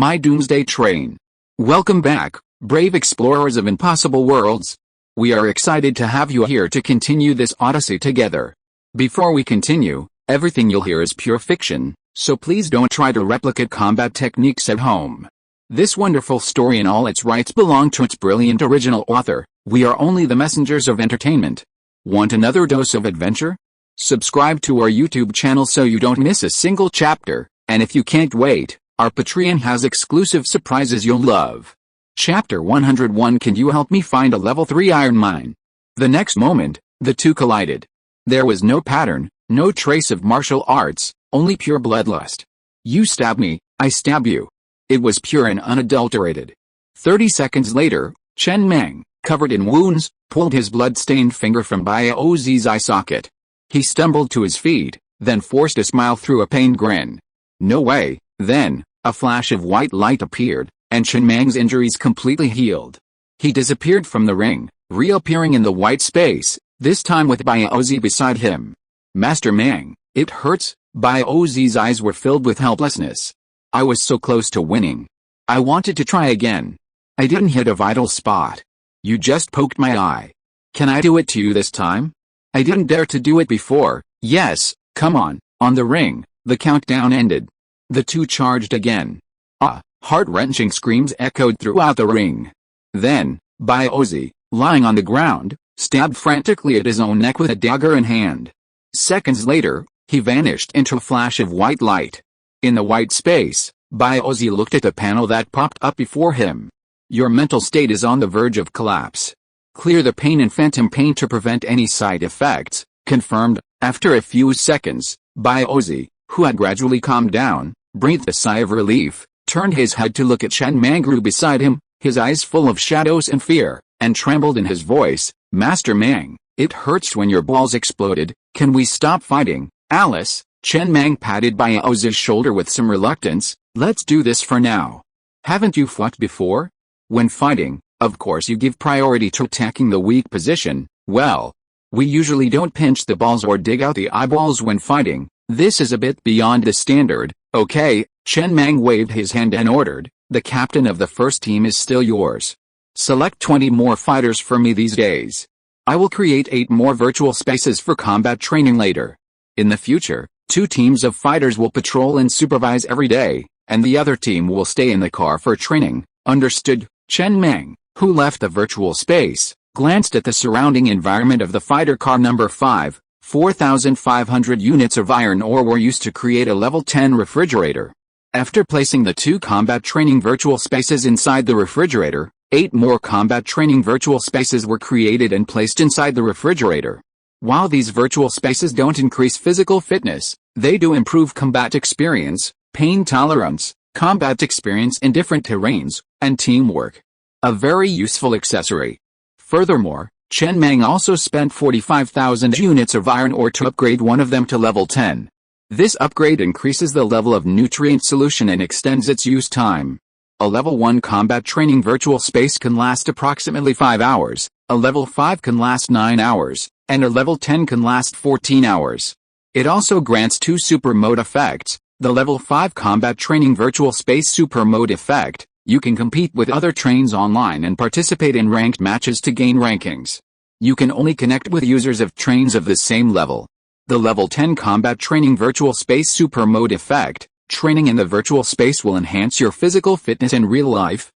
my Doomsday Train. Welcome back, brave explorers of impossible worlds. We are excited to have you here to continue this odyssey together. Before we continue, everything you'll hear is pure fiction, so please don't try to replicate combat techniques at home. This wonderful story in all its rights belong to its brilliant original author. We are only the messengers of entertainment. Want another dose of adventure? Subscribe to our YouTube channel so you don't miss a single chapter, and if you can't wait, our Patreon has exclusive surprises you'll love. Chapter 101. Can you help me find a level 3 iron mine? The next moment, the two collided. There was no pattern, no trace of martial arts, only pure bloodlust. You stab me, I stab you. It was pure and unadulterated. 30 seconds later, Chen Mang, covered in wounds, pulled his blood-stained finger from Biozi's eye socket. He stumbled to his feet, then forced a smile through a pained grin. No way. Then, a flash of white light appeared, and Chen Mang's injuries completely healed. He disappeared from the ring, reappearing in the white space, this time with Biozi beside him. Master Mang, it hurts. Biozi's eyes were filled with helplessness. I was so close to winning. I wanted to try again. I didn't hit a vital spot. You just poked my eye. Can I do it to you this time? I didn't dare to do it before. Yes, come on the ring. The countdown ended. The two charged again. Heart-wrenching screams echoed throughout the ring. Then, Biozi, lying on the ground, stabbed frantically at his own neck with a dagger in hand. Seconds later, he vanished into a flash of white light. In the white space, Biozi looked at the panel that popped up before him. Your mental state is on the verge of collapse. Clear the pain and phantom pain to prevent any side effects, confirmed. After a few seconds, Biozi, who had gradually calmed down, breathed a sigh of relief, turned his head to look at Chen Mang beside him, his eyes full of shadows and fear, and trembled in his voice. Master Mang, it hurts when your balls exploded. Can we stop fighting, Alice? Chen Mang patted Biozi's shoulder with some reluctance. Let's do this for now. Haven't you fought before? When fighting, of course you give priority to attacking the weak position. Well, we usually don't pinch the balls or dig out the eyeballs when fighting. This is a bit beyond the standard. Okay, Chen Mang waved his hand and ordered, the captain of the first team is still yours. Select 20 more fighters for me these days. I will create 8 more virtual spaces for combat training later. In the future, 2 teams of fighters will patrol and supervise every day, and the other team will stay in the car for training. Understood? Chen Mang, who left the virtual space, glanced at the surrounding environment of the fighter car number 5. 4,500 units of iron ore were used to create a level 10 refrigerator. After placing the 2 combat training virtual spaces inside the refrigerator, 8 more combat training virtual spaces were created and placed inside the refrigerator. While these virtual spaces don't increase physical fitness, they do improve combat experience, pain tolerance, combat experience in different terrains, and teamwork. A very useful accessory. Furthermore, Chen Mang also spent 45,000 units of iron ore to upgrade one of them to level 10. This upgrade increases the level of nutrient solution and extends its use time. A level 1 combat training virtual space can last approximately 5 hours, a level 5 can last 9 hours, and a level 10 can last 14 hours. It also grants 2 super mode effects. The level 5 combat training virtual space super mode effect. You can compete with other trains online and participate in ranked matches to gain rankings. You can only connect with users of trains of the same level. The level 10 combat training virtual space super mode effect. Training in the virtual space will enhance your physical fitness in real life.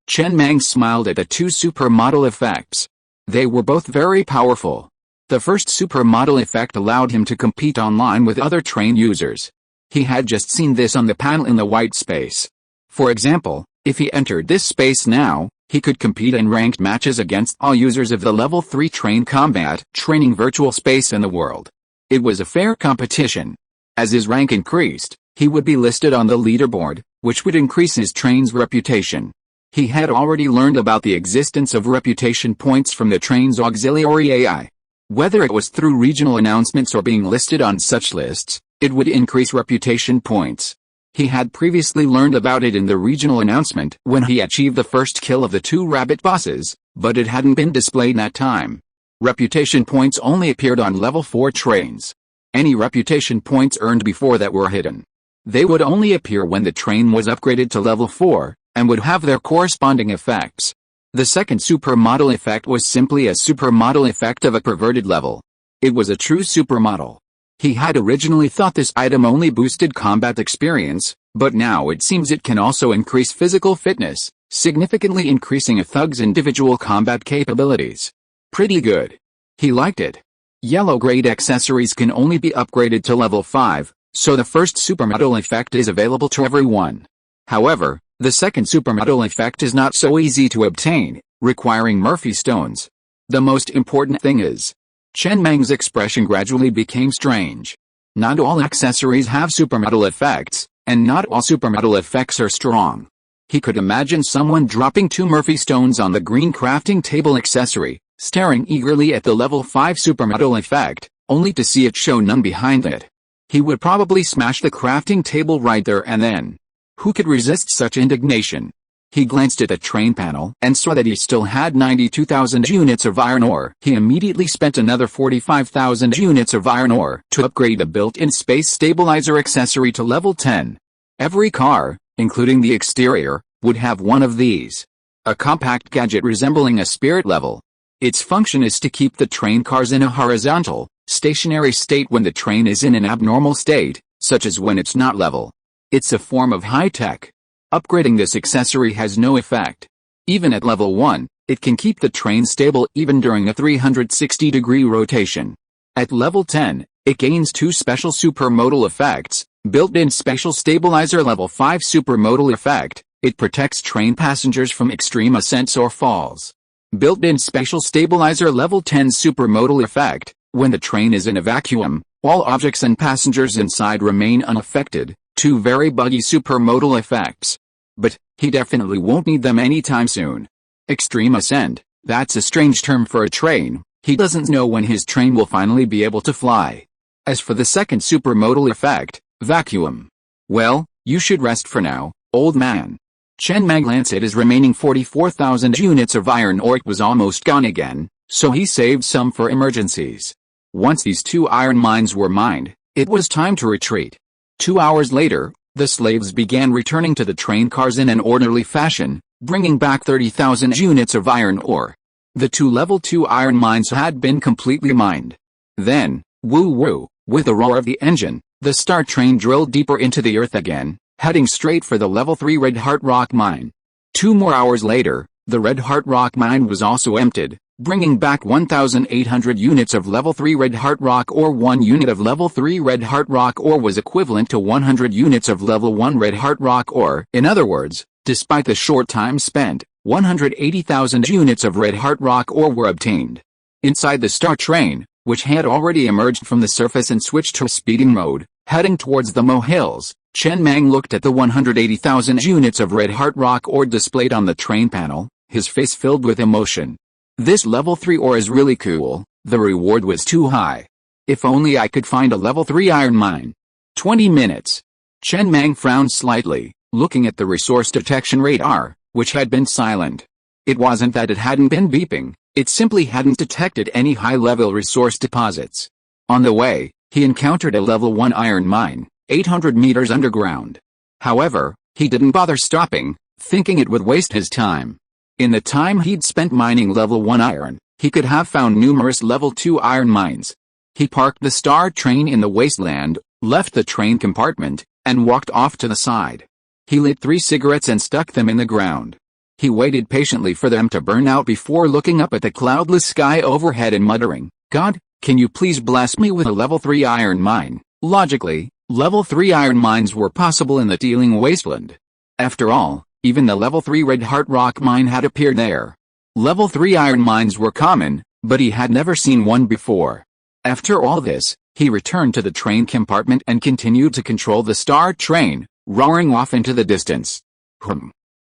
Chen Mang smiled at the 2 supermodel effects. They were both very powerful. The first supermodel effect allowed him to compete online with other train users. He had just seen this on the panel in the white space. For example, if he entered this space now, he could compete in ranked matches against all users of the level 3 train combat training virtual space in the world. It was a fair competition. As his rank increased, he would be listed on the leaderboard, which would increase his train's reputation. He had already learned about the existence of reputation points from the train's auxiliary AI. Whether it was through regional announcements or being listed on such lists, it would increase reputation points. He had previously learned about it in the regional announcement when he achieved the first kill of the 2 rabbit bosses, but it hadn't been displayed that time. Reputation points only appeared on level 4 trains. Any reputation points earned before that were hidden. They would only appear when the train was upgraded to level 4, and would have their corresponding effects. The second supermodel effect was simply a supermodel effect of a perverted level. It was a true supermodel. He had originally thought this item only boosted combat experience, but now it seems it can also increase physical fitness, significantly increasing a thug's individual combat capabilities. Pretty good. He liked it. Yellow-grade accessories can only be upgraded to level 5, so the first supermodel effect is available to everyone. However, the second supermodel effect is not so easy to obtain, requiring Murphy stones. The most important thing is, Chen Mang's expression gradually became strange. Not all accessories have supermodel effects, and not all supermodel effects are strong. He could imagine someone dropping 2 Murphy stones on the green crafting table accessory, staring eagerly at the level 5 supermodel effect, only to see it show none behind it. He would probably smash the crafting table right there and then. Who could resist such indignation? He glanced at the train panel and saw that he still had 92,000 units of iron ore. He immediately spent another 45,000 units of iron ore to upgrade the built-in space stabilizer accessory to level 10. Every car, including the exterior, would have one of these. A compact gadget resembling a spirit level. Its function is to keep the train cars in a horizontal, stationary state when the train is in an abnormal state, such as when it's not level. It's a form of high-tech. Upgrading this accessory has no effect. Even at level 1, it can keep the train stable even during a 360-degree rotation. At level 10, it gains 2 special supermodal effects. Built-in special stabilizer level 5 supermodal effect. It protects train passengers from extreme ascents or falls. Built-in special stabilizer level 10 supermodal effect. When the train is in a vacuum, all objects and passengers inside remain unaffected. 2 very buggy supermodal effects. But, he definitely won't need them anytime soon. Extreme ascent, that's a strange term for a train. He doesn't know when his train will finally be able to fly. As for the second supermodal effect, vacuum. Well, you should rest for now, old man. Chen Mang glanced at his remaining 44,000 units of iron ore. It was almost gone again, so he saved some for emergencies. Once these 2 iron mines were mined, it was time to retreat. 2 hours later, the slaves began returning to the train cars in an orderly fashion, bringing back 30,000 units of iron ore. The 2 level 2 iron mines had been completely mined. Then, woo-woo, with the roar of the engine, the star train drilled deeper into the earth again, heading straight for the level 3 Red Heart Rock mine. 2 more hours later, the Red Heart Rock mine was also emptied, bringing back 1,800 units of level 3 Red Heart Rock ore. 1 unit of level 3 Red Heart Rock ore was equivalent to 100 units of level 1 Red Heart Rock ore. In other words, despite the short time spent, 180,000 units of Red Heart Rock ore were obtained. Inside the star train, which had already emerged from the surface and switched to speeding mode, heading towards the Mo Hills, Chen Mang looked at the 180,000 units of Red Heart Rock ore displayed on the train panel, his face filled with emotion. This level 3 ore is really cool. The reward was too high. If only I could find a level 3 iron mine. 20 minutes. Chen Mang frowned slightly, looking at the resource detection radar, which had been silent. It wasn't that it hadn't been beeping, it simply hadn't detected any high-level resource deposits. On the way, he encountered a level 1 iron mine, 800 meters underground. However, he didn't bother stopping, thinking it would waste his time. In the time he'd spent mining level 1 iron, he could have found numerous level 2 iron mines. He parked the star train in the wasteland, left the train compartment, and walked off to the side. He lit 3 cigarettes and stuck them in the ground. He waited patiently for them to burn out before looking up at the cloudless sky overhead and muttering, "God, can you please bless me with a level 3 iron mine?" Logically, level 3 iron mines were possible in the Dealing Wasteland. After all, even the level 3 Red Heart Rock mine had appeared there. Level 3 iron mines were common, but he had never seen one before. After all this, he returned to the train compartment and continued to control the star train, roaring off into the distance.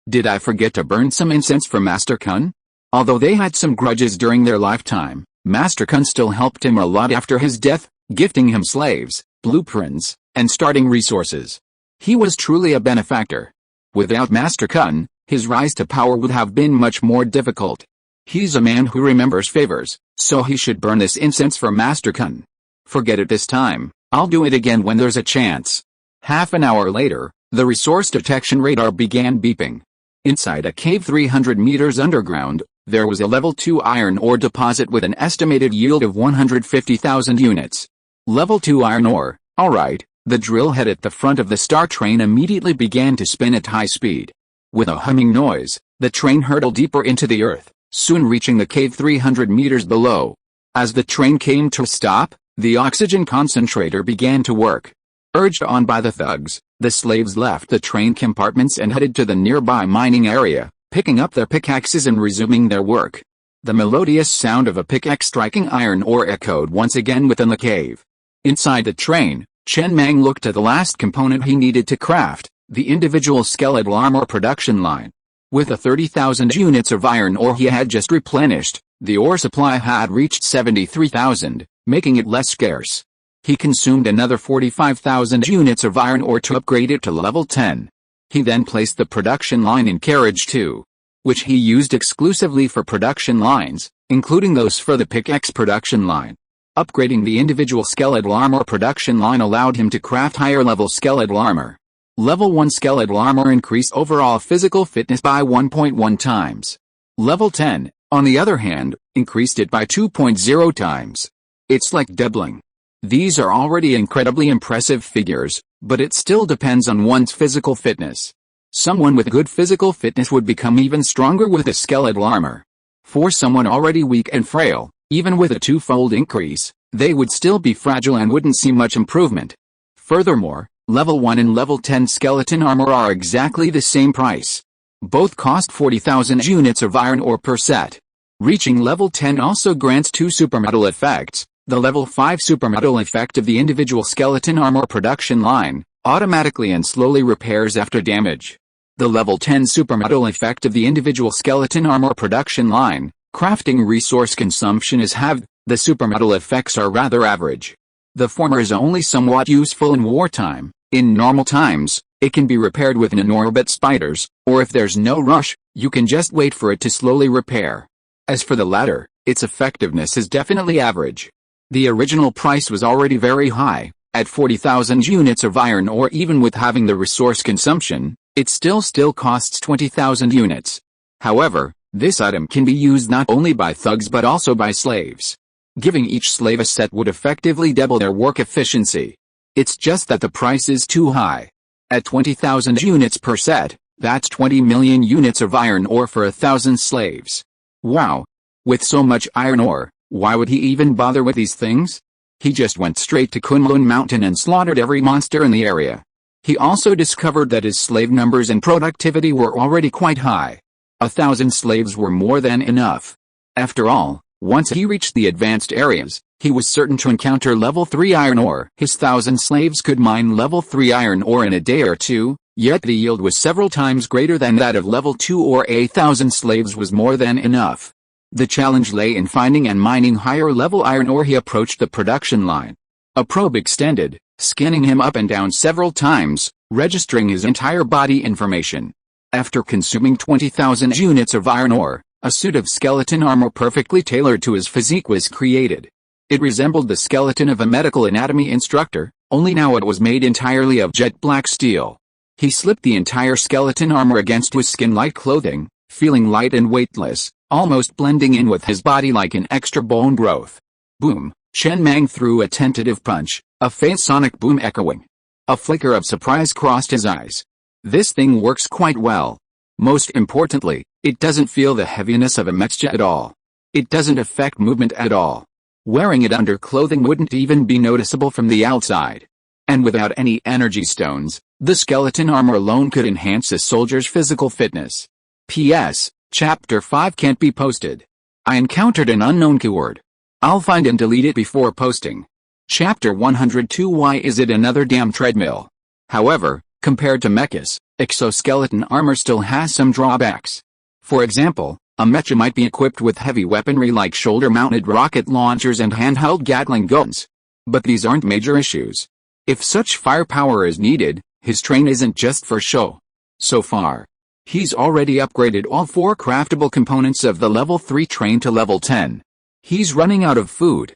Did I forget to burn some incense for Master Kun? Although they had some grudges during their lifetime, Master Kun still helped him a lot after his death, gifting him slaves, blueprints, and starting resources. He was truly a benefactor. Without Master Kun, his rise to power would have been much more difficult. He's a man who remembers favors, so he should burn this incense for Master Kun. Forget it this time, I'll do it again when there's a chance. Half an hour later, the resource detection radar began beeping. Inside a cave 300 meters underground, there was a level 2 iron ore deposit with an estimated yield of 150,000 units. Level 2 iron ore, alright. The drill head at the front of the star train immediately began to spin at high speed. With a humming noise, the train hurtled deeper into the earth, soon reaching the cave 300 meters below. As the train came to a stop, the oxygen concentrator began to work. Urged on by the thugs, the slaves left the train compartments and headed to the nearby mining area, picking up their pickaxes and resuming their work. The melodious sound of a pickaxe striking iron ore echoed once again within the cave. Inside the train, Chen Mang looked at the last component he needed to craft, the individual skeletal armor production line. With the 30,000 units of iron ore he had just replenished, the ore supply had reached 73,000, making it less scarce. He consumed another 45,000 units of iron ore to upgrade it to level 10. He then placed the production line in carriage 2, which he used exclusively for production lines, including those for the pickaxe production line. Upgrading the individual skeletal armor production line allowed him to craft higher-level skeletal armor. Level 1 skeletal armor increased overall physical fitness by 1.1 times. Level 10, on the other hand, increased it by 2.0 times. It's like doubling. These are already incredibly impressive figures, but it still depends on one's physical fitness. Someone with good physical fitness would become even stronger with the skeletal armor. For someone already weak and frail, even with a twofold increase, they would still be fragile and wouldn't see much improvement. Furthermore, level 1 and level 10 skeleton armor are exactly the same price. Both cost 40,000 units of iron ore per set. Reaching level 10 also grants 2 supermetal effects. The level 5 supermetal effect of the individual skeleton armor production line, automatically and slowly repairs after damage. The level 10 supermetal effect of the individual skeleton armor production line, crafting resource consumption is halved. The supermetal effects are rather average. The former is only somewhat useful in wartime. In normal times, it can be repaired with non-orbit spiders, or if there's no rush, you can just wait for it to slowly repair. As for the latter, its effectiveness is definitely average. The original price was already very high, at 40,000 units of iron ore. Even with having the resource consumption, it still costs 20,000 units. However, this item can be used not only by thugs but also by slaves. Giving each slave a set would effectively double their work efficiency. It's just that the price is too high. At 20,000 units per set, that's 20 million units of iron ore for 1,000 slaves. Wow! With so much iron ore, why would he even bother with these things? He just went straight to Kunlun Mountain and slaughtered every monster in the area. He also discovered that his slave numbers and productivity were already quite high. 1,000 slaves were more than enough. After all, once he reached the advanced areas, he was certain to encounter level 3 iron ore. His 1,000 slaves could mine level 3 iron ore in a day or two, yet the yield was several times greater than that of level 2 or 1,000 slaves was more than enough. The challenge lay in finding and mining higher level iron ore. He approached the production line. A probe extended, scanning him up and down several times, registering his entire body information. After consuming 20,000 units of iron ore, a suit of skeleton armor perfectly tailored to his physique was created. It resembled the skeleton of a medical anatomy instructor, only now it was made entirely of jet black steel. He slipped the entire skeleton armor against his skin-like clothing, feeling light and weightless, almost blending in with his body like an extra bone growth. Boom! Chen Mang threw a tentative punch, a faint sonic boom echoing. A flicker of surprise crossed his eyes. This thing works quite well. Most importantly, it doesn't feel the heaviness of a mecha at all. It doesn't affect movement at all. Wearing it under clothing wouldn't even be noticeable from the outside. And without any energy stones, the skeleton armor alone could enhance a soldier's physical fitness. P.S. Chapter 5 can't be posted. I encountered an unknown keyword. I'll find and delete it before posting. Chapter 102. Why is it another damn treadmill? However, compared to mechas, exoskeleton armor still has some drawbacks. For example, a mecha might be equipped with heavy weaponry like shoulder-mounted rocket launchers and handheld Gatling guns. But these aren't major issues. If such firepower is needed, his train isn't just for show. So far, he's already upgraded all 4 craftable components of the level 3 train to level 10. He's running out of food.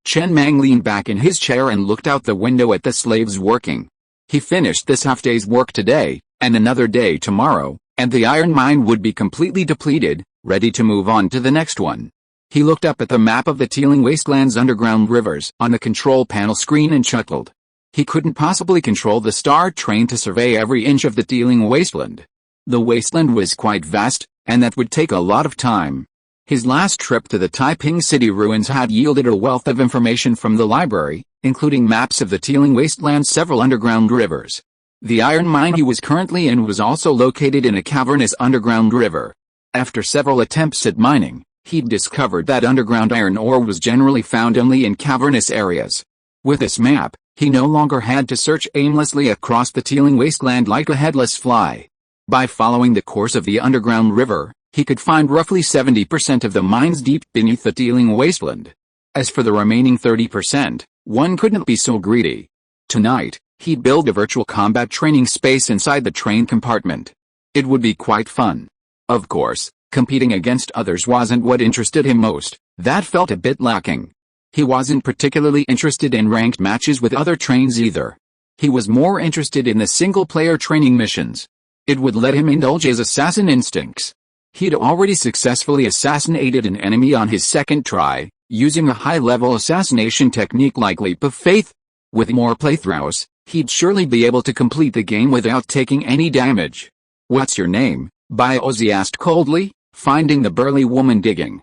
Chen Mang leaned back in his chair and looked out the window at the slaves working. He finished this half-day's work today, and another day tomorrow, and the iron mine would be completely depleted, ready to move on to the next one. He looked up at the map of the teeming wasteland's underground rivers on the control panel screen and chuckled. He couldn't possibly control the star train to survey every inch of the teeming wasteland. The wasteland was quite vast, and that would take a lot of time. His last trip to the Taiping City ruins had yielded a wealth of information from the library, including maps of the teeming wasteland's several underground rivers. The iron mine he was currently in was also located in a cavernous underground river. After several attempts at mining, he'd discovered that underground iron ore was generally found only in cavernous areas. With this map, he no longer had to search aimlessly across the teeming wasteland like a headless fly. By following the course of the underground river, he could find roughly 70% of the mines deep beneath the teeming wasteland. As for the remaining 30%, one couldn't be so greedy. Tonight, he'd build a virtual combat training space inside the train compartment. It would be quite fun. Of course, competing against others wasn't what interested him most. That felt a bit lacking. He wasn't particularly interested in ranked matches with other trains either. He was more interested in the single-player training missions. It would let him indulge his assassin instincts. He'd already successfully assassinated an enemy on his second try, using a high-level assassination technique like Leap of Faith. With more playthroughs, he'd surely be able to complete the game without taking any damage. "What's your name?" Ozzy asked coldly, finding the burly woman digging.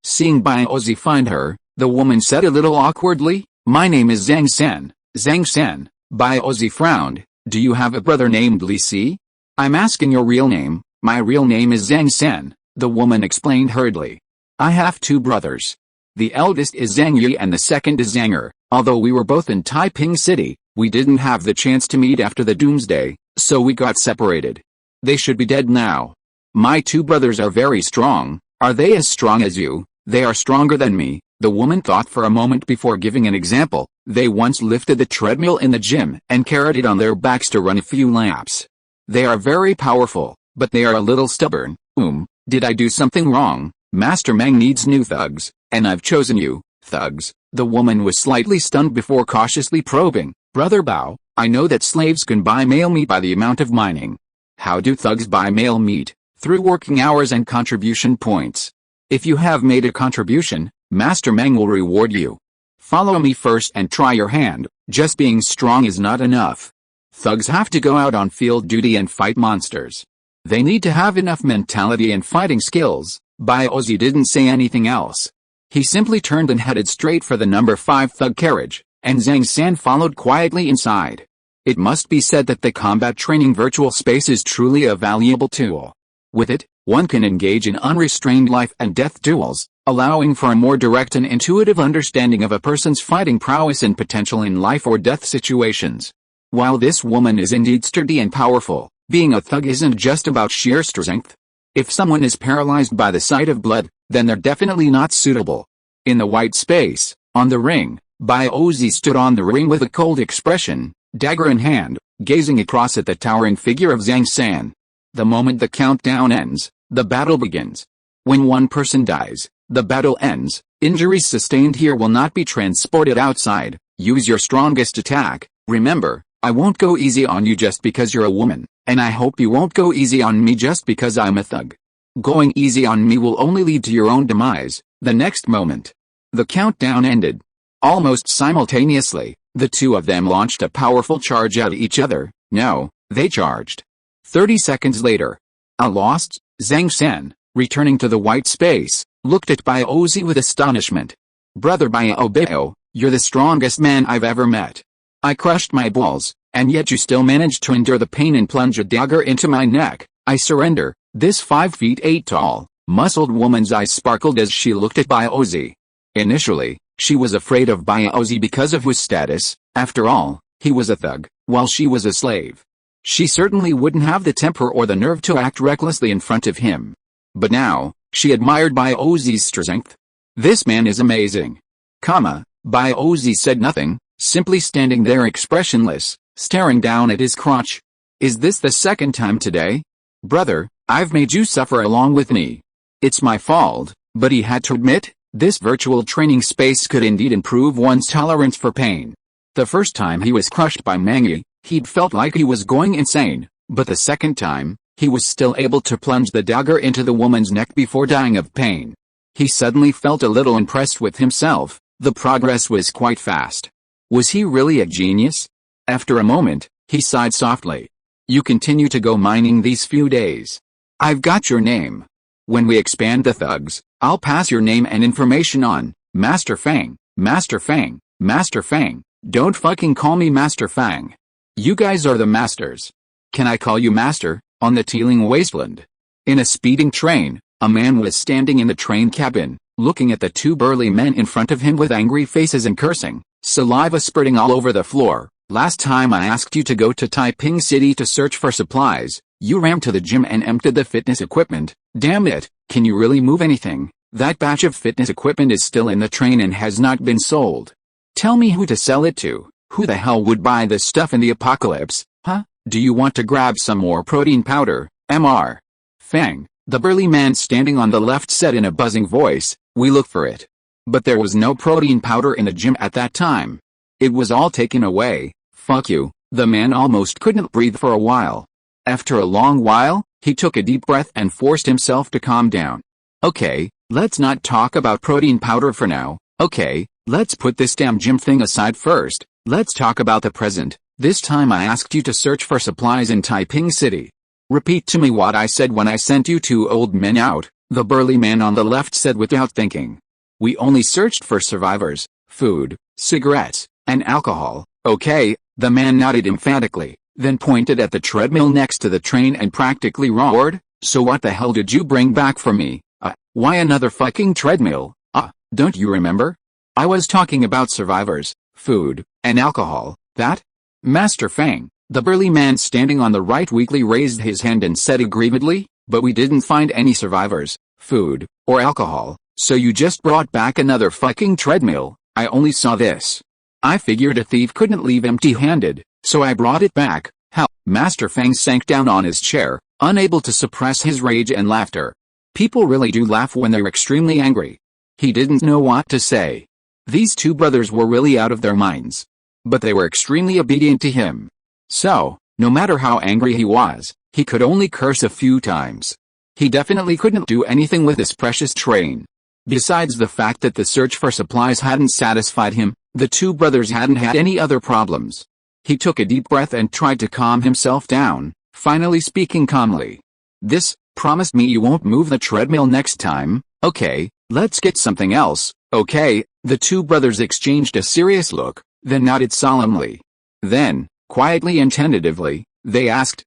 Seeing Ozzy find her, the woman said a little awkwardly, "My name is Zhang Sen." "Zhang Sen," Ozzy frowned. "Do you have a brother named Li Si?" "I'm asking your real name." "My real name is Zhang Sen," the woman explained hurriedly. "I have two brothers. The eldest is Zhang Yi and the second is Zhanger. Although we were both in Taiping City, we didn't have the chance to meet after the Doomsday, so we got separated. They should be dead now. My two brothers are very strong." "Are they as strong as you?" "They are stronger than me." The woman thought for a moment before giving an example. "They once lifted the treadmill in the gym and carried it on their backs to run a few laps. They are very powerful, but they are a little stubborn." Did I do something wrong?" "Master Mang needs new thugs, and I've chosen you." "Thugs?" The woman was slightly stunned before cautiously probing. "Brother Bao, I know that slaves can buy male meat by the amount of mining. How do thugs buy male meat?" "Through working hours and contribution points. If you have made a contribution, Master Mang will reward you. Follow me first and try your hand. Just being strong is not enough. Thugs have to go out on field duty and fight monsters. They need to have enough mentality and fighting skills." Ozzy didn't say anything else. He simply turned and headed straight for the number 5 thug carriage, and Zhang San followed quietly inside. It must be said that the combat training virtual space is truly a valuable tool. With it, one can engage in unrestrained life and death duels, allowing for a more direct and intuitive understanding of a person's fighting prowess and potential in life or death situations. While this woman is indeed sturdy and powerful, being a thug isn't just about sheer strength. If someone is paralyzed by the sight of blood, then they're definitely not suitable. In the white space, on the ring, Ozzy stood on the ring with a cold expression, dagger in hand, gazing across at the towering figure of Zhang San. The moment the countdown ends, the battle begins. When one person dies, the battle ends. Injuries sustained here will not be transported outside. Use your strongest attack. Remember, I won't go easy on you just because you're a woman, and I hope you won't go easy on me just because I'm a thug. Going easy on me will only lead to your own demise." The next moment, the countdown ended. Almost simultaneously, the two of them launched a powerful charge at each other. No, they charged. 30 seconds later, lost, Zhang San, returning to the white space, looked at Ozzy with astonishment. "Brother Bao, you're the strongest man I've ever met. I crushed my balls, and yet you still managed to endure the pain and plunge a dagger into my neck. I surrender." This 5 feet 8 tall, muscled woman's eyes sparkled as she looked at Ozzy. Initially, she was afraid of Ozzy because of his status. After all, he was a thug, while she was a slave. She certainly wouldn't have the temper or the nerve to act recklessly in front of him. But now, she admired Ozzy's strength. "This man is amazing." Ozzy said nothing, simply standing there expressionless, staring down at his crotch. "Is this the second time today? Brother, I've made you suffer along with me. It's my fault," but he had to admit, this virtual training space could indeed improve one's tolerance for pain. The first time he was crushed by Mangi, He'd felt like he was going insane, but the second time, he was still able to plunge the dagger into the woman's neck before dying of pain. He suddenly felt a little impressed with himself. The progress was quite fast. Was he really a genius? After a moment, he sighed softly. You continue to go mining these few days. I've got your name. When we expand the thugs, I'll pass your name and information on. Master Fang, Master Fang, Master Fang. Don't fucking call me Master Fang. You guys are the masters. Can I call you Master? On the teeming wasteland. In a speeding train, a man was standing in the train cabin, looking at the two burly men in front of him with angry faces and cursing, saliva spurting all over the floor. Last time I asked you to go to Taiping City to search for supplies, you ran to the gym and emptied the fitness equipment. Damn it, can you really move anything? That batch of fitness equipment is still in the train and has not been sold. Tell me who to sell it to. Who the hell would buy this stuff in the apocalypse, huh? Do you want to grab some more protein powder, Mr. Fang? The burly man standing on the left said in a buzzing voice. We look for it. But there was no protein powder in the gym at that time. It was all taken away. Fuck you. The man almost couldn't breathe for a while. After a long while, he took a deep breath and forced himself to calm down. Okay, let's not talk about protein powder for now. Okay, let's put this damn gym thing aside first. Let's talk about the present. This time I asked you to search for supplies in Taiping City. Repeat to me what I said when I sent you two old men out, the burly man on the left said without thinking. We only searched for survivors, food, cigarettes, and alcohol. Okay, the man nodded emphatically, then pointed at the treadmill next to the train and practically roared, so what the hell did you bring back for me? Why another fucking treadmill? Don't you remember? I was talking about survivors, food, and alcohol, that? Master Fang, the burly man standing on the right weakly raised his hand and said aggrievedly, but we didn't find any survivors, food, or alcohol, so you just brought back another fucking treadmill. I only saw this. I figured a thief couldn't leave empty-handed, so I brought it back. Hell, Master Fang sank down on his chair, unable to suppress his rage and laughter. People really do laugh when they're extremely angry. He didn't know what to say. These two brothers were really out of their minds. But they were extremely obedient to him. So, no matter how angry he was, he could only curse a few times. He definitely couldn't do anything with this precious train. Besides the fact that the search for supplies hadn't satisfied him, the two brothers hadn't had any other problems. He took a deep breath and tried to calm himself down, finally speaking calmly. Promise me you won't move the treadmill next time. Okay, let's get something else. Okay, the two brothers exchanged a serious look, then nodded solemnly. Then, quietly and tentatively, they asked,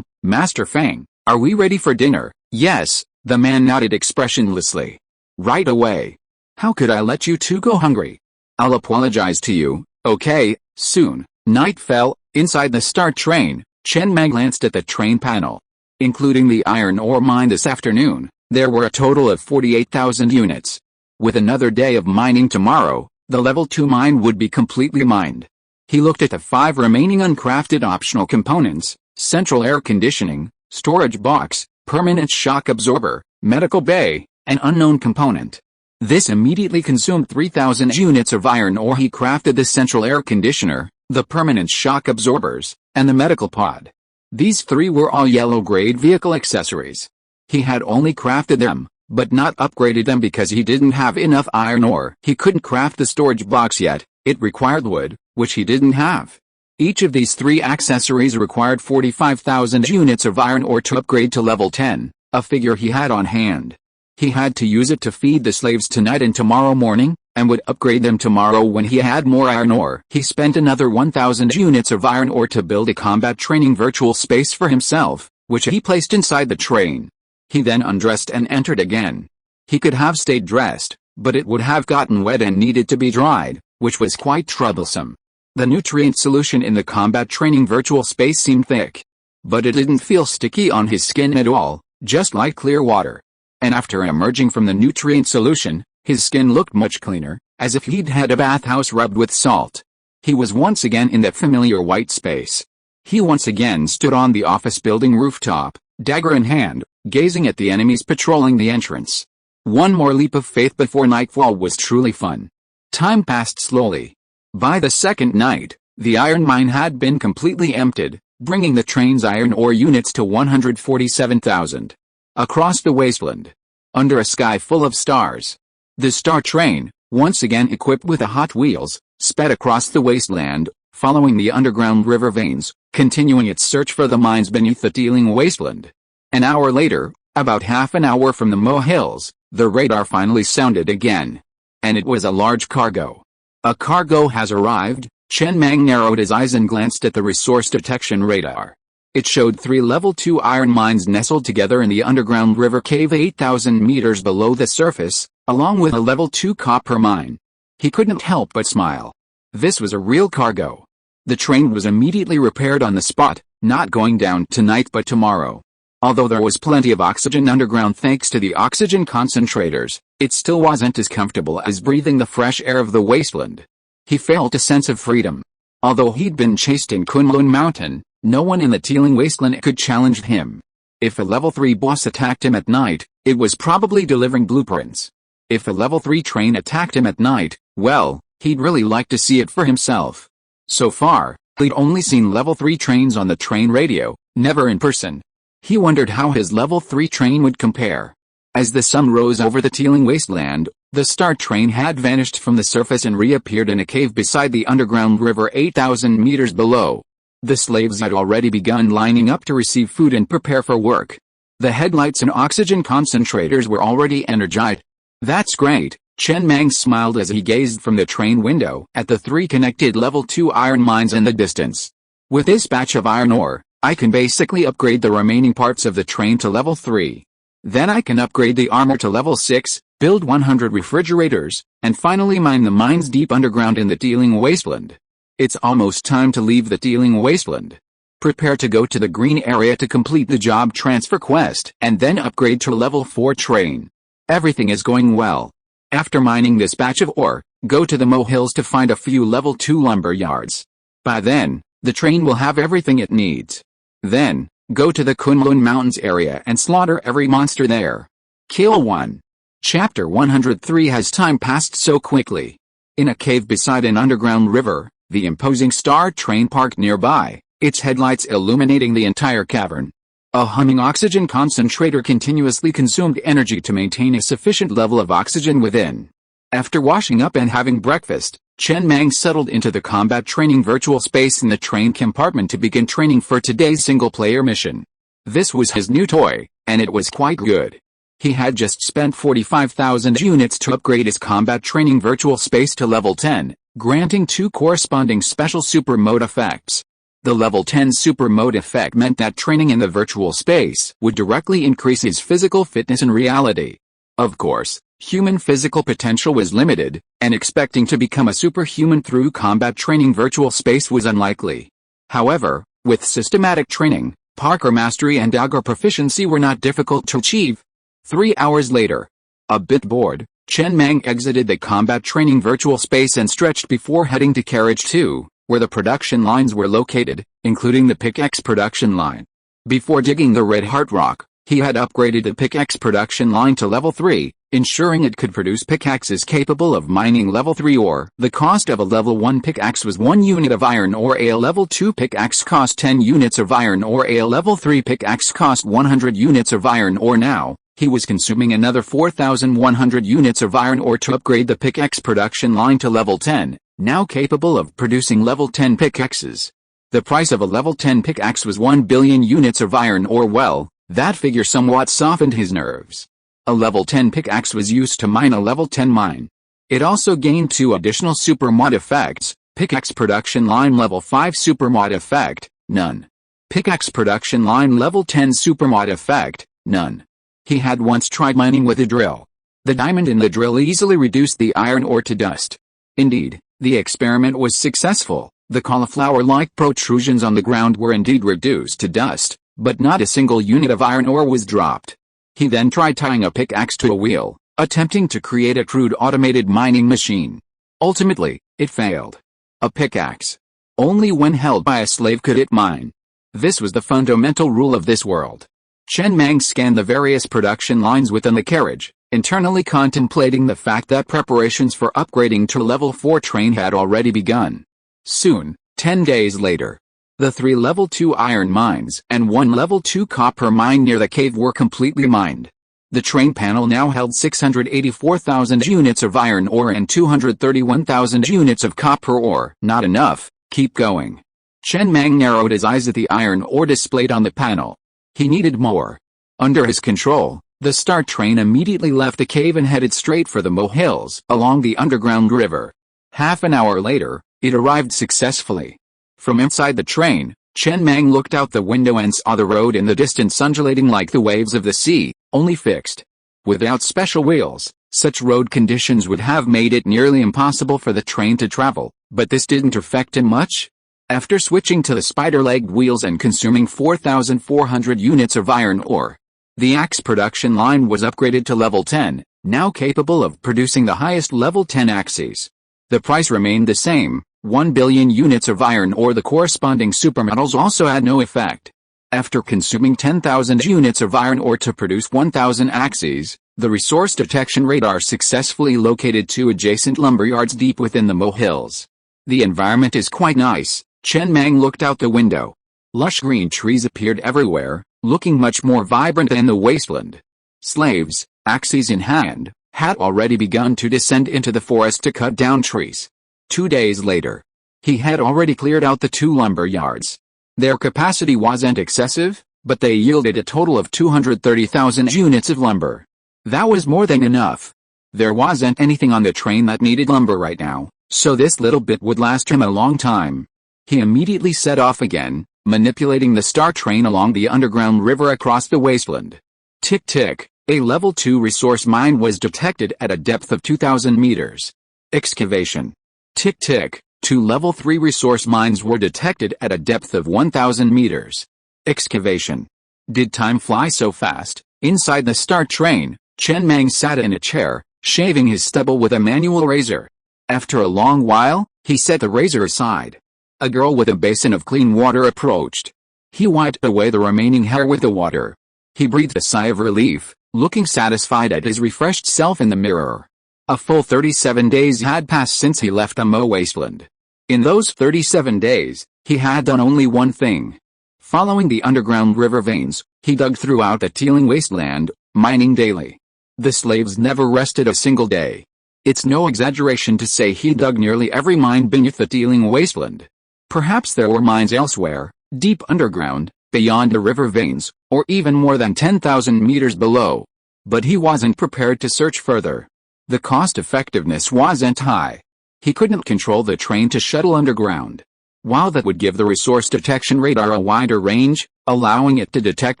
Master Fang, are we ready for dinner? Yes, the man nodded expressionlessly. Right away. How could I let you two go hungry? I'll apologize to you. Okay, soon. Night fell. Inside the Star Train, Chen Mang glanced at the train panel. Including the iron ore mine this afternoon, there were a total of 48,000 units. With another day of mining tomorrow, the level 2 mine would be completely mined. He looked at the 5 remaining uncrafted optional components: central air conditioning, storage box, permanent shock absorber, medical bay, and unknown component. This immediately consumed 3,000 units of iron ore. He crafted the central air conditioner, the permanent shock absorbers, and the medical pod. These 3 were all yellow-grade vehicle accessories. He had only crafted them, but not upgraded them because he didn't have enough iron ore. He couldn't craft the storage box yet. It required wood, which he didn't have. Each of these 3 accessories required 45,000 units of iron ore to upgrade to level 10, a figure he had on hand. He had to use it to feed the slaves tonight and tomorrow morning, and would upgrade them tomorrow when he had more iron ore. He spent another 1,000 units of iron ore to build a combat training virtual space for himself, which he placed inside the train. He then undressed and entered again. He could have stayed dressed, but it would have gotten wet and needed to be dried, which was quite troublesome. The nutrient solution in the combat training virtual space seemed thick. But it didn't feel sticky on his skin at all, just like clear water. And after emerging from the nutrient solution, his skin looked much cleaner, as if he'd had a bathhouse rubbed with salt. He was once again in that familiar white space. He once again stood on the office building rooftop, dagger in hand, gazing at the enemies patrolling the entrance. One more leap of faith before nightfall was truly fun. Time passed slowly. By the second night, The iron mine had been completely emptied, bringing the train's iron ore units to 147,000. Across the wasteland, under a sky full of stars, the Star Train, once again equipped with Hot Wheels, sped across the wasteland, following the underground river veins, continuing its search for the mines beneath the teeming wasteland. An hour later, about half an hour from the Mo Hills, the radar finally sounded again. And it was a large cargo. A cargo has arrived. Chen Mang narrowed his eyes and glanced at the resource detection radar. It showed 3 level 2 iron mines nestled together in the underground river cave 8,000 meters below the surface, along with a level 2 copper mine. He couldn't help but smile. This was a real cargo. The train was immediately repaired on the spot, not going down tonight but tomorrow. Although there was plenty of oxygen underground thanks to the oxygen concentrators, it still wasn't as comfortable as breathing the fresh air of the wasteland. He felt a sense of freedom. Although he'd been chased in Kunlun Mountain, no one in the teeming wasteland could challenge him. If a level 3 boss attacked him at night, it was probably delivering blueprints. If a level 3 train attacked him at night, well, he'd really like to see it for himself. So far, he'd only seen level 3 trains on the train radio, never in person. He wondered how his level 3 train would compare. As the sun rose over the teeming wasteland, the Star Train had vanished from the surface and reappeared in a cave beside the underground river 8,000 meters below. The slaves had already begun lining up to receive food and prepare for work. The headlights and oxygen concentrators were already energized. That's great, Chen Mang smiled as he gazed from the train window at the 3 connected level 2 iron mines in the distance. With this batch of iron ore, I can basically upgrade the remaining parts of the train to level 3. Then I can upgrade the armor to level 6, build 100 refrigerators, and finally mine the mines deep underground in the teeming wasteland. It's almost time to leave the teeming wasteland. Prepare to go to the green area to complete the job transfer quest, and then upgrade to level 4 train. Everything is going well. After mining this batch of ore, go to the Mo Hills to find a few level 2 lumber yards. By then, the train will have everything it needs. Then, go to the Kunlun Mountains area and slaughter every monster there. Kill 1. Chapter 103. Has time passed so quickly? In a cave beside an underground river, the imposing Star Train parked nearby, its headlights illuminating the entire cavern. A humming oxygen concentrator continuously consumed energy to maintain a sufficient level of oxygen within. After washing up and having breakfast, Chen Mang settled into the combat training virtual space in the train compartment to begin training for today's single-player mission. This was his new toy, and it was quite good. He had just spent 45,000 units to upgrade his combat training virtual space to level 10, granting 2 corresponding special super mode effects. The level 10 super mode effect meant that training in the virtual space would directly increase his physical fitness in reality. Of course, human physical potential was limited, and expecting to become a superhuman through combat training virtual space was unlikely. However, with systematic training, parkour mastery and dagger proficiency were not difficult to achieve. 3 hours later, a bit bored, Chen Mang exited the combat training virtual space and stretched before heading to Carriage 2, where the production lines were located, including the pickaxe production line. Before digging the red heart rock, he had upgraded the pickaxe production line to level 3, ensuring it could produce pickaxes capable of mining level 3 ore. The cost of a level 1 pickaxe was 1 unit of iron ore. A level 2 pickaxe cost 10 units of iron ore. A level 3 pickaxe cost 100 units of iron ore. Now, he was consuming another 4,100 units of iron ore to upgrade the pickaxe production line to level 10, now capable of producing level 10 pickaxes. The price of a level 10 pickaxe was 1 billion units of iron ore. Well, that figure somewhat softened his nerves. A level 10 pickaxe was used to mine a level 10 mine. It also gained 2 additional super mod effects: pickaxe production line level 5 super mod effect, none. Pickaxe production line level 10 super mod effect, none. He had once tried mining with a drill. The diamond in the drill easily reduced the iron ore to dust. Indeed, the experiment was successful. The cauliflower-like protrusions on the ground were indeed reduced to dust, but not a single unit of iron ore was dropped. He then tried tying a pickaxe to a wheel, attempting to create a crude automated mining machine. Ultimately, it failed. A pickaxe, only when held by a slave could it mine. This was the fundamental rule of this world. Chen Mang scanned the various production lines within the carriage, internally contemplating the fact that preparations for upgrading to level 4 train had already begun. Soon, 10 days later, the 3 level 2 iron mines and 1 level 2 copper mine near the cave were completely mined. The train panel now held 684,000 units of iron ore and 231,000 units of copper ore. Not enough, keep going. Chen Mang narrowed his eyes at the iron ore displayed on the panel. He needed more. Under his control, the star train immediately left the cave and headed straight for the molehills along the underground river. Half an hour later, it arrived successfully. From inside the train, Chen Mang looked out the window and saw the road in the distance undulating like the waves of the sea, only fixed. Without special wheels, such road conditions would have made it nearly impossible for the train to travel, but this didn't affect him much. After switching to the spider-legged wheels and consuming 4,400 units of iron ore, the axe production line was upgraded to level 10, now capable of producing the highest level 10 axes. The price remained the same, 1 billion units of iron ore. The corresponding supermetals also had no effect. After consuming 10,000 units of iron ore to produce 1,000 axes, the resource detection radar successfully located 2 adjacent lumberyards deep within the molehills. The environment is quite nice. Chen Mang looked out the window. Lush green trees appeared everywhere, looking much more vibrant than the wasteland. Slaves, axes in hand, had already begun to descend into the forest to cut down trees. 2 days later, he had already cleared out the 2 lumber yards. Their capacity wasn't excessive, but they yielded a total of 230,000 units of lumber. That was more than enough. There wasn't anything on the train that needed lumber right now, so this little bit would last him a long time. He immediately set off again, manipulating the star train along the underground river across the wasteland. Tick-tick, a level 2 resource mine was detected at a depth of 2,000 meters. Excavation. Tick-tick, 2 level 3 resource mines were detected at a depth of 1,000 meters. Excavation. Did time fly so fast? Inside the star train, Chen Mang sat in a chair, shaving his stubble with a manual razor. After a long while, he set the razor aside. A girl with a basin of clean water approached. He wiped away the remaining hair with the water. He breathed a sigh of relief, looking satisfied at his refreshed self in the mirror. A full 37 days had passed since he left the Mo wasteland. In those 37 days, he had done only one thing. Following the underground river veins, he dug throughout the teeming wasteland, mining daily. The slaves never rested a single day. It's no exaggeration to say he dug nearly every mine beneath the teeming wasteland. Perhaps there were mines elsewhere, deep underground, beyond the river veins, or even more than 10,000 meters below. But he wasn't prepared to search further. The cost-effectiveness wasn't high. He couldn't control the train to shuttle underground. While that would give the resource detection radar a wider range, allowing it to detect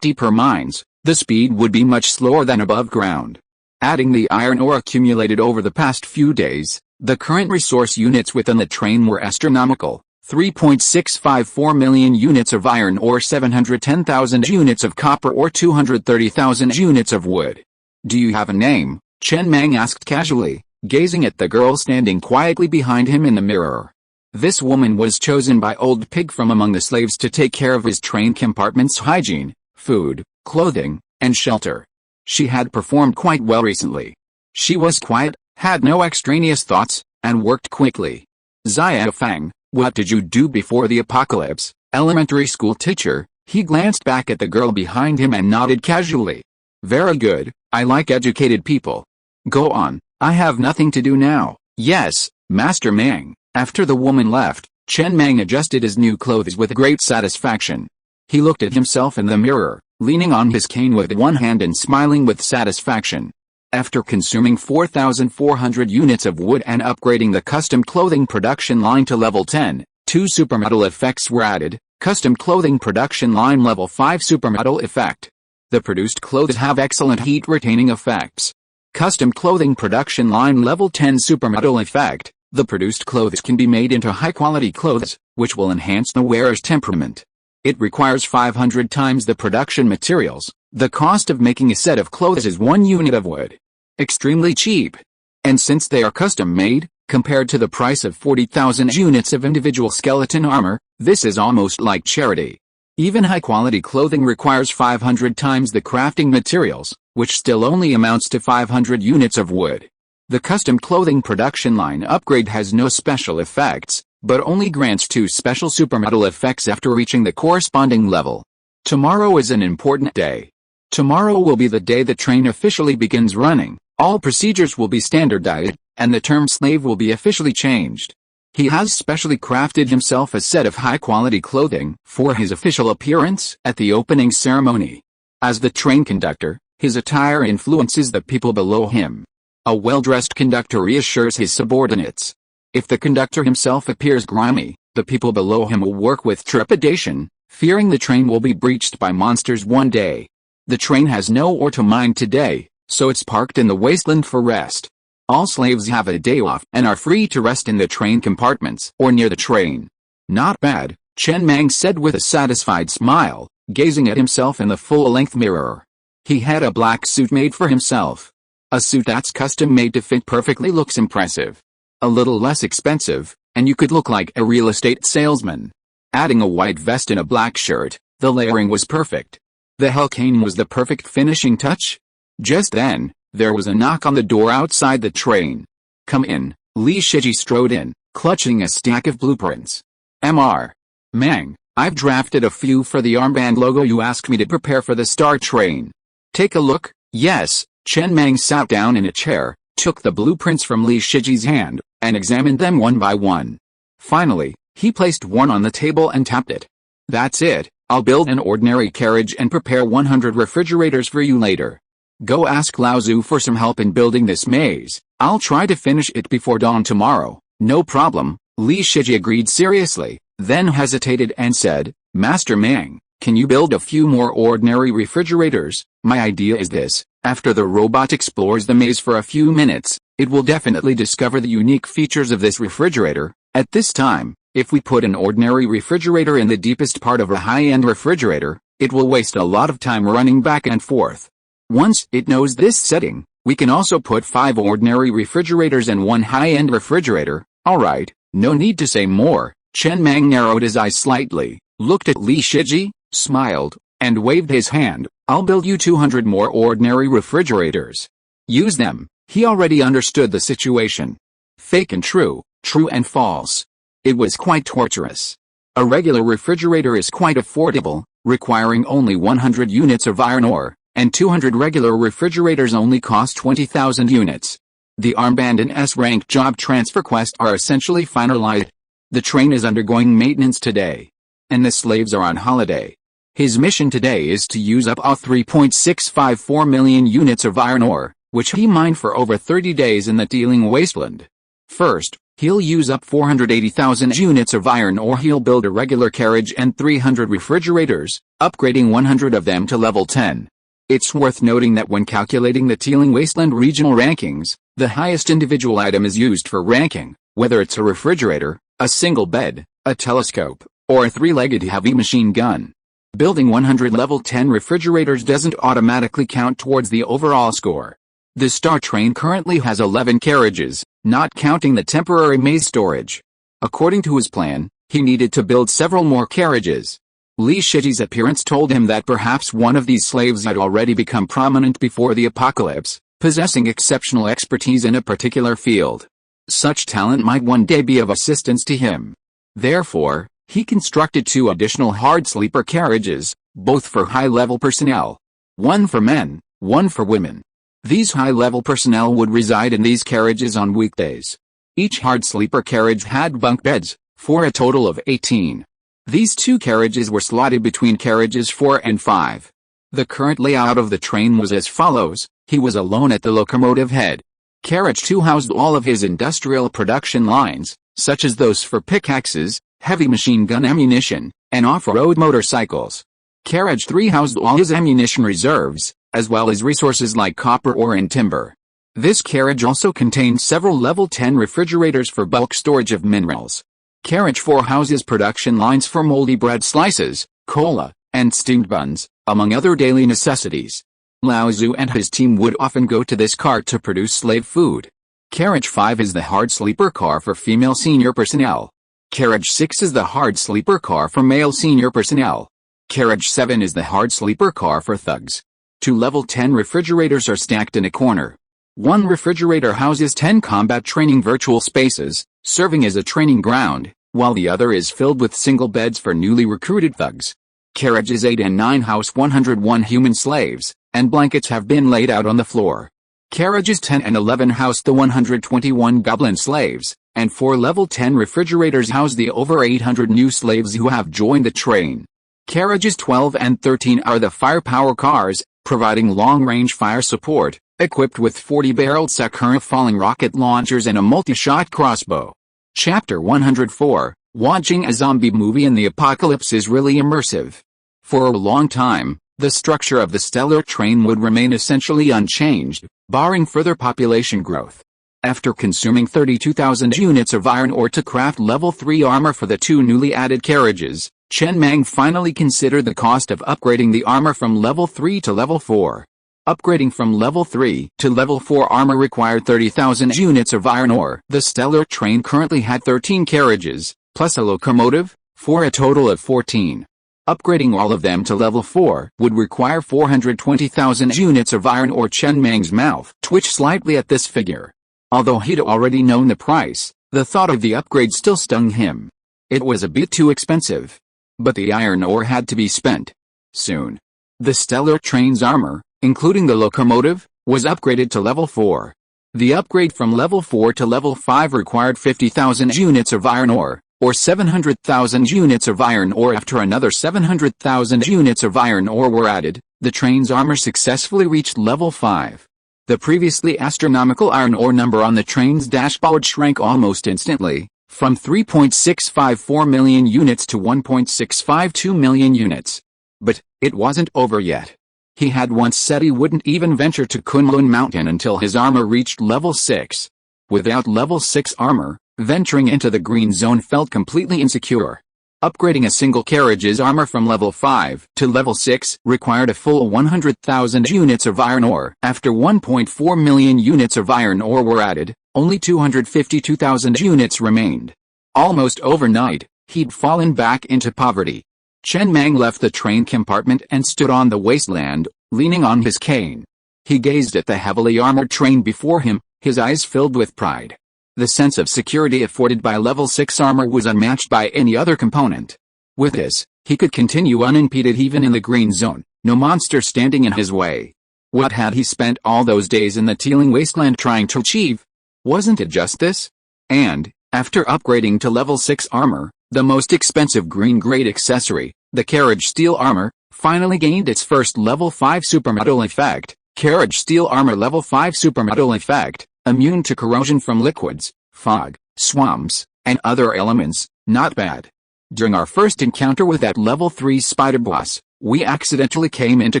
deeper mines, the speed would be much slower than above ground. Adding the iron ore accumulated over the past few days, the current resource units within the train were astronomical. 3.654 million units of iron ore, 710,000 units of copper ore, 230,000 units of wood. Do you have a name? Chen Mang asked casually, gazing at the girl standing quietly behind him in the mirror. This woman was chosen by Old Pig from among the slaves to take care of his train compartment's hygiene, food, clothing, and shelter. She had performed quite well recently. She was quiet, had no extraneous thoughts, and worked quickly. Zia Fang, what did you do before the apocalypse, elementary school teacher? He glanced back at the girl behind him and nodded casually. Very good, I like educated people. Go on, I have nothing to do now. Yes, Master Mang. After the woman left, Chen Mang adjusted his new clothes with great satisfaction. He looked at himself in the mirror, leaning on his cane with one hand and smiling with satisfaction. After consuming 4,400 units of wood and upgrading the custom clothing production line to level 10, 2 supermetal effects were added. Custom clothing production line level 5 supermetal effect. The produced clothes have excellent heat-retaining effects. Custom clothing production line level 10 supermetal effect. The produced clothes can be made into high-quality clothes, which will enhance the wearer's temperament. It requires 500 times the production materials. The cost of making a set of clothes is 1 unit of wood. Extremely cheap. And since they are custom-made, compared to the price of 40,000 units of individual skeleton armor, this is almost like charity. Even high-quality clothing requires 500 times the crafting materials, which still only amounts to 500 units of wood. The custom clothing production line upgrade has no special effects, but only grants 2 special supermetal effects after reaching the corresponding level. Tomorrow is an important day. Tomorrow will be the day the train officially begins running, all procedures will be standardized, and the term slave will be officially changed. He has specially crafted himself a set of high-quality clothing for his official appearance at the opening ceremony. As the train conductor, his attire influences the people below him. A well-dressed conductor reassures his subordinates. If the conductor himself appears grimy, the people below him will work with trepidation, fearing the train will be breached by monsters one day. The train has no ore to mine today, so it's parked in the wasteland for rest. All slaves have a day off and are free to rest in the train compartments or near the train. Not bad, Chen Mang said with a satisfied smile, gazing at himself in the full-length mirror. He had a black suit made for himself. A suit that's custom-made to fit perfectly looks impressive. A little less expensive, and you could look like a real estate salesman. Adding a white vest and a black shirt, the layering was perfect. The hellcane was the perfect finishing touch. Just then, there was a knock on the door outside the train. "Come in." Li Shiji strode in, clutching a stack of blueprints. "Mr. Mang, I've drafted a few for the armband logo you asked me to prepare for the Star Train. Take a look." "Yes." Chen Mang sat down in a chair, took the blueprints from Li Shiji's hand, and examined them one by one. Finally, he placed one on the table and tapped it. "That's it. I'll build an ordinary carriage and prepare 100 refrigerators for you later. Go ask Lao Zhu for some help in building this maze. I'll try to finish it before dawn tomorrow." "No problem," Li Shiji agreed seriously, then hesitated and said, "Master Mang, can you build a few more ordinary refrigerators? My idea is this. After the robot explores the maze for a few minutes, it will definitely discover the unique features of this refrigerator. At this time, if we put an ordinary refrigerator in the deepest part of a high-end refrigerator, it will waste a lot of time running back and forth. Once it knows this setting, we can also put 5 ordinary refrigerators and 1 high-end refrigerator." "Alright, no need to say more." Chen Mang narrowed his eyes slightly, looked at Li Shiji, smiled, and waved his hand. "I'll build you 200 more ordinary refrigerators. Use them." He already understood the situation. Fake and true, true and false. It was quite torturous. A regular refrigerator is quite affordable, requiring only 100 units of iron ore, and 200 regular refrigerators only cost 20,000 units. The armband and S-rank job transfer quest are essentially finalized. The train is undergoing maintenance today, and the slaves are on holiday. His mission today is to use up all 3.654 million units of iron ore, which he mined for over 30 days in the Dealing Wasteland. First, he'll use up 480,000 units of iron ore. He'll build a regular carriage and 300 refrigerators, upgrading 100 of them to level 10. It's worth noting that when calculating the Dealing Wasteland regional rankings, the highest individual item is used for ranking, whether it's a refrigerator, a single bed, a telescope, or a 3-legged heavy machine gun. Building 100 level 10 refrigerators doesn't automatically count towards the overall score. The Star Train currently has 11 carriages, not counting the temporary maze storage. According to his plan, he needed to build several more carriages. Li Shiji's appearance told him that perhaps one of these slaves had already become prominent before the apocalypse, possessing exceptional expertise in a particular field. Such talent might one day be of assistance to him. Therefore, he constructed 2 additional hard sleeper carriages, both for high-level personnel. One for men, one for women. These high-level personnel would reside in these carriages on weekdays. Each hard sleeper carriage had bunk beds, for a total of 18. These 2 carriages were slotted between carriages 4 and 5. The current layout of the train was as follows. He was alone at the locomotive head. Carriage 2 housed all of his industrial production lines, such as those for pickaxes, heavy machine gun ammunition, and off-road motorcycles. Carriage 3 housed all his ammunition reserves, as well as resources like copper ore and timber. This carriage also contained several level 10 refrigerators for bulk storage of minerals. Carriage 4 houses production lines for moldy bread slices, cola, and steamed buns, among other daily necessities. Lao Zhu and his team would often go to this car to produce slave food. Carriage 5 is the hard sleeper car for female senior personnel. Carriage 6 is the hard sleeper car for male senior personnel. Carriage 7 is the hard sleeper car for thugs. 2 level 10 refrigerators are stacked in a corner. One refrigerator houses 10 combat training virtual spaces, serving as a training ground, while the other is filled with single beds for newly recruited thugs. Carriages 8 and 9 house 101 human slaves, and blankets have been laid out on the floor. Carriages 10 and 11 house the 121 goblin slaves, and 4 level 10 refrigerators house the over 800 new slaves who have joined the train. Carriages 12 and 13 are the firepower cars, providing long-range fire support, equipped with 40-barreled Sakura-falling rocket launchers and a multi-shot crossbow. Chapter 104, Watching a zombie movie in the apocalypse is really immersive. For a long time, the structure of the stellar train would remain essentially unchanged, barring further population growth. After consuming 32,000 units of iron ore to craft level 3 armor for the 2 newly added carriages, Chen Mang finally considered the cost of upgrading the armor from level 3 to level 4. Upgrading from level 3 to level 4 armor required 30,000 units of iron ore. The stellar train currently had 13 carriages, plus a locomotive, for a total of 14. Upgrading all of them to level 4 would require 420,000 units of iron ore. Chen Mang's mouth twitched slightly at this figure. Although he'd already known the price, the thought of the upgrade still stung him. It was a bit too expensive. But the iron ore had to be spent. Soon. The stellar train's armor, including the locomotive, was upgraded to level 4. The upgrade from level 4 to level 5 required 50,000 units of iron ore, or 700,000 units of iron ore. After another 700,000 units of iron ore were added, the train's armor successfully reached level 5. The previously astronomical iron ore number on the train's dashboard shrank almost instantly, from 3.654 million units to 1.652 million units. But it wasn't over yet. He had once said he wouldn't even venture to Kunlun Mountain until his armor reached level 6. Without level 6 armor, venturing into the green zone felt completely insecure. Upgrading a single carriage's armor from level 5 to level 6 required a full 100,000 units of iron ore. After 1.4 million units of iron ore were added, only 252,000 units remained. Almost overnight, he'd fallen back into poverty. Chen Mang left the train compartment and stood on the wasteland, leaning on his cane. He gazed at the heavily armored train before him, his eyes filled with pride. The sense of security afforded by level 6 armor was unmatched by any other component. With this, he could continue unimpeded even in the green zone, no monster standing in his way. What had he spent all those days in the teeming wasteland trying to achieve? Wasn't it just this? And, after upgrading to level 6 armor, the most expensive green-grade accessory, the carriage steel armor, finally gained its first level 5 supermetal effect. Carriage steel armor level 5 supermetal effect, immune to corrosion from liquids, fog, swamps, and other elements. Not bad. During our first encounter with that level 3 spider boss, we accidentally came into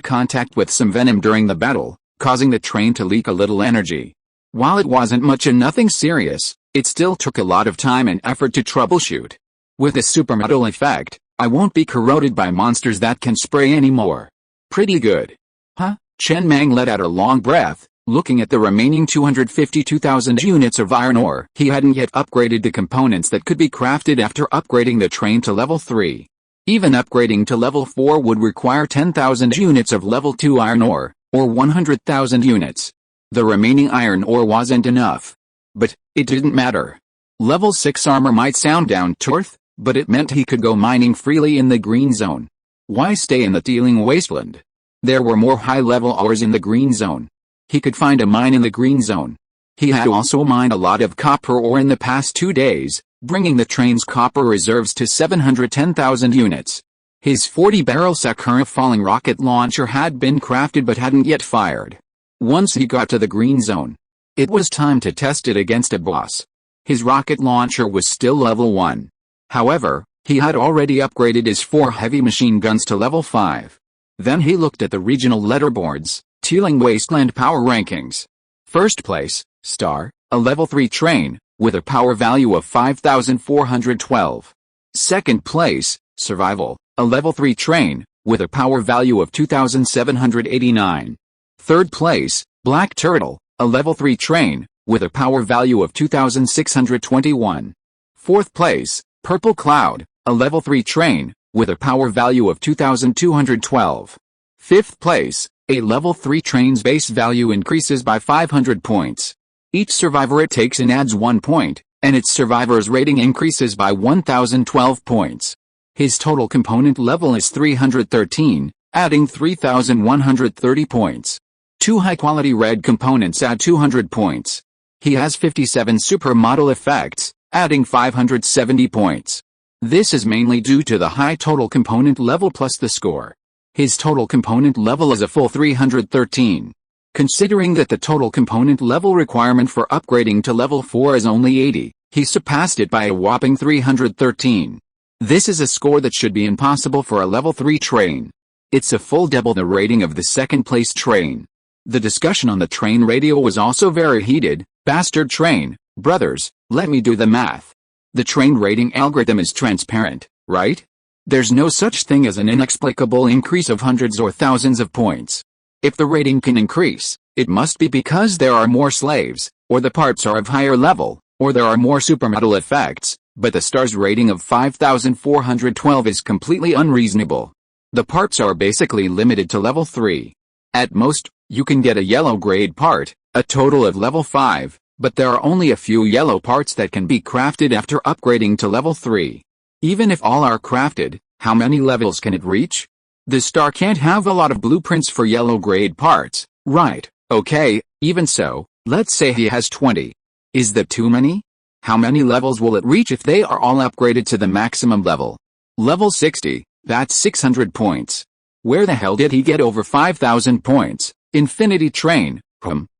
contact with some venom during the battle, causing the train to leak a little energy. While it wasn't much and nothing serious, it still took a lot of time and effort to troubleshoot. With this supermetal effect, I won't be corroded by monsters that can spray anymore. Pretty good. Huh? Chen Mang let out a long breath, looking at the remaining 252,000 units of iron ore. He hadn't yet upgraded the components that could be crafted after upgrading the train to level 3. Even upgrading to level 4 would require 10,000 units of level 2 iron ore, or 100,000 units. The remaining iron ore wasn't enough. But it didn't matter. Level 6 armor might sound down to earth, but it meant he could go mining freely in the green zone. Why stay in the teeming wasteland? There were more high-level ores in the green zone. He could find a mine in the green zone. He had also mined a lot of copper ore in the past 2 days, bringing the train's copper reserves to 710,000 units. His 40-barrel Sakura-falling rocket launcher had been crafted but hadn't yet fired. Once he got to the green zone, it was time to test it against a boss. His rocket launcher was still level 1. However, he had already upgraded his 4 heavy machine guns to level 5. Then he looked at the regional letterboards, Teeling Wasteland power rankings. First place, Star, a level 3 train, with a power value of 5,412. Second place, Survival, a level 3 train, with a power value of 2,789. Third place, Black Turtle, a level 3 train, with a power value of 2,621. Fourth place, Purple Cloud, a level 3 train, with a power value of 2,212. Fifth place, a level 3 train's base value increases by 500 points. Each survivor it takes in adds 1 point, and its survivor's rating increases by 1012 points. His total component level is 313, adding 3130 points. 2 high-quality red components add 200 points. He has 57 supermodel effects, adding 570 points. This is mainly due to the high total component level plus the score. His total component level is a full 313. Considering that the total component level requirement for upgrading to level 4 is only 80, he surpassed it by a whopping 313. This is a score that should be impossible for a level 3 train. It's a full double the rating of the second place train. The discussion on the train radio was also very heated. Bastard train, brothers, let me do the math. The train rating algorithm is transparent, right? There's no such thing as an inexplicable increase of hundreds or thousands of points. If the rating can increase, it must be because there are more slaves, or the parts are of higher level, or there are more supermodel effects, but the star's rating of 5412 is completely unreasonable. The parts are basically limited to level 3. At most, you can get a yellow grade part, a total of level 5, but there are only a few yellow parts that can be crafted after upgrading to level 3. Even if all are crafted, how many levels can it reach? The star can't have a lot of blueprints for yellow grade parts, right? Okay, even so, let's say he has 20. Is that too many? How many levels will it reach if they are all upgraded to the maximum level? Level 60, that's 600 points. Where the hell did he get over 5,000 points? Infinity Train,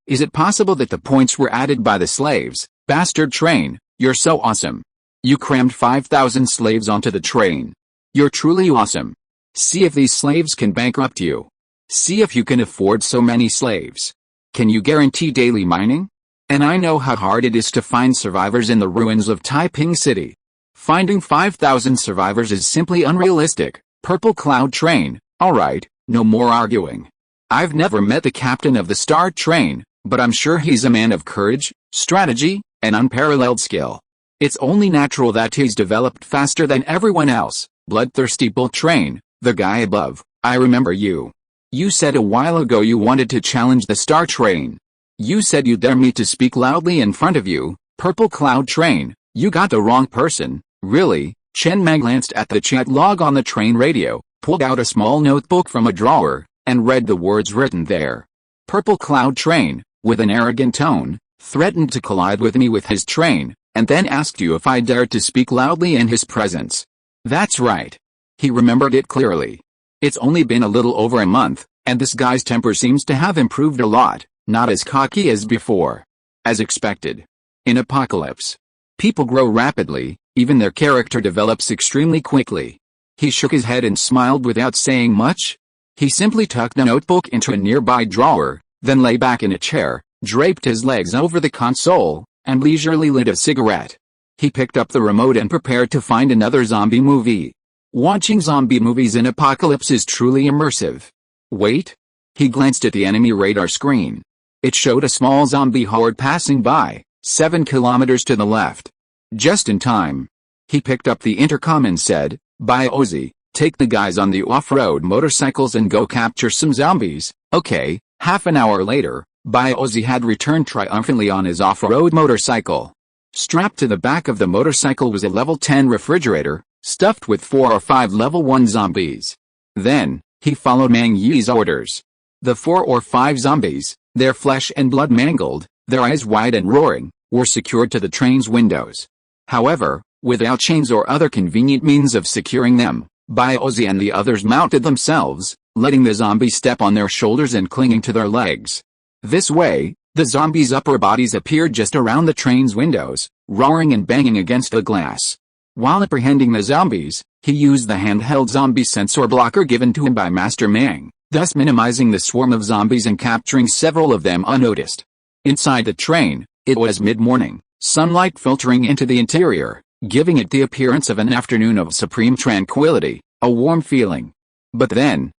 is it possible that the points were added by the slaves? Bastard train, you're so awesome. You crammed 5,000 slaves onto the train. You're truly awesome. See if these slaves can bankrupt you. See if you can afford so many slaves. Can you guarantee daily mining? And I know how hard it is to find survivors in the ruins of Taiping City. Finding 5,000 survivors is simply unrealistic. Purple Cloud Train, alright, no more arguing. I've never met the captain of the Star Train, but I'm sure he's a man of courage, strategy, and unparalleled skill. It's only natural that he's developed faster than everyone else. Bloodthirsty Bull Train, the guy above, I remember you. You said a while ago you wanted to challenge the Star Train. You said you'd dare me to speak loudly in front of you. Purple Cloud Train, you got the wrong person, really. Chen Mang glanced at the chat log on the train radio, pulled out a small notebook from a drawer, and read the words written there. Purple Cloud Train, with an arrogant tone, threatened to collide with me with his train, and then asked you if I dared to speak loudly in his presence. That's right. He remembered it clearly. It's only been a little over a month, and this guy's temper seems to have improved a lot, not as cocky as before. As expected. In Apocalypse, people grow rapidly, even their character develops extremely quickly. He shook his head and smiled without saying much. He simply tucked a notebook into a nearby drawer, then lay back in a chair, draped his legs over the console, and leisurely lit a cigarette. He picked up the remote and prepared to find another zombie movie. Watching zombie movies in Apocalypse is truly immersive. Wait. He glanced at the enemy radar screen. It showed a small zombie horde passing by, 7 kilometers to the left. Just in time. He picked up the intercom and said, "Bye Ozzy, take the guys on the off-road motorcycles and go capture some zombies." Okay. Half an hour later, Bye Ozzy had returned triumphantly on his off-road motorcycle. Strapped to the back of the motorcycle was a level 10 refrigerator, stuffed with 4 or 5 level 1 zombies. Then, he followed Mang Yi's orders. The 4 or 5 zombies, their flesh and blood mangled, their eyes wide and roaring, were secured to the train's windows. However, without chains or other convenient means of securing them, Bye Ozzy and the others mounted themselves, letting the zombies step on their shoulders and clinging to their legs. This way, the zombies' upper bodies appeared just around the train's windows, roaring and banging against the glass. While apprehending the zombies, he used the handheld zombie sensor blocker given to him by Master Mang, thus minimizing the swarm of zombies and capturing several of them unnoticed. Inside the train, it was mid-morning, sunlight filtering into the interior, giving it the appearance of an afternoon of supreme tranquility, a warm feeling. But then,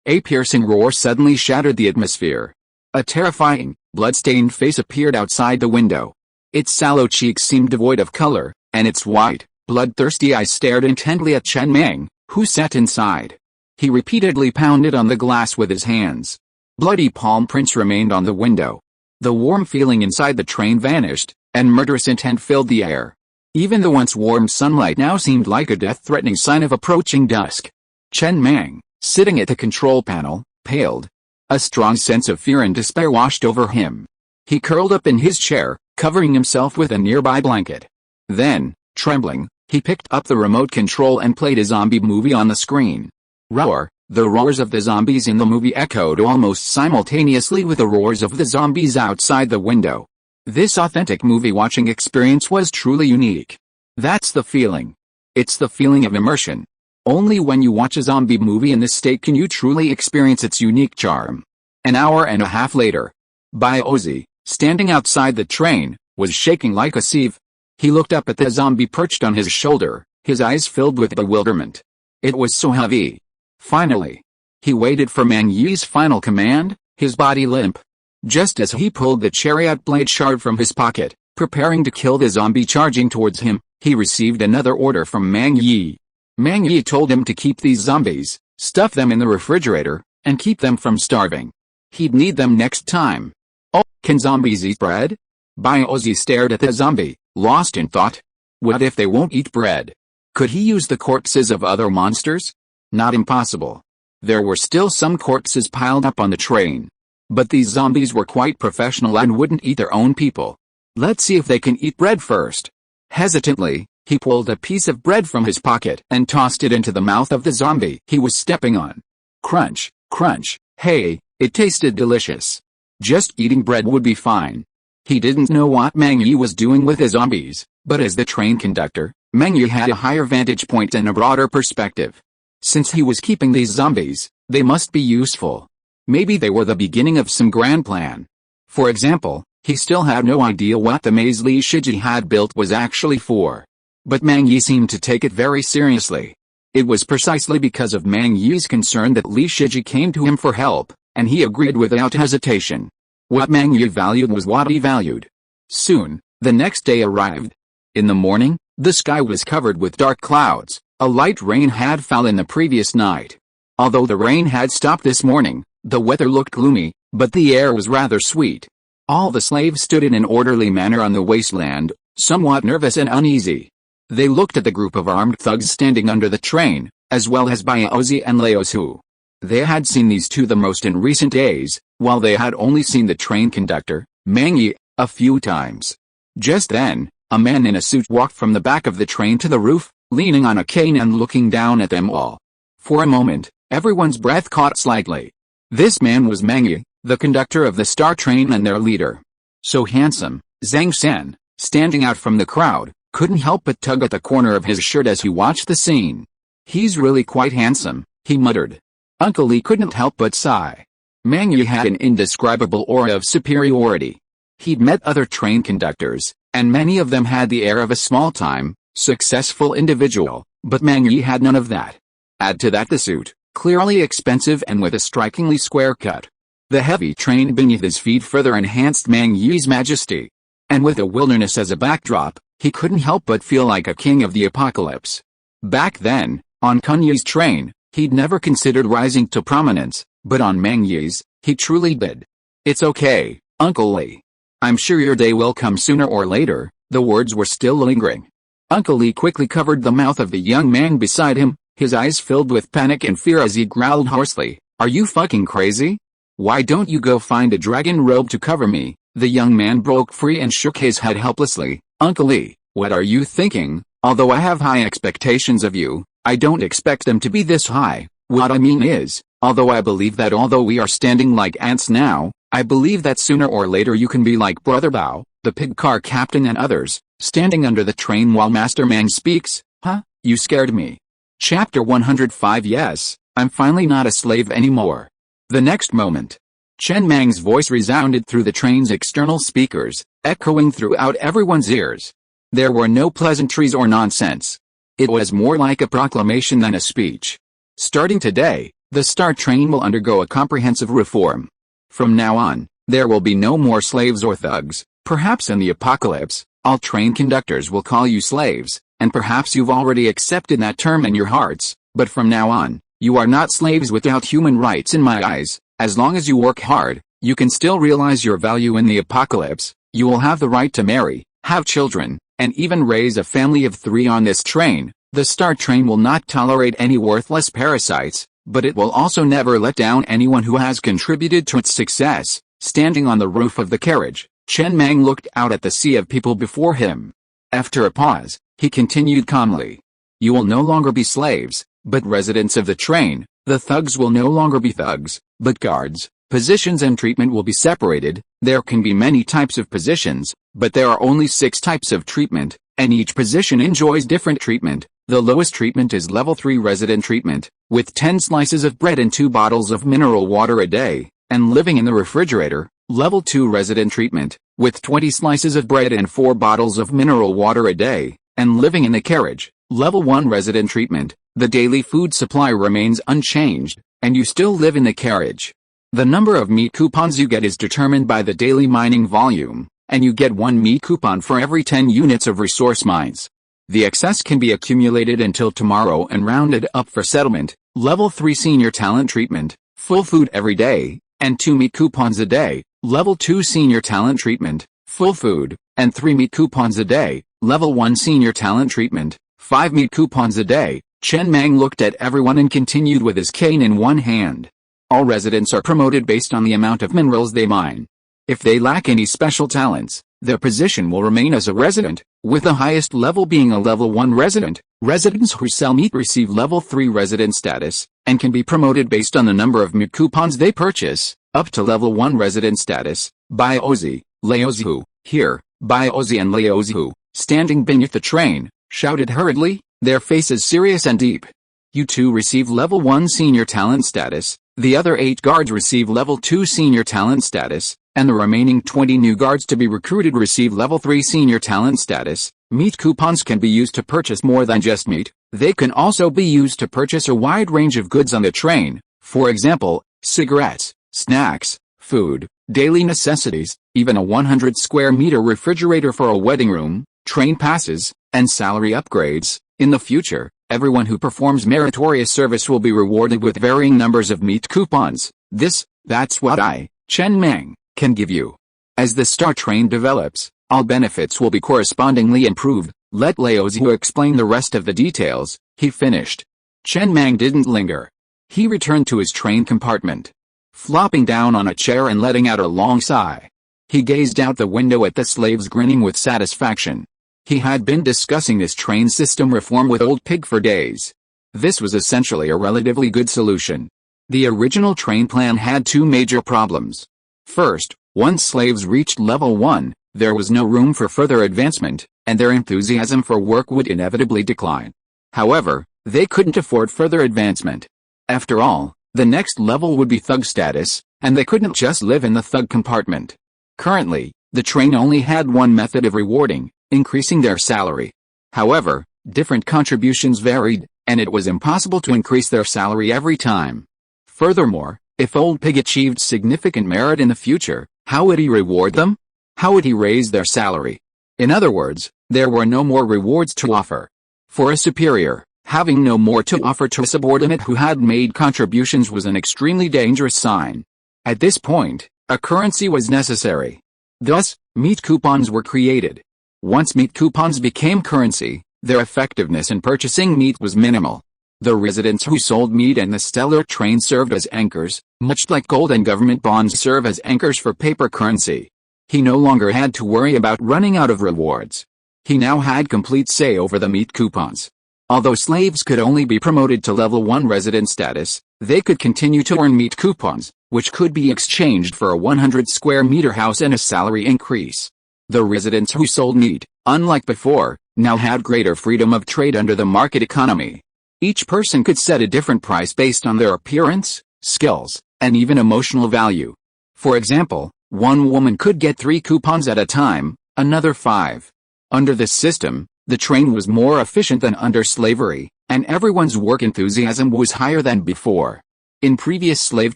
a piercing roar suddenly shattered the atmosphere. A terrifying, blood-stained face appeared outside the window. Its sallow cheeks seemed devoid of color, and its white, bloodthirsty eyes stared intently at Chen Mang, who sat inside. He repeatedly pounded on the glass with his hands. Bloody palm prints remained on the window. The warm feeling inside the train vanished, and murderous intent filled the air. Even the once warm sunlight now seemed like a death-threatening sign of approaching dusk. Chen Mang, sitting at the control panel, paled. A strong sense of fear and despair washed over him. He curled up in his chair, covering himself with a nearby blanket. Then, trembling, he picked up the remote control and played a zombie movie on the screen. Roar! The roars of the zombies in the movie echoed almost simultaneously with the roars of the zombies outside the window. This authentic movie-watching experience was truly unique. That's the feeling. It's the feeling of immersion. Only when you watch a zombie movie in this state can you truly experience its unique charm. An hour and a half later, Ozzy, standing outside the train, was shaking like a sieve. He looked up at the zombie perched on his shoulder, his eyes filled with bewilderment. It was so heavy. Finally, he waited for Mang Yi's final command, his body limp. Just as he pulled the chariot blade shard from his pocket, preparing to kill the zombie charging towards him, he received another order from Mang Yi. Mang Yi told him to keep these zombies, stuff them in the refrigerator, and keep them from starving. He'd need them next time. Oh, can zombies eat bread? Ozzy stared at the zombie, lost in thought. What if they won't eat bread? Could he use the corpses of other monsters? Not impossible. There were still some corpses piled up on the train. But these zombies were quite professional and wouldn't eat their own people. Let's see if they can eat bread first. Hesitantly, he pulled a piece of bread from his pocket and tossed it into the mouth of the zombie he was stepping on. Crunch, crunch, hey, it tasted delicious. Just eating bread would be fine. He didn't know what Mang Yi was doing with the zombies, but as the train conductor, Mang Yi had a higher vantage point and a broader perspective. Since he was keeping these zombies, they must be useful. Maybe they were the beginning of some grand plan. For example, he still had no idea what the maze Li Shiji had built was actually for. But Mang Yi seemed to take it very seriously. It was precisely because of Mang Yi's concern that Li Shiji came to him for help, and he agreed without hesitation. What Mang Yi valued was what he valued. Soon, the next day arrived. In the morning, the sky was covered with dark clouds. A light rain had fallen the previous night. Although the rain had stopped this morning, the weather looked gloomy, but the air was rather sweet. All the slaves stood in an orderly manner on the wasteland, somewhat nervous and uneasy. They looked at the group of armed thugs standing under the train, as well as Ozzy and Leosu. They had seen these two the most in recent days, while they had only seen the train conductor, Mang Yi, a few times. Just then, a man in a suit walked from the back of the train to the roof, leaning on a cane and looking down at them all. For a moment, everyone's breath caught slightly. This man was Mang Yi, the conductor of the Star Train and their leader. So handsome, Zhang Sen, standing out from the crowd, couldn't help but tug at the corner of his shirt as he watched the scene. He's really quite handsome, he muttered. Uncle Li couldn't help but sigh. Mang Yi had an indescribable aura of superiority. He'd met other train conductors, and many of them had the air of a small-time, successful individual, but Mang Yi had none of that. Add to that the suit, clearly expensive and with a strikingly square cut. The heavy train beneath his feet further enhanced Mang Yi's majesty. And with a wilderness as a backdrop, he couldn't help but feel like a king of the apocalypse. Back then, on Kun Yi's train, he'd never considered rising to prominence, but on Mang Yi's, he truly did. It's okay, Uncle Li. I'm sure your day will come sooner or later. The words were still lingering. Uncle Li quickly covered the mouth of the young man beside him, his eyes filled with panic and fear as he growled hoarsely, "Are you fucking crazy? Why don't you go find a dragon robe to cover me?" The young man broke free and shook his head helplessly. "Uncle Li, what are you thinking? Although I have high expectations of you, I don't expect them to be this high. What I mean is, although we are standing like ants now, I believe that sooner or later you can be like Brother Bao, the pig car captain and others, standing under the train while Master Mang speaks." Huh? You scared me. Chapter 105. Yes, I'm finally not a slave anymore. The next moment, Chen Mang's voice resounded through the train's external speakers, echoing throughout everyone's ears. There were no pleasantries or nonsense. It was more like a proclamation than a speech. Starting today, the Star Train will undergo a comprehensive reform. From now on, there will be no more slaves or thugs. Perhaps in the apocalypse, all train conductors will call you slaves, and perhaps you've already accepted that term in your hearts, but from now on, you are not slaves without human rights in my eyes. As long as you work hard, you can still realize your value in the apocalypse. You will have the right to marry, have children, and even raise a family of 3 on this train. The Star Train will not tolerate any worthless parasites, but it will also never let down anyone who has contributed to its success. Standing on the roof of the carriage, Chen Mang looked out at the sea of people before him. After a pause, he continued calmly. You will no longer be slaves, but residents of the train. The thugs will no longer be thugs, but guards. Positions and treatment will be separated. There can be many types of positions, but there are only 6 types of treatment, and each position enjoys different treatment. The lowest treatment is level 3 resident treatment, with 10 slices of bread and 2 bottles of mineral water a day, and living in the refrigerator. Level 2 resident treatment, with 20 slices of bread and 4 bottles of mineral water a day, and living in the carriage. Level 1 resident treatment, the daily food supply remains unchanged, and you still live in the carriage. The number of meat coupons you get is determined by the daily mining volume, and you get 1 meat coupon for every 10 units of resource mines. The excess can be accumulated until tomorrow and rounded up for settlement. Level 3 senior talent treatment, full food every day, and 2 meat coupons a day. Level 2 senior talent treatment, full food, and 3 meat coupons a day. Level 1 senior talent treatment, 5 meat coupons a day. Chen Mang looked at everyone and continued with his cane in one hand. All residents are promoted based on the amount of minerals they mine. If they lack any special talents, their position will remain as a resident, with the highest level being a level 1 resident. Residents who sell meat receive level 3 resident status, and can be promoted based on the number of meat coupons they purchase, up to level 1 resident status. Biozi, Laozi, here, Biozi and Laozi, standing beneath the train, shouted hurriedly, their faces serious and deep. You 2 receive level 1 senior talent status. The other 8 guards receive level 2 senior talent status, and the remaining 20 new guards to be recruited receive level 3 senior talent status. Meat coupons can be used to purchase more than just meat. They can also be used to purchase a wide range of goods on the train, for example, cigarettes, snacks, food, daily necessities, even a 100 square meter refrigerator for a wedding room, train passes, and salary upgrades. In the future, everyone who performs meritorious service will be rewarded with varying numbers of meat coupons. That's what I, Chen Mang, can give you. As the Star Train develops, all benefits will be correspondingly improved. Let Laozi explain the rest of the details. He finished. Chen Mang didn't linger. He returned to his train compartment. Flopping down on a chair and letting out a long sigh, he gazed out the window at the slaves grinning with satisfaction. He had been discussing this train system reform with Old Pig for days. This was essentially a relatively good solution. The original train plan had 2 major problems. First, once slaves reached level 1, there was no room for further advancement, and their enthusiasm for work would inevitably decline. However, they couldn't afford further advancement. After all, the next level would be thug status, and they couldn't just live in the thug compartment. Currently, the train only had one method of rewarding, increasing their salary. However, different contributions varied, and it was impossible to increase their salary every time. Furthermore, if Old Pig achieved significant merit in the future, how would he reward them? How would he raise their salary? In other words, there were no more rewards to offer. For a superior, having no more to offer to a subordinate who had made contributions was an extremely dangerous sign. At this point, a currency was necessary. Thus, meat coupons were created. Once meat coupons became currency, their effectiveness in purchasing meat was minimal. The residents who sold meat and the stellar train served as anchors, much like gold and government bonds serve as anchors for paper currency. He no longer had to worry about running out of rewards. He now had complete say over the meat coupons. Although slaves could only be promoted to level 1 resident status, they could continue to earn meat coupons, which could be exchanged for a 100 square meter house and a salary increase. The residents who sold meat, unlike before, now had greater freedom of trade under the market economy. Each person could set a different price based on their appearance, skills, and even emotional value. For example, one woman could get 3 coupons at a time, another 5. Under this system, the train was more efficient than under slavery, and everyone's work enthusiasm was higher than before. In previous slave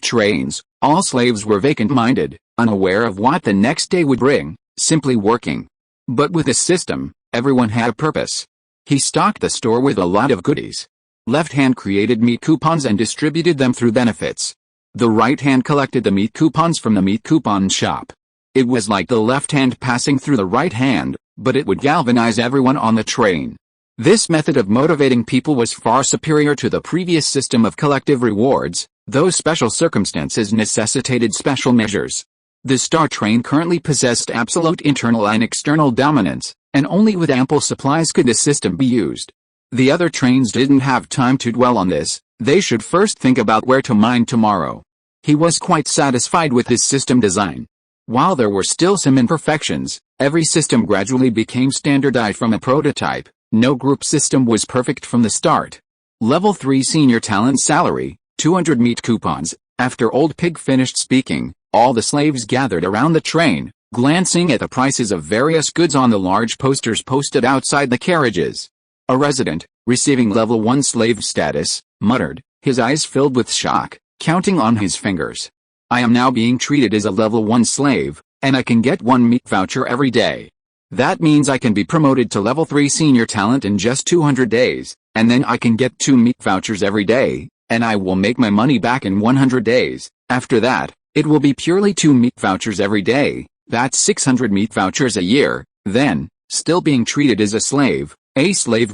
trains, all slaves were vacant-minded, unaware of what the next day would bring, simply working. But with this system, everyone had a purpose. He stocked the store with a lot of goodies. Left hand created meat coupons and distributed them through benefits. The right hand collected the meat coupons from the meat coupon shop. It was like the left hand passing through the right hand, but it would galvanize everyone on the train. This method of motivating people was far superior to the previous system of collective rewards. Those special circumstances necessitated special measures. The Star Train currently possessed absolute internal and external dominance, and only with ample supplies could the system be used. The other trains didn't have time to dwell on this. They should first think about where to mine tomorrow. He was quite satisfied with his system design. While there were still some imperfections, every system gradually became standardized from a prototype. No group system was perfect from the start. Level 3 Senior Talent Salary, 200 meat coupons. After Old Pig finished speaking, all the slaves gathered around the train, glancing at the prices of various goods on the large posters posted outside the carriages. A resident, receiving level 1 slave status, muttered, his eyes filled with shock, counting on his fingers. I am now being treated as a level 1 slave, and I can get 1 meat voucher every day. That means I can be promoted to level 3 senior talent in just 200 days, and then I can get 2 meat vouchers every day, and I will make my money back in 100 days. After that, it will be purely 2 meat vouchers every day. That's 600 meat vouchers a year. Then, still being treated as a slave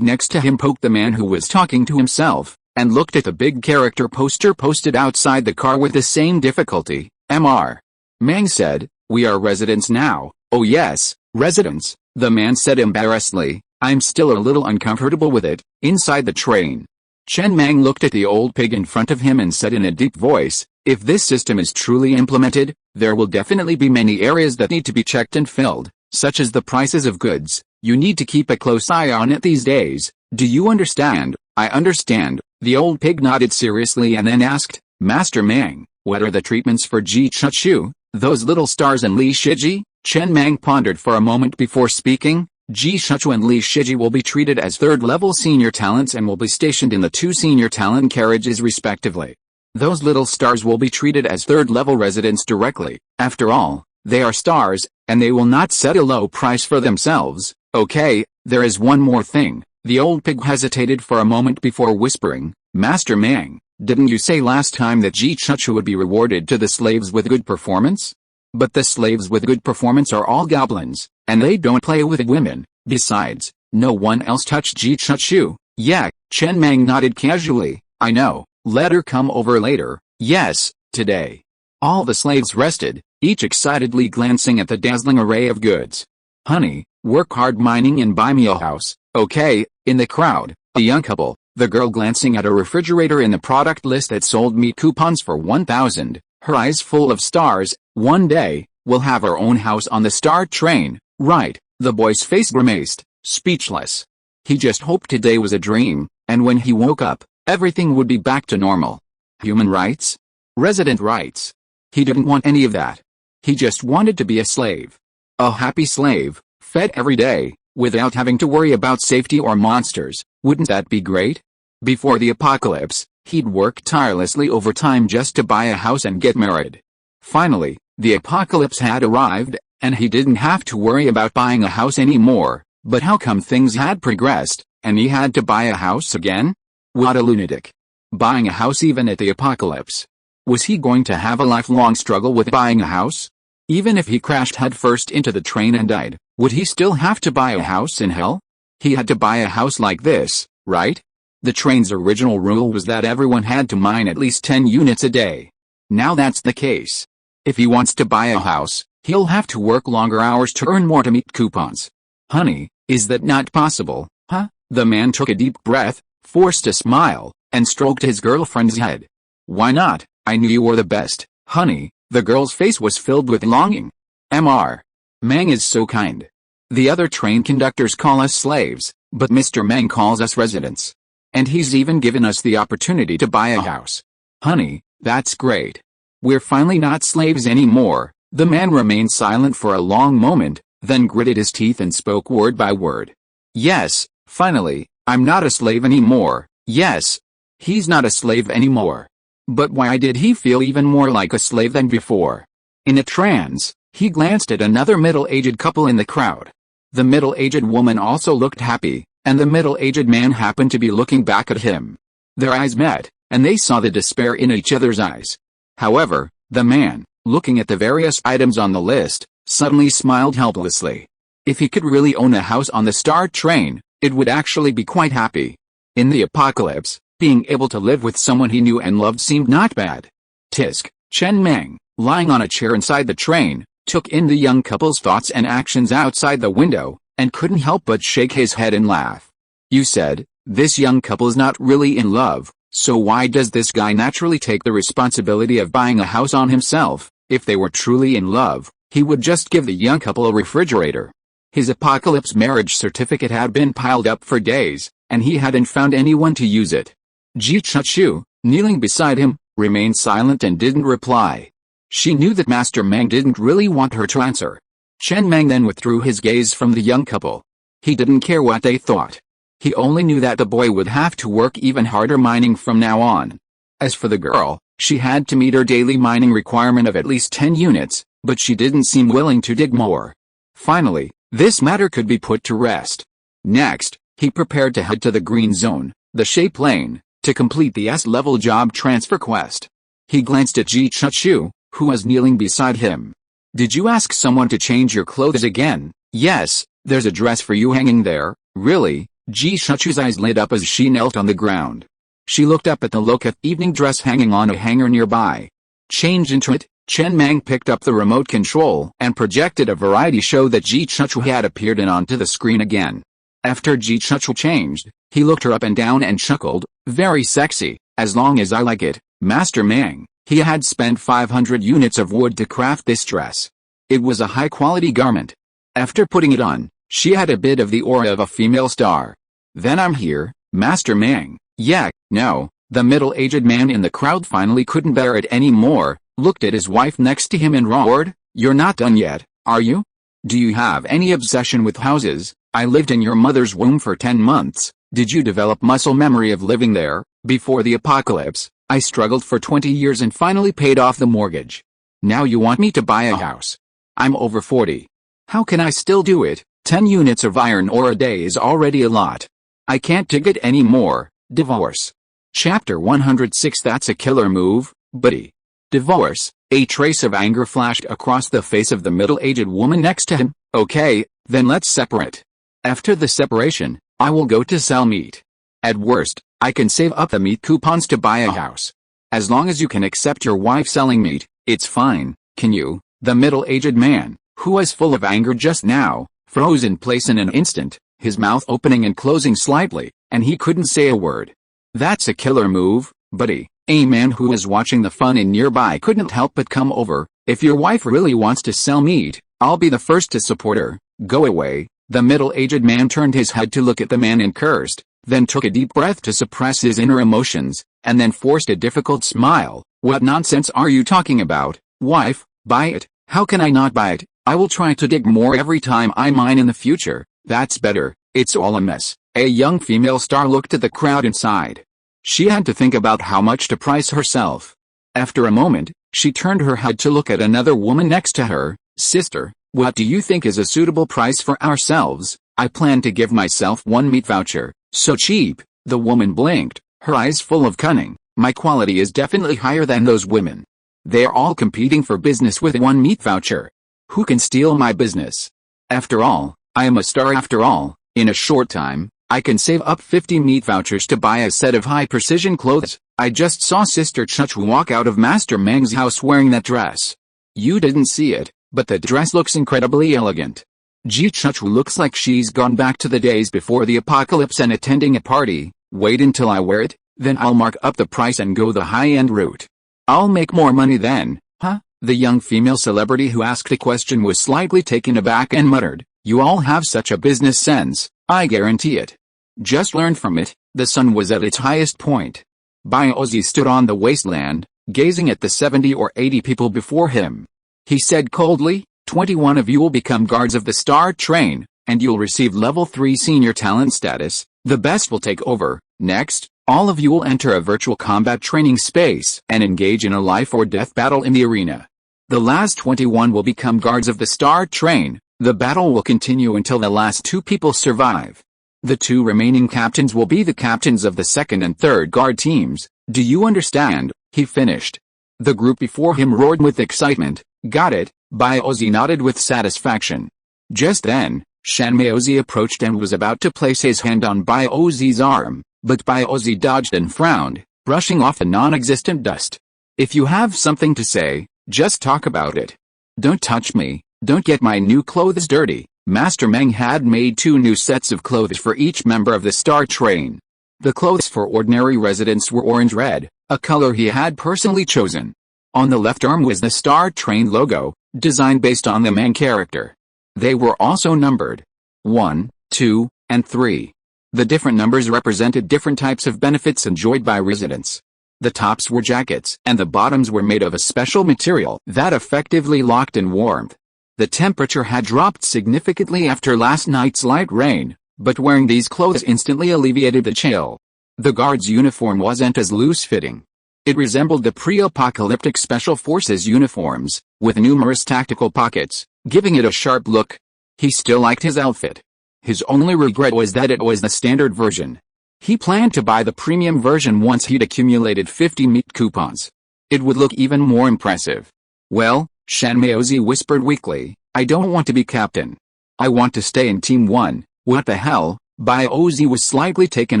next to him poked the man who was talking to himself, and looked at the big character poster posted outside the car with the same difficulty. Mr. Mang said, "We are residents now." "Oh yes, residents," the man said embarrassedly. "I'm still a little uncomfortable with it." Inside the train, Chen Mang looked at the old pig in front of him and said in a deep voice, "If this system is truly implemented, there will definitely be many areas that need to be checked and filled, such as the prices of goods. You need to keep a close eye on it these days. Do you understand?" "I understand." The old pig nodded seriously and then asked, "Master Mang, what are the treatments for Ji Chuchu, those little stars and Li Shiji?" Chen Mang pondered for a moment before speaking. Ji Chuchu and Li Shiji will be treated as third-level senior talents and will be stationed in the 2 senior talent carriages respectively. Those little stars will be treated as third-level residents directly. After all, they are stars, and they will not set a low price for themselves. "Okay, there is one more thing." The old pig hesitated for a moment before whispering, "Master Mang, didn't you say last time that Ji Chuchu would be rewarded to the slaves with good performance? But the slaves with good performance are all goblins, and they don't play with women. Besides, no one else touched Ji Chuchu." "Yeah," Chen Mang nodded casually. "I know, let her come over later." "Yes, today." All the slaves rested, each excitedly glancing at the dazzling array of goods. "Honey, work hard mining and buy me a house." "Okay." In the crowd, a young couple, the girl glancing at a refrigerator in the product list that sold meat coupons for 1,000, her eyes full of stars. "One day, we'll have our own house on the Star Train, right?" The boy's face grimaced, speechless. He just hoped today was a dream, and when he woke up, everything would be back to normal. Human rights? Resident rights? He didn't want any of that. He just wanted to be a slave. A happy slave, fed every day, without having to worry about safety or monsters. Wouldn't that be great? Before the apocalypse, he'd work tirelessly overtime just to buy a house and get married. Finally, the apocalypse had arrived, and he didn't have to worry about buying a house anymore. But how come things had progressed, and he had to buy a house again? What a lunatic. Buying a house even at the apocalypse. Was he going to have a lifelong struggle with buying a house? Even if he crashed headfirst into the train and died, would he still have to buy a house in hell? He had to buy a house like this, right? The train's original rule was that everyone had to mine at least 10 units a day. Now that's the case. If he wants to buy a house, he'll have to work longer hours to earn more to meet coupons. "Honey, is that not possible, huh?" The man took a deep breath, forced a smile, and stroked his girlfriend's head. "Why not? I knew you were the best, honey." The girl's face was filled with longing. Mr. Mang is so kind. The other train conductors call us slaves, but Mr. Mang calls us residents. And he's even given us the opportunity to buy a house. Honey, that's great. We're finally not slaves anymore. The man remained silent for a long moment, then gritted his teeth and spoke word by word. "Yes, finally, I'm not a slave anymore." Yes, he's not a slave anymore. But why did he feel even more like a slave than before? In a trance, he glanced at another middle-aged couple in the crowd. The middle-aged woman also looked happy, and the middle-aged man happened to be looking back at him. Their eyes met, and they saw the despair in each other's eyes. However, the man, looking at the various items on the list, suddenly smiled helplessly. If he could really own a house on the Star Train, it would actually be quite happy. In the apocalypse, being able to live with someone he knew and loved seemed not bad. Tisk, Chen Mang, lying on a chair inside the train, took in the young couple's thoughts and actions outside the window, and couldn't help but shake his head and laugh. You said, this young couple is not really in love, so why does this guy naturally take the responsibility of buying a house on himself? If they were truly in love, he would just give the young couple a refrigerator. His apocalypse marriage certificate had been piled up for days, and he hadn't found anyone to use it. Ji Chuchu, kneeling beside him, remained silent and didn't reply. She knew that Master Mang didn't really want her to answer. Chen Mang then withdrew his gaze from the young couple. He didn't care what they thought. He only knew that the boy would have to work even harder mining from now on. As for the girl, she had to meet her daily mining requirement of at least 10 units, but she didn't seem willing to dig more. Finally, this matter could be put to rest. Next, he prepared to head to the green zone, the shape lane, to complete the S-level job transfer quest. He glanced at Ji Chuchu, who was kneeling beside him. Did you ask someone to change your clothes again? Yes, there's a dress for you hanging there. Really? Ji Chuchu's eyes lit up as she knelt on the ground. She looked up at the locomotive evening dress hanging on a hanger nearby. Changed into it, Chen Mang picked up the remote control and projected a variety show that Ji Chuchu had appeared in onto the screen again. After Ji Chuchu changed, he looked her up and down and chuckled, very sexy, as long as I like it, Master Mang. He had spent 500 units of wood to craft this dress. It was a high-quality garment. After putting it on, she had a bit of the aura of a female star. Then I'm here, Master Mang. Yeah, no. The middle-aged man in the crowd finally couldn't bear it anymore, looked at his wife next to him and roared, you're not done yet, are you? Do you have any obsession with houses? I lived in your mother's womb for 10 months. Did you develop muscle memory of living there? Before the apocalypse, I struggled for 20 years and finally paid off the mortgage. Now you want me to buy a house? I'm over 40. How can I still do it? 10 units of iron ore a day is already a lot. I can't dig it anymore. Divorce. Chapter 106. That's a killer move, buddy. Divorce. A trace of anger flashed across the face of the middle-aged woman next to him. Okay, then let's separate. After the separation, I will go to sell meat. At worst, I can save up the meat coupons to buy a house. As long as you can accept your wife selling meat, it's fine, can you? The middle-aged man, who was full of anger just now, froze in place in an instant, his mouth opening and closing slightly, and he couldn't say a word. That's a killer move, buddy. A man who was watching the fun in nearby couldn't help but come over. If your wife really wants to sell meat, I'll be the first to support her. Go away. The middle-aged man turned his head to look at the man and cursed, then took a deep breath to suppress his inner emotions, and then forced a difficult smile. What nonsense are you talking about, wife? Buy it. How can I not buy it? I will try to dig more every time I mine in the future. That's better. It's all a mess. A young female star looked at the crowd and sighed. She had to think about how much to price herself. After a moment, she turned her head to look at another woman next to her. Sister, what do you think is a suitable price for ourselves? I plan to give myself one meat voucher. So cheap. The woman blinked, her eyes full of cunning. My quality is definitely higher than those women. They're all competing for business with one meat voucher. Who can steal my business? After all, I am a star after all. In a short time, I can save up 50 meat vouchers to buy a set of high-precision clothes. I just saw Sister Chuchu walk out of Master Mang's house wearing that dress. You didn't see it, but the dress looks incredibly elegant. Ji Chuchu looks like she's gone back to the days before the apocalypse and attending a party. Wait until I wear it, then I'll mark up the price and go the high-end route. I'll make more money then, huh? The young female celebrity who asked a question was slightly taken aback and muttered, you all have such a business sense, I guarantee it. Just learn from it. The sun was at its highest point. Ozzy stood on the wasteland, gazing at the 70 or 80 people before him. He said coldly, 21 of you will become guards of the Star Train, and you'll receive level 3 senior talent status. The best will take over. Next, all of you will enter a virtual combat training space and engage in a life or death battle in the arena. The last 21 will become guards of the Star Train. The battle will continue until the last 2 people survive. The 2 remaining captains will be the captains of the 2nd and 3rd guard teams. Do you understand? He finished. The group before him roared with excitement. Got it. Ozzy nodded with satisfaction. Just then, Shanmaozi approached and was about to place his hand on Biozi's arm, but Biozi dodged and frowned, brushing off the non-existent dust. If you have something to say, just talk about it. Don't touch me, don't get my new clothes dirty. Master Mang had made 2 new sets of clothes for each member of the Star Train. The clothes for ordinary residents were orange-red, a color he had personally chosen. On the left arm was the Star Train logo, designed based on the Mang character. They were also numbered 1, 2, and 3. The different numbers represented different types of benefits enjoyed by residents. The tops were jackets and the bottoms were made of a special material that effectively locked in warmth. The temperature had dropped significantly after last night's light rain, but wearing these clothes instantly alleviated the chill. The guard's uniform wasn't as loose-fitting. It resembled the pre-apocalyptic Special Forces uniforms, with numerous tactical pockets, giving it a sharp look. He still liked his outfit. His only regret was that it was the standard version. He planned to buy the premium version once he'd accumulated 50 meat coupons. It would look even more impressive. Well, Shanmaozi whispered weakly, I don't want to be captain. I want to stay in Team 1. What the hell? Biozi was slightly taken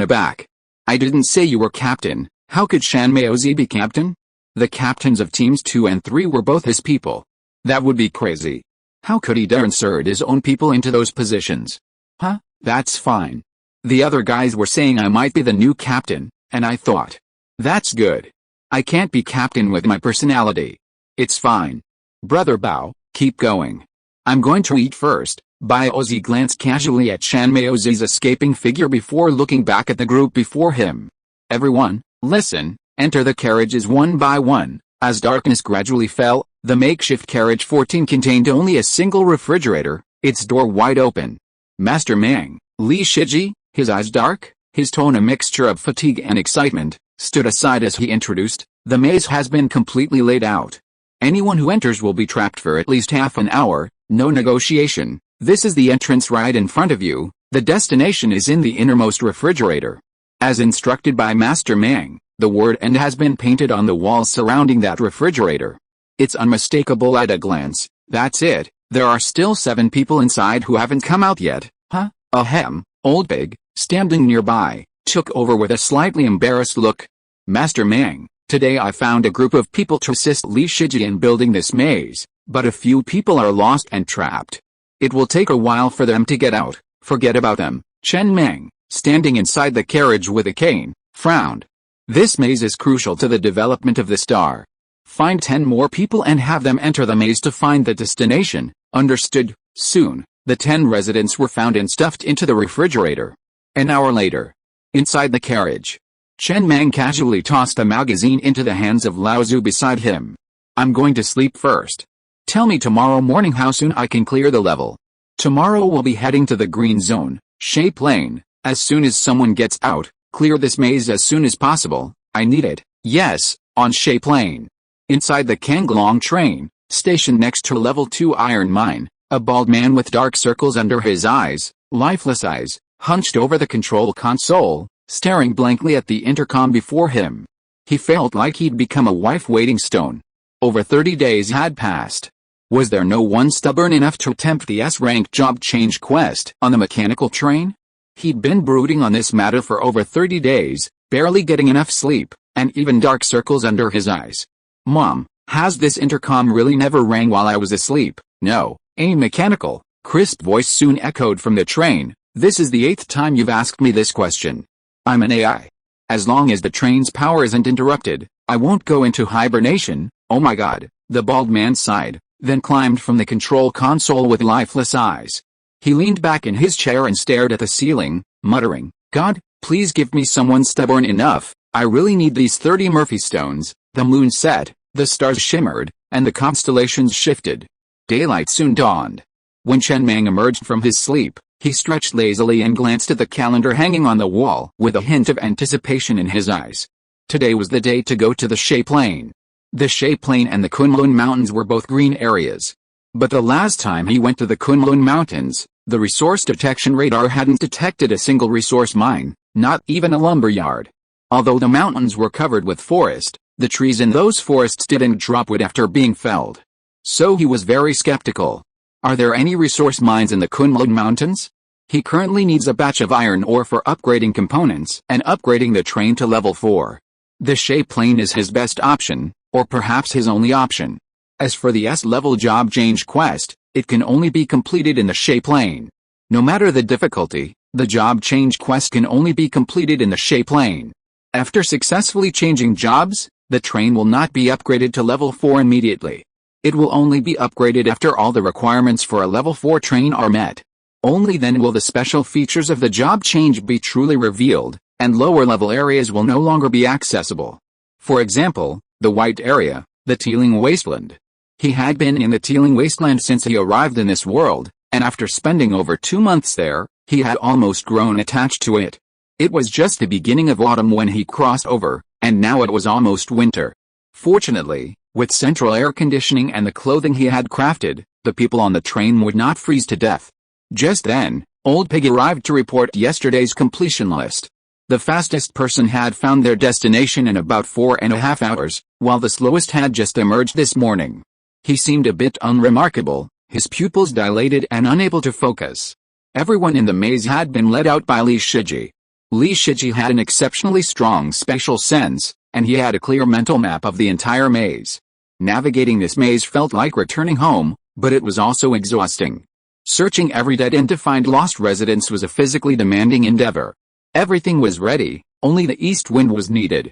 aback. I didn't say you were captain. How could Shanmaozi be captain? The captains of Teams 2 and 3 were both his people. That would be crazy. How could he dare insert his own people into those positions? Huh? That's fine. The other guys were saying I might be the new captain, and I thought, that's good. I can't be captain with my personality. It's fine. Brother Bao, keep going. I'm going to eat first. Biozi glanced casually at Shanmaozi's escaping figure before looking back at the group before him. Everyone, listen, enter the carriages one by one. As darkness gradually fell, the makeshift carriage 14 contained only a single refrigerator, its door wide open. Master Mang, Li Shiji, his eyes dark, his tone a mixture of fatigue and excitement, stood aside as he introduced, the maze has been completely laid out. Anyone who enters will be trapped for at least half an hour, no negotiation. This is the entrance right in front of you, the destination is in the innermost refrigerator. As instructed by Master Mang, the word "end" has been painted on the walls surrounding that refrigerator. It's unmistakable at a glance. That's it. There are still 7 people inside who haven't come out yet. Huh? Ahem. Old Big, standing nearby, took over with a slightly embarrassed look. Master Mang, today I found a group of people to assist Li Shiji in building this maze, but a few people are lost and trapped. It will take a while for them to get out. Forget about them. Chen Mang, standing inside the carriage with a cane, frowned. This maze is crucial to the development of the star. Find 10 more people and have them enter the maze to find the destination. Understood? Soon, the 10 residents were found and stuffed into the refrigerator. An hour later, inside the carriage, Chen Mang casually tossed a magazine into the hands of Lao Zu beside him. I'm going to sleep first. Tell me tomorrow morning how soon I can clear the level. Tomorrow we'll be heading to the green zone, Shape Lane. As soon as someone gets out, clear this maze as soon as possible. I need it. Yes, on Shape Lane. Inside the Kanglong train, stationed next to level 2 iron mine, a bald man with dark circles under his eyes, lifeless eyes, hunched over the control console, staring blankly at the intercom before him. He felt like he'd become a wife-waiting stone. Over 30 days had passed. Was there no one stubborn enough to attempt the S-rank job change quest on the mechanical train? He'd been brooding on this matter for over 30 days, barely getting enough sleep, and even dark circles under his eyes. Mom, has this intercom really never rang while I was asleep? No, ain't mechanical. Crisp voice soon echoed from the train. This is the 8th time you've asked me this question. I'm an AI. As long as the train's power isn't interrupted, I won't go into hibernation. Oh my god, the bald man sighed, then climbed from the control console with lifeless eyes. He leaned back in his chair and stared at the ceiling, muttering, God, please give me someone stubborn enough. I really need these 30 Murphy stones. The moon set, the stars shimmered, and the constellations shifted. Daylight soon dawned. When Chen Mang emerged from his sleep, he stretched lazily and glanced at the calendar hanging on the wall with a hint of anticipation in his eyes. Today was the day to go to the Shape Lane. The Shape Lane and the Kunlun Mountains were both green areas. But the last time he went to the Kunlun Mountains, the resource detection radar hadn't detected a single resource mine, not even a lumber yard. Although the mountains were covered with forest, the trees in those forests didn't drop wood after being felled. So he was very skeptical. Are there any resource mines in the Kunlun Mountains? He currently needs a batch of iron ore for upgrading components and upgrading the train to level 4. The Shay plane is his best option, or perhaps his only option. As for the S-level job change quest, it can only be completed in the Shay plane. No matter the difficulty, the job change quest can only be completed in the Shay plane. After successfully changing jobs, the train will not be upgraded to level 4 immediately. It will only be upgraded after all the requirements for a level 4 train are met. Only then will the special features of the job change be truly revealed, and lower level areas will no longer be accessible. For example, the white area, the Teeling Wasteland. He had been in the Teeling Wasteland since he arrived in this world, and after spending over 2 months there, he had almost grown attached to it. It was just the beginning of autumn when he crossed over, and now it was almost winter. Fortunately, with central air conditioning and the clothing he had crafted, the people on the train would not freeze to death. Just then, Old Pig arrived to report yesterday's completion list. The fastest person had found their destination in about 4.5 hours, while the slowest had just emerged this morning. He seemed a bit unremarkable, his pupils dilated and unable to focus. Everyone in the maze had been led out by Li Shiji. Li Shiji had an exceptionally strong spatial sense, and he had a clear mental map of the entire maze. Navigating this maze felt like returning home, but it was also exhausting. Searching every dead end to find lost residents was a physically demanding endeavor. Everything was ready, only the east wind was needed.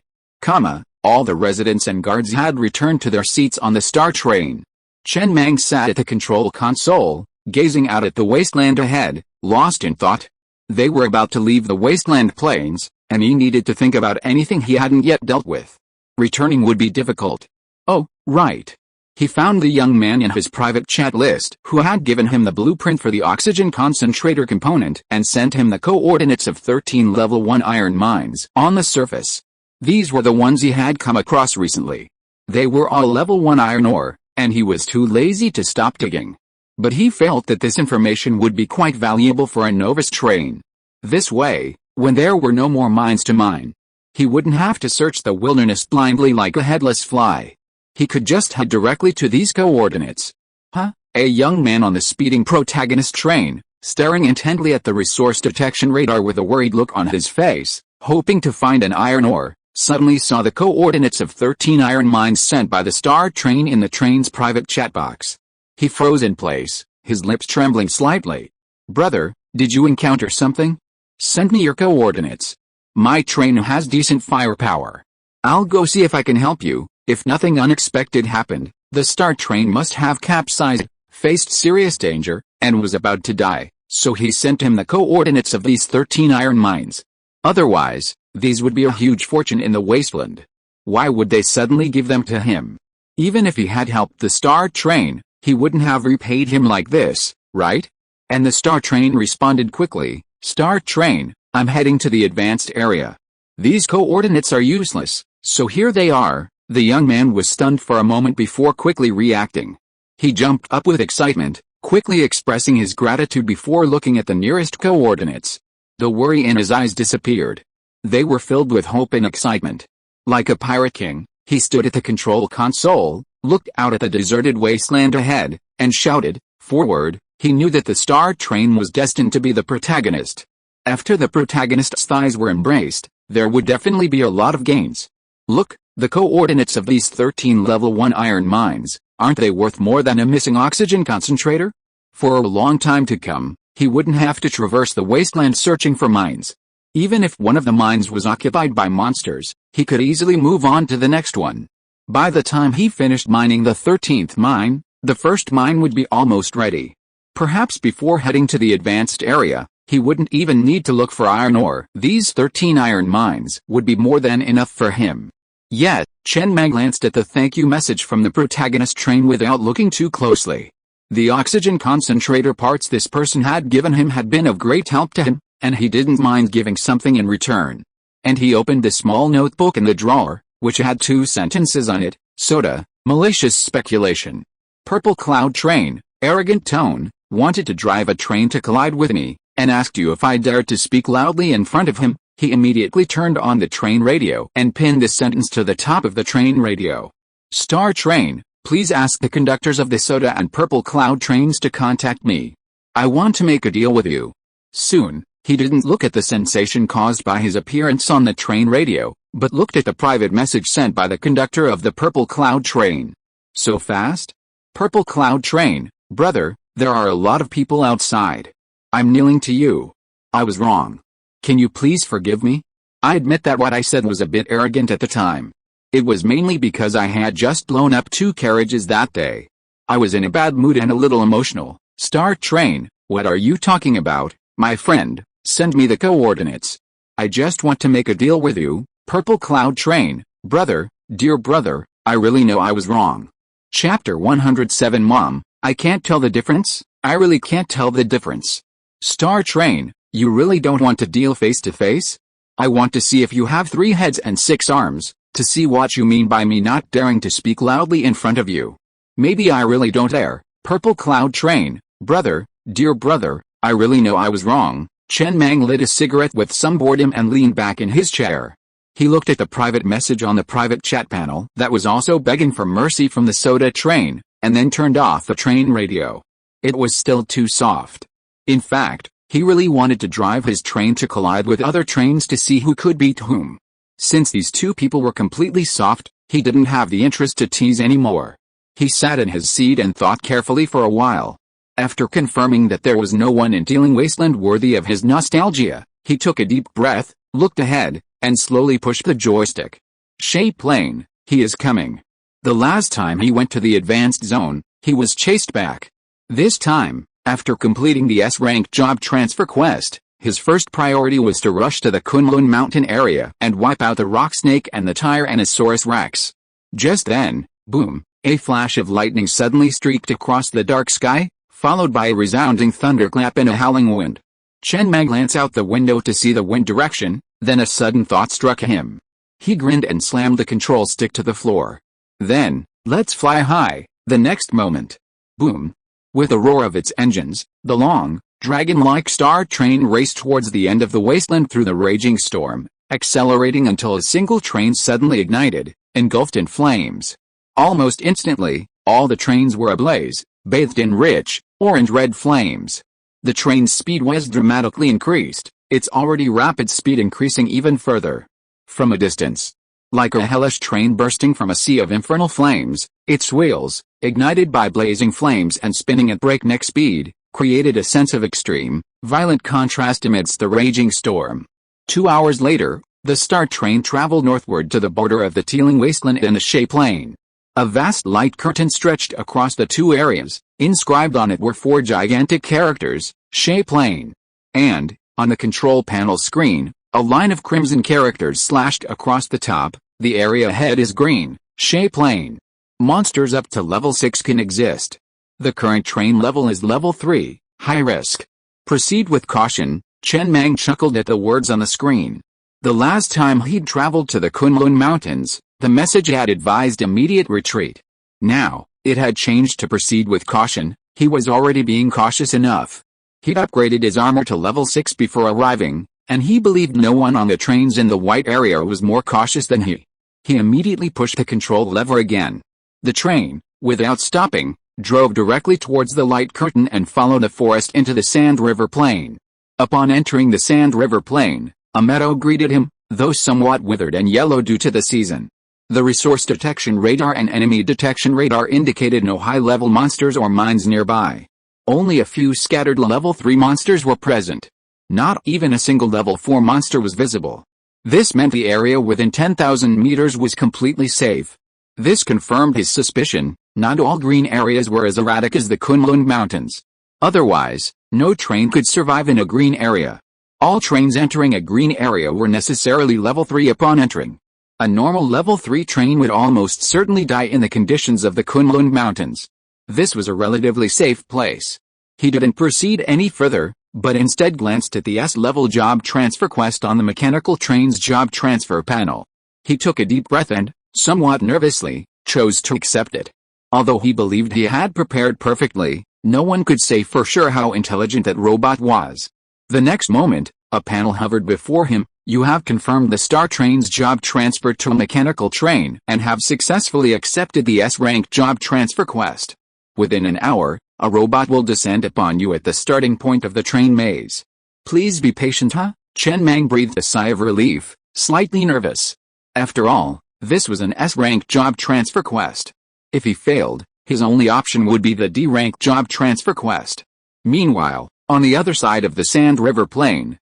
All the residents and guards had returned to their seats on the star train. Chen Mang sat at the control console, gazing out at the wasteland ahead, lost in thought. They were about to leave the wasteland plains, and he needed to think about anything he hadn't yet dealt with. Returning would be difficult. Oh, right. He found the young man in his private chat list who had given him the blueprint for the oxygen concentrator component and sent him the coordinates of 13 level 1 iron mines on the surface. These were the ones he had come across recently. They were all level 1 iron ore, and he was too lazy to stop digging. But he felt that this information would be quite valuable for a novice train. This way, when there were no more mines to mine, he wouldn't have to search the wilderness blindly like a headless fly. He could just head directly to these coordinates. A young man on the speeding protagonist train, staring intently at the resource detection radar with a worried look on his face, hoping to find an iron ore, suddenly saw the coordinates of 13 iron mines sent by the star train in the train's private chat box. He froze in place, his lips trembling slightly. "Brother, did you encounter something? Send me your coordinates. My train has decent firepower. I'll go see if I can help you." If nothing unexpected happened, the star train must have capsized, faced serious danger, and was about to die, so he sent him the coordinates of these 13 iron mines. Otherwise, these would be a huge fortune in the wasteland. Why would they suddenly give them to him? Even if he had helped the star train, he wouldn't have repaid him like this, right? And the star train responded quickly, "Star train, I'm heading to the advanced area. These coordinates are useless, so here they are." The young man was stunned for a moment before quickly reacting. He jumped up with excitement, quickly expressing his gratitude before looking at the nearest coordinates. The worry in his eyes disappeared. They were filled with hope and excitement. Like a pirate king, he stood at the control console, looked out at the deserted wasteland ahead, and shouted, "Forward!" He knew that the star train was destined to be the protagonist. After the protagonist's thighs were embraced, there would definitely be a lot of gains. Look, the coordinates of these 13 level 1 iron mines, aren't they worth more than a missing oxygen concentrator? For a long time to come, he wouldn't have to traverse the wasteland searching for mines. Even if one of the mines was occupied by monsters, he could easily move on to the next one. By the time he finished mining the 13th mine, the first mine would be almost ready. Perhaps before heading to the advanced area, he wouldn't even need to look for iron ore. These 13 iron mines would be more than enough for him. Yet, Chen Mang glanced at the thank you message from the protagonist train without looking too closely. The oxygen concentrator parts this person had given him had been of great help to him, and he didn't mind giving something in return. And he opened the small notebook in the drawer, which had 2 sentences on it: "Soda, malicious speculation. Purple Cloud Train, arrogant tone, wanted to drive a train to collide with me, and asked you if I dared to speak loudly in front of him." He immediately turned on the train radio and pinned this sentence to the top of the train radio. "Star train, Please ask the conductors of the Soda and Purple Cloud trains to contact me. I want to make a deal with you. Soon, he didn't look at the sensation caused by his appearance on the train radio, but looked at the private message sent by the conductor of the Purple Cloud train. So fast? Purple Cloud train, brother, there are a lot of people outside. I'm kneeling to you. I was wrong. Can you please forgive me? I admit that what I said was a bit arrogant at the time. It was mainly because I had just blown up 2 carriages that day. I was in a bad mood and a little emotional. Star train, what are you talking about, my friend? Send me the coordinates. I just want to make a deal with you, Purple Cloud train, brother, dear brother, I really know I was wrong. Chapter 107 Mom, I can't tell the difference, I really can't tell the difference. Star train, you really don't want to deal face to face? I want to see if you have 3 heads and 6 arms, to see what you mean by me not daring to speak loudly in front of you. Maybe I really don't dare, Purple Cloud train, brother, dear brother, I really know I was wrong. Chen Mang lit a cigarette with some boredom and leaned back in his chair. He looked at the private message on the private chat panel that was also begging for mercy from the Soda train, and then turned off the train radio. It was still too soft. In fact, he really wanted to drive his train to collide with other trains to see who could beat whom. Since these 2 people were completely soft, he didn't have the interest to tease anymore. He sat in his seat and thought carefully for a while. After confirming that there was no one in Teeling Wasteland worthy of his nostalgia, he took a deep breath, looked ahead, and slowly pushed the joystick. Shay Plane, he is coming. The last time he went to the advanced zone, he was chased back. This time, after completing the S-rank job transfer quest, his first priority was to rush to the Kunlun mountain area and wipe out the rock snake and the Tyrannosaurus Rex. Just then, boom, a flash of lightning suddenly streaked across the dark sky, followed by a resounding thunderclap and a howling wind. Chen Mang glanced out the window to see the wind direction, then a sudden thought struck him. He grinned and slammed the control stick to the floor. Then, let's fly high, the next moment. Boom. With a roar of its engines, the long, dragon-like star train raced towards the end of the wasteland through the raging storm, accelerating until a single train suddenly ignited, engulfed in flames. Almost instantly, all the trains were ablaze, bathed in rich, orange-red flames. The train's speed was dramatically increased, its already rapid speed increasing even further. From a distance, like a hellish train bursting from a sea of infernal flames, its wheels, ignited by blazing flames and spinning at breakneck speed, created a sense of extreme, violent contrast amidst the raging storm. 2 hours later, the star train traveled northward to the border of the Teeling Wasteland and the Shay Plain. A vast light curtain stretched across the 2 areas. Inscribed on it were 4 gigantic characters, Shay Plain. And, on the control panel screen, a line of crimson characters slashed across the top. The area ahead is green, Shay Plain. Monsters up to level 6 can exist. The current train level is level 3, high risk. Proceed with caution, Chen Mang chuckled at the words on the screen. The last time he'd traveled to the Kunlun Mountains, the message had advised immediate retreat. Now, it had changed to proceed with caution. He was already being cautious enough. He'd upgraded his armor to level 6 before arriving, and he believed no one on the trains in the white area was more cautious than he. He immediately pushed the control lever again. The train, without stopping, drove directly towards the light curtain and followed the forest into the Sand River Plain. Upon entering the Sand River Plain, a meadow greeted him, though somewhat withered and yellow due to the season. The resource detection radar and enemy detection radar indicated no high-level monsters or mines nearby. Only a few scattered level 3 monsters were present. Not even a single level 4 monster was visible. This meant the area within 10,000 meters was completely safe. This confirmed his suspicion. Not all green areas were as erratic as the Kunlun Mountains. Otherwise, no train could survive in a green area. All trains entering a green area were necessarily level 3 upon entering. A normal level 3 train would almost certainly die in the conditions of the Kunlun Mountains. This was a relatively safe place. He didn't proceed any further, but instead glanced at the S-level job transfer quest on the mechanical train's job transfer panel. He took a deep breath and, somewhat nervously, chose to accept it. Although he believed he had prepared perfectly, no one could say for sure how intelligent that robot was. The next moment, a panel hovered before him, You have confirmed the Star Train's job transfer to a mechanical train and have successfully accepted the S-rank job transfer quest. Within an hour, a robot will descend upon you at the starting point of the train maze. Please be patient, huh? Chen Mang breathed a sigh of relief, slightly nervous. After all, this was an S-rank job transfer quest. If he failed, his only option would be the D-rank job transfer quest. Meanwhile, on the other side of the Sand River Plain,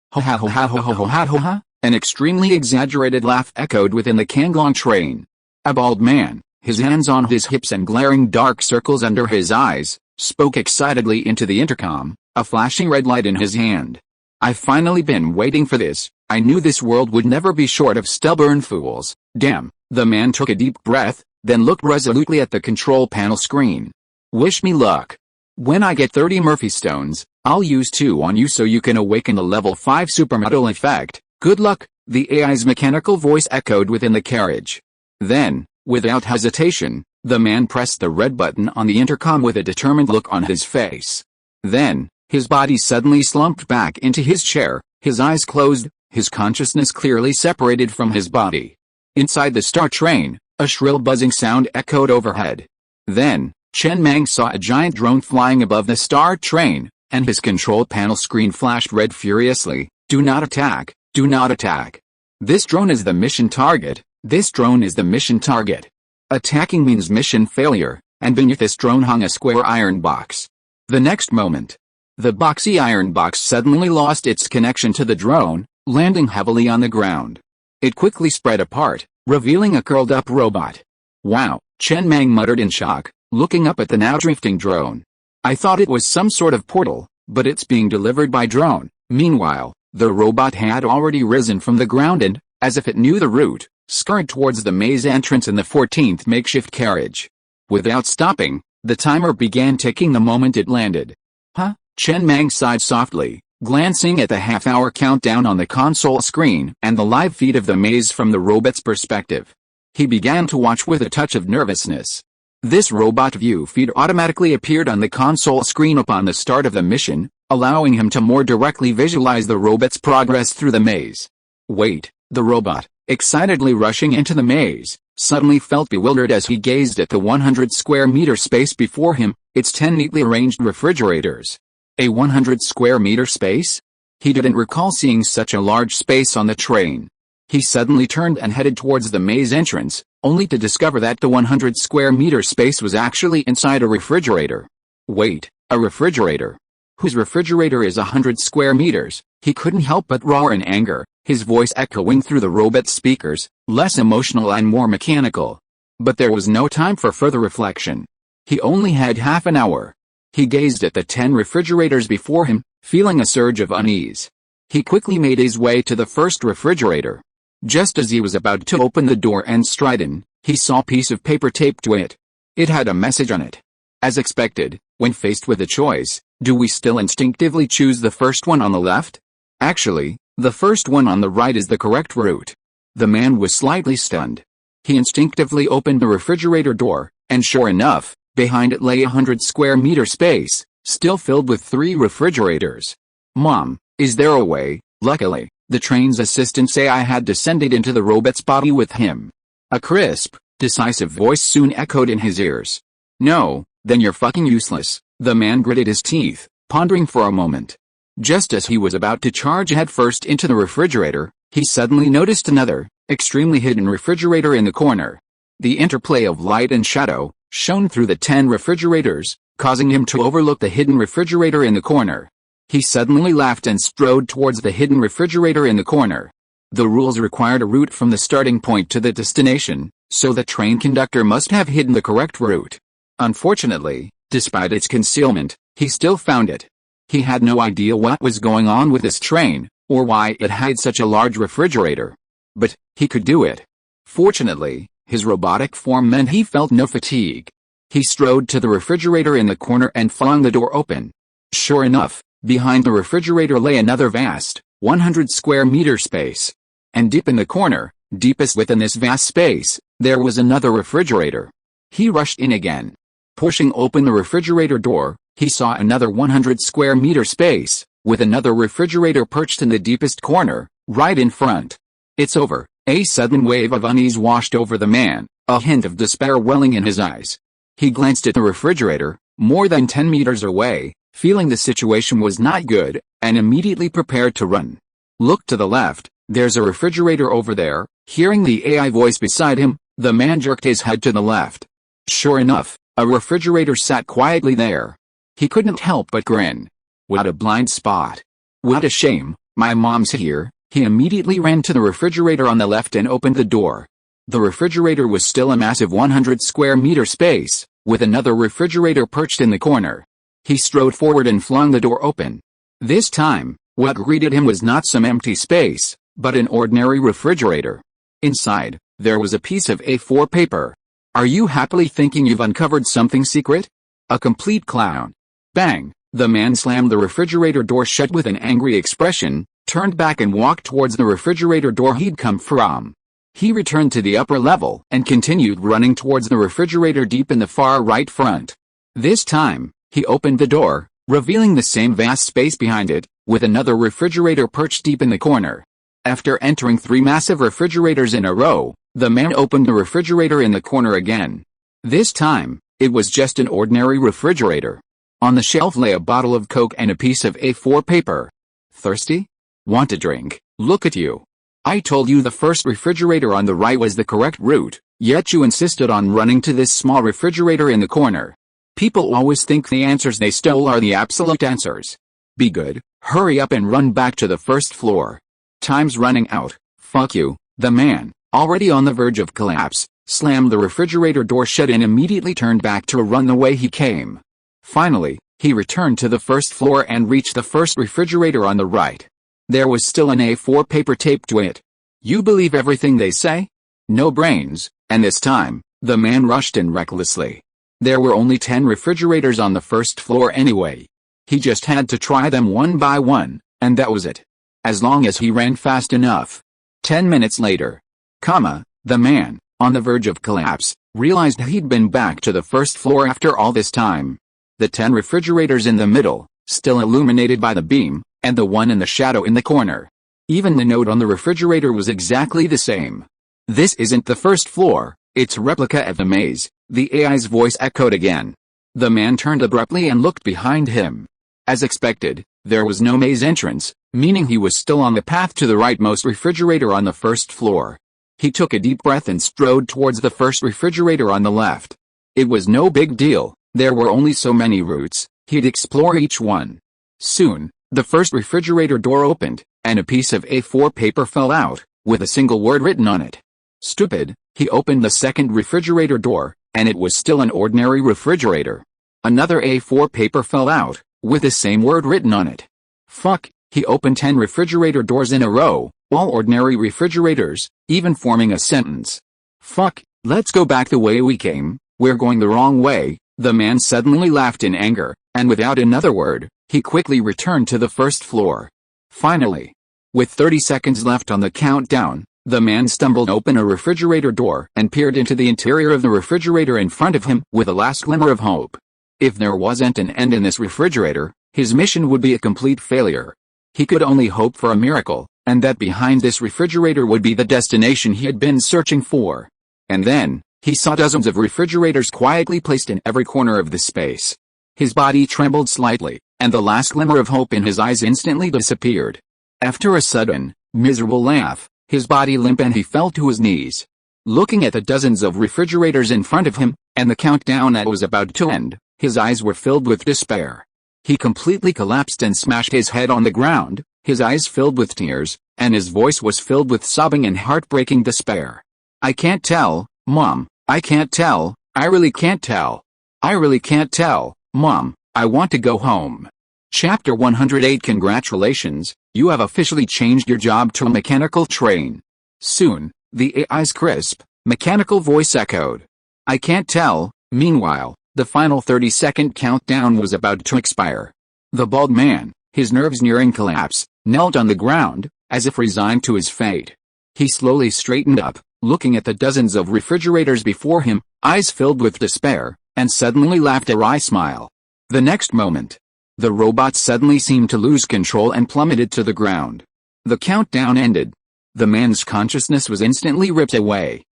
an extremely exaggerated laugh echoed within the Kanglong train. A bald man, his hands on his hips and glaring dark circles under his eyes, spoke excitedly into the intercom, a flashing red light in his hand. I've finally been waiting for this. I knew this world would never be short of stubborn fools. Damn. The man took a deep breath, then looked resolutely at the control panel screen. Wish me luck. When I get 30 Murphy stones, I'll use 2 on you so you can awaken the level 5 supermetal effect. Good luck, the AI's mechanical voice echoed within the carriage. Then, without hesitation, the man pressed the red button on the intercom with a determined look on his face. Then, his body suddenly slumped back into his chair, his eyes closed, his consciousness clearly separated from his body. Inside the Star Train, a shrill buzzing sound echoed overhead. Then, Chen Mang saw a giant drone flying above the Star Train, and his control panel screen flashed red furiously. Do not attack. Do not attack. This drone is the mission target. This drone is the mission target. Attacking means mission failure, and beneath this drone hung a square iron box. The next moment, the boxy iron box suddenly lost its connection to the drone, landing heavily on the ground. It quickly spread apart, revealing a curled-up robot. Wow, Chen Mang muttered in shock, looking up at the now drifting drone. I thought it was some sort of portal, but it's being delivered by drone. Meanwhile, the robot had already risen from the ground and, as if it knew the route, scurried towards the maze entrance in the 14th makeshift carriage. Without stopping, the timer began ticking the moment it landed. Huh? Chen Mang sighed softly, glancing at the half-hour countdown on the console screen and the live feed of the maze from the robot's perspective. He began to watch with a touch of nervousness. This robot view feed automatically appeared on the console screen upon the start of the mission, allowing him to more directly visualize the robot's progress through the maze. Wait, the robot, excitedly rushing into the maze, suddenly felt bewildered as he gazed at the 100 square meter space before him, its 10 neatly arranged refrigerators. A 100 square meter space? He didn't recall seeing such a large space on the train. He suddenly turned and headed towards the maze entrance, only to discover that the 100 square meter space was actually inside a refrigerator. Wait, a refrigerator? Whose refrigerator is 100 square meters? He couldn't help but roar in anger, his voice echoing through the robot's speakers, less emotional and more mechanical. But there was no time for further reflection. He only had half an hour. He gazed at the 10 refrigerators before him, feeling a surge of unease. He quickly made his way to the first refrigerator. Just as he was about to open the door and stride in, he saw a piece of paper taped to it. It had a message on it. As expected, when faced with a choice, do we still instinctively choose the first one on the left? Actually, the first one on the right is the correct route. The man was slightly stunned. He instinctively opened the refrigerator door, and sure enough, behind it lay a 100 square meter space, still filled with 3 refrigerators. Mom, is there a way? Luckily, the train's assistant AI had descended into the robot's body with him. A crisp, decisive voice soon echoed in his ears. No, then you're fucking useless. The man gritted his teeth, pondering for a moment. Just as he was about to charge headfirst into the refrigerator, he suddenly noticed another, extremely hidden refrigerator in the corner. The interplay of light and shadow shone through the 10 refrigerators, causing him to overlook the hidden refrigerator in the corner. He suddenly laughed and strode towards the hidden refrigerator in the corner. The rules required a route from the starting point to the destination, so the train conductor must have hidden the correct route. Unfortunately, despite its concealment, he still found it. He had no idea what was going on with this train, or why it had such a large refrigerator. But, he could do it. Fortunately, his robotic form meant he felt no fatigue. He strode to the refrigerator in the corner and flung the door open. Sure enough, behind the refrigerator lay another vast, 100 square meter space. And deep in the corner, deepest within this vast space, there was another refrigerator. He rushed in again. Pushing open the refrigerator door, he saw another 100 square meter space, with another refrigerator perched in the deepest corner, right in front. It's over. A sudden wave of unease washed over the man, a hint of despair welling in his eyes. He glanced at the refrigerator, more than 10 meters away, feeling the situation was not good, and immediately prepared to run. Look to the left, there's a refrigerator over there. Hearing the AI voice beside him, the man jerked his head to the left. Sure enough, a refrigerator sat quietly there. He couldn't help but grin. What a blind spot. What a shame, my mom's here. He immediately ran to the refrigerator on the left and opened the door. The refrigerator was still a massive 100 square meter space, with another refrigerator perched in the corner. He strode forward and flung the door open. This time, what greeted him was not some empty space, but an ordinary refrigerator. Inside, there was a piece of A4 paper. Are you happily thinking you've uncovered something secret? A complete clown. Bang! The man slammed the refrigerator door shut with an angry expression, turned back and walked towards the refrigerator door he'd come from. He returned to the upper level and continued running towards the refrigerator deep in the far right front. This time, he opened the door, revealing the same vast space behind it, with another refrigerator perched deep in the corner. After entering 3 massive refrigerators in a row, the man opened the refrigerator in the corner again. This time, it was just an ordinary refrigerator. On the shelf lay a bottle of Coke and a piece of A4 paper. Thirsty? Want a drink? Look at you. I told you the first refrigerator on the right was the correct route, yet you insisted on running to this small refrigerator in the corner. People always think the answers they stole are the absolute answers. Be good, hurry up and run back to the first floor. Time's running out. Fuck you. The man, already on the verge of collapse, slammed the refrigerator door shut and immediately turned back to run the way he came. Finally, he returned to the first floor and reached the first refrigerator on the right. There was still an A4 paper taped to it. You believe everything they say? No brains, and this time, the man rushed in recklessly. There were only 10 refrigerators on the first floor anyway. He just had to try them one by one, and that was it. As long as he ran fast enough. 10 minutes later, the man, on the verge of collapse, realized he'd been back to the first floor after all this time. The 10 refrigerators in the middle, still illuminated by the beam, and the one in the shadow in the corner. Even the note on the refrigerator was exactly the same. This isn't the first floor, it's a replica of the maze, the AI's voice echoed again. The man turned abruptly and looked behind him. As expected, there was no maze entrance, meaning he was still on the path to the rightmost refrigerator on the first floor. He took a deep breath and strode towards the first refrigerator on the left. It was no big deal, there were only so many routes, he'd explore each one. Soon, the first refrigerator door opened, and a piece of A4 paper fell out, with a single word written on it. Stupid, he opened the second refrigerator door, and it was still an ordinary refrigerator. Another A4 paper fell out, with the same word written on it. Fuck, he opened 10 refrigerator doors in a row, all ordinary refrigerators, even forming a sentence. Fuck, let's go back the way we came, we're going the wrong way. The man suddenly laughed in anger, and without another word, he quickly returned to the first floor. Finally, with 30 seconds left on the countdown, the man stumbled open a refrigerator door and peered into the interior of the refrigerator in front of him with a last glimmer of hope. If there wasn't an end in this refrigerator, his mission would be a complete failure. He could only hope for a miracle, and that behind this refrigerator would be the destination he had been searching for. And then, he saw dozens of refrigerators quietly placed in every corner of the space. His body trembled slightly, and the last glimmer of hope in his eyes instantly disappeared. After a sudden, miserable laugh, his body limp and he fell to his knees. Looking at the dozens of refrigerators in front of him, and the countdown that was about to end, his eyes were filled with despair. He completely collapsed and smashed his head on the ground, his eyes filled with tears, and his voice was filled with sobbing and heartbreaking despair. I can't tell, Mom, I can't tell, I really can't tell. I really can't tell, Mom, I want to go home. Chapter 108 Congratulations, you have officially changed your job to a mechanical train. Soon, the AI's crisp, mechanical voice echoed. I can't tell. Meanwhile, the final 30-second countdown was about to expire. The bald man, his nerves nearing collapse, knelt on the ground, as if resigned to his fate. He slowly straightened up, looking at the dozens of refrigerators before him, eyes filled with despair, and suddenly laughed a wry smile. The next moment, the robot suddenly seemed to lose control and plummeted to the ground. The countdown ended. The man's consciousness was instantly ripped away.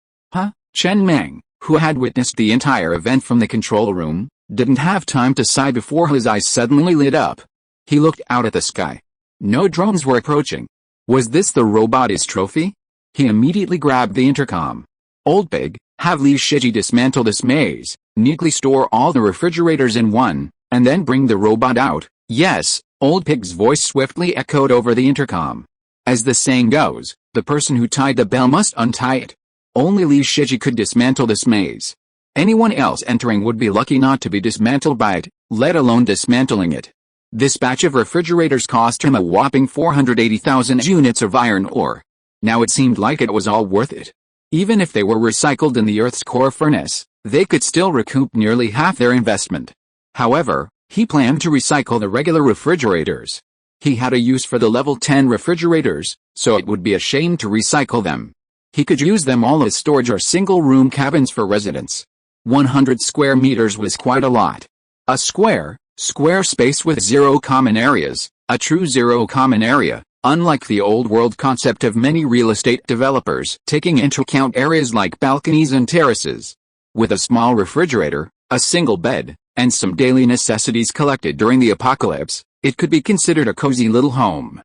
Chen Mang, who had witnessed the entire event from the control room, didn't have time to sigh before his eyes suddenly lit up. He looked out at the sky. No drones were approaching. Was this the robot's trophy? He immediately grabbed the intercom. Old Pig, have Li Shiji dismantle this maze, neatly store all the refrigerators in one, and then bring the robot out. Yes, Old Pig's voice swiftly echoed over the intercom. As the saying goes, the person who tied the bell must untie it. Only Li Shiji could dismantle this maze. Anyone else entering would be lucky not to be dismantled by it, let alone dismantling it. This batch of refrigerators cost him a whopping 480,000 units of iron ore. Now it seemed like it was all worth it. Even if they were recycled in the Earth's core furnace, they could still recoup nearly half their investment. However, he planned to recycle the regular refrigerators. He had a use for the level 10 refrigerators, so it would be a shame to recycle them. He could use them all as storage or single-room cabins for residents. 100 square meters was quite a lot. A square space with zero common areas, a true zero common area, unlike the old-world concept of many real estate developers taking into account areas like balconies and terraces. With a small refrigerator, a single bed, and some daily necessities collected during the apocalypse, it could be considered a cozy little home.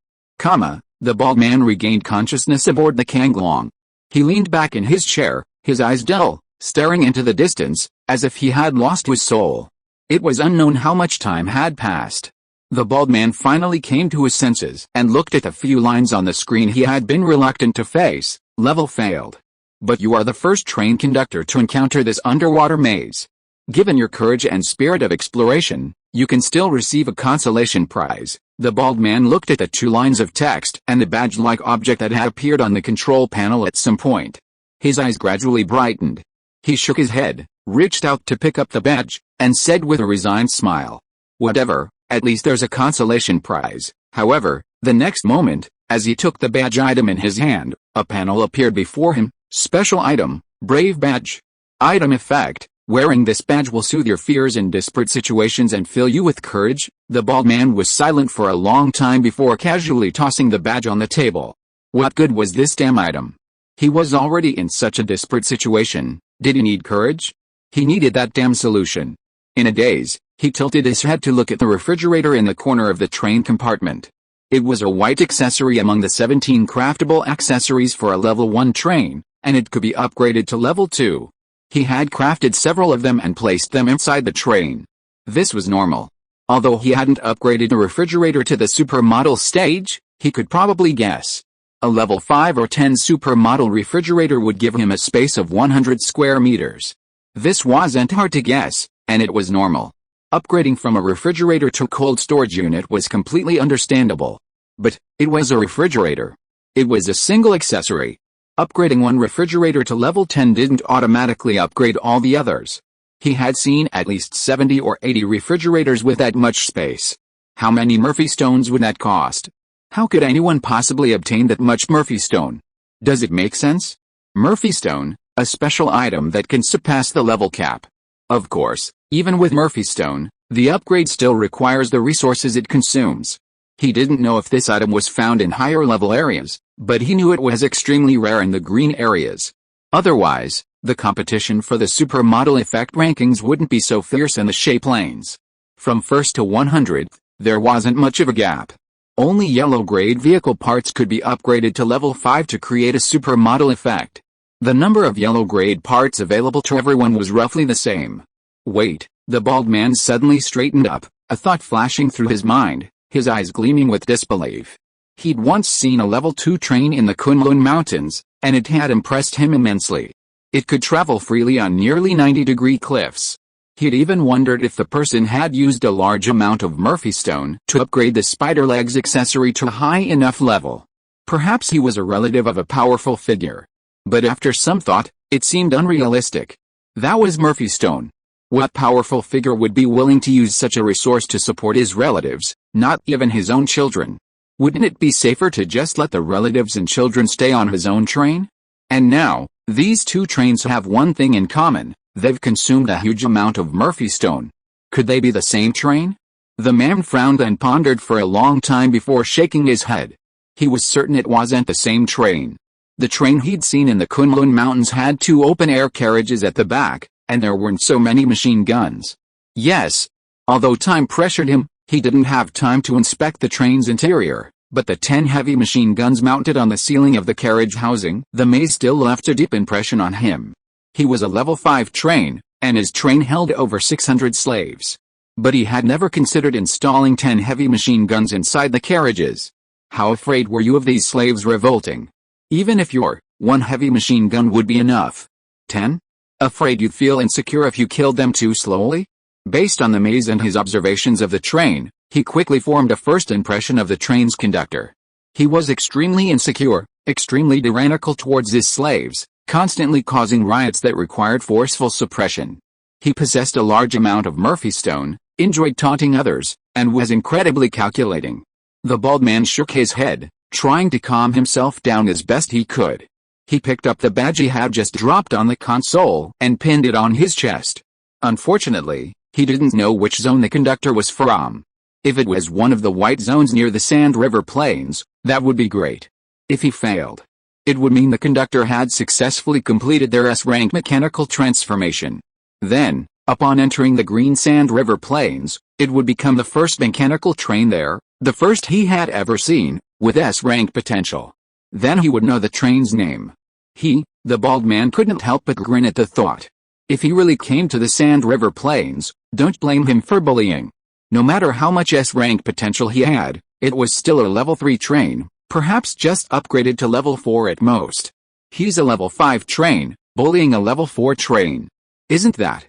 The bald man regained consciousness aboard the Kanglong. He leaned back in his chair, his eyes dull, staring into the distance, as if he had lost his soul. It was unknown how much time had passed. The bald man finally came to his senses and looked at the few lines on the screen he had been reluctant to face. Level failed. But you are the first train conductor to encounter this underwater maze. Given your courage and spirit of exploration, you can still receive a consolation prize. The bald man looked at the 2 lines of text and the badge-like object that had appeared on the control panel at some point. His eyes gradually brightened. He shook his head, reached out to pick up the badge, and said with a resigned smile, "Whatever, at least there's a consolation prize." However, the next moment, as he took the badge item in his hand, a panel appeared before him. Special item, Brave Badge. Item effect. Wearing this badge will soothe your fears in desperate situations and fill you with courage. The bald man was silent for a long time before casually tossing the badge on the table. What good was this damn item? He was already in such a desperate situation. Did he need courage? He needed that damn solution. In a daze, he tilted his head to look at the refrigerator in the corner of the train compartment. It was a white accessory among the 17 craftable accessories for a level 1 train, and it could be upgraded to level 2. He had crafted several of them and placed them inside the train. This was normal. Although he hadn't upgraded the refrigerator to the supermodel stage, he could probably guess. A level 5 or 10 supermodel refrigerator would give him a space of 100 square meters. This wasn't hard to guess, and it was normal. Upgrading from a refrigerator to a cold storage unit was completely understandable. But it was a refrigerator. It was a single accessory. Upgrading one refrigerator to level 10 didn't automatically upgrade all the others. He had seen at least 70 or 80 refrigerators with that much space. How many Murphy stones would that cost? How could anyone possibly obtain that much Murphy stone? Does it make sense? Murphy stone, a special item that can surpass the level cap. Of course, even with Murphy stone, the upgrade still requires the resources it consumes. He didn't know if this item was found in higher level areas, but he knew it was extremely rare in the green areas. Otherwise, the competition for the supermodel effect rankings wouldn't be so fierce in the shape lanes. From 1st to 100th, there wasn't much of a gap. Only yellow-grade vehicle parts could be upgraded to level 5 to create a supermodel effect. The number of yellow-grade parts available to everyone was roughly the same. Wait, the bald man suddenly straightened up, a thought flashing through his mind, his eyes gleaming with disbelief. He'd once seen a level 2 train in the Kunlun Mountains, and it had impressed him immensely. It could travel freely on nearly 90-degree cliffs. He'd even wondered if the person had used a large amount of Murphy stone to upgrade the spider legs accessory to a high enough level. Perhaps he was a relative of a powerful figure. But after some thought, it seemed unrealistic. That was Murphy stone. What powerful figure would be willing to use such a resource to support his relatives, not even his own children? Wouldn't it be safer to just let the relatives and children stay on his own train? And now, these two trains have one thing in common: they've consumed a huge amount of Murphy stone. Could they be the same train? The man frowned and pondered for a long time before shaking his head. He was certain it wasn't the same train. The train he'd seen in the Kunlun Mountains had 2 open-air carriages at the back, and there weren't so many machine guns. Yes. Although time pressured him, he didn't have time to inspect the train's interior, but the 10 heavy machine guns mounted on the ceiling of the carriage housing, the maze still left a deep impression on him. He was a level 5 train, and his train held over 600 slaves. But he had never considered installing 10 heavy machine guns inside the carriages. How afraid were you of these slaves revolting? Even if your 1 heavy machine gun would be enough. 10? Afraid you'd feel insecure if you killed them too slowly? Based on the maze and his observations of the train, he quickly formed a first impression of the train's conductor. He was extremely insecure, extremely tyrannical towards his slaves, constantly causing riots that required forceful suppression. He possessed a large amount of Murphy Stone, enjoyed taunting others, and was incredibly calculating. The bald man shook his head, trying to calm himself down as best he could. He picked up the badge he had just dropped on the console and pinned it on his chest. Unfortunately, he didn't know which zone the conductor was from. If it was one of the white zones near the Sand River Plains, that would be great. If he failed, it would mean the conductor had successfully completed their S-rank mechanical transformation. Then, upon entering the Green Sand River Plains, it would become the first mechanical train there, the first he had ever seen, with S-rank potential. Then he would know the train's name. He, the bald man, couldn't help but grin at the thought. If he really came to the Sand River Plains, don't blame him for bullying. No matter how much S-rank potential he had, it was still a level 3 train, perhaps just upgraded to level 4 at most. He's a level 5 train, bullying a level 4 train. Isn't that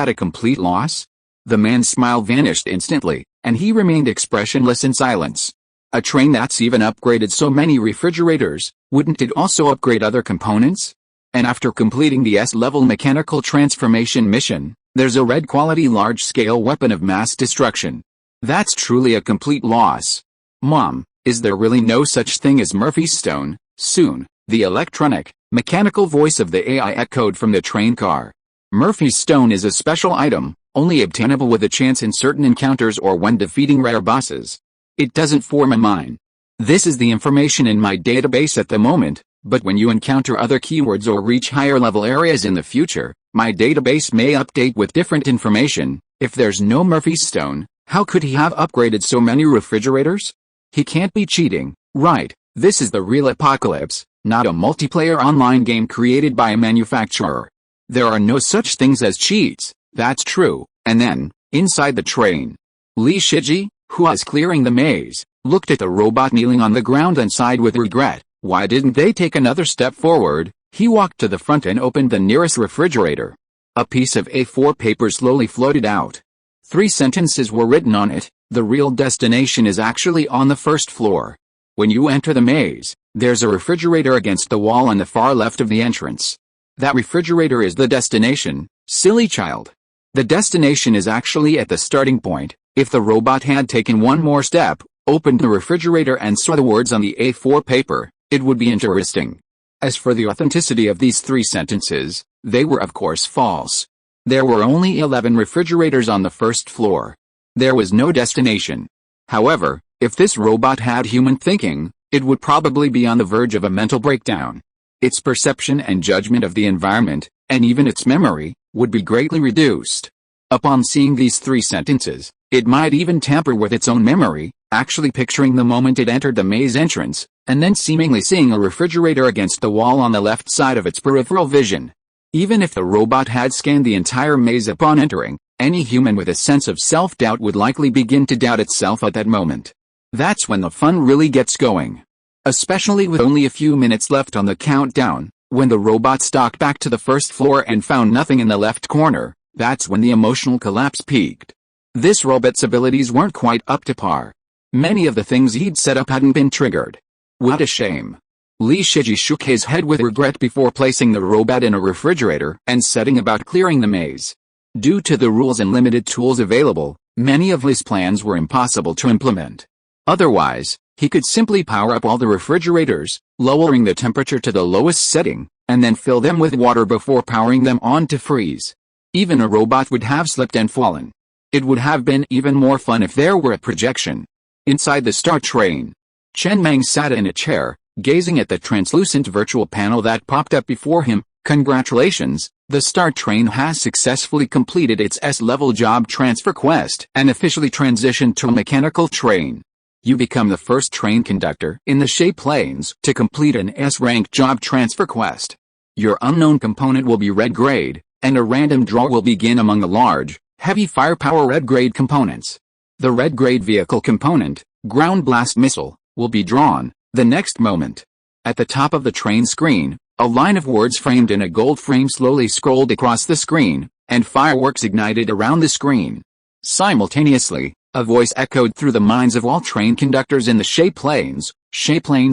a complete loss? The man's smile vanished instantly, and he remained expressionless in silence. A train that's even upgraded so many refrigerators, wouldn't it also upgrade other components? And after completing the S-level mechanical transformation mission, there's a red quality large-scale weapon of mass destruction. That's truly a complete loss. Mom, is there really no such thing as Murphy Stone? Soon, the electronic, mechanical voice of the AI echoed from the train car. Murphy Stone is a special item, only obtainable with a chance in certain encounters or when defeating rare bosses. It doesn't form a mine. This is the information in my database at the moment, but when you encounter other keywords or reach higher level areas in the future, my database may update with different information. If there's no Murphy Stone, how could he have upgraded so many refrigerators? He can't be cheating, right? This is the real apocalypse, not a multiplayer online game created by a manufacturer. There are no such things as cheats, that's true. And then, inside the train, Li Shiji, who was clearing the maze, looked at the robot kneeling on the ground and sighed with regret. Why didn't they take another step forward? He walked to the front and opened the nearest refrigerator. A piece of A4 paper slowly floated out. 3 sentences were written on it. The real destination is actually on the first floor. When you enter the maze, there's a refrigerator against the wall on the far left of the entrance. That refrigerator is the destination, silly child. The destination is actually at the starting point. If the robot had taken one more step, opened the refrigerator and saw the words on the A4 paper, it would be interesting. As for the authenticity of these 3 sentences, they were of course false. There were only 11 refrigerators on the first floor. There was no destination. However, if this robot had human thinking, it would probably be on the verge of a mental breakdown. Its perception and judgment of the environment, and even its memory, would be greatly reduced. Upon seeing these 3 sentences, it might even tamper with its own memory, actually picturing the moment it entered the maze entrance, and then seemingly seeing a refrigerator against the wall on the left side of its peripheral vision. Even if the robot had scanned the entire maze upon entering, any human with a sense of self-doubt would likely begin to doubt itself at that moment. That's when the fun really gets going. Especially with only a few minutes left on the countdown, when the robot stalked back to the first floor and found nothing in the left corner, that's when the emotional collapse peaked. This robot's abilities weren't quite up to par. Many of the things he'd set up hadn't been triggered. What a shame. Li Shiji shook his head with regret before placing the robot in a refrigerator and setting about clearing the maze. Due to the rules and limited tools available, many of his plans were impossible to implement. Otherwise, he could simply power up all the refrigerators, lowering the temperature to the lowest setting, and then fill them with water before powering them on to freeze. Even a robot would have slipped and fallen. It would have been even more fun if there were a projection. Inside the Star Train, Chen Mang sat in a chair, gazing at the translucent virtual panel that popped up before him. Congratulations, the Star Train has successfully completed its S-level job transfer quest and officially transitioned to a mechanical train. You become the first train conductor in the Shay Plains to complete an S-rank job transfer quest. Your unknown component will be red grade, and a random draw will begin among the large, heavy firepower red grade components. The red grade vehicle component, ground blast missile, will be drawn the next moment. At the top of the train screen, a line of words framed in a gold frame slowly scrolled across the screen, and fireworks ignited around the screen. Simultaneously, a voice echoed through the minds of all train conductors in the Shay Plains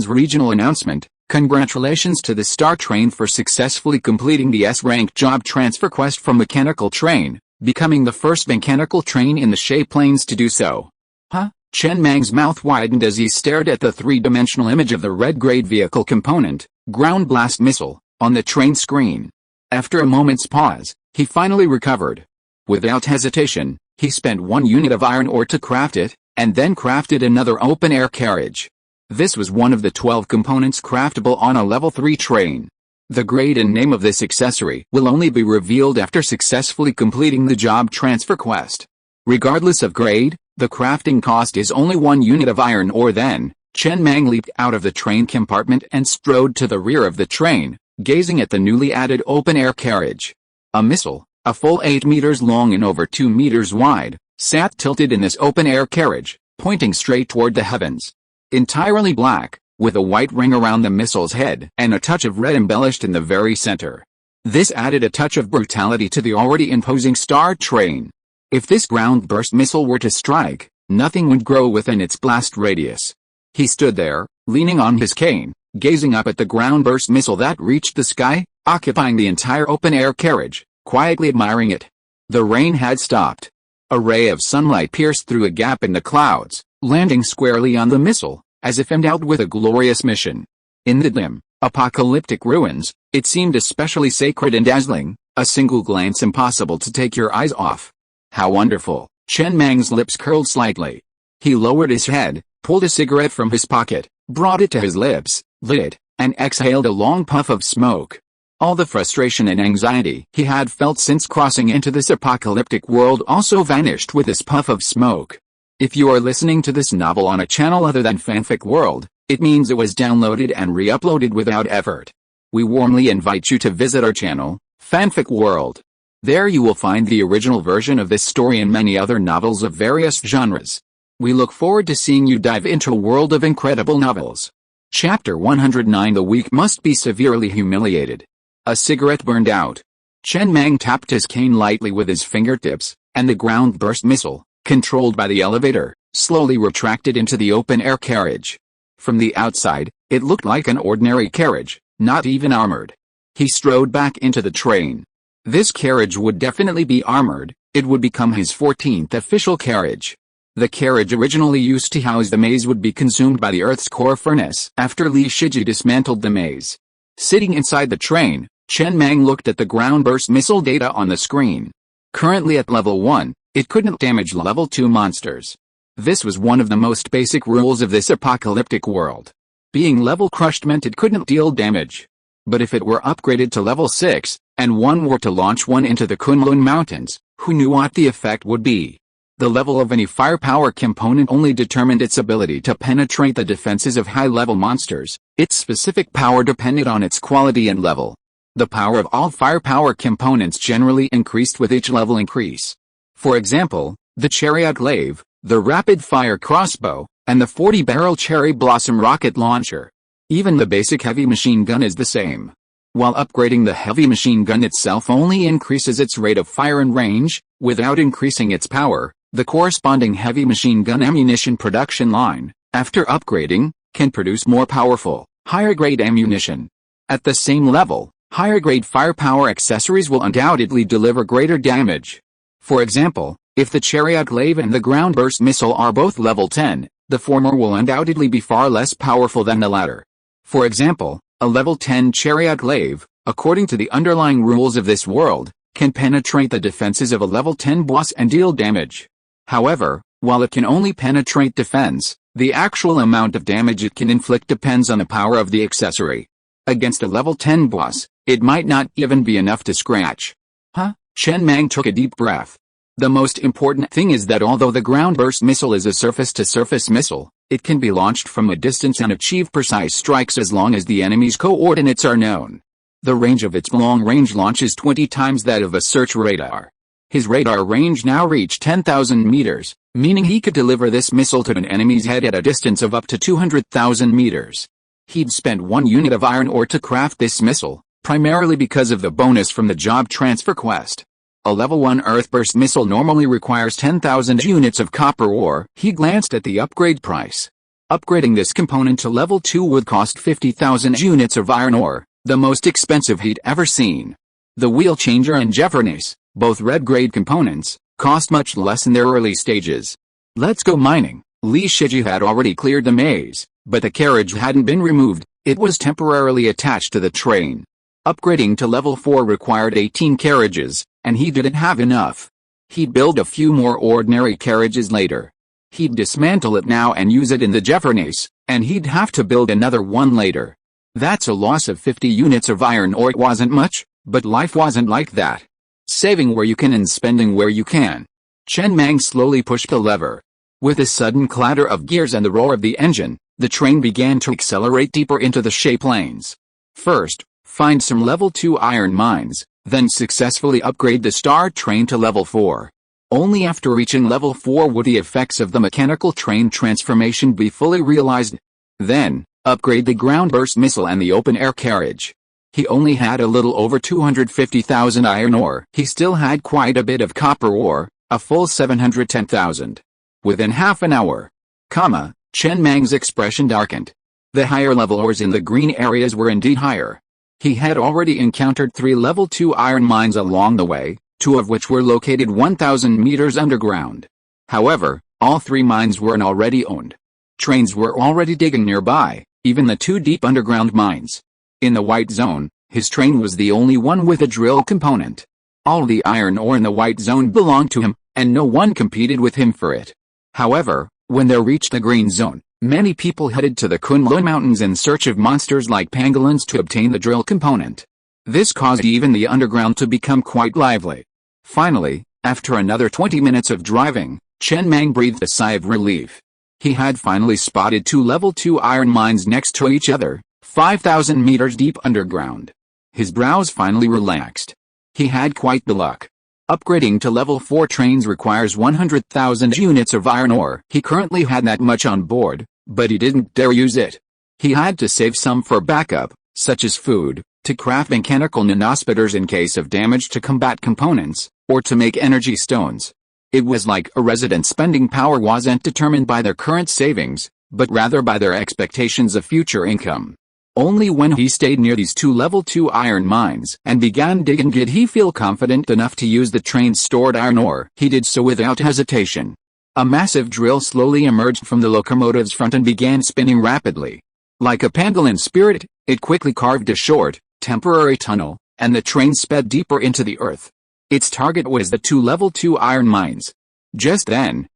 regional announcement. Congratulations to the Star Train for successfully completing the S-rank job transfer quest from mechanical train, becoming the first mechanical train in the Shay Plains to do so. Huh? Chen Mang's mouth widened as he stared at the three-dimensional image of the red-grade vehicle component, ground blast missile, on the train screen. After a moment's pause, he finally recovered. Without hesitation, he spent 1 unit of iron ore to craft it, and then crafted another open-air carriage. This was one of the 12 components craftable on a level 3 train. The grade and name of this accessory will only be revealed after successfully completing the job transfer quest. Regardless of grade, the crafting cost is only 1 unit of iron ore. Then, Chen Mang leaped out of the train compartment and strode to the rear of the train, gazing at the newly added open-air carriage. A missile, a full 8 meters long and over 2 meters wide, sat tilted in this open-air carriage, pointing straight toward the heavens. Entirely black, with a white ring around the missile's head and a touch of red embellished in the very center. This added a touch of brutality to the already imposing Star Train. If this ground-burst missile were to strike, nothing would grow within its blast radius. He stood there, leaning on his cane, gazing up at the ground-burst missile that reached the sky, occupying the entire open-air carriage, quietly admiring it. The rain had stopped. A ray of sunlight pierced through a gap in the clouds, landing squarely on the missile, as if endowed with a glorious mission. In the dim, apocalyptic ruins, it seemed especially sacred and dazzling, a single glance impossible to take your eyes off. How wonderful! Chen Mang's lips curled slightly. He lowered his head, pulled a cigarette from his pocket, brought it to his lips, lit it, and exhaled a long puff of smoke. All the frustration and anxiety he had felt since crossing into this apocalyptic world also vanished with this puff of smoke. If you are listening to this novel on a channel other than Fanfic World, it means it was downloaded and re-uploaded without effort. We warmly invite you to visit our channel, Fanfic World. There you will find the original version of this story and many other novels of various genres. We look forward to seeing you dive into a world of incredible novels. Chapter 109. The weak must be severely humiliated. A cigarette burned out. Chen Mang tapped his cane lightly with his fingertips, and the ground-burst missile, controlled by the elevator, slowly retracted into the open-air carriage. From the outside, it looked like an ordinary carriage, not even armored. He strode back into the train. This carriage would definitely be armored. It would become his 14th official carriage. The carriage originally used to house the maze would be consumed by the Earth's core furnace after Li Shiji dismantled the maze. Sitting inside the train, Chen Mang looked at the ground-burst missile data on the screen. Currently at level 1, it couldn't damage level 2 monsters. This was one of the most basic rules of this apocalyptic world. Being level crushed meant it couldn't deal damage. But if it were upgraded to level 6, and one were to launch one into the Kunlun Mountains, who knew what the effect would be? The level of any firepower component only determined its ability to penetrate the defenses of high-level monsters. Its specific power depended on its quality and level. The power of all firepower components generally increased with each level increase. For example, the chariot glaive, the rapid-fire crossbow, and the 40-barrel cherry blossom rocket launcher. Even the basic heavy machine gun is the same. While upgrading the heavy machine gun itself only increases its rate of fire and range, without increasing its power, the corresponding heavy machine gun ammunition production line, after upgrading, can produce more powerful, higher-grade ammunition. At the same level, higher-grade firepower accessories will undoubtedly deliver greater damage. For example, if the chariot glaive and the ground-burst missile are both level 10, the former will undoubtedly be far less powerful than the latter. For example, a level 10 chariot glaive, according to the underlying rules of this world, can penetrate the defenses of a level 10 boss and deal damage. However, While it can only penetrate defense, the actual amount of damage it can inflict depends on the power of the accessory. Against a level 10 boss, it might not even be enough to scratch. Huh? Chen Mang took a deep breath. The most important thing is that although the ground burst missile is a surface-to-surface missile, it can be launched from a distance and achieve precise strikes as long as the enemy's coordinates are known. The range of its long-range launch is 20 times that of a search radar. His radar range now reached 10,000 meters, meaning he could deliver this missile to an enemy's head at a distance of up to 200,000 meters. He'd spent 1 unit of iron ore to craft this missile, primarily because of the bonus from the job transfer quest. A level 1 earthburst missile normally requires 10,000 units of copper ore. He glanced at the upgrade price. Upgrading this component to level 2 would cost 50,000 units of iron ore, the most expensive he'd ever seen. The wheel changer and Jeffernace, both red-grade components, cost much less in their early stages. Let's go mining. Li Shiji had already cleared the maze, but the carriage hadn't been removed. It was temporarily attached to the train. Upgrading to level 4 required 18 carriages, and he didn't have enough. He'd build a few more ordinary carriages later. He'd dismantle it now and use it in the Jeffernace, and he'd have to build another one later. That's a loss of 50 units of iron ore. It wasn't much, but life wasn't like that. Saving where you can and spending where you can. Chen Mang slowly pushed the lever. With a sudden clatter of gears and the roar of the engine, the train began to accelerate deeper into the shape lanes. First, find some level 2 iron mines, then successfully upgrade the star train to level 4. Only after reaching level 4 would the effects of the mechanical train transformation be fully realized. Then, upgrade the ground burst missile and the open air carriage. He only had a little over 250,000 iron ore. He still had quite a bit of copper ore, a full 710,000. Within half an hour, Chen Mang's expression darkened. The higher level ores in the green areas were indeed higher. He had already encountered 3 level 2 iron mines along the way, 2 of which were located 1,000 meters underground. However, all 3 mines were already owned. Trains were already digging nearby, even the 2 deep underground mines. In the white zone, his train was the only one with a drill component. All the iron ore in the white zone belonged to him, and no one competed with him for it. However, when they reached the green zone, many people headed to the Kunlun Mountains in search of monsters like pangolins to obtain the drill component. This caused even the underground to become quite lively. Finally, after another 20 minutes of driving, Chen Mang breathed a sigh of relief. He had finally spotted 2 level 2 iron mines next to each other, 5,000 meters deep underground. His brows finally relaxed. He had quite the luck. Upgrading to level 4 trains requires 100,000 units of iron ore. He currently had that much on board, but he didn't dare use it. He had to save some for backup, such as food, to craft mechanical nanospheres in case of damage to combat components, or to make energy stones. It was like a resident's spending power wasn't determined by their current savings, but rather by their expectations of future income. Only when he stayed near these 2 level 2 iron mines and began digging did he feel confident enough to use the train's stored iron ore. He did so without hesitation. A massive drill slowly emerged from the locomotive's front and began spinning rapidly. Like a pangolin spirit, it quickly carved a short, temporary tunnel, and the train sped deeper into the earth. Its target was the 2 level 2 iron mines. Just then,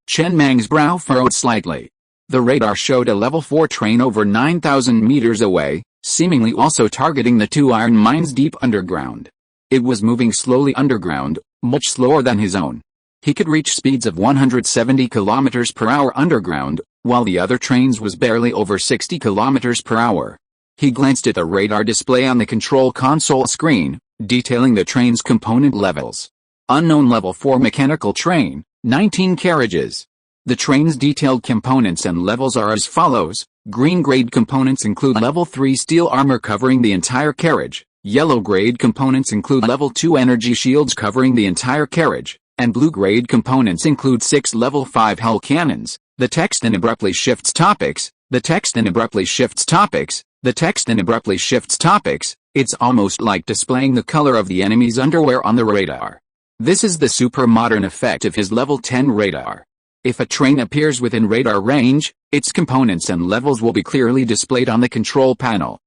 Chen Mang's brow furrowed slightly. The radar showed a level 4 train over 9,000 meters away, seemingly also targeting the 2 iron mines deep underground. It was moving slowly underground, much slower than his own. He could reach speeds of 170 kilometers per hour underground, while the other train's was barely over 60 kilometers per hour. He glanced at the radar display on the control console screen, detailing the train's component levels. Unknown level 4 mechanical train, 19 carriages. The train's detailed components and levels are as follows. Green-grade components include level 3 steel armor covering the entire carriage. Yellow-grade components include level 2 energy shields covering the entire carriage, and blue-grade components include 6 level 5 hull cannons. The text then abruptly shifts topics. The text then abruptly shifts topics. The text then abruptly shifts topics. It's almost like displaying the color of the enemy's underwear on the radar. This is the super modern effect of his level 10 radar. If a train appears within radar range, its components and levels will be clearly displayed on the control panel.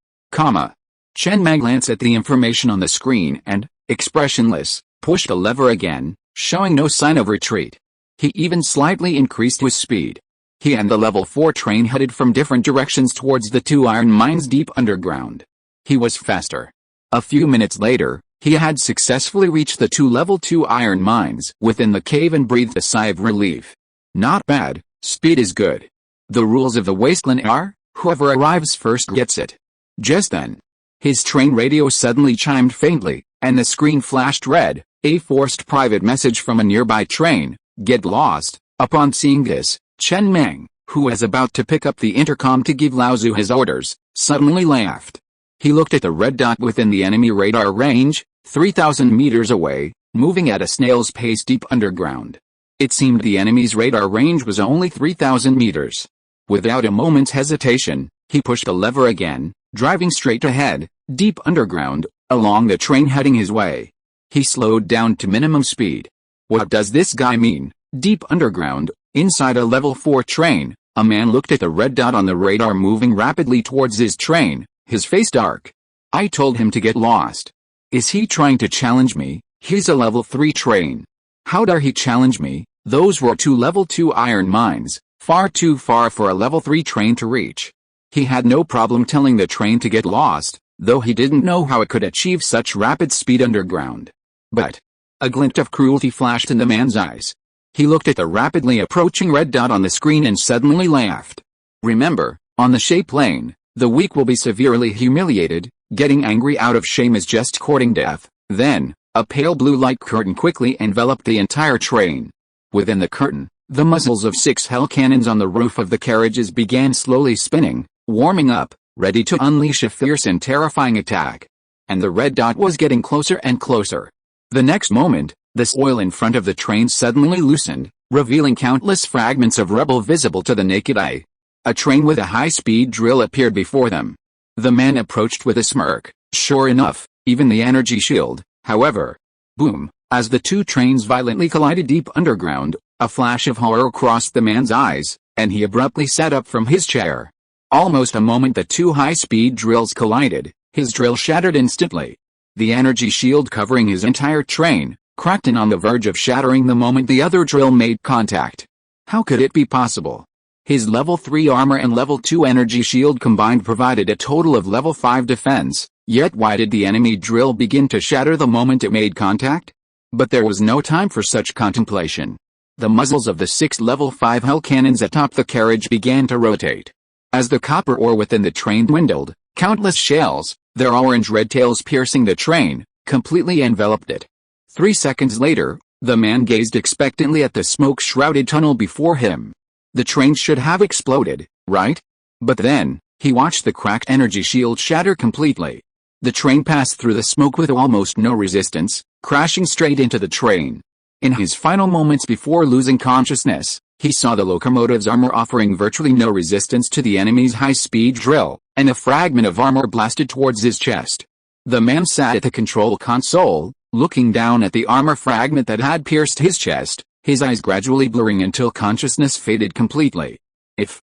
Chen Mang glanced at the information on the screen and, expressionless, pushed the lever again, showing no sign of retreat. He even slightly increased his speed. He and the level 4 train headed from different directions towards the 2 iron mines deep underground. He was faster. A few minutes later, he had successfully reached the 2 level 2 iron mines within the cave and breathed a sigh of relief. Not bad, speed is good. The rules of the wasteland are, whoever arrives first gets it. Just then, his train radio suddenly chimed faintly, and the screen flashed red, a forced private message from a nearby train, "Get lost." Upon seeing this, Chen Mang, who was about to pick up the intercom to give Lao Zu his orders, suddenly laughed. He looked at the red dot within the enemy radar range, 3,000 meters away, moving at a snail's pace deep underground. It seemed the enemy's radar range was only 3,000 meters. Without a moment's hesitation, he pushed the lever again, driving straight ahead, deep underground, along the train heading his way. He slowed down to minimum speed. What does this guy mean? Deep underground, inside a level 4 train, a man looked at the red dot on the radar moving rapidly towards his train, his face dark. I told him to get lost. Is he trying to challenge me? He's a level 3 train. How dare he challenge me? Those were 2 level 2 iron mines, far too far for a level 3 train to reach. He had no problem telling the train to get lost, though he didn't know how it could achieve such rapid speed underground. But a glint of cruelty flashed in the man's eyes. He looked at the rapidly approaching red dot on the screen and suddenly laughed. Remember, on the shape lane, the weak will be severely humiliated. Getting angry out of shame is just courting death. Then, a pale blue light curtain quickly enveloped the entire train. Within the curtain, the muzzles of 6 hell cannons on the roof of the carriages began slowly spinning, warming up, ready to unleash a fierce and terrifying attack. And the red dot was getting closer and closer. The next moment, the soil in front of the train suddenly loosened, revealing countless fragments of rubble visible to the naked eye. A train with a high-speed drill appeared before them. The man approached with a smirk. Sure enough, even the energy shield, however. Boom! As the 2 trains violently collided deep underground, a flash of horror crossed the man's eyes, and he abruptly sat up from his chair. Almost a moment the 2 high-speed drills collided, his drill shattered instantly. The energy shield covering his entire train cracked and on the verge of shattering the moment the other drill made contact. How could it be possible? His level 3 armor and level 2 energy shield combined provided a total of level 5 defense, yet why did the enemy drill begin to shatter the moment it made contact? But there was no time for such contemplation. The muzzles of the 6 level 5 hell cannons atop the carriage began to rotate. As the copper ore within the train dwindled, countless shells, their orange-red tails piercing the train, completely enveloped it. 3 seconds later, the man gazed expectantly at the smoke-shrouded tunnel before him. The train should have exploded, right? But then, he watched the cracked energy shield shatter completely. The train passed through the smoke with almost no resistance, crashing straight into the train. In his final moments before losing consciousness, he saw the locomotive's armor offering virtually no resistance to the enemy's high-speed drill, and a fragment of armor blasted towards his chest. The man sat at the control console, looking down at the armor fragment that had pierced his chest, his eyes gradually blurring until consciousness faded completely. If.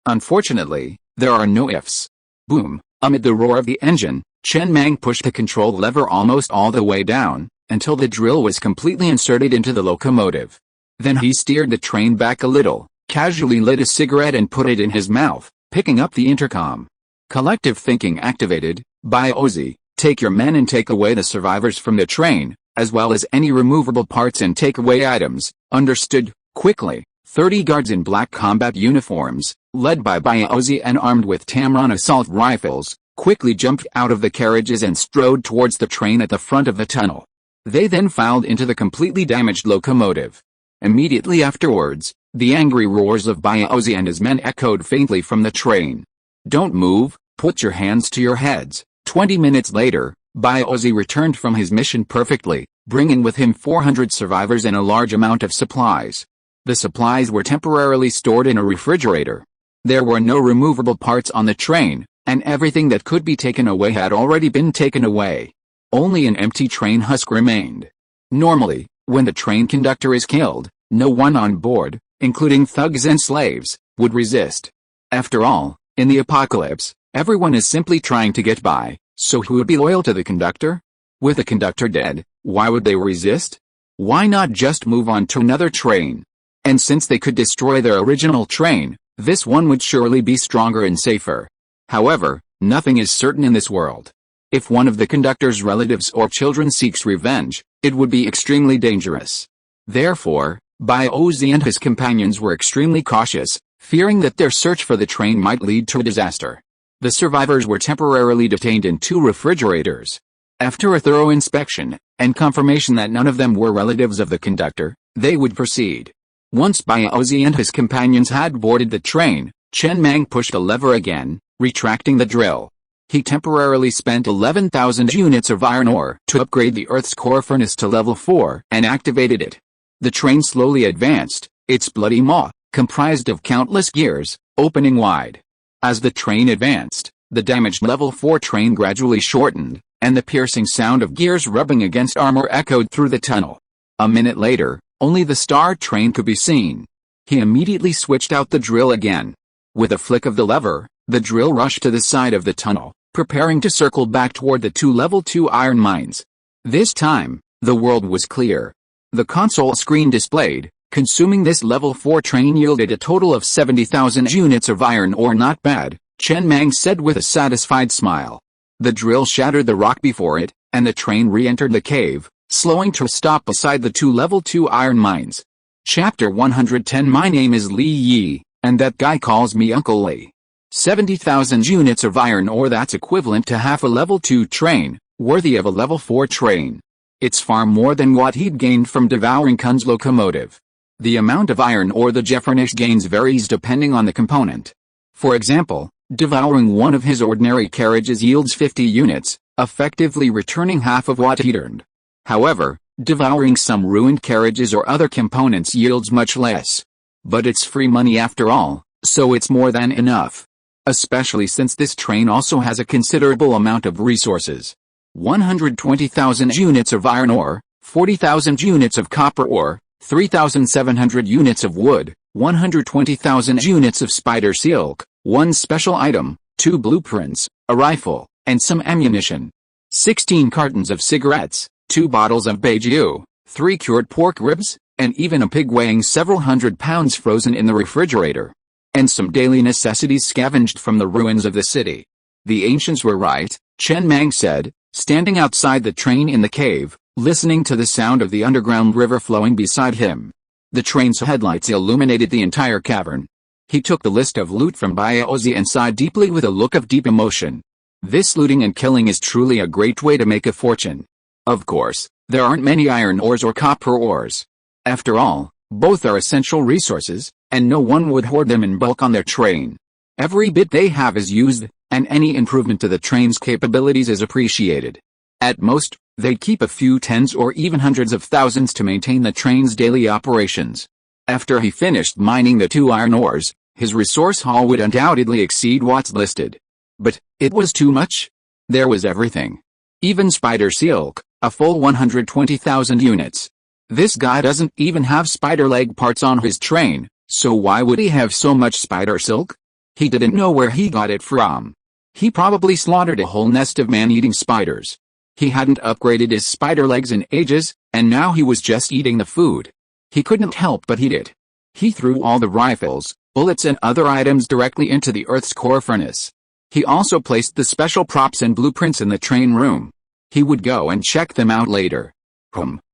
Unfortunately, there are no ifs. Boom! Amid the roar of the engine, Chen Mang pushed the control lever almost all the way down, until the drill was completely inserted into the locomotive. Then he steered the train back a little, casually lit a cigarette and put it in his mouth, picking up the intercom. Collective thinking activated. By Ozzy, take your men and take away the survivors from the train, as well as any removable parts and take away items. Understood. Quickly, 30 guards in black combat uniforms, led by Ozzy and armed with Tamron assault rifles, quickly jumped out of the carriages and strode towards the train at the front of the tunnel. They then filed into the completely damaged locomotive. Immediately afterwards, the angry roars of Ozzy and his men echoed faintly from the train. Don't move, put your hands to your heads. 20 minutes later, Ozzy returned from his mission perfectly, bringing with him 400 survivors and a large amount of supplies. The supplies were temporarily stored in a refrigerator. There were no removable parts on the train, and everything that could be taken away had already been taken away. Only an empty train husk remained. Normally, when the train conductor is killed, no one on board, including thugs and slaves, would resist. After all, in the apocalypse, everyone is simply trying to get by, so who would be loyal to the conductor? With the conductor dead, why would they resist? Why not just move on to another train? And since they could destroy their original train, this one would surely be stronger and safer. However, nothing is certain in this world. If one of the conductor's relatives or children seeks revenge, it would be extremely dangerous. Therefore, Biozi and his companions were extremely cautious, fearing that their search for the train might lead to a disaster. The survivors were temporarily detained in 2 refrigerators. After a thorough inspection, and confirmation that none of them were relatives of the conductor, they would proceed. Once Biozi and his companions had boarded the train, Chen Mang pushed a lever again, retracting the drill. He temporarily spent 11,000 units of iron ore to upgrade the Earth's core furnace to level 4 and activated it. The train slowly advanced, its bloody maw, comprised of countless gears, opening wide. As the train advanced, the damaged level 4 train gradually shortened, and the piercing sound of gears rubbing against armor echoed through the tunnel. A minute later, only the star train could be seen. He immediately switched out the drill again. With a flick of the lever, the drill rushed to the side of the tunnel, preparing to circle back toward the 2 level 2 iron mines. This time, the world was clear. The console screen displayed, consuming this level 4 train yielded a total of 70,000 units of iron ore. Not bad, Chen Mang said with a satisfied smile. The drill shattered the rock before it, and the train re-entered the cave, slowing to a stop beside the 2 level 2 iron mines. Chapter 110. My name is Li Yi, and that guy calls me Uncle Li. 70,000 units of iron ore, that's equivalent to half a level 2 train, worthy of a level 4 train. It's far more than what he'd gained from devouring Kun's locomotive. The amount of iron ore the Jeffernish gains varies depending on the component. For example, devouring one of his ordinary carriages yields 50 units, effectively returning half of what he'd earned. However, devouring some ruined carriages or other components yields much less. But it's free money after all, so it's more than enough. Especially since this train also has a considerable amount of resources. 120,000 units of iron ore, 40,000 units of copper ore, 3,700 units of wood, 120,000 units of spider silk, 1 special item, 2 blueprints, a rifle, and some ammunition. 16 cartons of cigarettes, 2 bottles of baijiu, 3 cured pork ribs, and even a pig weighing several hundred pounds frozen in the refrigerator. And some daily necessities scavenged from the ruins of the city. The ancients were right, Chen Mang said, standing outside the train in the cave, listening to the sound of the underground river flowing beside him. The train's headlights illuminated the entire cavern. He took the list of loot from Biozi and sighed deeply with a look of deep emotion. This looting and killing is truly a great way to make a fortune. Of course, there aren't many iron ores or copper ores. After all, both are essential resources, and no one would hoard them in bulk on their train. Every bit they have is used, and any improvement to the train's capabilities is appreciated. At most, they'd keep a few tens or even hundreds of thousands to maintain the train's daily operations. After he finished mining the 2 iron ores, his resource haul would undoubtedly exceed what's listed. But it was too much. There was everything. Even spider silk, a full 120,000 units. This guy doesn't even have spider leg parts on his train, so why would he have so much spider silk? He didn't know where he got it from. He probably slaughtered a whole nest of man-eating spiders. He hadn't upgraded his spider legs in ages, and now he was just eating the food. He couldn't help but eat it. He threw all the rifles, bullets and other items directly into the Earth's core furnace. He also placed the special props and blueprints in the train room. He would go and check them out later.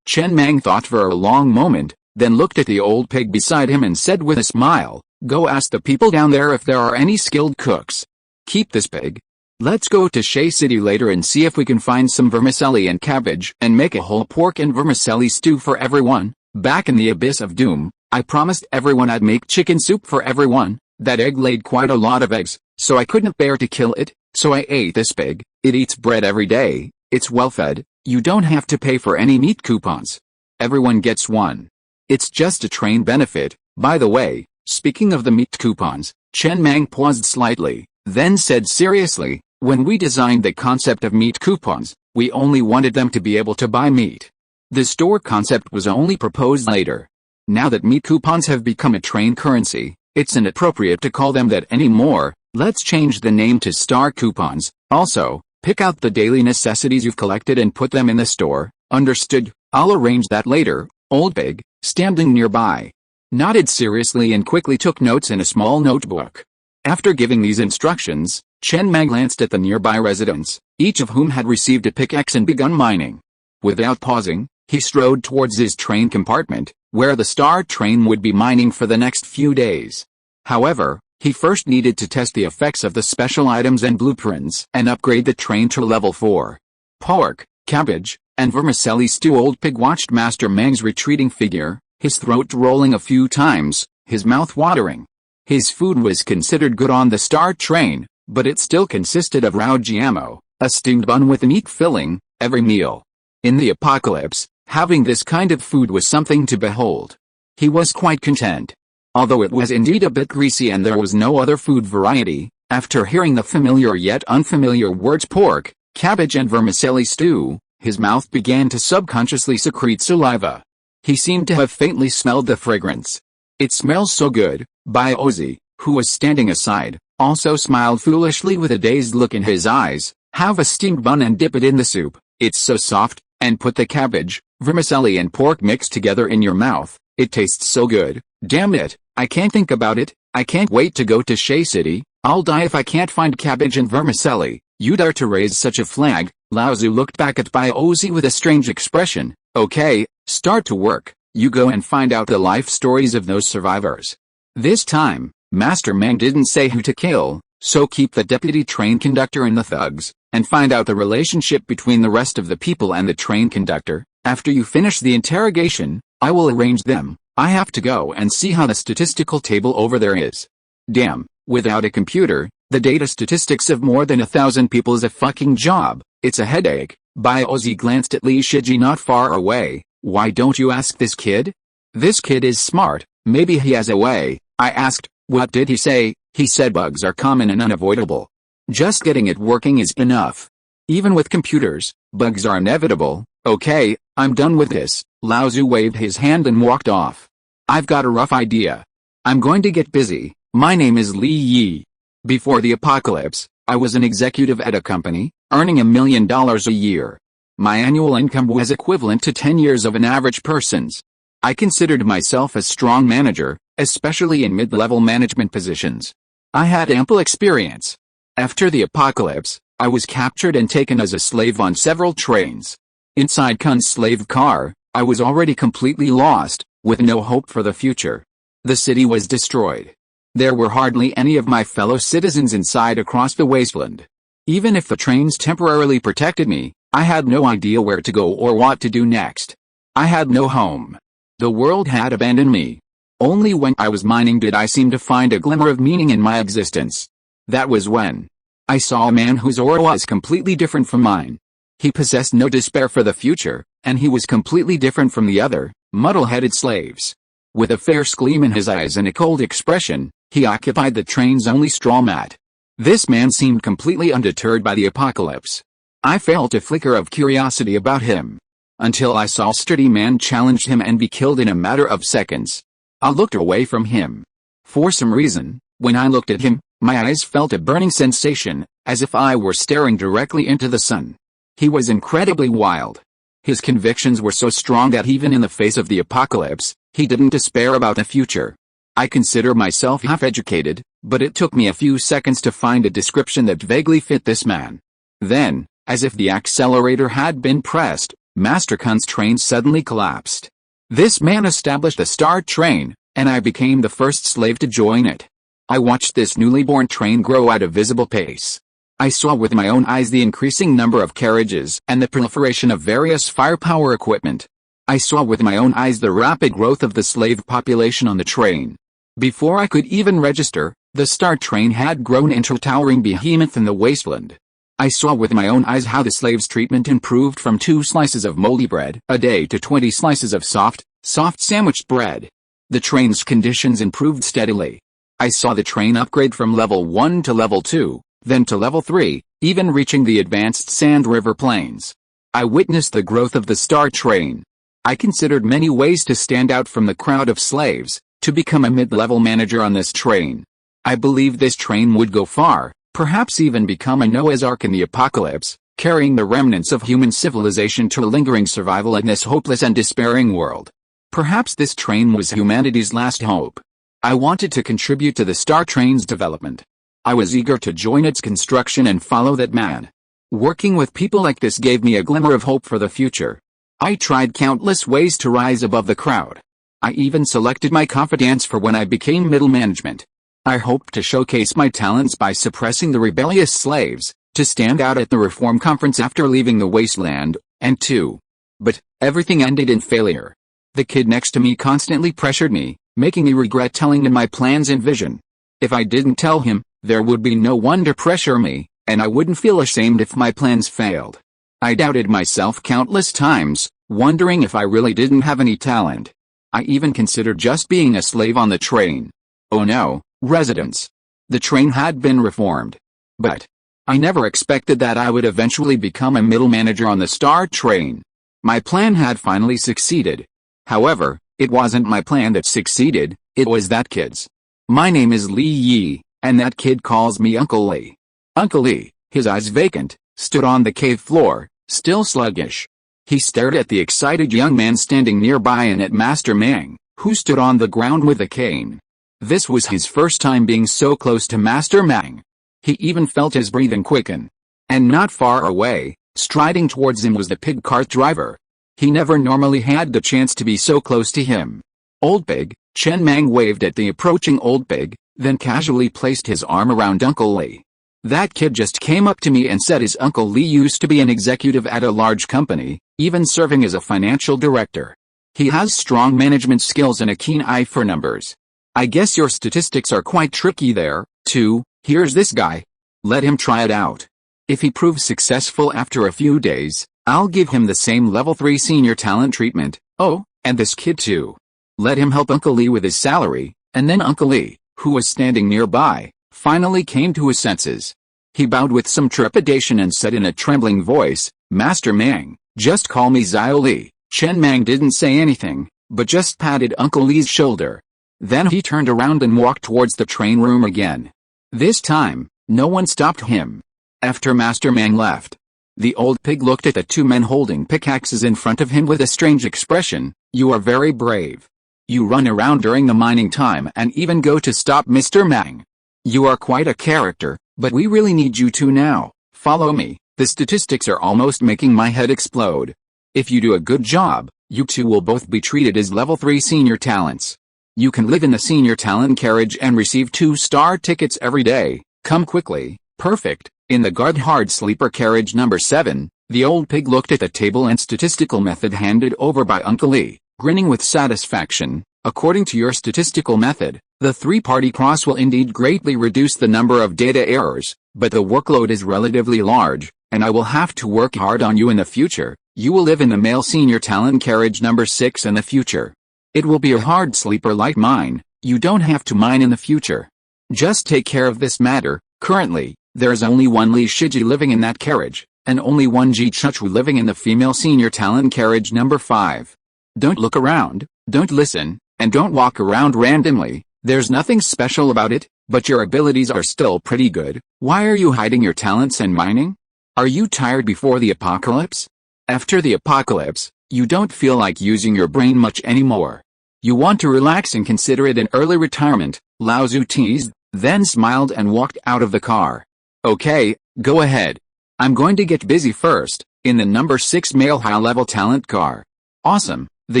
Chen Mang thought for a long moment, then looked at the old pig beside him and said with a smile, "Go ask the people down there if there are any skilled cooks. Keep this pig. Let's go to Shay City later and see if we can find some vermicelli and cabbage and make a whole pork and vermicelli stew for everyone. Back in the Abyss of Doom, I promised everyone I'd make chicken soup for everyone. That egg laid quite a lot of eggs, so I couldn't bear to kill it, so I ate this pig. It eats bread every day, it's well fed, you don't have to pay for any meat coupons. Everyone gets one. It's just a train benefit." By the way, speaking of the meat coupons, Chen Mang paused slightly, then said seriously, "When we designed the concept of meat coupons, we only wanted them to be able to buy meat. The store concept was only proposed later. Now that meat coupons have become a train currency, it's inappropriate to call them that anymore. Let's change the name to star coupons. Also, pick out the daily necessities you've collected and put them in the store. Understood? I'll arrange that later. Old Pig, standing nearby, nodded seriously and quickly took notes in a small notebook. After giving these instructions, Chen Mang glanced at the nearby residents, each of whom had received a pickaxe and begun mining. Without pausing, he strode towards his train compartment, where the star train would be mining for the next few days. However, he first needed to test the effects of the special items and blueprints and upgrade the train to level 4. Pork, cabbage, and vermicelli stew. Old Pig watched Master Mang's retreating figure, his throat rolling a few times, his mouth watering. His food was considered good on the star train, but it still consisted of raw giamo, a steamed bun with a meat filling, every meal. In the apocalypse, having this kind of food was something to behold. He was quite content. Although it was indeed a bit greasy and there was no other food variety, after hearing the familiar yet unfamiliar words pork, cabbage and vermicelli stew, his mouth began to subconsciously secrete saliva. He seemed to have faintly smelled the fragrance. "It smells so good." Ozzy, who was standing aside, also smiled foolishly with a dazed look in his eyes. "Have a steamed bun and dip it in the soup, it's so soft, and put the cabbage, vermicelli and pork mixed together in your mouth, it tastes so good. Damn it, I can't think about it, I can't wait to go to Shea City, I'll die if I can't find cabbage and vermicelli." "You dare to raise such a flag?" Lao Tzu looked back at Ozzy with a strange expression. "Okay, start to work, you go and find out the life stories of those survivors." This time, Master Mang didn't say who to kill, so keep the deputy train conductor and the thugs, and find out the relationship between the rest of the people and the train conductor. After you finish the interrogation, I will arrange them. I have to go and see how the statistical table over there is. Damn, without a computer, the data statistics of more than 1,000 people is a fucking job. It's a headache. Ozzy glanced at Li Shiji not far away. "Why don't you ask this kid? This kid is smart, maybe he has a way." I asked, "What did he say?" "He said bugs are common and unavoidable. Just getting it working is enough. Even with computers, bugs are inevitable." "Okay, I'm done with this." Lao Tzu waved his hand and walked off. "I've got a rough idea. I'm going to get busy. My name is Li Yi. Before the apocalypse, I was an executive at a company, earning $1 million a year. My annual income was equivalent to 10 years of an average person's. I considered myself a strong manager, especially in mid-level management positions. I had ample experience. After the apocalypse, I was captured and taken as a slave on several trains. Inside Kun's slave car, I was already completely lost, with no hope for the future. The city was destroyed. There were hardly any of my fellow citizens inside across the wasteland. Even if the trains temporarily protected me, I had no idea where to go or what to do next. I had no home. The world had abandoned me. Only when I was mining did I seem to find a glimmer of meaning in my existence. That was when I saw a man whose aura was completely different from mine. He possessed no despair for the future, and he was completely different from the other, muddle-headed slaves. With a fierce gleam in his eyes and a cold expression, he occupied the train's only straw mat. This man seemed completely undeterred by the apocalypse. I felt a flicker of curiosity about him. Until I saw a sturdy man challenge him and be killed in a matter of seconds. I looked away from him. For some reason, when I looked at him, my eyes felt a burning sensation, as if I were staring directly into the sun. He was incredibly wild. His convictions were so strong that even in the face of the apocalypse, he didn't despair about the future. I consider myself half-educated, but it took me a few seconds to find a description that vaguely fit this man. Then, as if the accelerator had been pressed, Master Kun's train suddenly collapsed. This man established a star train, and I became the first slave to join it. I watched this newly born train grow at a visible pace. I saw with my own eyes the increasing number of carriages and the proliferation of various firepower equipment. I saw with my own eyes the rapid growth of the slave population on the train. Before I could even register, the star train had grown into a towering behemoth in the wasteland. I saw with my own eyes how the slaves' treatment improved from 2 slices of moldy bread a day to 20 slices of soft sandwiched bread. The train's conditions improved steadily. I saw the train upgrade from level 1 to level 2, then to level 3, even reaching the advanced Sand River Plains. I witnessed the growth of the star train. I considered many ways to stand out from the crowd of slaves, to become a mid-level manager on this train. I believed this train would go far, perhaps even become a Noah's Ark in the apocalypse, carrying the remnants of human civilization to a lingering survival in this hopeless and despairing world. Perhaps this train was humanity's last hope. I wanted to contribute to the Star Train's development. I was eager to join its construction and follow that man. Working with people like this gave me a glimmer of hope for the future. I tried countless ways to rise above the crowd. I even selected my confidants for when I became middle management. I hoped to showcase my talents by suppressing the rebellious slaves, to stand out at the reform conference after leaving the wasteland, and to. But everything ended in failure. The kid next to me constantly pressured me, making me regret telling him my plans and vision. If I didn't tell him, there would be no one to pressure me, and I wouldn't feel ashamed if my plans failed. I doubted myself countless times, wondering if I really didn't have any talent. I even considered just being a slave on the train. Oh no, residents. The train had been reformed. But I never expected that I would eventually become a middle manager on the Star Train. My plan had finally succeeded. However, it wasn't my plan that succeeded, it was that kid's. My name is Li Yi, and that kid calls me Uncle Li. Uncle Li, his eyes vacant, stood on the cave floor, still sluggish. He stared at the excited young man standing nearby and at Master Mang, who stood on the ground with a cane. This was his first time being so close to Master Mang. He even felt his breathing quicken. And not far away, striding towards him was the pig cart driver. He never normally had the chance to be so close to him. Old Pig, Chen Mang waved at the approaching Old Pig, then casually placed his arm around Uncle Li. That kid just came up to me and said his Uncle Li used to be an executive at a large company, even serving as a financial director. He has strong management skills and a keen eye for numbers. I guess your statistics are quite tricky there, too. Here's this guy. Let him try it out. If he proves successful after a few days, I'll give him the same level 3 senior talent treatment. Oh, and this kid too. Let him help Uncle Li with his salary, and then Uncle Li, who was standing nearby, finally came to his senses. He bowed with some trepidation and said in a trembling voice, Master Mang, just call me Xiao Li. Chen Mang didn't say anything, but just patted Uncle Li's shoulder. Then he turned around and walked towards the train room again. This time, no one stopped him. After Master Mang left, the old pig looked at the two men holding pickaxes in front of him with a strange expression. You are very brave. You run around during the mining time and even go to stop Mr. Mang. You are quite a character, but we really need you to now. Follow me. The statistics are almost making my head explode. If you do a good job, you two will both be treated as level 3 senior talents. You can live in the senior talent carriage and receive 2-star tickets every day. Come quickly. Perfect. In the guard hard sleeper carriage number 7, the old pig looked at the table and statistical method handed over by Uncle Li, grinning with satisfaction. According to your statistical method, the 3-party cross will indeed greatly reduce the number of data errors, but the workload is relatively large, and I will have to work hard on you in the future. You will live in the male senior talent carriage number 6 in the future. It will be a hard sleeper like mine. You don't have to mine in the future. Just take care of this matter. Currently, there is only one Li Shiji living in that carriage, and only one Ji Chuchu living in the female senior talent carriage number 5. Don't look around, don't listen, and don't walk around randomly. There's nothing special about it, but your abilities are still pretty good. Why are you hiding your talents and mining? Are you tired before the apocalypse? After the apocalypse, you don't feel like using your brain much anymore. You want to relax and consider it an early retirement, Lao Tzu teased, then smiled and walked out of the car. Okay, go ahead. I'm going to get busy first, in the number 6 male high-level talent car. Awesome. The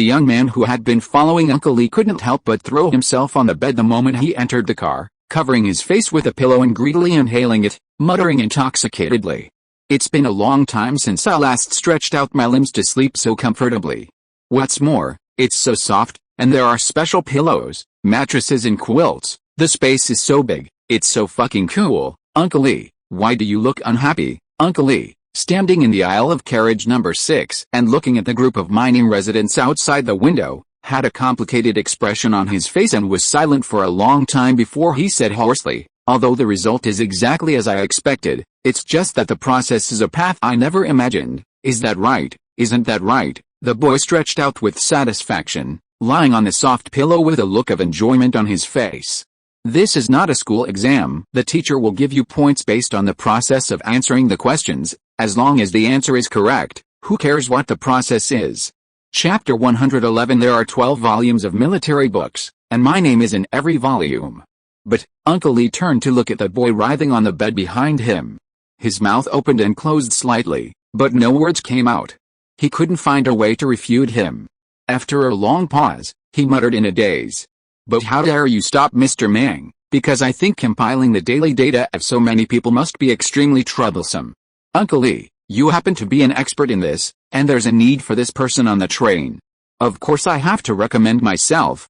young man who had been following Uncle Li couldn't help but throw himself on the bed the moment he entered the car, covering his face with a pillow and greedily inhaling it, muttering intoxicatedly. It's been a long time since I last stretched out my limbs to sleep so comfortably. What's more, it's so soft, and there are special pillows, mattresses and quilts. The space is so big, it's so fucking cool. Uncle Li, why do you look unhappy? Uncle Li, standing in the aisle of carriage number 6 and looking at the group of mining residents outside the window, had a complicated expression on his face and was silent for a long time before he said hoarsely, although the result is exactly as I expected, it's just that the process is a path I never imagined. Is that right? Isn't that right? The boy stretched out with satisfaction, lying on the soft pillow with a look of enjoyment on his face. This is not a school exam. The teacher will give you points based on the process of answering the questions, as long as the answer is correct. Who cares what the process is? Chapter 111. There are 12 volumes of military books, and my name is in every volume. But, Uncle Lee turned to look at the boy writhing on the bed behind him. His mouth opened and closed slightly, but no words came out. He couldn't find a way to refute him. After a long pause, he muttered in a daze. But how dare you stop Mr. Mang, because I think compiling the daily data of so many people must be extremely troublesome. Uncle Lee, you happen to be an expert in this, and there's a need for this person on the train. Of course I have to recommend myself.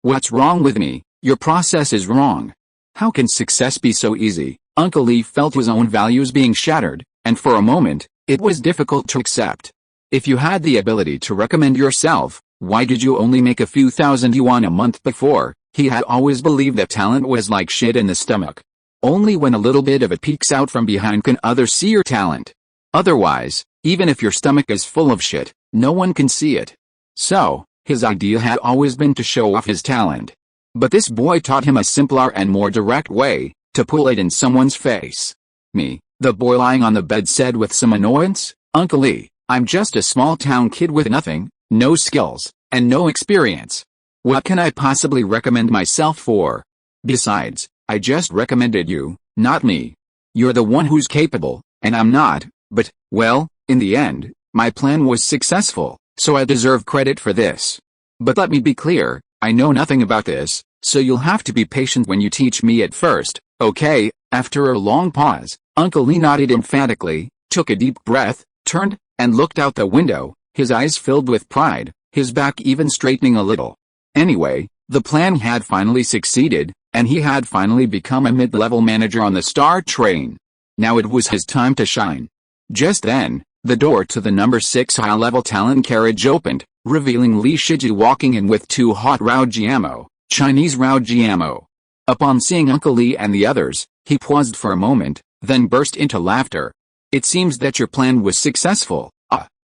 What's wrong with me? Your process is wrong. How can success be so easy? Uncle Lee felt his own values being shattered, and for a moment, it was difficult to accept. If you had the ability to recommend yourself, why did you only make a few thousand yuan a month before? He had always believed that talent was like shit in the stomach. Only when a little bit of it peeks out from behind can others see your talent. Otherwise, even if your stomach is full of shit, no one can see it. So, his idea had always been to show off his talent. But this boy taught him a simpler and more direct way, to pull it in someone's face. Me, the boy lying on the bed said with some annoyance. Uncle Lee, I'm just a small-town kid with nothing, no skills, and no experience. What can I possibly recommend myself for? Besides, I just recommended you, not me. You're the one who's capable, and I'm not, but, well, in the end, my plan was successful, so I deserve credit for this. But let me be clear, I know nothing about this, so you'll have to be patient when you teach me at first, okay? After a long pause, Uncle Lee nodded emphatically, took a deep breath, turned, and looked out the window, his eyes filled with pride, his back even straightening a little. Anyway, the plan had finally succeeded, and he had finally become a mid-level manager on the Star Train. Now it was his time to shine. Just then, the door to the number 6 high-level talent carriage opened, revealing Li Shiji walking in with 2 hot Rao Jiamo, Chinese Rao Jiamo. Upon seeing Uncle Lee and the others, he paused for a moment, then burst into laughter. It seems that your plan was successful.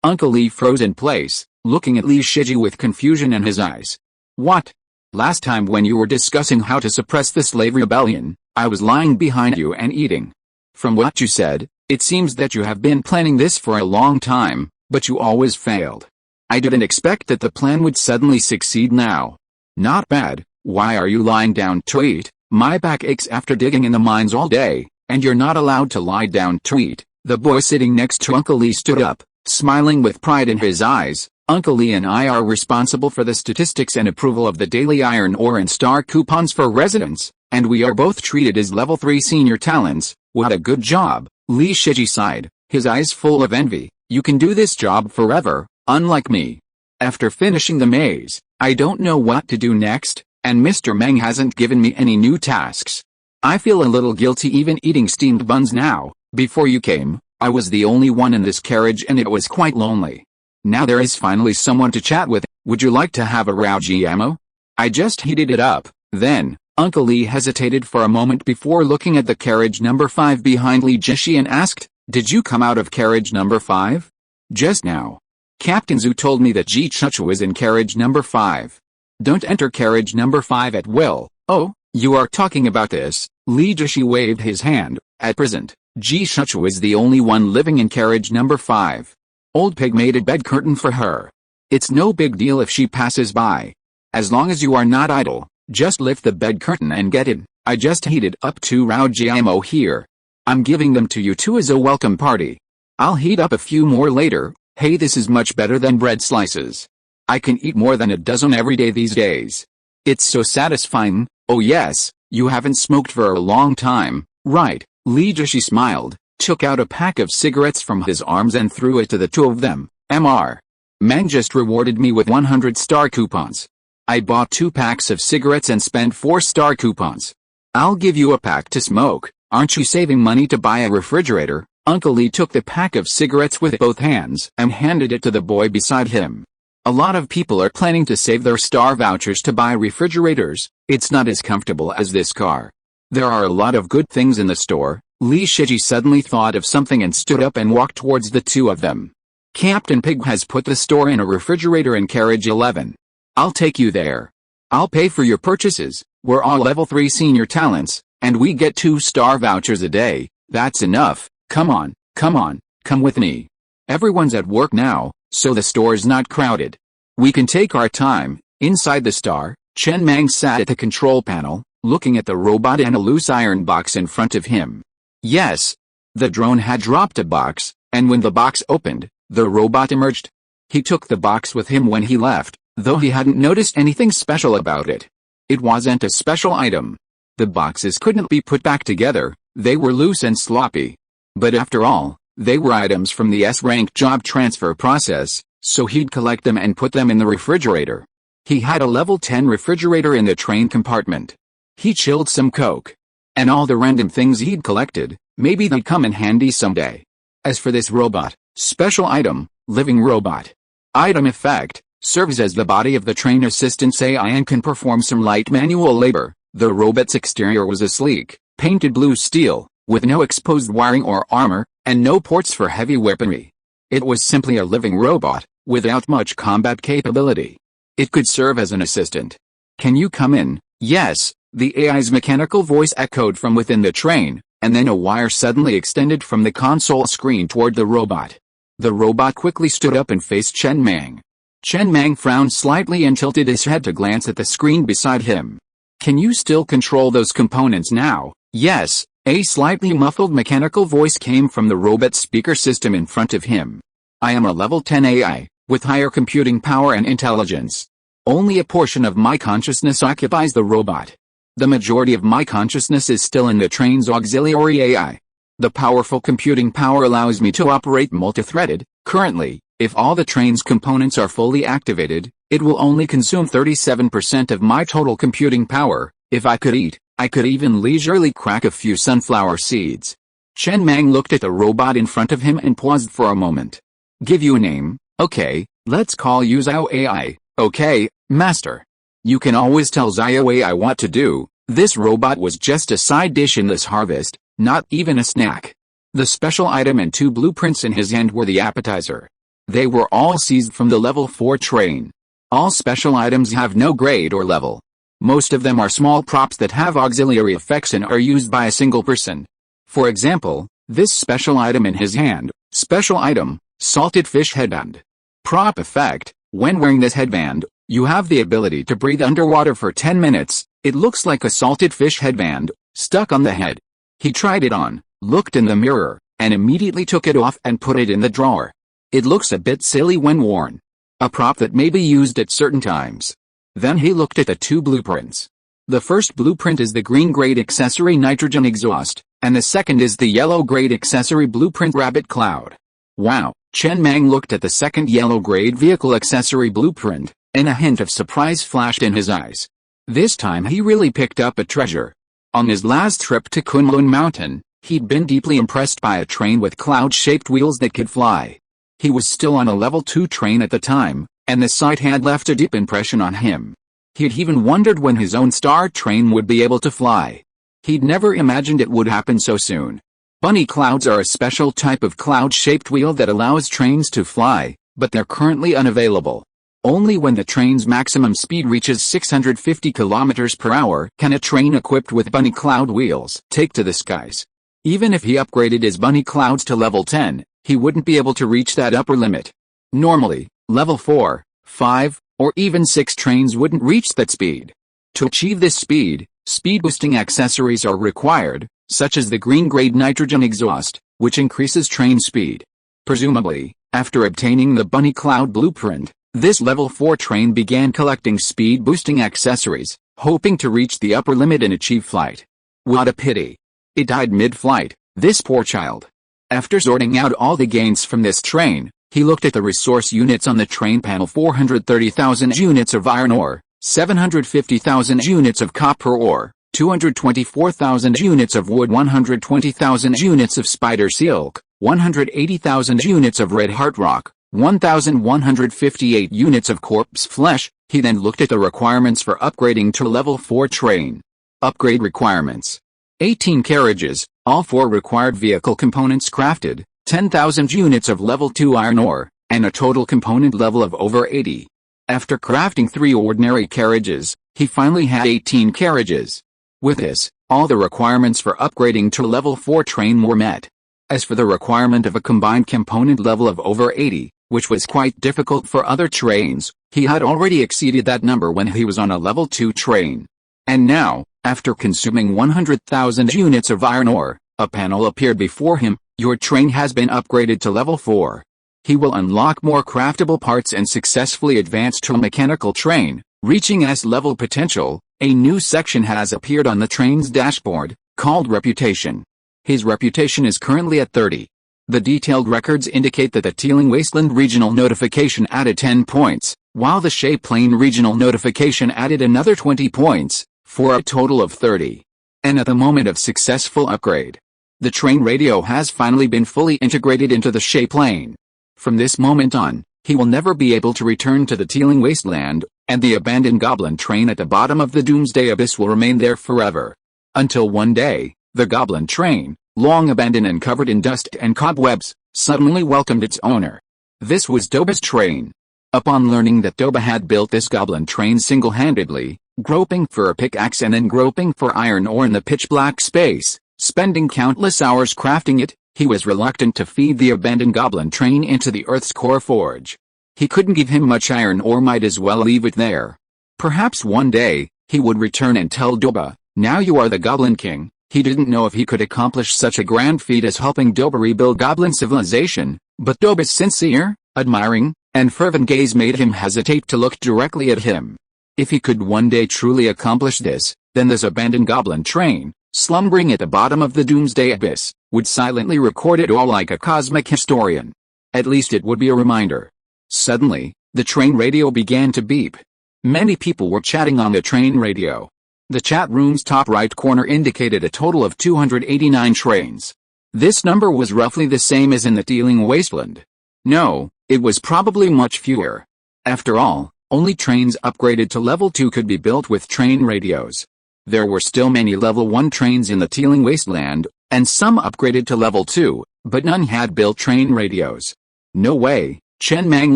Uncle Lee froze in place, looking at Li Shiji with confusion in his eyes. What? Last time when you were discussing how to suppress the slave rebellion, I was lying behind you and eating. From what you said, it seems that you have been planning this for a long time, but you always failed. I didn't expect that the plan would suddenly succeed now. Not bad. Why are you lying down to eat? My back aches after digging in the mines all day, and you're not allowed to lie down to eat. The boy sitting next to Uncle Lee stood up, smiling with pride in his eyes. Uncle Lee and I are responsible for the statistics and approval of the daily iron ore and star coupons for residents, and we are both treated as level 3 senior talents. What a good job. Li Shiji sighed, his eyes full of envy. You can do this job forever, unlike me. After finishing the maze, I don't know what to do next, and Mr. Mang hasn't given me any new tasks. I feel a little guilty even eating steamed buns now. Before you came, I was the only one in this carriage and it was quite lonely. Now there is finally someone to chat with. Would you like to have a Rao Jiamo? I just heated it up. Then, Uncle Lee hesitated for a moment before looking at the carriage number 5 behind Li Jishi and asked, Did you come out of carriage number 5? Just now. Captain Zhu told me that Ji Chuchu is in carriage number 5. Don't enter carriage number 5 at will. Oh, you are talking about this. Li Jishi waved his hand. At present, Ji Chuchu is the only one living in carriage number 5. Old Pig made a bed curtain for her. It's no big deal if she passes by. As long as you are not idle, just lift the bed curtain and get in. I just heated up 2 Rao Jiamo here. I'm giving them to you too as a welcome party. I'll heat up a few more later. Hey, this is much better than bread slices. I can eat more than a dozen every day these days. It's so satisfying. Oh yes, you haven't smoked for a long time, right? Li Jishi smiled, took out a pack of cigarettes from his arms and threw it to the 2 of them. Mr. Mang just rewarded me with 100 star coupons. I bought 2 packs of cigarettes and spent 4 star coupons. I'll give you a pack to smoke. Aren't you saving money to buy a refrigerator? Uncle Lee took the pack of cigarettes with both hands and handed it to the boy beside him. A lot of people are planning to save their star vouchers to buy refrigerators. It's not as comfortable as this car. There are a lot of good things in the store. Li Shiji suddenly thought of something and stood up and walked towards the 2 of them. Captain Pig has put the store in a refrigerator in carriage 11. I'll take you there. I'll pay for your purchases. We're all level 3 senior talents, and we get 2 star vouchers a day. That's enough. Come on, come with me. Everyone's at work now, so the store's not crowded. We can take our time. Inside the star, Chen Mang sat at the control panel, looking at the robot and a loose iron box in front of him. Yes, the drone had dropped a box, and when the box opened, the robot emerged. He took the box with him when he left, though he hadn't noticed anything special about it. It wasn't a special item. The boxes couldn't be put back together, they were loose and sloppy. But after all, they were items from the S-rank job transfer process, so he'd collect them and put them in the refrigerator. He had a level 10 refrigerator in the train compartment. He chilled some Coke. And all the random things he'd collected, maybe they'd come in handy someday. As for this robot, special item, living robot. Item effect, serves as the body of the train assistance AI and can perform some light manual labor. The robot's exterior was a sleek, painted blue steel, with no exposed wiring or armor, and no ports for heavy weaponry. It was simply a living robot, without much combat capability. It could serve as an assistant. Can you come in? Yes, the AI's mechanical voice echoed from within the train, and then a wire suddenly extended from the console screen toward the robot. The robot quickly stood up and faced Chen Mang. Chen Mang frowned slightly and tilted his head to glance at the screen beside him. Can you still control those components now? Yes, a slightly muffled mechanical voice came from the robot speaker system in front of him. I am a level 10 AI, with higher computing power and intelligence. Only a portion of my consciousness occupies the robot. The majority of my consciousness is still in the train's auxiliary AI. The powerful computing power allows me to operate multi-threaded. Currently, if all the train's components are fully activated, it will only consume 37% of my total computing power. If I could eat, I could even leisurely crack a few sunflower seeds. Chen Mang looked at the robot in front of him and paused for a moment. Give you a name? Okay, let's call you Xiao AI. Okay, master. You can always tell Xiao AI what to do. This robot was just a side dish in this harvest, not even a snack. The special item and 2 blueprints in his hand were the appetizer. They were all seized from the level 4 train. All special items have no grade or level. Most of them are small props that have auxiliary effects and are used by a single person. For example, this special item in his hand, special item, salted fish headband. Prop effect, when wearing this headband, you have the ability to breathe underwater for 10 minutes, it looks like a salted fish headband, stuck on the head. He tried it on, looked in the mirror, and immediately took it off and put it in the drawer. It looks a bit silly when worn. A prop that may be used at certain times. Then he looked at the 2 blueprints. The first blueprint is the green grade accessory nitrogen exhaust, and the second is the yellow grade accessory blueprint rabbit cloud. Wow, Chen Mang looked at the second yellow grade vehicle accessory blueprint, and a hint of surprise flashed in his eyes. This time he really picked up a treasure. On his last trip to Kunlun Mountain, he'd been deeply impressed by a train with cloud-shaped wheels that could fly. He was still on a level 2 train at the time, and the sight had left a deep impression on him. He'd even wondered when his own star train would be able to fly. He'd never imagined it would happen so soon. Bunny clouds are a special type of cloud-shaped wheel that allows trains to fly, but they're currently unavailable. Only when the train's maximum speed reaches 650 km per hour can a train equipped with bunny cloud wheels take to the skies. Even if he upgraded his bunny clouds to level 10, he wouldn't be able to reach that upper limit. Normally, level 4, 5, or even 6 trains wouldn't reach that speed. To achieve this speed, speed-boosting accessories are required, such as the green-grade nitrogen exhaust, which increases train speed. Presumably, after obtaining the bunny cloud blueprint, this level 4 train began collecting speed-boosting accessories, hoping to reach the upper limit and achieve flight. What a pity. It died mid-flight, this poor child. After sorting out all the gains from this train, he looked at the resource units on the train panel: 430,000 units of iron ore, 750,000 units of copper ore, 224,000 units of wood, 120,000 units of spider silk, 180,000 units of red heart rock, 1,158 units of corpse flesh. He then looked at the requirements for upgrading to level 4 train. Upgrade requirements: 18 carriages, all 4 required vehicle components crafted, 10,000 units of level 2 iron ore, and a total component level of over 80. After crafting 3 ordinary carriages, he finally had 18 carriages. With this, all the requirements for upgrading to level 4 train were met. As for the requirement of a combined component level of over 80, which was quite difficult for other trains. He had already exceeded that number when he was on a level 2 train. And now, after consuming 100,000 units of iron ore, a panel appeared before him. Your train has been upgraded to level 4. He will unlock more craftable parts and successfully advance to a mechanical train, reaching S-level potential. A new section has appeared on the train's dashboard, called Reputation. His reputation is currently at 30. The detailed records indicate that the Teeling Wasteland Regional Notification added 10 points, while the Shea Plain Regional Notification added another 20 points, for a total of 30. And at the moment of successful upgrade, the train radio has finally been fully integrated into the Shea Plain. From this moment on, he will never be able to return to the Teeling Wasteland, and the abandoned goblin train at the bottom of the Doomsday Abyss will remain there forever. Until one day, the goblin train, long abandoned and covered in dust and cobwebs, suddenly welcomed its owner. This was Doba's train. Upon learning that Doba had built this goblin train single-handedly, groping for a pickaxe and then groping for iron ore in the pitch-black space, spending countless hours crafting it, he was reluctant to feed the abandoned goblin train into the Earth's core forge. He couldn't give him much iron ore, might as well leave it there. Perhaps one day, he would return and tell Doba, "Now you are the Goblin King." He didn't know if he could accomplish such a grand feat as helping Doba rebuild goblin civilization, but Doba's sincere, admiring, and fervent gaze made him hesitate to look directly at him. If he could one day truly accomplish this, then this abandoned goblin train, slumbering at the bottom of the Doomsday Abyss, would silently record it all like a cosmic historian. At least it would be a reminder. Suddenly, the train radio began to beep. Many people were chatting on the train radio. The chat room's top right corner indicated a total of 289 trains. This number was roughly the same as in the Teeling Wasteland. No, it was probably much fewer. After all, only trains upgraded to level 2 could be built with train radios. There were still many level 1 trains in the Teeling Wasteland, and some upgraded to level 2, but none had built train radios. No way. Chen Mang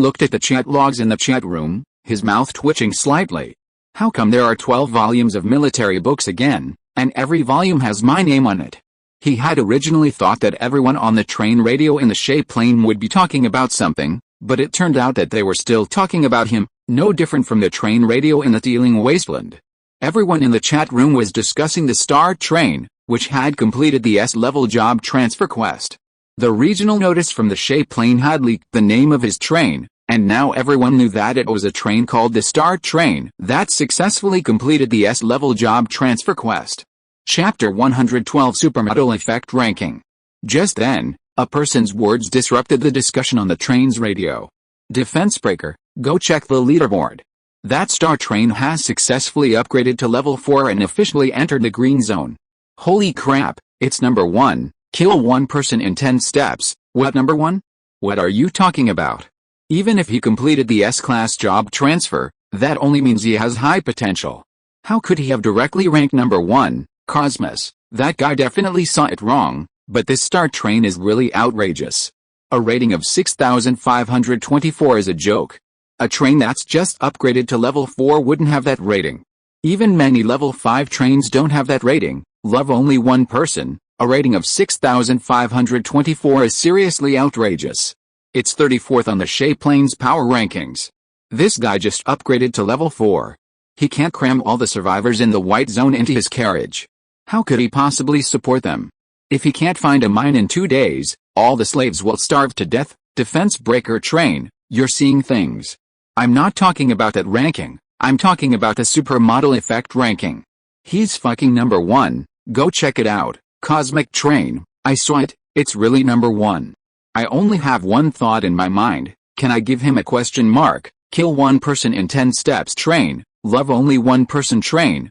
looked at the chat logs in the chat room, his mouth twitching slightly. How come there are 12 volumes of military books again, and every volume has my name on it? He had originally thought that everyone on the train radio in the Shea Plain would be talking about something, but it turned out that they were still talking about him, no different from the train radio in the Teeling Wasteland. Everyone in the chat room was discussing the Star Train, which had completed the S-level job transfer quest. The regional notice from the Shea Plain had leaked the name of his train, and now everyone knew that it was a train called the Star Train that successfully completed the S-level job transfer quest. Chapter 112 Supermodel Effect Ranking. Just then, a person's words disrupted the discussion on the train's radio. "Defense Breaker, go check the leaderboard. That Star Train has successfully upgraded to level 4 and officially entered the green zone. Holy crap, it's number 1. Kill one person in 10 steps. What, number 1? What are you talking about? Even if he completed the S-class job transfer, that only means he has high potential. How could he have directly ranked number 1? Cosmos, that guy definitely saw it wrong, but this Star Train is really outrageous. A rating of 6,524 is a joke. A train that's just upgraded to level 4 wouldn't have that rating. Even many level 5 trains don't have that rating. Love only one person. A rating of 6,524 is seriously outrageous. It's 34th on the Shea Plains power rankings. This guy just upgraded to level 4. He can't cram all the survivors in the white zone into his carriage. How could he possibly support them? If he can't find a mine in 2 days, all the slaves will starve to death. Defense Breaker Train, you're seeing things. I'm not talking about that ranking, I'm talking about the Supermodel Effect ranking. He's fucking number 1, go check it out. Cosmic Train, I saw it, it's really number 1. I only have one thought in my mind, can I give him a question mark? Kill one person in 10 steps train, love only one person train.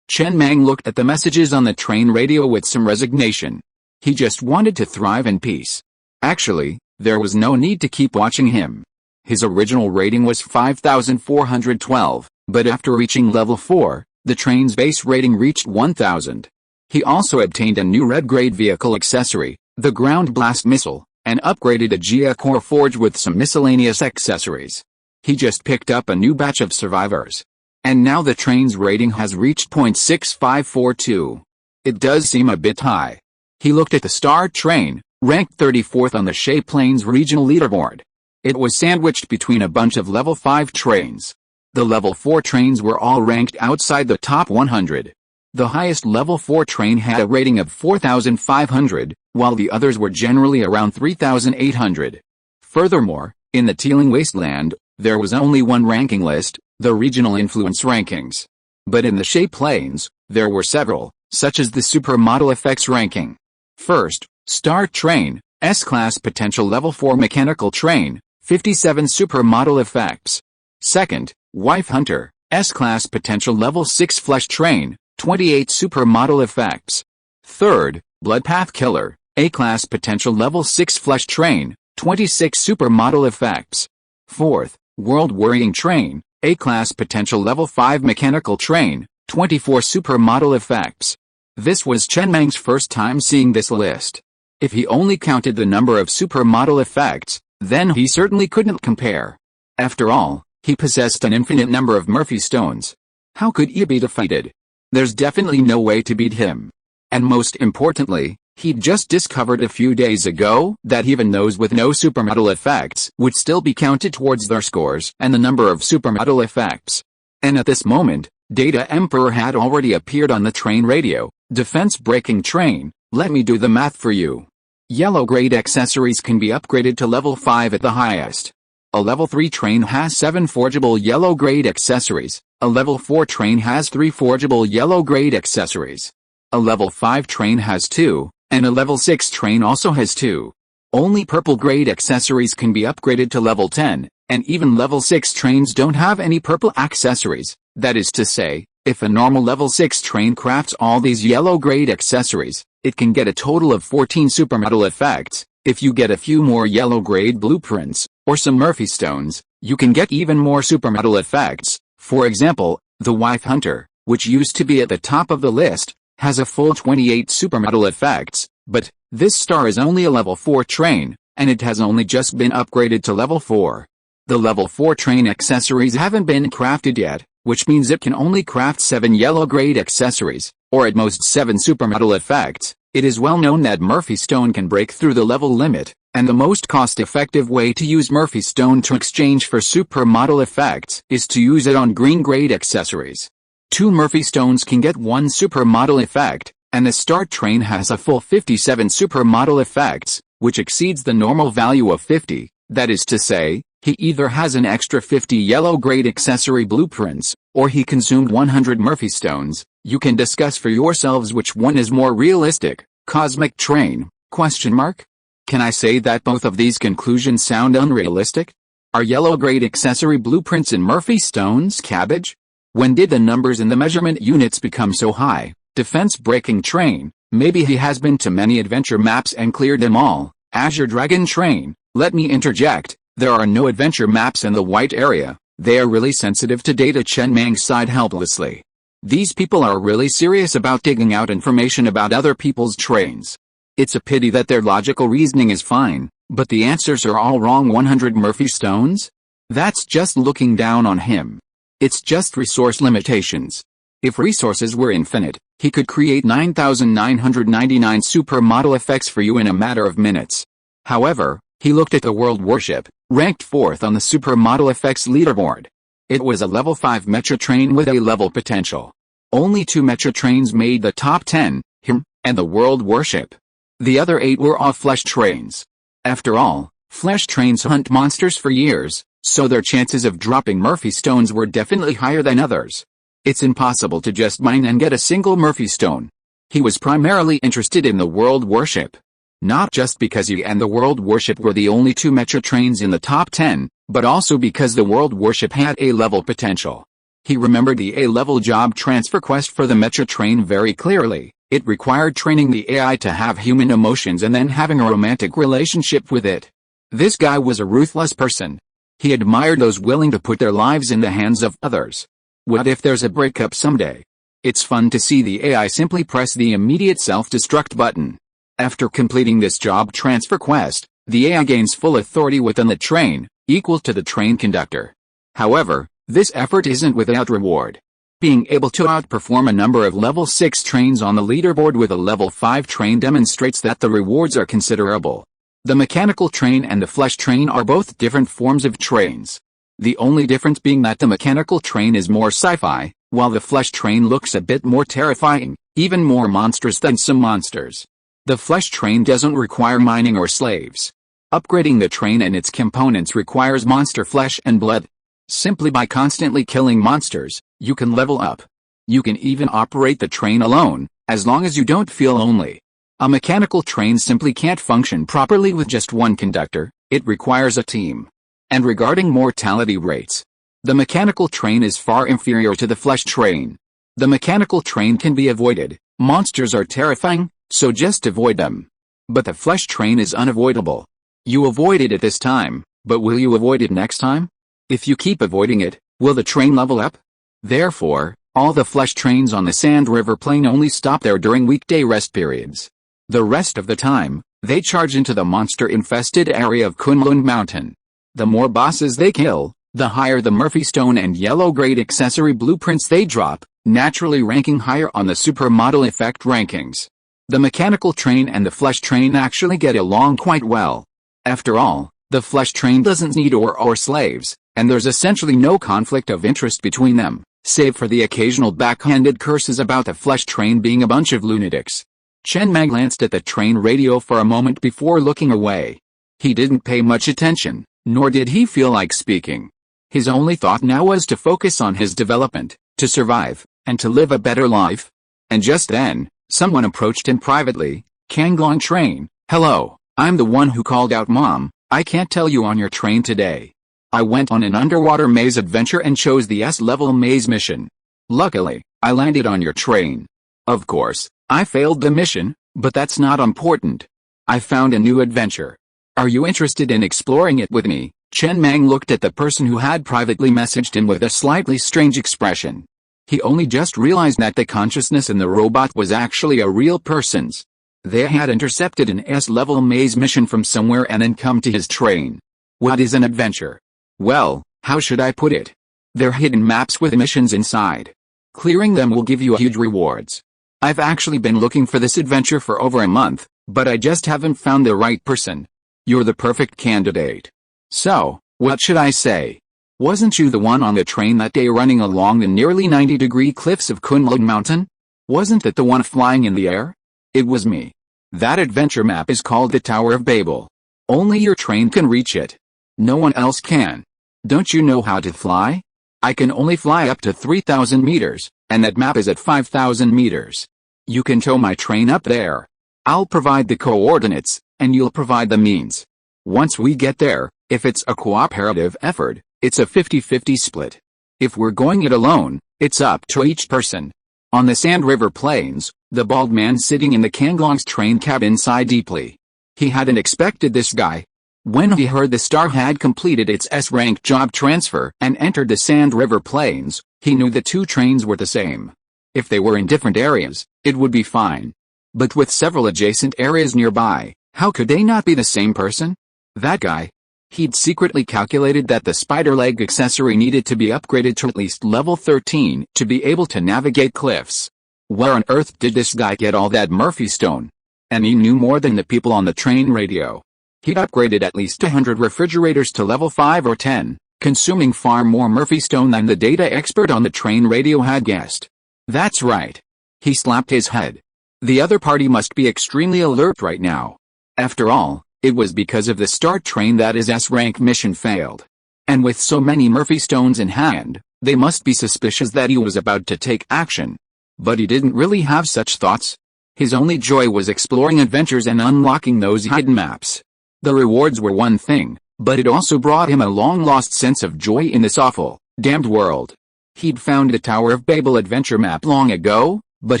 Chen Mang looked at the messages on the train radio with some resignation. He just wanted to thrive in peace. Actually, there was no need to keep watching him. His original rating was 5,412, but after reaching level 4, the train's base rating reached 1,000. He also obtained a new red-grade vehicle accessory, the ground blast missile, and upgraded a Gia core forge with some miscellaneous accessories. He just picked up a new batch of survivors. And now the train's rating has reached .6542. It does seem a bit high. He looked at the Star Train, ranked 34th on the Shea Plains regional leaderboard. It was sandwiched between a bunch of level 5 trains. The level 4 trains were all ranked outside the top 100. The highest level 4 train had a rating of 4,500, while the others were generally around 3,800. Furthermore, in the Teeling Wasteland, there was only one ranking list, the Regional Influence Rankings. But in the Shay Plains, there were several, such as the Supermodel Effects ranking. First, Star Train, S-Class Potential Level 4 Mechanical Train, 57 Supermodel Effects. Second, Wife Hunter, S-Class Potential Level 6 Flesh Train, 28 Supermodel Effects. Third, Bloodpath Killer, A-Class Potential Level 6 Flesh Train, 26 Supermodel Effects. Fourth, World Worrying Train, A-Class Potential Level 5 Mechanical Train, 24 Supermodel Effects. This was Chen Mang's first time seeing this list. If he only counted the number of supermodel effects, then he certainly couldn't compare. After all, he possessed an infinite number of Murphy stones. How could he be defeated? There's definitely no way to beat him. And most importantly, he'd just discovered a few days ago that even those with no supermodel effects would still be counted towards their scores and the number of supermodel effects. And at this moment, Data Emperor had already appeared on the train radio. Defense Breaking Train, let me do the math for you. Yellow grade accessories can be upgraded to level 5 at the highest. A level 3 train has 7 forgeable yellow grade accessories. A level 4 train has 3 forgeable yellow grade accessories. A level 5 train has 2, and a level 6 train also has 2. Only purple grade accessories can be upgraded to level 10, and even level 6 trains don't have any purple accessories. That is to say, if a normal level 6 train crafts all these yellow grade accessories, it can get a total of 14 supermodel effects. If you get a few more yellow grade blueprints, or some Murphy stones, you can get even more supermodel effects. For example, the Wife Hunter, which used to be at the top of the list, has a full 28 supermodel effects, but this star is only a level 4 train, and it has only just been upgraded to level 4. The level 4 train accessories haven't been crafted yet, which means it can only craft 7 yellow grade accessories, or at most 7 supermodel effects. It is well known that Murphy Stone can break through the level limit, and the most cost-effective way to use Murphy Stone to exchange for supermodel effects is to use it on green grade accessories. 2 Murphy Stones can get 1 supermodel effect, and the Star Train has a full 57 supermodel effects, which exceeds the normal value of 50, that is to say, he either has an extra 50 yellow grade accessory blueprints, or he consumed 100 Murphy Stones. You can discuss for yourselves which one is more realistic. Cosmic Train? Can I say that both of these conclusions sound unrealistic? Are yellow grade accessory blueprints in Murphy Stones cabbage? When did the numbers in the measurement units become so high? Defense Breaking Train, maybe he has been to many adventure maps and cleared them all. Azure Dragon Train, let me interject. There are no adventure maps in the white area. They are really sensitive to data. Chen Mang sighed helplessly. These people are really serious about digging out information about other people's trains. It's a pity that their logical reasoning is fine, but the answers are all wrong. 100 Murphy Stones? That's just looking down on him. It's just resource limitations. If resources were infinite, he could create 9,999 supermodel effects for you in a matter of minutes. However, he looked at the World Warship, ranked 4th on the supermodel effects leaderboard. It was a level 5 Metro train with a level potential. Only 2 Metro trains made the top 10, him, and the World Warship. The other 8 were all flesh trains. After all, flesh trains hunt monsters for years, so their chances of dropping Murphy Stones were definitely higher than others. It's impossible to just mine and get a single Murphy Stone. He was primarily interested in the World Warship. Not just because he and the World Warship were the only 2 Metro trains in the top 10, but also because the World Warship had A-level potential. He remembered the A-level job transfer quest for the Metro train very clearly. It required training the AI to have human emotions and then having a romantic relationship with it. This guy was a ruthless person. He admired those willing to put their lives in the hands of others. What if there's a breakup someday? It's fun to see the AI simply press the immediate self-destruct button. After completing this job transfer quest, the AI gains full authority within the train, equal to the train conductor. However, this effort isn't without reward. Being able to outperform a number of level 6 trains on the leaderboard with a level 5 train demonstrates that the rewards are considerable. The mechanical train and the flesh train are both different forms of trains. The only difference being that the mechanical train is more sci-fi, while the flesh train looks a bit more terrifying, even more monstrous than some monsters. The flesh train doesn't require mining or slaves. Upgrading the train and its components requires monster flesh and blood. Simply by constantly killing monsters, you can level up. You can even operate the train alone, as long as you don't feel lonely. A mechanical train simply can't function properly with just one conductor, it requires a team. And regarding mortality rates, the mechanical train is far inferior to the flesh train. The mechanical train can be avoided, monsters are terrifying, so just avoid them. But the flesh train is unavoidable. You avoided it this time, but will you avoid it next time? If you keep avoiding it, will the train level up? Therefore, all the flesh trains on the Sand River Plain only stop there during weekday rest periods. The rest of the time, they charge into the monster-infested area of Kunlun Mountain. The more bosses they kill, the higher the Murphy Stone and yellow-grade accessory blueprints they drop, naturally ranking higher on the supermodel effect rankings. The mechanical train and the flesh train actually get along quite well. After all, the flesh train doesn't need ore or slaves, and there's essentially no conflict of interest between them, save for the occasional backhanded curses about the flesh train being a bunch of lunatics. Chen Mang glanced at the train radio for a moment before looking away. He didn't pay much attention, nor did he feel like speaking. His only thought now was to focus on his development, to survive, and to live a better life. And just then, someone approached him privately. Kanglong Train, hello, I'm the one who called out Mom, I can't tell you on your train today. I went on an underwater maze adventure and chose the S-level maze mission. Luckily, I landed on your train. Of course, I failed the mission, but that's not important. I found a new adventure. Are you interested in exploring it with me? Chen Mang looked at the person who had privately messaged him with a slightly strange expression. He only just realized that the consciousness in the robot was actually a real person's. They had intercepted an S-level maze mission from somewhere and then come to his train. What is an adventure? Well, how should I put it? They're hidden maps with missions inside. Clearing them will give you huge rewards. I've actually been looking for this adventure for over a month, but I just haven't found the right person. You're the perfect candidate. So, what should I say? Wasn't you the one on the train that day running along the nearly 90-degree cliffs of Kunlun Mountain? Wasn't that the one flying in the air? It was me. That adventure map is called the Tower of Babel. Only your train can reach it. No one else can. Don't you know how to fly? I can only fly up to 3,000 meters, and that map is at 5,000 meters. You can tow my train up there. I'll provide the coordinates, and you'll provide the means. Once we get there, if it's a cooperative effort, it's a 50-50 split. If we're going it alone, it's up to each person. On the Sand River Plains, the bald man sitting in the Kanglong's train cabin sighed deeply. He hadn't expected this guy. When he heard the star had completed its S-rank job transfer and entered the Sand River Plains, he knew the two trains were the same. If they were in different areas, it would be fine. But with several adjacent areas nearby, how could they not be the same person? That guy. He'd secretly calculated that the spider leg accessory needed to be upgraded to at least level 13 to be able to navigate cliffs. Where on earth did this guy get all that Murphy Stone? And he knew more than the people on the train radio. He'd upgraded at least 100 refrigerators to level 5 or 10, consuming far more Murphy Stone than the data expert on the train radio had guessed. That's right. He slapped his head. The other party must be extremely alert right now. After all, it was because of the Star Train that his S-rank mission failed. And with so many Murphy Stones in hand, they must be suspicious that he was about to take action. But he didn't really have such thoughts. His only joy was exploring adventures and unlocking those hidden maps. The rewards were one thing, but it also brought him a long-lost sense of joy in this awful, damned world. He'd found the Tower of Babel adventure map long ago, but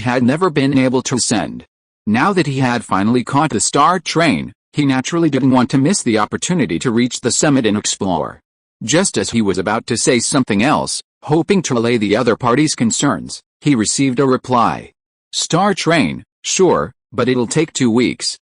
had never been able to ascend. Now that he had finally caught the Star Train, he naturally didn't want to miss the opportunity to reach the summit and explore. Just as he was about to say something else, hoping to allay the other party's concerns, he received a reply. Star Train, sure, but it'll take 2 weeks.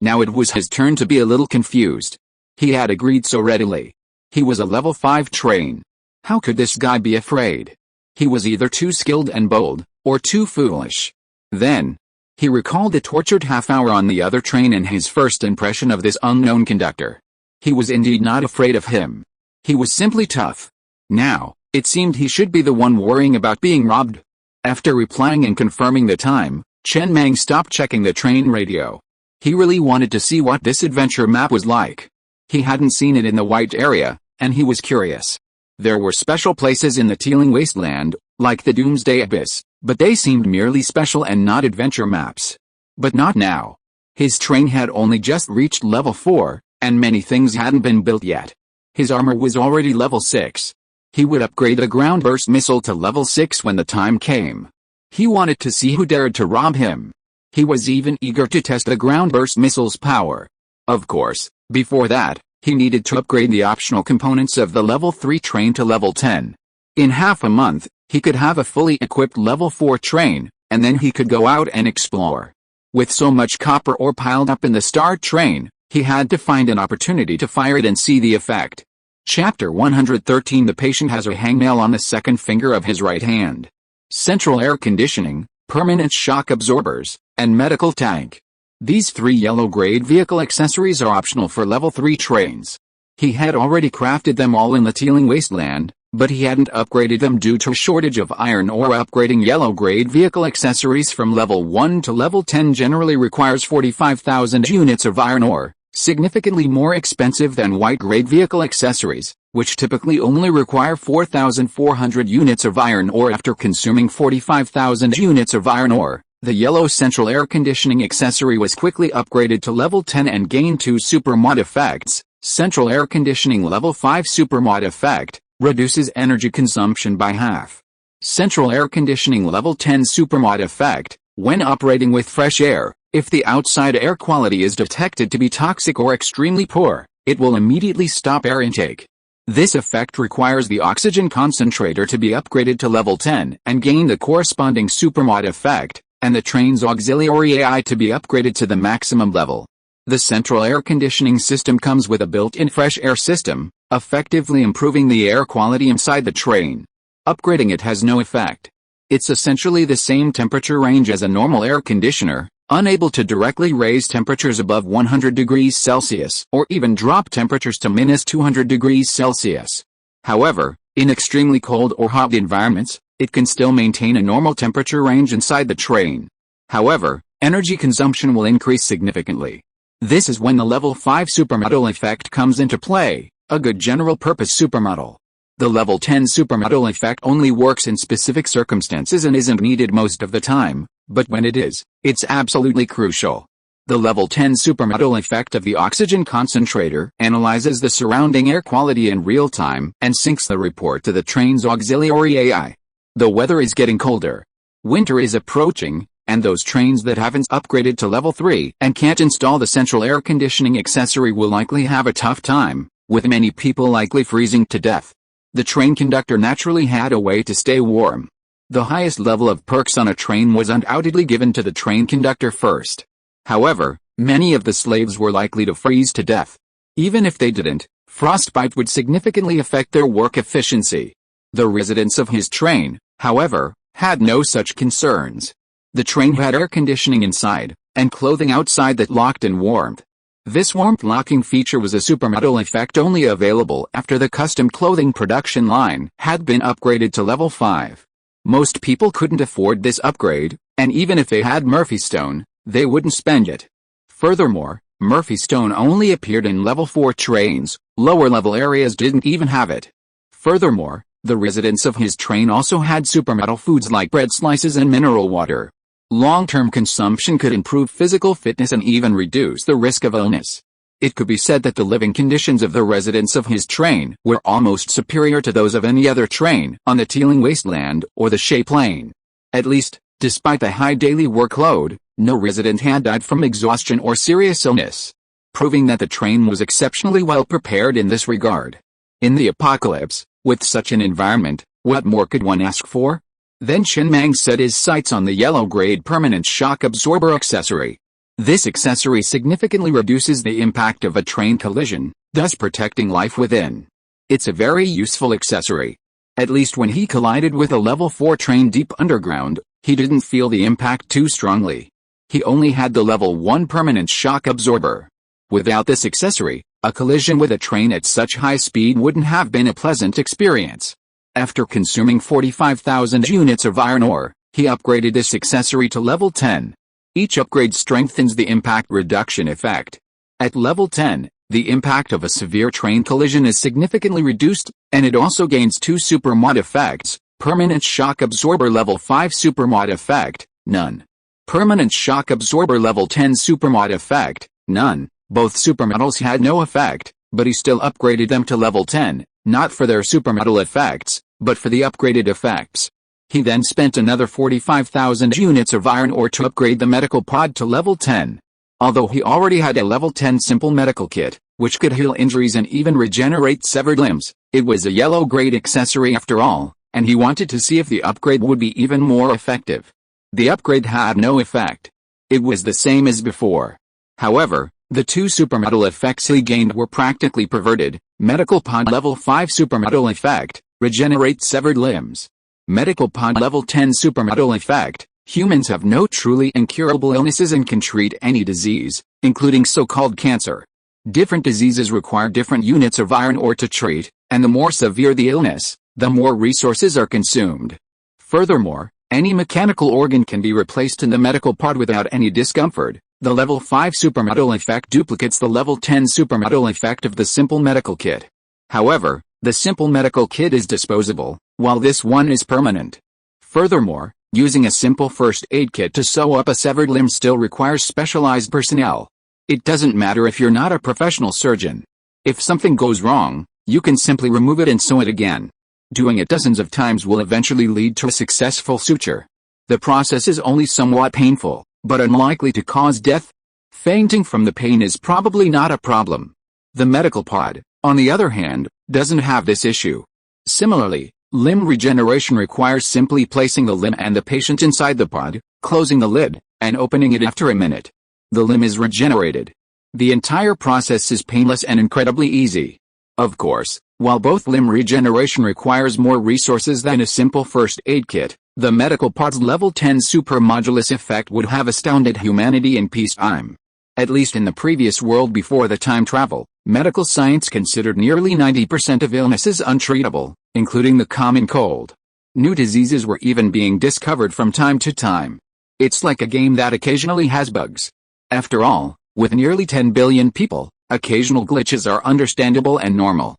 Now it was his turn to be a little confused. He had agreed so readily. He was a level 5 train. How could this guy be afraid? He was either too skilled and bold, or too foolish. Then, He recalled the tortured half-hour on the other train and his first impression of this unknown conductor. He was indeed not afraid of him. He was simply tough. Now, it seemed he should be the one worrying about being robbed. After replying and confirming the time, Chen Mang stopped checking the train radio. He really wanted to see what this adventure map was like. He hadn't seen it in the white area, and he was curious. There were special places in the teeming wasteland, like the Doomsday Abyss, but they seemed merely special and not adventure maps. But not now. His train had only just reached level 4, and many things hadn't been built yet. His armor was already level 6. He would upgrade a ground burst missile to level 6 when the time came. He wanted to see who dared to rob him. He was even eager to test the ground burst missile's power. Of course, before that, he needed to upgrade the optional components of the level 3 train to level 10. In half a month, he could have a fully equipped level 4 train, and then he could go out and explore. With so much copper ore piled up in the star train, he had to find an opportunity to fire it and see the effect. Chapter 113. The patient has a hangnail on the second finger of his right hand. Central air conditioning, permanent shock absorbers, and medical tank. These 3 yellow-grade vehicle accessories are optional for level 3 trains. He had already crafted them all in the teeming wasteland, but he hadn't upgraded them due to a shortage of iron ore. Upgrading yellow-grade vehicle accessories from level 1 to level 10 generally requires 45,000 units of iron ore, significantly more expensive than white-grade vehicle accessories, which typically only require 4,400 units of iron ore. After consuming 45,000 units of iron ore, the yellow central air conditioning accessory was quickly upgraded to level 10 and gained 2 super mod effects. Central air conditioning level 5 super mod effect reduces energy consumption by half. Central air conditioning level 10 super mod effect, when operating with fresh air, if the outside air quality is detected to be toxic or extremely poor, it will immediately stop air intake. This effect requires the oxygen concentrator to be upgraded to level 10 and gain the corresponding supermod effect, and the train's auxiliary AI to be upgraded to the maximum level. The central air conditioning system comes with a built-in fresh air system, effectively improving the air quality inside the train. Upgrading it has no effect. It's essentially the same temperature range as a normal air conditioner, unable to directly raise temperatures above 100 degrees Celsius or even drop temperatures to -200 degrees Celsius. However, in extremely cold or hot environments, it can still maintain a normal temperature range inside the train. However, energy consumption will increase significantly. This is when the level 5 supermodel effect comes into play, a good general-purpose supermodel. The level 10 supermodel effect only works in specific circumstances and isn't needed most of the time, but when it is, it's absolutely crucial. The level 10 supermodel effect of the oxygen concentrator analyzes the surrounding air quality in real time and syncs the report to the train's auxiliary AI. The weather is getting colder. Winter is approaching, and those trains that haven't upgraded to level 3 and can't install the central air conditioning accessory will likely have a tough time, with many people likely freezing to death. The train conductor naturally had a way to stay warm. The highest level of perks on a train was undoubtedly given to the train conductor first. However, many of the slaves were likely to freeze to death. Even if they didn't, frostbite would significantly affect their work efficiency. The residents of his train, however, had no such concerns. The train had air conditioning inside, and clothing outside that locked in warmth. This warmth locking feature was a supermodel effect only available after the custom clothing production line had been upgraded to level 5. Most people couldn't afford this upgrade, and even if they had Murphy Stone, they wouldn't spend it. Furthermore, Murphy Stone only appeared in level 4 trains, lower level areas didn't even have it. Furthermore, the residents of his train also had supermodel foods like bread slices and mineral water. Long-term consumption could improve physical fitness and even reduce the risk of illness. It could be said that the living conditions of the residents of his train were almost superior to those of any other train on the teeming wasteland or the Shea Plain. At least, despite the high daily workload, no resident had died from exhaustion or serious illness, proving that the train was exceptionally well prepared in this regard. In the apocalypse, with such an environment, what more could one ask for? Then Chen Mang set his sights on the yellow-grade permanent shock absorber accessory. This accessory significantly reduces the impact of a train collision, thus protecting life within. It's a very useful accessory. At least when he collided with a level 4 train deep underground, he didn't feel the impact too strongly. He only had the level 1 permanent shock absorber. Without this accessory, a collision with a train at such high speed wouldn't have been a pleasant experience. After consuming 45,000 units of iron ore, he upgraded this accessory to level 10. Each upgrade strengthens the impact reduction effect. At level 10, the impact of a severe train collision is significantly reduced, and it also gains 2 supermod effects: permanent shock absorber level 5 supermod effect, none. Permanent shock absorber level 10 supermod effect, none. Both supermetals had no effect, but he still upgraded them to level 10, not for their supermetal effects, but for the upgraded effects. He then spent another 45,000 units of iron ore to upgrade the medical pod to level 10. Although he already had a level 10 simple medical kit, which could heal injuries and even regenerate severed limbs, it was a yellow grade accessory after all, and he wanted to see if the upgrade would be even more effective. The upgrade had no effect. It was the same as before. However, the 2 supermetal effects he gained were practically perverted. Medical pod level 5 supermetal effect, regenerate severed limbs. Medical pod level 10 supermetal effect, humans have no truly incurable illnesses and can treat any disease, including so-called cancer. Different diseases require different units of iron ore to treat, and the more severe the illness, the more resources are consumed. Furthermore, any mechanical organ can be replaced in the medical pod without any discomfort. The level 5 supermetal effect duplicates the level 10 supermetal effect of the simple medical kit. However, the simple medical kit is disposable, while this one is permanent. Furthermore, using a simple first aid kit to sew up a severed limb still requires specialized personnel. It doesn't matter if you're not a professional surgeon. If something goes wrong, you can simply remove it and sew it again. Doing it dozens of times will eventually lead to a successful suture. The process is only somewhat painful, but unlikely to cause death. Fainting from the pain is probably not a problem. The medical pod, on the other hand, doesn't have this issue. Similarly, limb regeneration requires simply placing the limb and the patient inside the pod, closing the lid, and opening it after a minute. The limb is regenerated. The entire process is painless and incredibly easy. Of course, while both limb regeneration requires more resources than a simple first aid kit, the medical pod's level 10 supermodulus effect would have astounded humanity in peacetime. At least in the previous world before the time travel, medical science considered nearly 90% of illnesses untreatable, including the common cold. New diseases were even being discovered from time to time. It's like a game that occasionally has bugs. After all, with nearly 10 billion people, occasional glitches are understandable and normal.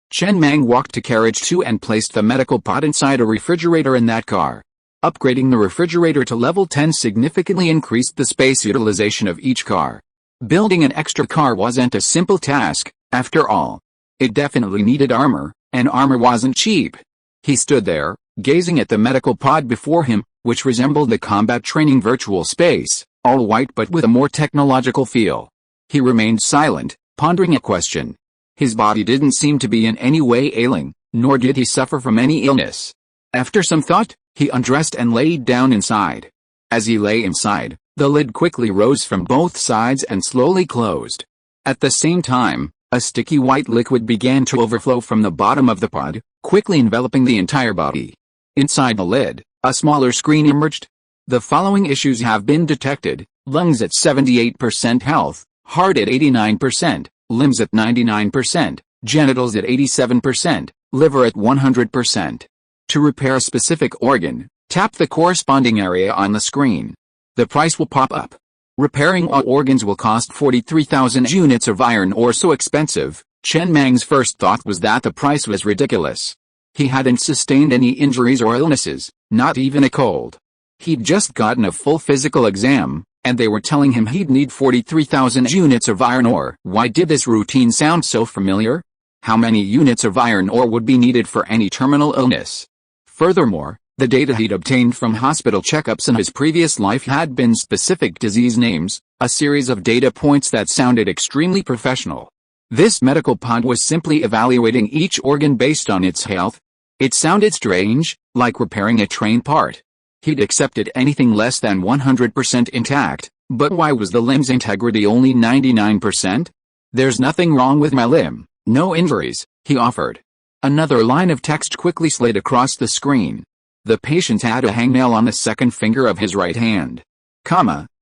Chen Mang walked to carriage 2 and placed the medical pod inside a refrigerator in that car. Upgrading the refrigerator to level 10 significantly increased the space utilization of each car. Building an extra car wasn't a simple task, after all. It definitely needed armor, and armor wasn't cheap. He stood there, gazing at the medical pod before him, which resembled the combat training virtual space, all white but with a more technological feel. He remained silent, pondering a question. His body didn't seem to be in any way ailing, nor did he suffer from any illness. After some thought, he undressed and laid down inside. As he lay inside, the lid quickly rose from both sides and slowly closed. At the same time, a sticky white liquid began to overflow from the bottom of the pod, quickly enveloping the entire body. Inside the lid, a smaller screen emerged. The following issues have been detected: lungs at 78% health, heart at 89%, limbs at 99%, genitals at 87%, liver at 100%. To repair a specific organ, tap the corresponding area on the screen. The price will pop up. Repairing all organs will cost 43,000 units of iron ore. So expensive. Chen Mang's first thought was that the price was ridiculous. He hadn't sustained any injuries or illnesses, not even a cold. He'd just gotten a full physical exam, and they were telling him he'd need 43,000 units of iron ore. Why did this routine sound so familiar? How many units of iron ore would be needed for any terminal illness? Furthermore, the data he'd obtained from hospital checkups in his previous life had been specific disease names, a series of data points that sounded extremely professional. This medical pod was simply evaluating each organ based on its health. It sounded strange, like repairing a train part. He'd accepted anything less than 100% intact, but why was the limb's integrity only 99%? There's nothing wrong with my limb, no injuries, he offered. Another line of text quickly slid across the screen. The patient had a hangnail on the second finger of his right hand.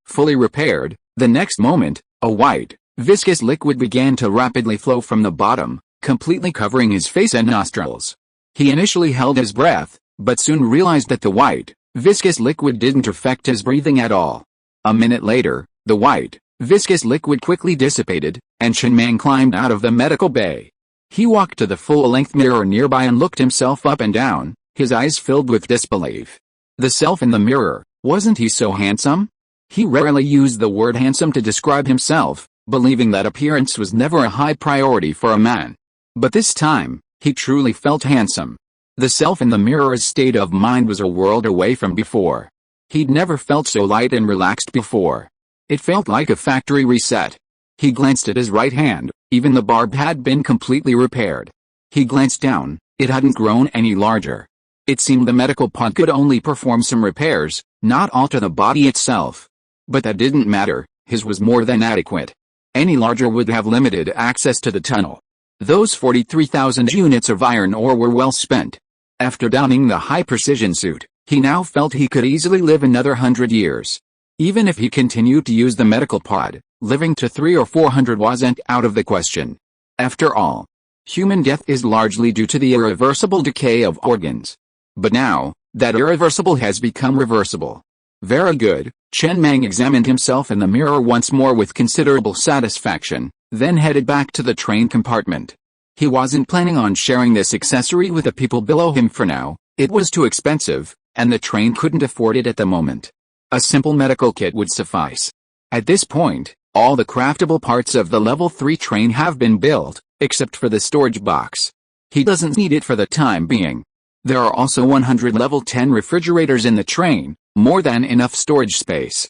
fully repaired. The next moment, a white, viscous liquid began to rapidly flow from the bottom, completely covering his face and nostrils. He initially held his breath, but soon realized that the white, viscous liquid didn't affect his breathing at all. A minute later, the white, viscous liquid quickly dissipated, and Chen Mang climbed out of the medical bay. He walked to the full-length mirror nearby and looked himself up and down, his eyes filled with disbelief. The self in the mirror, wasn't he so handsome? He rarely used the word handsome to describe himself, believing that appearance was never a high priority for a man. But this time, he truly felt handsome. The self in the mirror's state of mind was a world away from before. He'd never felt so light and relaxed before. It felt like a factory reset. He glanced at his right hand, even the barb had been completely repaired. He glanced down, it hadn't grown any larger. It seemed the medical pod could only perform some repairs, not alter the body itself. But that didn't matter, his was more than adequate. Any larger would have limited access to the tunnel. Those 43,000 units of iron ore were well spent. After donning the high-precision suit, he now felt he could easily live another 100 years. Even if he continued to use the medical pod, living to 300 or 400 wasn't out of the question. After all, human death is largely due to the irreversible decay of organs. But now, that irreversible has become reversible. Very good. Chen Mang examined himself in the mirror once more with considerable satisfaction, then headed back to the train compartment. He wasn't planning on sharing this accessory with the people below him for now. It was too expensive, and the train couldn't afford it at the moment. A simple medical kit would suffice. At this point, all the craftable parts of the level 3 train have been built, except for the storage box. He doesn't need it for the time being. There are also 100 level 10 refrigerators in the train, more than enough storage space.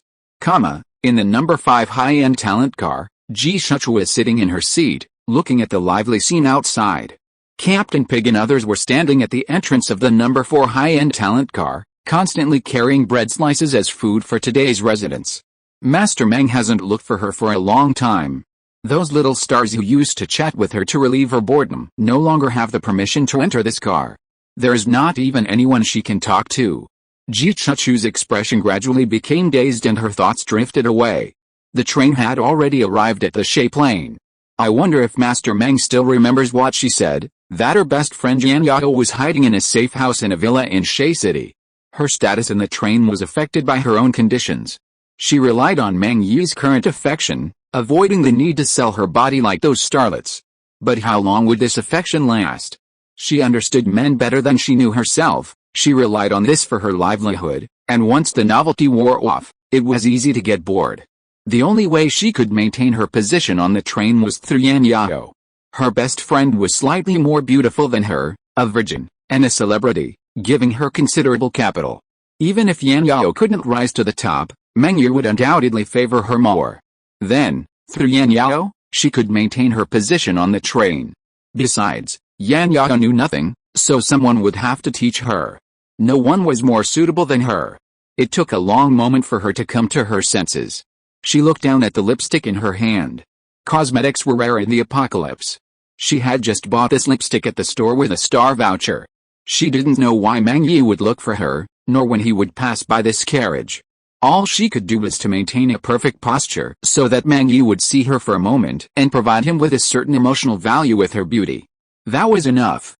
In the number 5 high-end talent car, Ji Shuchu is sitting in her seat, looking at the lively scene outside. Captain Pig and others were standing at the entrance of the number 4 high-end talent car, constantly carrying bread slices as food for today's residents. Master Meng hasn't looked for her for a long time. Those little stars who used to chat with her to relieve her boredom no longer have the permission to enter this car. There's not even anyone she can talk to. Ji Shuchu's expression gradually became dazed and her thoughts drifted away. The train had already arrived at the Shay Plain. I wonder if Master Meng still remembers what she said, that her best friend Yan Yao was hiding in a safe house in a villa in Shay City. Her status in the train was affected by her own conditions. She relied on Meng Yi's current affection, avoiding the need to sell her body like those starlets. But how long would this affection last? She understood men better than she knew herself, she relied on this for her livelihood, and once the novelty wore off, it was easy to get bored. The only way she could maintain her position on the train was through Yan Yao. Her best friend was slightly more beautiful than her, a virgin, and a celebrity, giving her considerable capital. Even if Yan Yao couldn't rise to the top, Meng Yi would undoubtedly favor her more. Then, through Yan Yao, she could maintain her position on the train. Besides, Yan Yao knew nothing, so someone would have to teach her. No one was more suitable than her. It took a long moment for her to come to her senses. She looked down at the lipstick in her hand. Cosmetics were rare in the apocalypse. She had just bought this lipstick at the store with a star voucher. She didn't know why Meng Yi would look for her, nor when he would pass by this carriage. All she could do was to maintain a perfect posture so that Meng Yi would see her for a moment and provide him with a certain emotional value with her beauty. That was enough.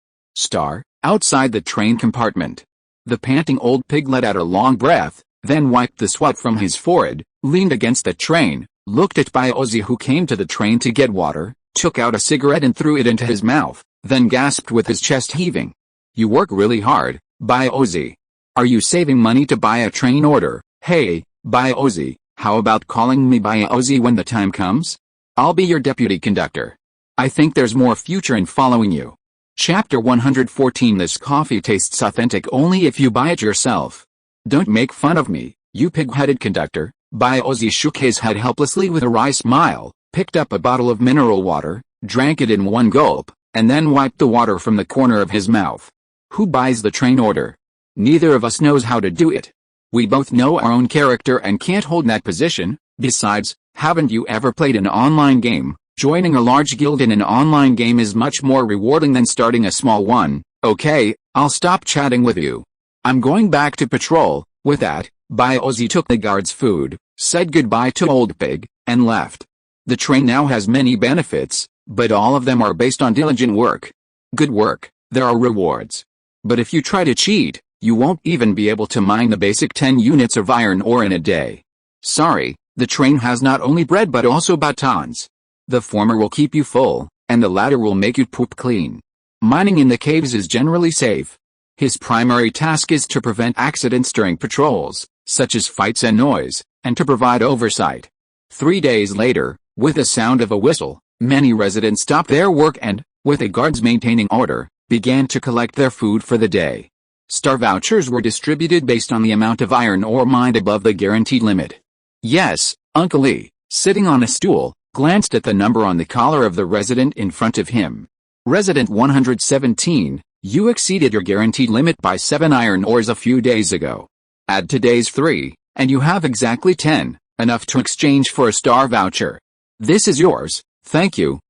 Outside the train compartment. The panting old pig let out a long breath, then wiped the sweat from his forehead, leaned against the train, looked at Baozi who came to the train to get water, took out a cigarette and threw it into his mouth, then gasped with his chest heaving. You work really hard, Baozi. Are you saving money to buy a train order? Hey, Baozi, how about calling me Baozi when the time comes? I'll be your deputy conductor. I think there's more future in following you. Chapter 114. This coffee tastes authentic only if you buy it yourself. Don't make fun of me, you pig-headed conductor. Baozi shook his head helplessly with a wry smile, picked up a bottle of mineral water, drank it in one gulp, and then wiped the water from the corner of his mouth. Who buys the train order? Neither of us knows how to do it. We both know our own character and can't hold that position. Besides, haven't you ever played an online game? Joining a large guild in an online game is much more rewarding than starting a small one. Okay, I'll stop chatting with you. I'm going back to patrol. With that, Baozi took the guard's food, said goodbye to Old Pig, and left. The train now has many benefits, but all of them are based on diligent work. Good work, there are rewards. But if you try to cheat, you won't even be able to mine the basic 10 units of iron ore in a day. Sorry, the train has not only bread but also batons. The former will keep you full, and the latter will make you poop clean. Mining in the caves is generally safe. His primary task is to prevent accidents during patrols, such as fights and noise, and to provide oversight. 3 days later, with the sound of a whistle, many residents stopped their work and, with the guards maintaining order, began to collect their food for the day. Star vouchers were distributed based on the amount of iron ore mined above the guaranteed limit. Yes, Uncle Lee, sitting on a stool, glanced at the number on the collar of the resident in front of him. Resident 117, you exceeded your guaranteed limit by 7 iron ores a few days ago. Add today's 3, and you have exactly 10, enough to exchange for a star voucher. This is yours, thank you,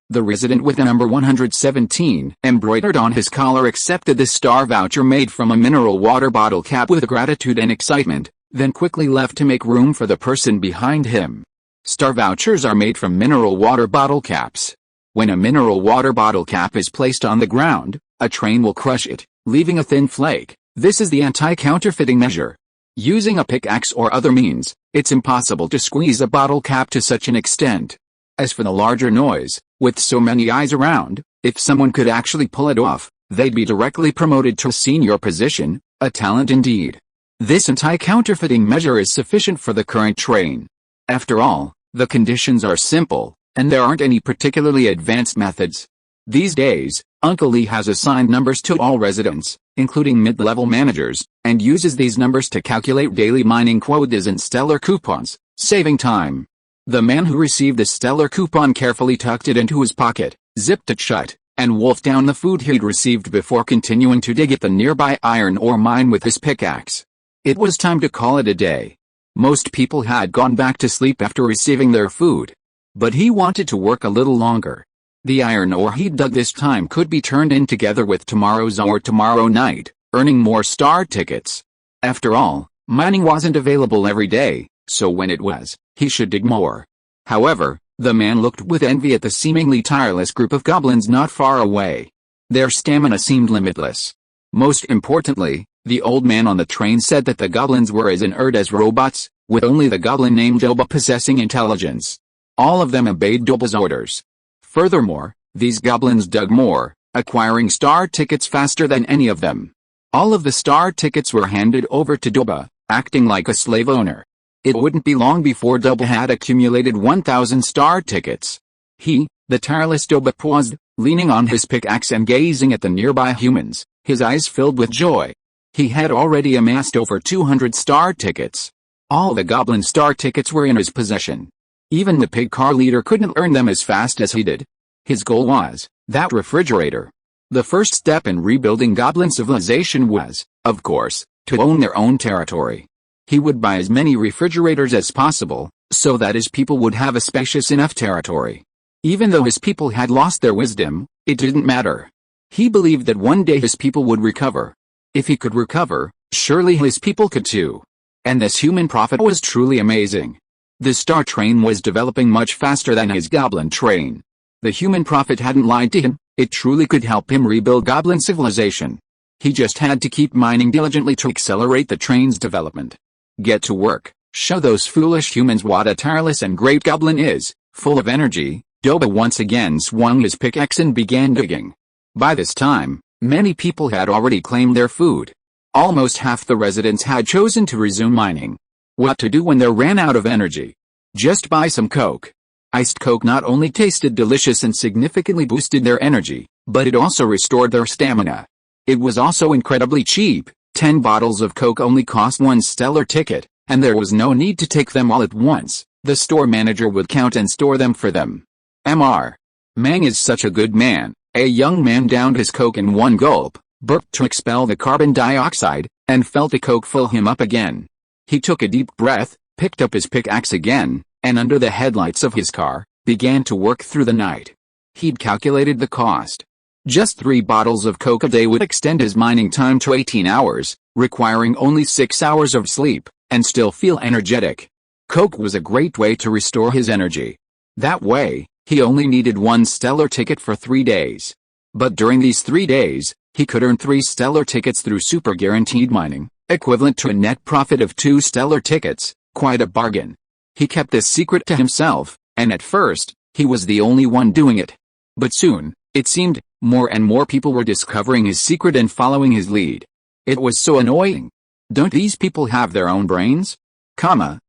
the resident with the number 117 embroidered on his collar accepted the star voucher made from a mineral water bottle cap with gratitude and excitement, then quickly left to make room for the person behind him. Star vouchers are made from mineral water bottle caps. When a mineral water bottle cap is placed on the ground, a train will crush it, leaving a thin flake. This is the anti-counterfeiting measure. Using a pickaxe or other means, it's impossible to squeeze a bottle cap to such an extent. As for the larger noise, with so many eyes around, if someone could actually pull it off, they'd be directly promoted to a senior position, a talent indeed. This anti-counterfeiting measure is sufficient for the current train. After all, the conditions are simple, and there aren't any particularly advanced methods. These days, Uncle Lee has assigned numbers to all residents, including mid-level managers, and uses these numbers to calculate daily mining quotas and stellar coupons, saving time. The man who received the stellar coupon carefully tucked it into his pocket, zipped it shut, and wolfed down the food he'd received before continuing to dig at the nearby iron ore mine with his pickaxe. It was time to call it a day. Most people had gone back to sleep after receiving their food. But he wanted to work a little longer. The iron ore he'd dug this time could be turned in together with tomorrow's ore tomorrow night, earning more star tickets. After all, mining wasn't available every day, so when it was, he should dig more. However, the man looked with envy at the seemingly tireless group of goblins not far away. Their stamina seemed limitless. Most importantly, the old man on the train said that the goblins were as inert as robots, with only the goblin named Doba possessing intelligence. All of them obeyed Doba's orders. Furthermore, these goblins dug more, acquiring star tickets faster than any of them. All of the star tickets were handed over to Doba, acting like a slave owner. It wouldn't be long before Doba had accumulated 1,000 star tickets. He, the tireless Doba, paused, leaning on his pickaxe and gazing at the nearby humans, his eyes filled with joy. He had already amassed over 200 star tickets. All the goblin star tickets were in his possession. Even the pig car leader couldn't earn them as fast as he did. His goal was that refrigerator. The first step in rebuilding goblin civilization was, of course, to own their own territory. He would buy as many refrigerators as possible, so that his people would have a spacious enough territory. Even though his people had lost their wisdom, it didn't matter. He believed that one day his people would recover. If he could recover, surely his people could too. And this human prophet was truly amazing. The star train was developing much faster than his goblin train. The human prophet hadn't lied to him, it truly could help him rebuild goblin civilization. He just had to keep mining diligently to accelerate the train's development. Get to work, show those foolish humans what a tireless and great goblin is. Full of energy, Doba once again swung his pickaxe and began digging. By this time, many people had already claimed their food. Almost half the residents had chosen to resume mining. What to do when they ran out of energy? Just buy some Coke. Iced Coke not only tasted delicious and significantly boosted their energy, but it also restored their stamina. It was also incredibly cheap. 10 bottles of Coke only cost 1 stellar ticket, and there was no need to take them all at once. The store manager would count and store them for them. Mr. Mang is such a good man. A young man downed his Coke in one gulp, burped to expel the carbon dioxide, and felt the Coke fill him up again. He took a deep breath, picked up his pickaxe again, and under the headlights of his car, began to work through the night. He'd calculated the cost. Just 3 bottles of Coke a day would extend his mining time to 18 hours, requiring only 6 hours of sleep, and still feel energetic. Coke was a great way to restore his energy. That way, he only needed one stellar ticket for 3 days. But during these 3 days, he could earn 3 stellar tickets through super guaranteed mining, equivalent to a net profit of 2 stellar tickets, quite a bargain. He kept this secret to himself, and at first, he was the only one doing it. But soon, it seemed, more and more people were discovering his secret and following his lead. It was so annoying. Don't these people have their own brains?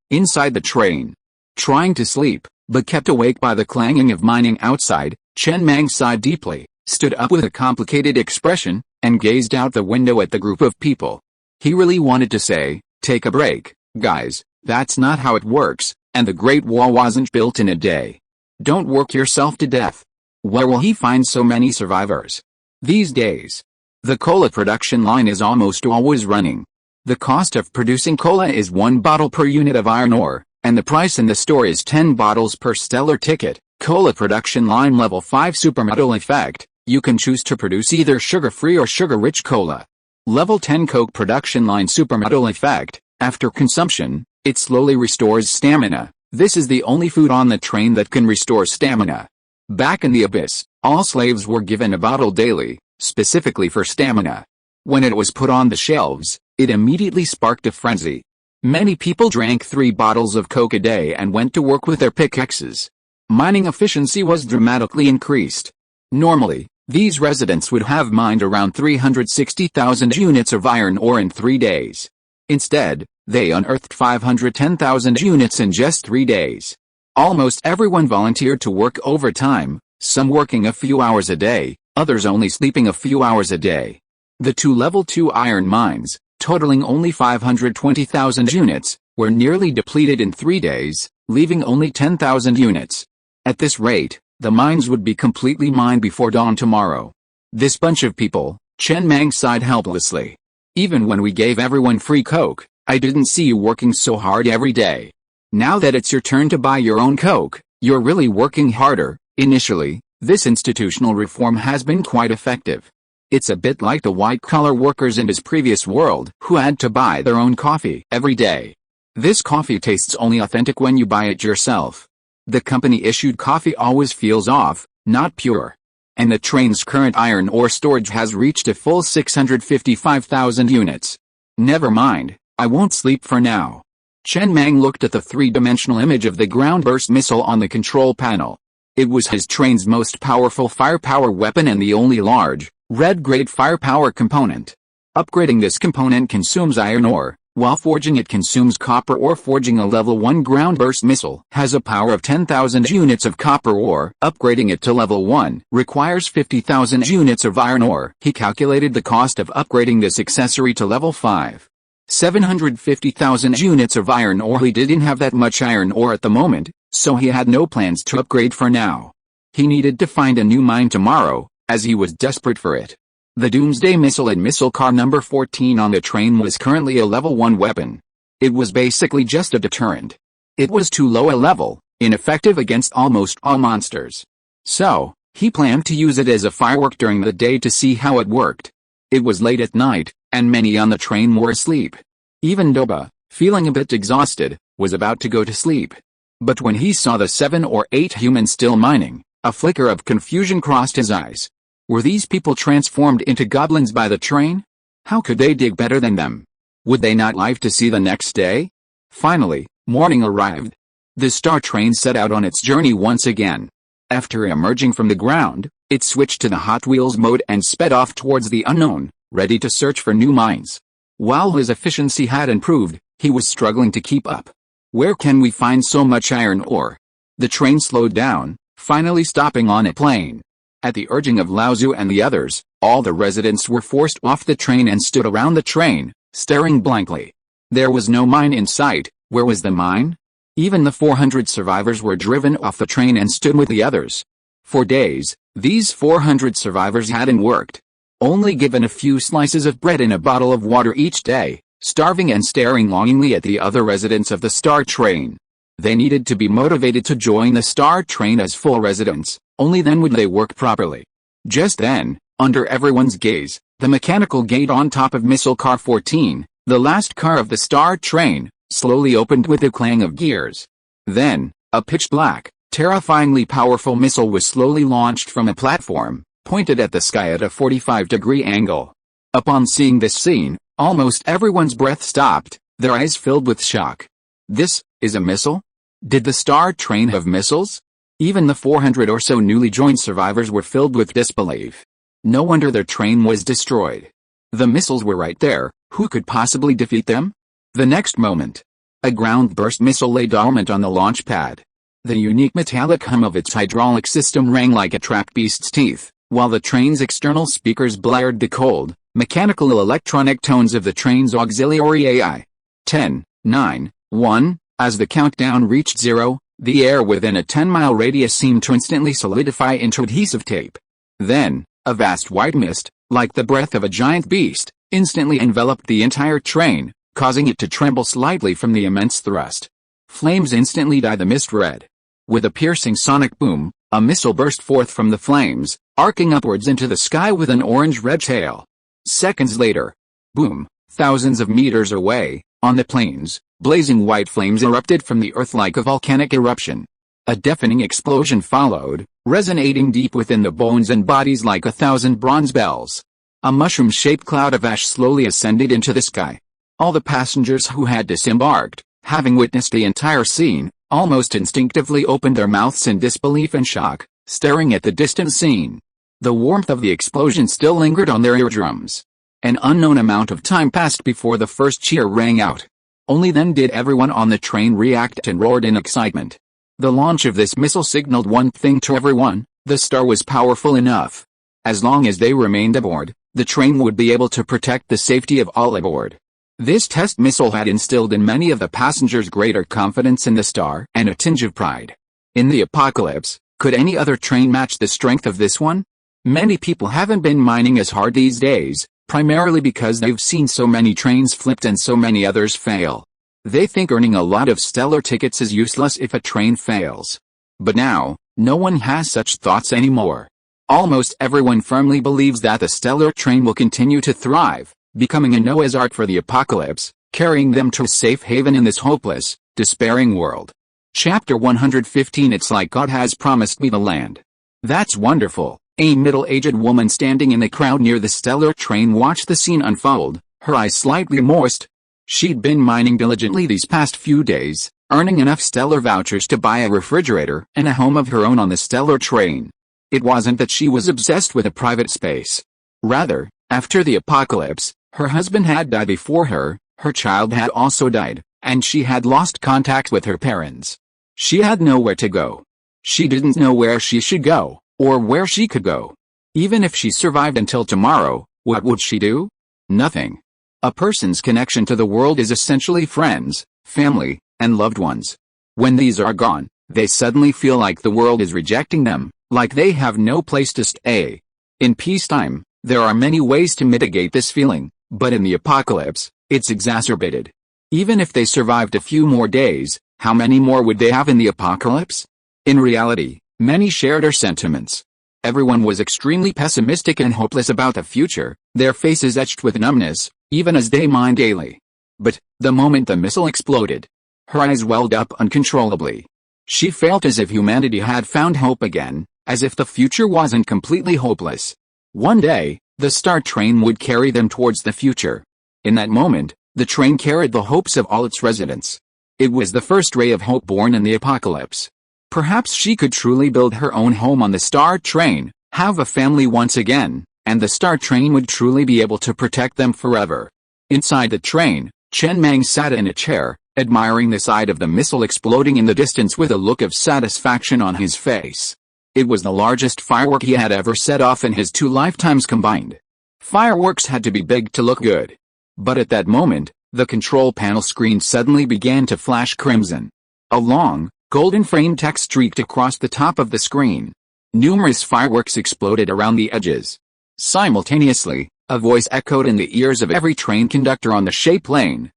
Inside the train. Trying to sleep, but kept awake by the clanging of mining outside, Chen Mang sighed deeply, stood up with a complicated expression, and gazed out the window at the group of people. He really wanted to say, "Take a break, guys, that's not how it works, and the Great Wall wasn't built in a day. Don't work yourself to death." Where will he find so many survivors? These days, the cola production line is almost always running. The cost of producing cola is 1 bottle per unit of iron ore, and the price in the store is 10 bottles per stellar ticket. Cola production line level 5 supermetal effect. You can choose to produce either sugar-free or sugar-rich cola. Level 10 Coke production line supermetal effect. After consumption, it slowly restores stamina. This is the only food on the train that can restore stamina. Back in the abyss, all slaves were given a bottle daily, specifically for stamina. When it was put on the shelves, it immediately sparked a frenzy. Many people drank 3 bottles of Coke a day and went to work with their pickaxes. Mining efficiency was dramatically increased. Normally, these residents would have mined around 360,000 units of iron ore in 3 days. Instead, they unearthed 510,000 units in just 3 days. Almost everyone volunteered to work overtime, some working a few hours a day, others only sleeping a few hours a day. The 2 level 2 iron mines, totaling only 520,000 units, were nearly depleted in 3 days, leaving only 10,000 units. At this rate, the mines would be completely mined before dawn tomorrow. This bunch of people, Chen Mang sighed helplessly. Even when we gave everyone free Coke, I didn't see you working so hard every day. Now that it's your turn to buy your own Coke, you're really working harder. Initially, this institutional reform has been quite effective. It's a bit like the white-collar workers in his previous world who had to buy their own coffee every day. This coffee tastes only authentic when you buy it yourself. The company-issued coffee always feels off, not pure. And the train's current iron ore storage has reached a full 655,000 units. Never mind, I won't sleep for now. Chen Mang looked at the 3-dimensional image of the ground-burst missile on the control panel. It was his train's most powerful firepower weapon and the only large, red-grade firepower component. Upgrading this component consumes iron ore, while forging it consumes copper ore. Forging a level 1 ground-burst missile has a power of 10,000 units of copper ore. Upgrading it to level 1 requires 50,000 units of iron ore. He calculated the cost of upgrading this accessory to level 5. 750,000 units of iron ore. He didn't have that much iron ore at the moment, so he had no plans to upgrade for now. He needed to find a new mine tomorrow, as he was desperate for it. The Doomsday missile and missile car number 14 on the train was currently a level 1 weapon. It was basically just a deterrent. It was too low a level, ineffective against almost all monsters. So, he planned to use it as a firework during the day to see how it worked. It was late at night, and many on the train were asleep. Even Doba, feeling a bit exhausted, was about to go to sleep. But when he saw the 7 or 8 humans still mining, a flicker of confusion crossed his eyes. Were these people transformed into goblins by the train? How could they dig better than them? Would they not live to see the next day? Finally, morning arrived. The star train set out on its journey once again. After emerging from the ground, it switched to the Hot Wheels mode and sped off towards the unknown, ready to search for new mines. While his efficiency had improved, he was struggling to keep up. Where can we find so much iron ore? The train slowed down, finally stopping on a plain. At the urging of Lao Tzu and the others, all the residents were forced off the train and stood around the train, staring blankly. There was no mine in sight. Where was the mine? Even the 400 survivors were driven off the train and stood with the others. For days, these 400 survivors hadn't worked. Only given a few slices of bread and a bottle of water each day, starving and staring longingly at the other residents of the Star Train. They needed to be motivated to join the Star Train as full residents, only then would they work properly. Just then, under everyone's gaze, the mechanical gate on top of Missile Car 14, the last car of the Star Train, slowly opened with a clang of gears. Then, a pitch-black, terrifyingly powerful missile was slowly launched from a platform, pointed at the sky at a 45-degree angle. Upon seeing this scene, almost everyone's breath stopped, their eyes filled with shock. This is a missile? Did the Star Train have missiles? Even the 400 or so newly joined survivors were filled with disbelief. No wonder their train was destroyed. The missiles were right there, who could possibly defeat them? The next moment, a ground-burst missile lay dormant on the launch pad. The unique metallic hum of its hydraulic system rang like a trapped beast's teeth, while the train's external speakers blared the cold, mechanical electronic tones of the train's auxiliary AI. 10, 9, 1, as the countdown reached 0, the air within a 10-mile radius seemed to instantly solidify into adhesive tape. Then, a vast white mist, like the breath of a giant beast, instantly enveloped the entire train, causing it to tremble slightly from the immense thrust. Flames instantly dyed the mist red. With a piercing sonic boom, a missile burst forth from the flames, arcing upwards into the sky with an orange-red tail. Seconds later, boom, thousands of meters away, on the plains, blazing white flames erupted from the earth like a volcanic eruption. A deafening explosion followed, resonating deep within the bones and bodies like 1,000 bronze bells. A mushroom-shaped cloud of ash slowly ascended into the sky. All the passengers who had disembarked, having witnessed the entire scene, almost instinctively opened their mouths in disbelief and shock, staring at the distant scene. The warmth of the explosion still lingered on their eardrums. An unknown amount of time passed before the first cheer rang out. Only then did everyone on the train react and roared in excitement. The launch of this missile signaled one thing to everyone: the star was powerful enough. As long as they remained aboard, the train would be able to protect the safety of all aboard. This test missile had instilled in many of the passengers greater confidence in the star and a tinge of pride. In the apocalypse, could any other train match the strength of this one? Many people haven't been mining as hard these days, primarily because they've seen so many trains flipped and so many others fail. They think earning a lot of stellar tickets is useless if a train fails. But now, no one has such thoughts anymore. Almost everyone firmly believes that the stellar train will continue to thrive, becoming a Noah's Ark for the apocalypse, carrying them to a safe haven in this hopeless, despairing world. Chapter 115. It's like God has promised me the land. That's wonderful. A middle-aged woman standing in the crowd near the stellar train watched the scene unfold, her eyes slightly moist. She'd been mining diligently these past few days, earning enough stellar vouchers to buy a refrigerator and a home of her own on the stellar train. It wasn't that she was obsessed with a private space. Rather, after the apocalypse, her husband had died before her, her child had also died, and she had lost contact with her parents. She had nowhere to go. She didn't know where she should go, or where she could go. Even if she survived until tomorrow, what would she do? Nothing. A person's connection to the world is essentially friends, family, and loved ones. When these are gone, they suddenly feel like the world is rejecting them, like they have no place to stay. In peacetime, there are many ways to mitigate this feeling, but in the apocalypse, it's exacerbated. Even if they survived a few more days, how many more would they have in the apocalypse? In reality, many shared her sentiments. Everyone was extremely pessimistic and hopeless about the future, their faces etched with numbness, even as they mined daily. But, the moment the missile exploded, her eyes welled up uncontrollably. She felt as if humanity had found hope again, as if the future wasn't completely hopeless. One day, the Star Train would carry them towards the future. In that moment, the train carried the hopes of all its residents. It was the first ray of hope born in the apocalypse. Perhaps she could truly build her own home on the Star Train, have a family once again, and the Star Train would truly be able to protect them forever. Inside the train, Chen Mang sat in a chair, admiring the sight of the missile exploding in the distance with a look of satisfaction on his face. It was the largest firework he had ever set off in his 2 lifetimes combined. Fireworks had to be big to look good. But at that moment, the control panel screen suddenly began to flash crimson. A long, golden frame text streaked across the top of the screen. Numerous fireworks exploded around the edges. Simultaneously, a voice echoed in the ears of every train conductor on the Shay-Plane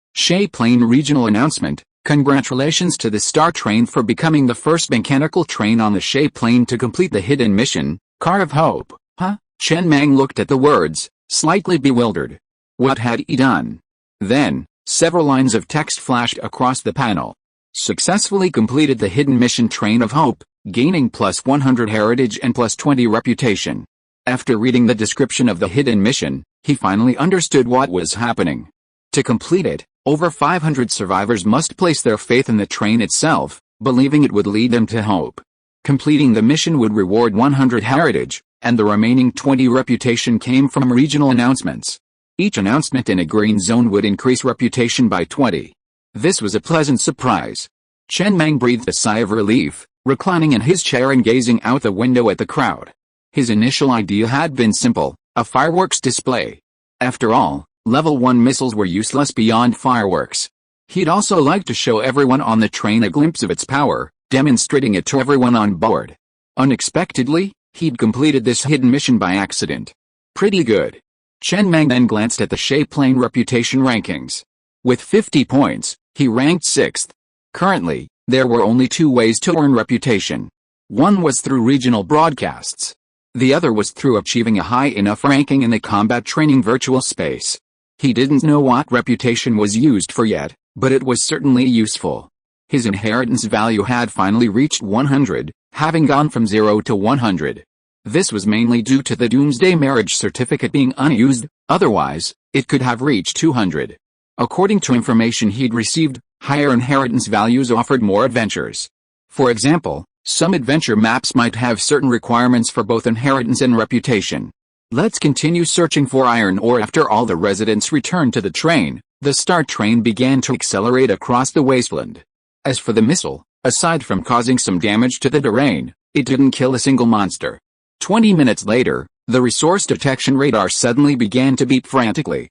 regional announcement: "Congratulations to the Star Train for becoming the first mechanical train on the Shay-Plane to complete the hidden mission, Car of Hope." Huh? Chen Mang looked at the words, slightly bewildered. What had he done? Then, Several lines of text flashed across the panel. Successfully completed the hidden mission Train of Hope, gaining plus 100 heritage and plus 20 reputation. After reading the description of the hidden mission, he finally understood what was happening. To complete it, over 500 survivors must place their faith in the train itself, believing it would lead them to hope. Completing the mission would reward 100 heritage, and the remaining 20 reputation came from regional announcements. Each announcement in a green zone would increase reputation by 20. This was a pleasant surprise. Chen Mang breathed a sigh of relief, reclining in his chair and gazing out the window at the crowd. His initial idea had been simple, a fireworks display. After all, level 1 missiles were useless beyond fireworks. He'd also like to show everyone on the train a glimpse of its power, demonstrating it to everyone on board. Unexpectedly, he'd completed this hidden mission by accident. Pretty good. Chen Mang then glanced at the Shaplane reputation rankings. With 50 points, he ranked 6th. Currently, there were only 2 ways to earn reputation. One was through regional broadcasts. The other was through achieving a high enough ranking in the combat training virtual space. He didn't know what reputation was used for yet, but it was certainly useful. His inheritance value had finally reached 100, having gone from 0 to 100. This was mainly due to the Doomsday marriage certificate being unused, otherwise, it could have reached 200. According to information he'd received, higher inheritance values offered more adventures. For example, some adventure maps might have certain requirements for both inheritance and reputation. Let's continue searching for iron ore. After all the residents returned to the train, the star train began to accelerate across the wasteland. As for the missile, aside from causing some damage to the terrain, it didn't kill a single monster. 20 minutes later, the resource detection radar suddenly began to beep frantically.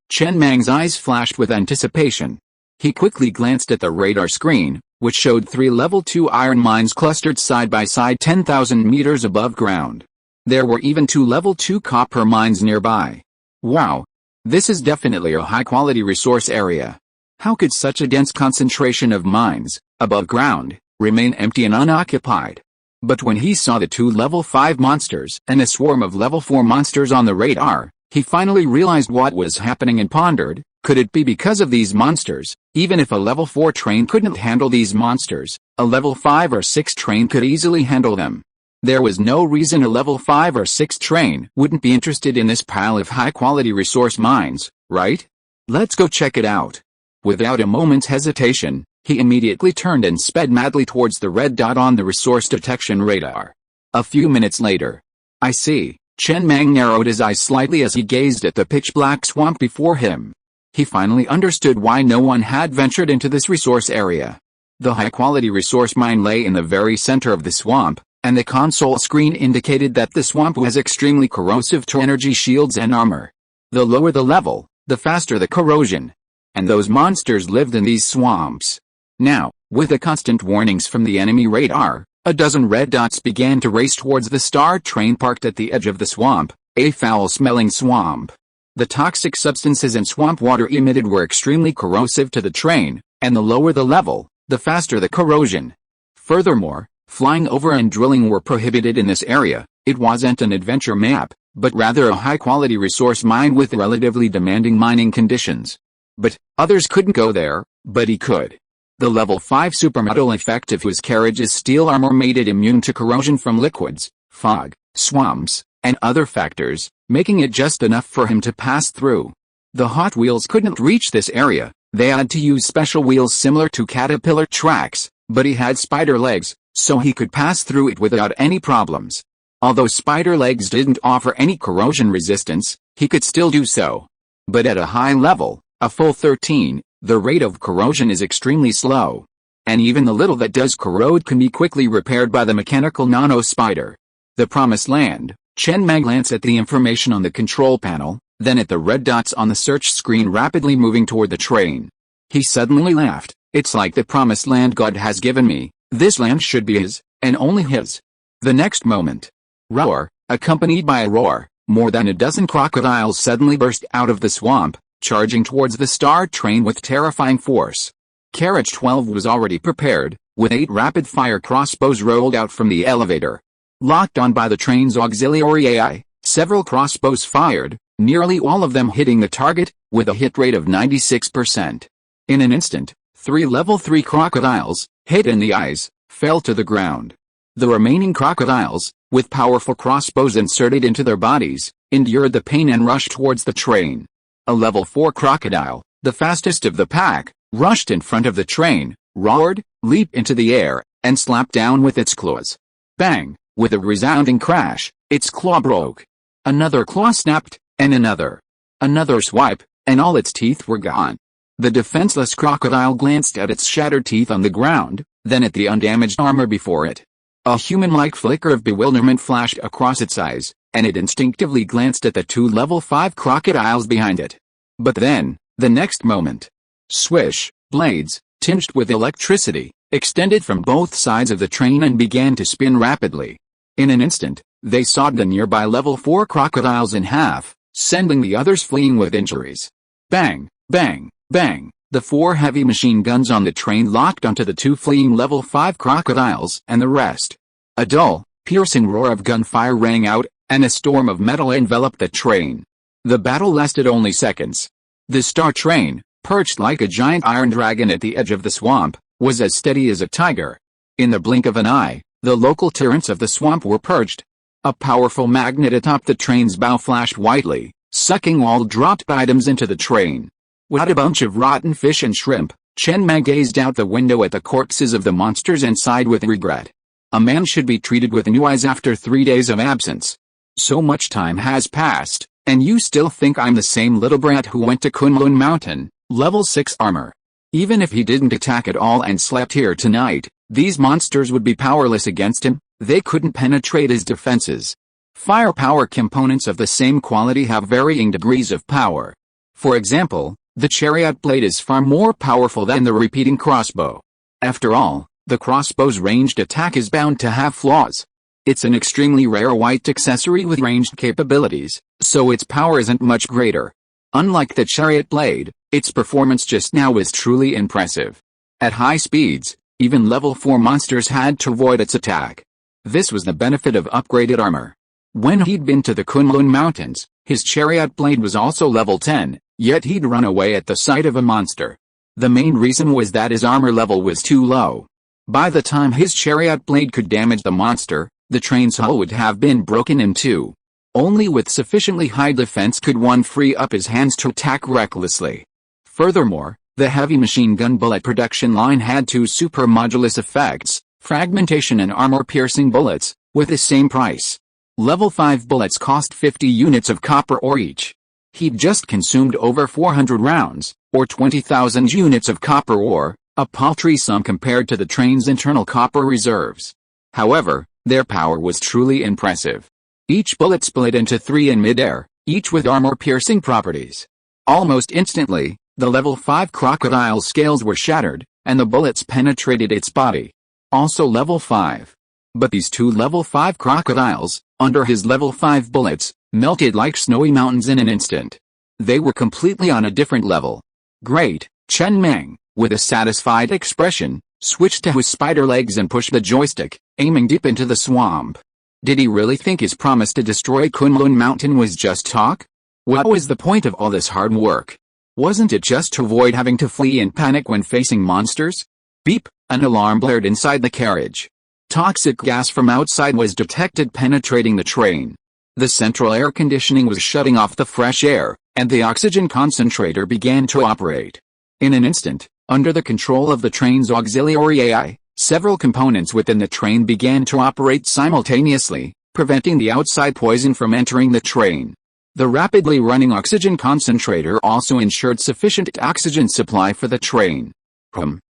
Chen Mang's eyes flashed with anticipation. He quickly glanced at the radar screen, which showed 3 level 2 iron mines clustered side by side 10,000 meters above ground. There were even 2 level 2 copper mines nearby. Wow! This is definitely a high-quality resource area. How could such a dense concentration of mines, above ground, remain empty and unoccupied? But when he saw the 2 level 5 monsters and a swarm of level 4 monsters on the radar, he finally realized what was happening and pondered, could it be because of these monsters? Even if a level 4 train couldn't handle these monsters, a level 5 or 6 train could easily handle them. There was no reason a level 5 or 6 train wouldn't be interested in this pile of high-quality resource mines, right? Let's go check it out. Without a moment's hesitation, he immediately turned and sped madly towards the red dot on the resource detection radar. A few minutes later. I see. Chen Mang narrowed his eyes slightly as he gazed at the pitch-black swamp before him. He finally understood why no one had ventured into this resource area. The high-quality resource mine lay in the very center of the swamp, and the console screen indicated that the swamp was extremely corrosive to energy shields and armor. The lower the level, the faster the corrosion. And those monsters lived in these swamps. Now, with the constant warnings from the enemy radar, a dozen red dots began to race towards the star train parked at the edge of the swamp, a foul-smelling swamp. The toxic substances and swamp water emitted were extremely corrosive to the train, and the lower the level, the faster the corrosion. Furthermore, flying over and drilling were prohibited in this area. It wasn't an adventure map, but rather a high-quality resource mine with relatively demanding mining conditions. But others couldn't go there, but he could. The level 5 supermetal effect of whose carriage's steel armor made it immune to corrosion from liquids, fog, swamps, and other factors, making it just enough for him to pass through. The Hot Wheels couldn't reach this area. They had to use special wheels similar to caterpillar tracks, but he had spider legs, so he could pass through it without any problems. Although spider legs didn't offer any corrosion resistance, he could still do so. But at a high level, a full 13, the rate of corrosion is extremely slow. And even the little that does corrode can be quickly repaired by the mechanical nano-spider. The Promised Land. Chen Mang glanced at the information on the control panel, then at the red dots on the search screen rapidly moving toward the train. He suddenly laughed. It's like the Promised Land God has given me. This land should be his, and only his. The next moment. Roar, accompanied by a roar, more than a dozen crocodiles suddenly burst out of the swamp, charging towards the star train with terrifying force. Carriage 12 was already prepared, with 8 rapid-fire crossbows rolled out from the elevator. Locked on by the train's auxiliary AI, several crossbows fired, nearly all of them hitting the target, with a hit rate of 96%. In an instant, 3 level 3 crocodiles, hit in the eyes, fell to the ground. The remaining crocodiles, with powerful crossbows inserted into their bodies, endured the pain and rushed towards the train. A level 4 crocodile, the fastest of the pack, rushed in front of the train, roared, leaped into the air, and slapped down with its claws. Bang! With a resounding crash, its claw broke. Another claw snapped, and another. Another swipe, and all its teeth were gone. The defenseless crocodile glanced at its shattered teeth on the ground, then at the undamaged armor before it. A human-like flicker of bewilderment flashed across its eyes, and it instinctively glanced at the 2 level 5 crocodiles behind it. But then, the next moment, swish, blades, tinged with electricity, extended from both sides of the train and began to spin rapidly. In an instant, they sawed the nearby level 4 crocodiles in half, sending the others fleeing with injuries. Bang, bang, bang, the 4 heavy machine guns on the train locked onto the 2 fleeing level 5 crocodiles and the rest. A dull, piercing roar of gunfire rang out, and a storm of metal enveloped the train. The battle lasted only seconds. The Star Train, perched like a giant iron dragon at the edge of the swamp, was as steady as a tiger. In the blink of an eye, the local tyrants of the swamp were purged. A powerful magnet atop the train's bow flashed whitely, sucking all dropped items into the train. What a bunch of rotten fish and shrimp! Chen Mang gazed out the window at the corpses of the monsters and sighed with regret. A man should be treated with new eyes after 3 days of absence. So much time has passed, and you still think I'm the same little brat who went to Kunlun Mountain, level 6 armor. Even if he didn't attack at all and slept here tonight, these monsters would be powerless against him. They couldn't penetrate his defenses. Firepower components of the same quality have varying degrees of power. For example, the chariot blade is far more powerful than the repeating crossbow. After all, the crossbow's ranged attack is bound to have flaws. It's an extremely rare white accessory with ranged capabilities, so its power isn't much greater. Unlike the chariot blade, its performance just now is truly impressive. At high speeds, even level 4 monsters had to avoid its attack. This was the benefit of upgraded armor. When he'd been to the Kunlun Mountains, his chariot blade was also level 10, yet he'd run away at the sight of a monster. The main reason was that his armor level was too low. By the time his chariot blade could damage the monster, the train's hull would have been broken in two. Only with sufficiently high defense could one free up his hands to attack recklessly. Furthermore, the heavy machine gun bullet production line had 2 super modulus effects, fragmentation and armor-piercing bullets, with the same price. Level 5 bullets cost 50 units of copper ore each. He'd just consumed over 400 rounds, or 20,000 units of copper ore, a paltry sum compared to the train's internal copper reserves. However, their power was truly impressive. Each bullet split into 3 in midair, each with armor-piercing properties. Almost instantly, the level 5 crocodile's scales were shattered, and the bullets penetrated its body. Also level 5. But these 2 level 5 crocodiles, under his level 5 bullets, melted like snowy mountains in an instant. They were completely on a different level. Great, Chen Mang, with a satisfied expression, switched to his spider legs and pushed the joystick, aiming deep into the swamp. Did he really think his promise to destroy Kunlun Mountain was just talk? What was the point of all this hard work? Wasn't it just to avoid having to flee in panic when facing monsters? Beep, an alarm blared inside the carriage. Toxic gas from outside was detected penetrating the train. The central air conditioning was shutting off the fresh air, and the oxygen concentrator began to operate. In an instant, under the control of the train's auxiliary AI, several components within the train began to operate simultaneously, preventing the outside poison from entering the train. The rapidly running oxygen concentrator also ensured sufficient oxygen supply for the train.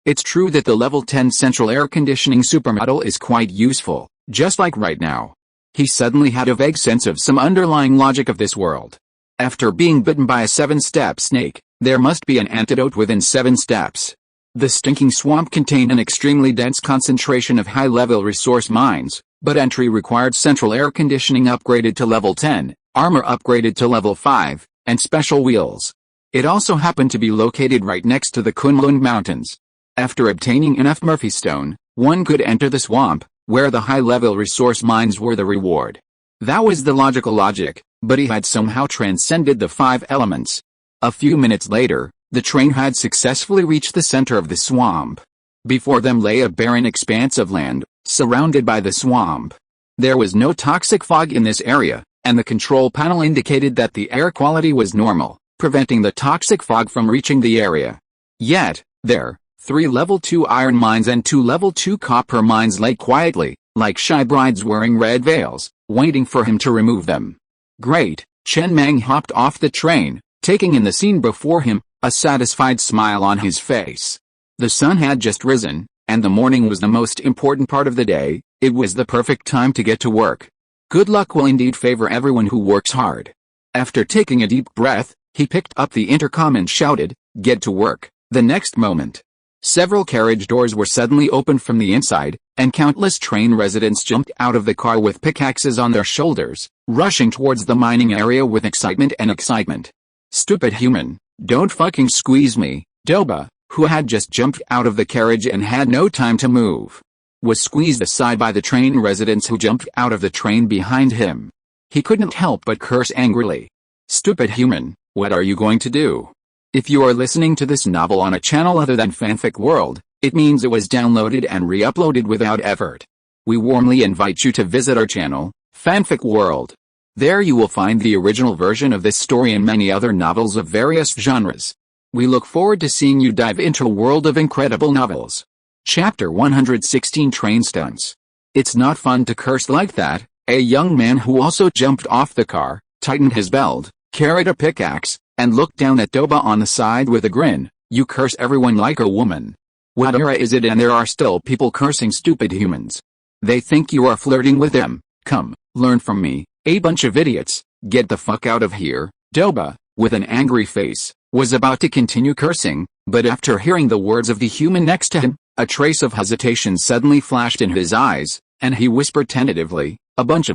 It's true that the level 10 central air conditioning supermodel is quite useful, just like right now. He suddenly had a vague sense of some underlying logic of this world. After being bitten by a 7-step snake, there must be an antidote within 7 steps. The stinking swamp contained an extremely dense concentration of high-level resource mines, but entry required central air conditioning upgraded to level 10, armor upgraded to level 5, and special wheels. It also happened to be located right next to the Kunlun Mountains. After obtaining enough Murphy Stone, one could enter the swamp, where the high-level resource mines were the reward. That was the logical logic, but he had somehow transcended the 5 elements. A few minutes later, the train had successfully reached the center of the swamp. Before them lay a barren expanse of land, surrounded by the swamp. There was no toxic fog in this area, and the control panel indicated that the air quality was normal, preventing the toxic fog from reaching the area. Yet, there, 3 level 2 iron mines and 2 level 2 copper mines lay quietly, like shy brides wearing red veils, waiting for him to remove them. Great, Chen Mang hopped off the train, taking in the scene before him, a satisfied smile on his face. The sun had just risen, and the morning was the most important part of the day. It was the perfect time to get to work. Good luck will indeed favor everyone who works hard. After taking a deep breath, he picked up the intercom and shouted, "Get to work." The next moment, several carriage doors were suddenly opened from the inside, and countless train residents jumped out of the car with pickaxes on their shoulders, rushing towards the mining area with excitement. "Stupid human, don't fucking squeeze me." Doba, who had just jumped out of the carriage and had no time to move, was squeezed aside by the train residents who jumped out of the train behind him. He couldn't help but curse angrily. "Stupid human, what are you going to do?" If you are listening to this novel on a channel other than Fanfic World, it means it was downloaded and re-uploaded without effort. We warmly invite you to visit our channel, Fanfic World. There you will find the original version of this story and many other novels of various genres. We look forward to seeing you dive into a world of incredible novels. Chapter 116 Train Stunts. It's not fun to curse like that. A young man who also jumped off the car, tightened his belt, carried a pickaxe, and looked down at Doba on the side with a grin. "You curse everyone like a woman. What era is it and there are still people cursing stupid humans? They think you are flirting with them. Come, learn from me, a bunch of idiots. Get the fuck out of here." Doba, with an angry face, was about to continue cursing, but after hearing the words of the human next to him, a trace of hesitation suddenly flashed in his eyes, and he whispered tentatively, a bunch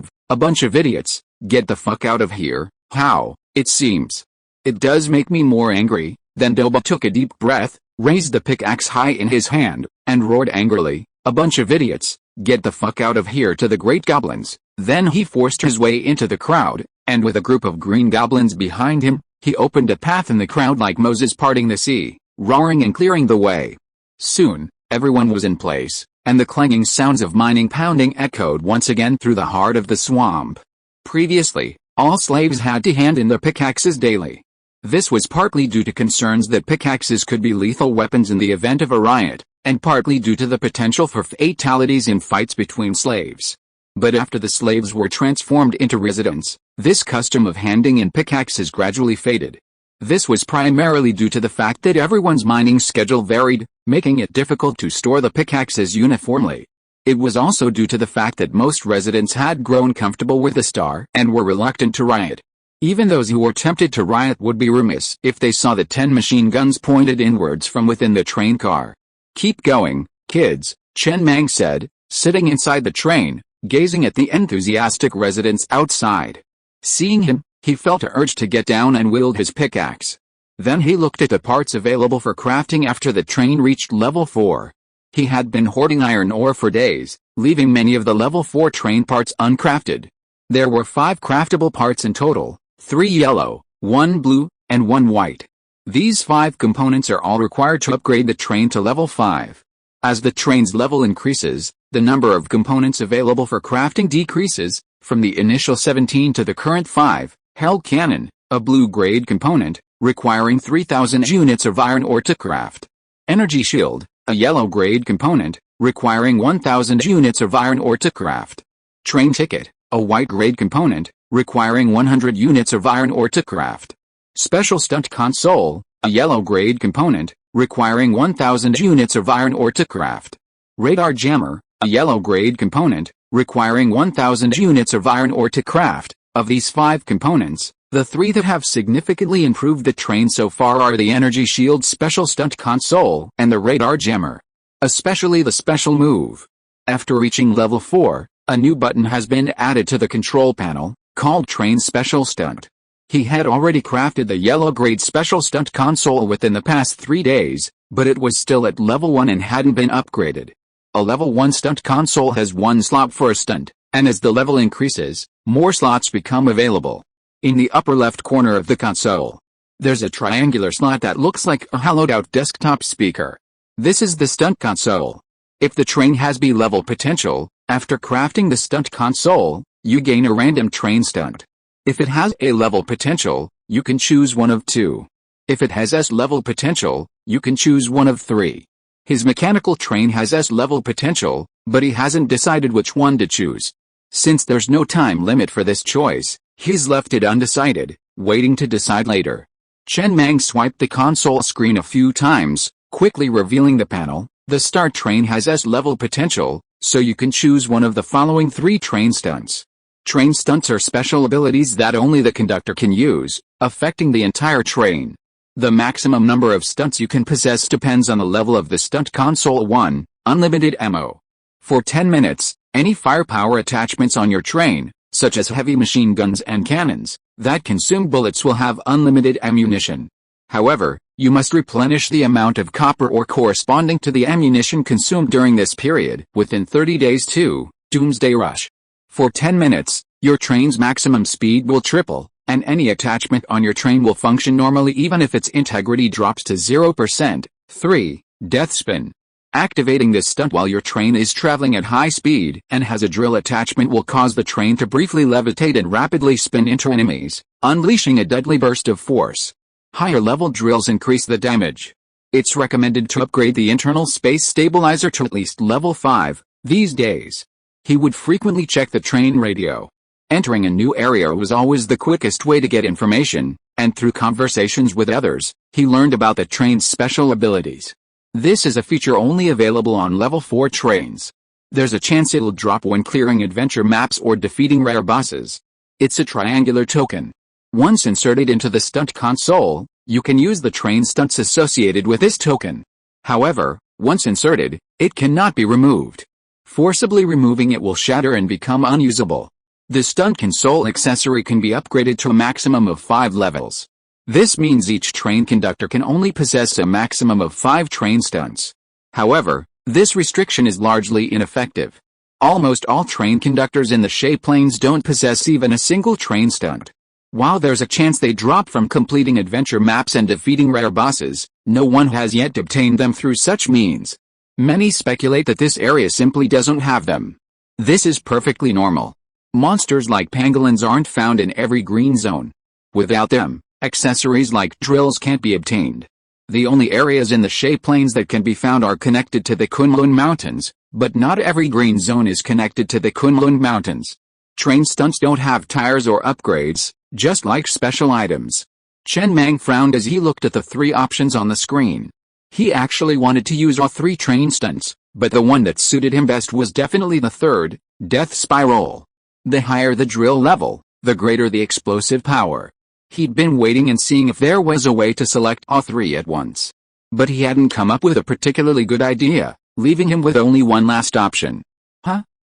of idiots. Get the fuck out of here." How, it seems. It does make me more angry." Then Doba took a deep breath, raised the pickaxe high in his hand, and roared angrily, "A bunch of idiots, get the fuck out of here," to the great goblins. Then he forced his way into the crowd, and with a group of green goblins behind him, he opened a path in the crowd like Moses parting the sea, roaring and clearing the way. Soon, everyone was in place, and the clanging sounds of mining pounding echoed once again through the heart of the swamp. Previously, all slaves had to hand in their pickaxes daily. This was partly due to concerns that pickaxes could be lethal weapons in the event of a riot, and partly due to the potential for fatalities in fights between slaves. But after the slaves were transformed into residents, this custom of handing in pickaxes gradually faded. This was primarily due to the fact that everyone's mining schedule varied, making it difficult to store the pickaxes uniformly. It was also due to the fact that most residents had grown comfortable with the star and were reluctant to riot. Even those who were tempted to riot would be remiss if they saw the 10 machine guns pointed inwards from within the train car. "Keep going, kids," Chen Mang said, sitting inside the train, gazing at the enthusiastic residents outside. Seeing him, he felt a urge to get down and wield his pickaxe. Then he looked at the parts available for crafting after the train reached level 4. He had been hoarding iron ore for days, leaving many of the level 4 train parts uncrafted. There were 5 craftable parts in total, 3 yellow, 1 blue, and 1 white. These 5 components are all required to upgrade the train to level 5. As the train's level increases, the number of components available for crafting decreases, from the initial 17 to the current 5. Hell Cannon, a blue-grade component, requiring 3,000 units of iron ore to craft. Energy Shield, a yellow-grade component, requiring 1,000 units of iron ore to craft. Train Ticket, a white-grade component, requiring 100 units of iron ore to craft. Special Stunt Console, a yellow-grade component, requiring 1,000 units of iron ore to craft. Radar Jammer, a yellow-grade component, requiring 1,000 units of iron ore to craft. Of these 5 components, the 3 that have significantly improved the train so far are the Energy Shield Special Stunt Console and the Radar Jammer. Especially the Special Move. After reaching level 4, a new button has been added to the control panel, called Train Special Stunt. He had already crafted the yellow-grade Special Stunt Console within the past 3 days, but it was still at level 1 and hadn't been upgraded. A level 1 stunt console has 1 slot for a stunt, And as the level increases, more slots become available. In the upper left corner of the console, there's a triangular slot that looks like a hollowed-out desktop speaker. This is the stunt console. If the train has B-level potential, after crafting the stunt console, you gain a random train stunt. If it has A-level potential, you can choose one of two. If it has S-level potential, you can choose one of three. His mechanical train has S-level potential, but he hasn't decided which one to choose. Since there's no time limit for this choice, he's left it undecided, waiting to decide later. Chen Mang swiped the console screen a few times, quickly revealing the panel. The start train has S-level potential, so you can choose one of the following three train stunts. Train stunts are special abilities that only the conductor can use, affecting the entire train. The maximum number of stunts you can possess depends on the level of the stunt console. 1. Unlimited ammo. For 10 minutes, any firepower attachments on your train, such as heavy machine guns and cannons, that consume bullets will have unlimited ammunition. However, you must replenish the amount of copper ore corresponding to the ammunition consumed during this period within 30 days. 2. Doomsday Rush. For 10 minutes, your train's maximum speed will triple, and any attachment on your train will function normally even if its integrity drops to 0%. 3. Death Spin. Activating this stunt while your train is traveling at high speed and has a drill attachment will cause the train to briefly levitate and rapidly spin into enemies, unleashing a deadly burst of force. Higher level drills increase the damage. It's recommended to upgrade the internal space stabilizer to at least level 5, these days. He would frequently check the train radio. Entering a new area was always the quickest way to get information, and through conversations with others, he learned about the train's special abilities. This is a feature only available on level 4 trains. There's a chance it'll drop when clearing adventure maps or defeating rare bosses. It's a triangular token. Once inserted into the stunt console, you can use the train stunts associated with this token. However, once inserted, it cannot be removed. Forcibly removing it will shatter and become unusable. The stunt console accessory can be upgraded to a maximum of 5 levels. This means each train conductor can only possess a maximum of 5 train stunts. However, this restriction is largely ineffective. Almost all train conductors in the Shay Plains don't possess even a single train stunt. While there's a chance they drop from completing adventure maps and defeating rare bosses, no one has yet obtained them through such means. Many speculate that this area simply doesn't have them. This is perfectly normal. Monsters like pangolins aren't found in every green zone. Without them, accessories like drills can't be obtained. The only areas in the Shay Plains that can be found are connected to the Kunlun Mountains, but not every green zone is connected to the Kunlun Mountains. Train stunts don't have tires or upgrades, just like special items. Chen Mang frowned as he looked at the 3 options on the screen. He actually wanted to use all 3 train stunts, but the one that suited him best was definitely the third, Death Spiral. The higher the drill level, the greater the explosive power. He'd been waiting and seeing if there was a way to select all 3 at once. But he hadn't come up with a particularly good idea, leaving him with only one last option.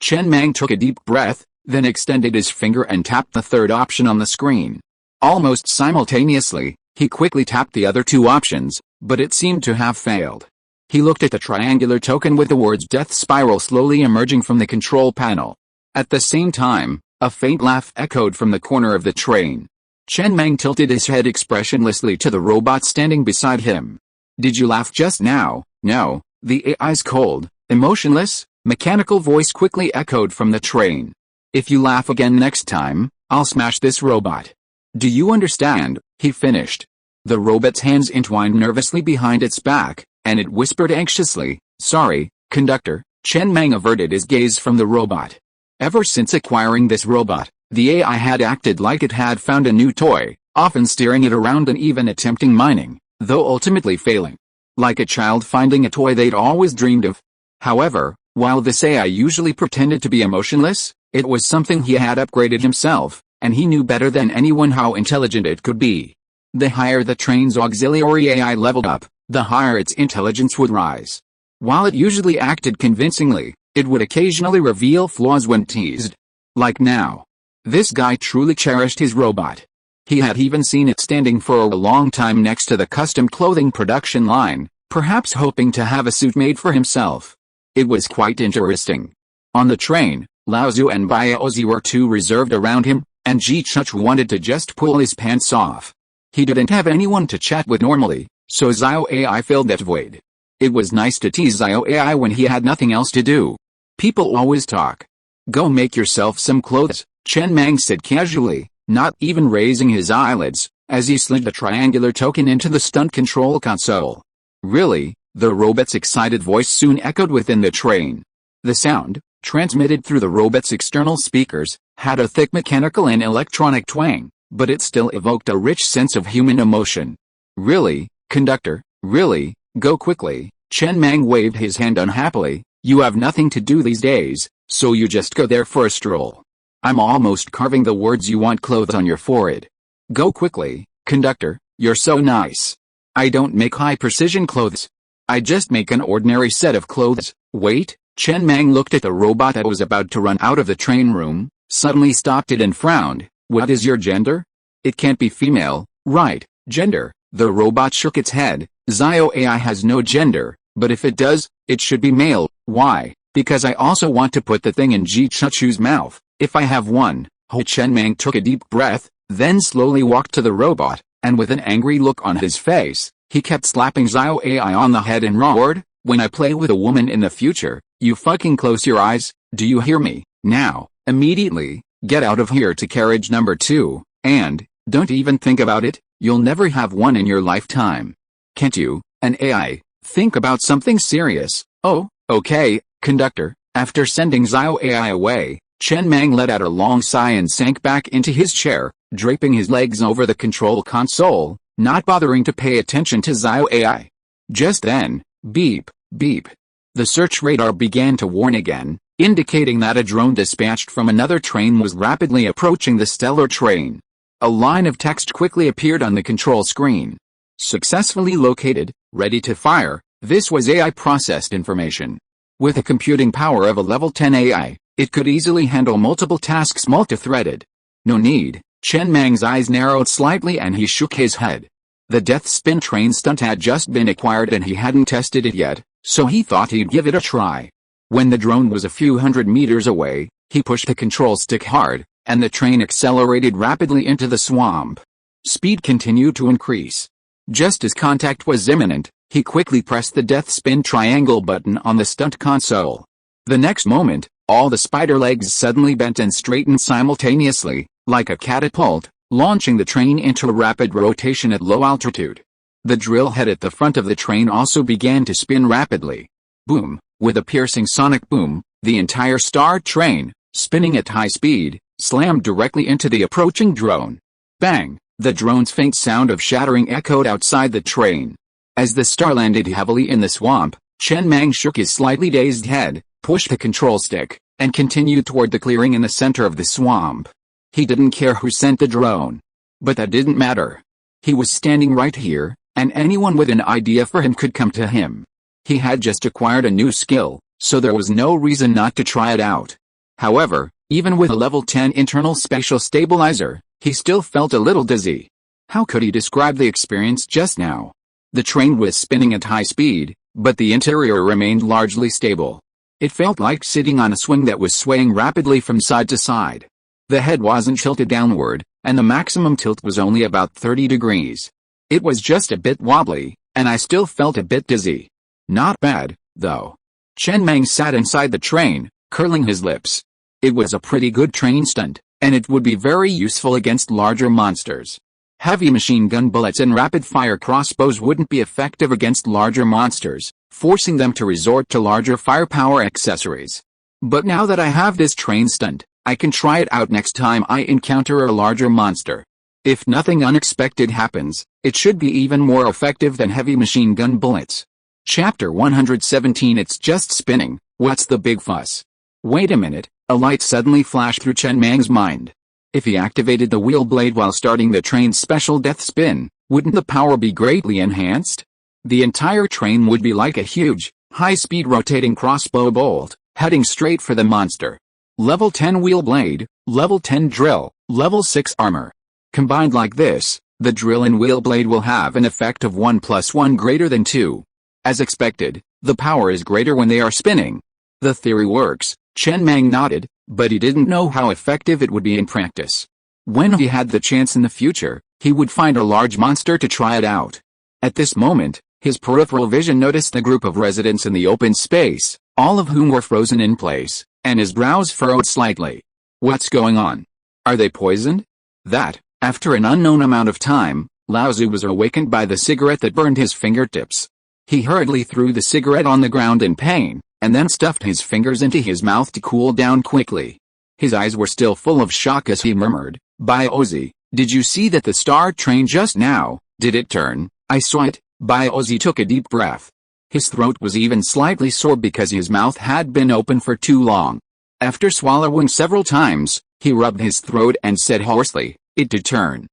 Chen Mang took a deep breath, then extended his finger and tapped the 3rd option on the screen. Almost simultaneously, he quickly tapped the other 2 options, but it seemed to have failed. He looked at the triangular token with the words Death Spiral slowly emerging from the control panel. At the same time, a faint laugh echoed from the corner of the train. Chen Mang tilted his head expressionlessly to the robot standing beside him. Did you laugh just now? No, the AI's cold, emotionless, mechanical voice quickly echoed from the train. If you laugh again next time, I'll smash this robot. Do you understand? He finished. The robot's hands entwined nervously behind its back, and it whispered anxiously, "Sorry, conductor." Chen Mang averted his gaze from the robot. Ever since acquiring this robot, the AI had acted like it had found a new toy, often steering it around and even attempting mining, though ultimately failing. Like a child finding a toy they'd always dreamed of. However, while this AI usually pretended to be emotionless, it was something he had upgraded himself, and he knew better than anyone how intelligent it could be. The higher the train's auxiliary AI leveled up, the higher its intelligence would rise. While it usually acted convincingly, it would occasionally reveal flaws when teased. Like now. This guy truly cherished his robot. He had even seen it standing for a long time next to the custom clothing production line, perhaps hoping to have a suit made for himself. It was quite interesting. On the train, Lao Tzu and Baozi were too reserved around him, and Ji Chuch wanted to just pull his pants off. He didn't have anyone to chat with normally, so Xiao AI filled that void. It was nice to tease Xiao AI when he had nothing else to do. People always talk. Go make yourself some clothes, Chen Mang said casually, not even raising his eyelids, as he slid the triangular token into the stunt control console. Really? The robot's excited voice soon echoed within the train. The sound, transmitted through the robot's external speakers, had a thick mechanical and electronic twang, but it still evoked a rich sense of human emotion. Really, conductor, really, go quickly, Chen Mang waved his hand unhappily. You have nothing to do these days, so you just go there for a stroll. I'm almost carving the words you want clothes on your forehead. Go quickly, conductor, you're so nice. I don't make high-precision clothes. I just make an ordinary set of clothes. Wait, Chen Mang looked at the robot that was about to run out of the train room, suddenly stopped it and frowned. What is your gender? It can't be female, right? Gender. The robot shook its head. Xiao AI has no gender, but if it does, it should be male. Why? Because I also want to put the thing in Ji Chuchu's mouth, if I have one. Ho Chen Mang took a deep breath, then slowly walked to the robot, and with an angry look on his face, he kept slapping Xiao AI on the head and roared, when I play with a woman in the future, you fucking close your eyes, do you hear me? Now, immediately, get out of here to carriage number 2, and, don't even think about it, you'll never have one in your lifetime. Can't you, an AI, think about something serious? Oh, okay, conductor. After sending Xiao AI away, Chen Mang let out a long sigh and sank back into his chair, draping his legs over the control console, not bothering to pay attention to Xiao AI. Just then, beep, beep. The search radar began to warn again, indicating that a drone dispatched from another train was rapidly approaching the stellar train. A line of text quickly appeared on the control screen. Successfully located, ready to fire. This was AI-processed information. With a computing power of a level 10 AI, it could easily handle multiple tasks multi-threaded. No need. Chen Mang's eyes narrowed slightly and he shook his head. The death spin train stunt had just been acquired and he hadn't tested it yet, so he thought he'd give it a try. When the drone was a few hundred meters away, he pushed the control stick hard, and the train accelerated rapidly into the swamp. Speed continued to increase. Just as contact was imminent, he quickly pressed the death spin triangle button on the stunt console. The next moment, all the spider legs suddenly bent and straightened simultaneously, like a catapult, launching the train into a rapid rotation at low altitude. The drill head at the front of the train also began to spin rapidly. Boom! With a piercing sonic boom, the entire star train, spinning at high speed, slammed directly into the approaching drone. Bang! The drone's faint sound of shattering echoed outside the train. As the star landed heavily in the swamp, Chen Mang shook his slightly dazed head, pushed the control stick, and continued toward the clearing in the center of the swamp. He didn't care who sent the drone. But that didn't matter. He was standing right here, and anyone with an idea for him could come to him. He had just acquired a new skill, so there was no reason not to try it out. However, even with a level 10 internal spatial stabilizer, he still felt a little dizzy. How could he describe the experience just now? The train was spinning at high speed, but the interior remained largely stable. It felt like sitting on a swing that was swaying rapidly from side to side. The head wasn't tilted downward, and the maximum tilt was only about 30 degrees. It was just a bit wobbly, and I still felt a bit dizzy. Not bad, though. Chen Mang sat inside the train, curling his lips. It was a pretty good train stunt, and it would be very useful against larger monsters. Heavy machine gun bullets and rapid-fire crossbows wouldn't be effective against larger monsters, forcing them to resort to larger firepower accessories. But now that I have this train stunt, I can try it out next time I encounter a larger monster. If nothing unexpected happens, it should be even more effective than heavy machine gun bullets. Chapter 117. It's just spinning, what's the big fuss? Wait a minute, a light suddenly flashed through Chen Mang's mind. If he activated the wheel blade while starting the train's special death spin, wouldn't the power be greatly enhanced? The entire train would be like a huge, high-speed rotating crossbow bolt, heading straight for the monster. Level 10 wheel blade, level 10 drill, level 6 armor. Combined like this, the drill and wheel blade will have an effect of 1 + 1 greater than 2. As expected, the power is greater when they are spinning. The theory works. Chen Mang nodded, but he didn't know how effective it would be in practice. When he had the chance in the future, he would find a large monster to try it out. At this moment, his peripheral vision noticed a group of residents in the open space, all of whom were frozen in place, and his brows furrowed slightly. What's going on? Are they poisoned? That, after an unknown amount of time, Lao Tzu was awakened by the cigarette that burned his fingertips. He hurriedly threw the cigarette on the ground in pain, and then stuffed his fingers into his mouth to cool down quickly. His eyes were still full of shock as he murmured, "Biozi, did you see that the star train just now? Did it turn?" "I saw it." Biozi took a deep breath. His throat was even slightly sore because his mouth had been open for too long. After swallowing several times, he rubbed his throat and said hoarsely, "It did turn."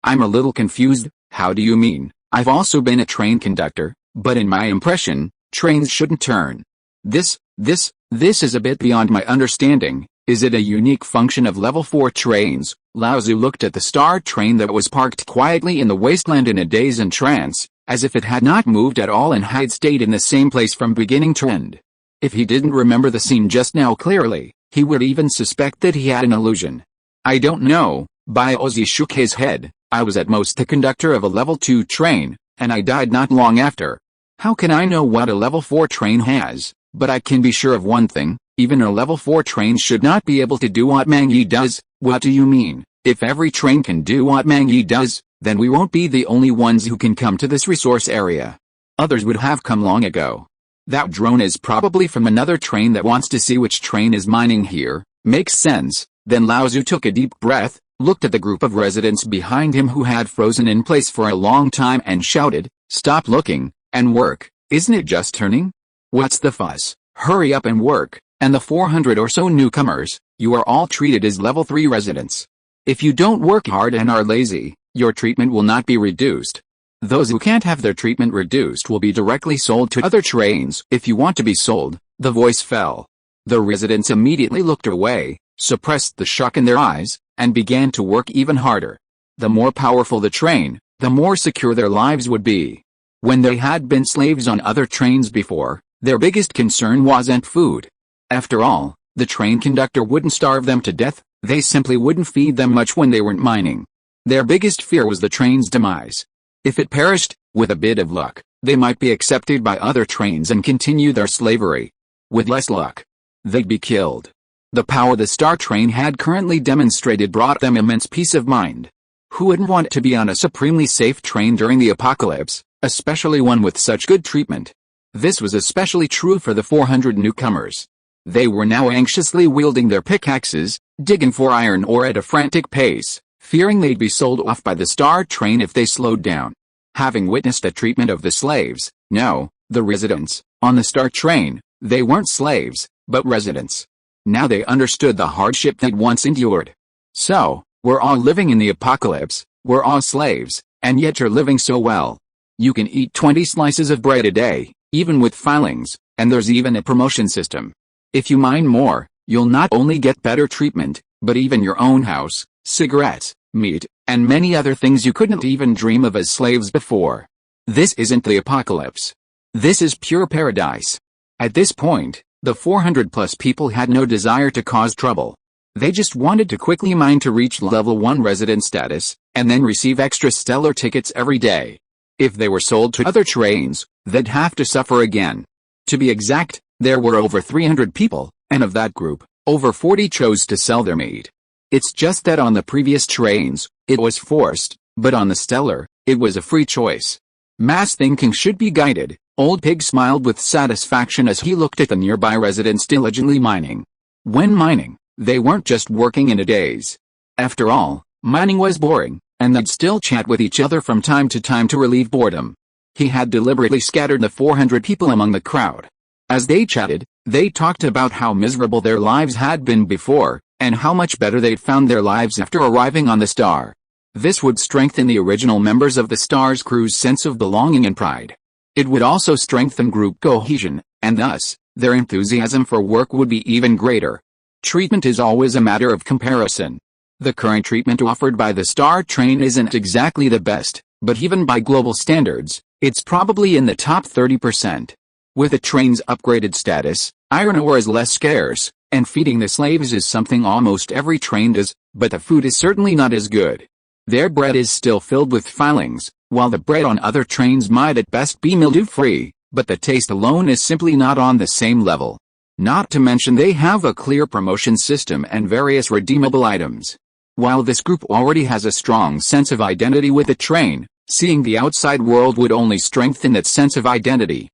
I'm a little confused. How do you mean? I've also been a train conductor, but in my impression, trains shouldn't turn. This is a bit beyond my understanding. Is it a unique function of level 4 trains? Lao Tzu looked at the star train that was parked quietly in the wasteland in a daze and trance, as if it had not moved at all and had stayed in the same place from beginning to end. If he didn't remember the scene just now clearly, he would even suspect that he had an illusion. "I don't know." Biozi shook his head. "I was at most the conductor of a level 2 train, and I died not long after. How can I know what a level 4 train has? But I can be sure of one thing, even a level 4 train should not be able to do what Mang Yi does." "What do you mean? If every train can do what Mang Yi does, then we won't be the only ones who can come to this resource area. Others would have come long ago. That drone is probably from another train that wants to see which train is mining here." "Makes sense." Then Lao Tzu took a deep breath, looked at the group of residents behind him who had frozen in place for a long time and shouted, "Stop looking, and work. Isn't it just turning? What's the fuss? Hurry up and work." And the 400 or so newcomers, you are all treated as level 3 residents. If you don't work hard and are lazy, your treatment will not be reduced. Those who can't have their treatment reduced will be directly sold to other trains. If you want to be sold, the voice fell. The residents immediately looked away, suppressed the shock in their eyes, and began to work even harder. The more powerful the train, the more secure their lives would be. When they had been slaves on other trains before, their biggest concern wasn't food. After all, the train conductor wouldn't starve them to death, they simply wouldn't feed them much when they weren't mining. Their biggest fear was the train's demise. If it perished, with a bit of luck, they might be accepted by other trains and continue their slavery. With less luck, they'd be killed. The power the star train had currently demonstrated brought them immense peace of mind. Who wouldn't want to be on a supremely safe train during the apocalypse, especially one with such good treatment? This was especially true for the 400 newcomers. They were now anxiously wielding their pickaxes, digging for iron ore at a frantic pace, fearing they'd be sold off by the star train if they slowed down. Having witnessed the treatment of the slaves, no, the residents, on the star train, they weren't slaves, but residents. Now they understood the hardship they'd once endured. "So, we're all living in the apocalypse, we're all slaves, and yet you're living so well. You can eat 20 slices of bread a day, even with filings, and there's even a promotion system. If you mine more, you'll not only get better treatment, but even your own house, cigarettes, meat, and many other things you couldn't even dream of as slaves before. This isn't the apocalypse. This is pure paradise." At this point, the 400-plus people had no desire to cause trouble. They just wanted to quickly mine to reach level 1 resident status, and then receive extra stellar tickets every day. If they were sold to other trains, they'd have to suffer again. To be exact, there were over 300 people, and of that group, over 40 chose to sell their meat. It's just that on the previous trains, it was forced, but on the stellar, it was a free choice. Mass thinking should be guided. Old Pig smiled with satisfaction as he looked at the nearby residents diligently mining. When mining, they weren't just working in a daze. After all, mining was boring, and they'd still chat with each other from time to time to relieve boredom. He had deliberately scattered the 400 people among the crowd. As they chatted, they talked about how miserable their lives had been before, and how much better they'd found their lives after arriving on the star. This would strengthen the original members of the star's crew's sense of belonging and pride. It would also strengthen group cohesion, and thus, their enthusiasm for work would be even greater. Treatment is always a matter of comparison. The current treatment offered by the star train isn't exactly the best, but even by global standards, it's probably in the top 30%. With the train's upgraded status, iron ore is less scarce, And feeding the slaves is something almost every train does, but the food is certainly not as good. Their bread is still filled with filings, while the bread on other trains might at best be mildew-free, but the taste alone is simply not on the same level. Not to mention they have a clear promotion system and various redeemable items. While this group already has a strong sense of identity with the train, seeing the outside world would only strengthen that sense of identity.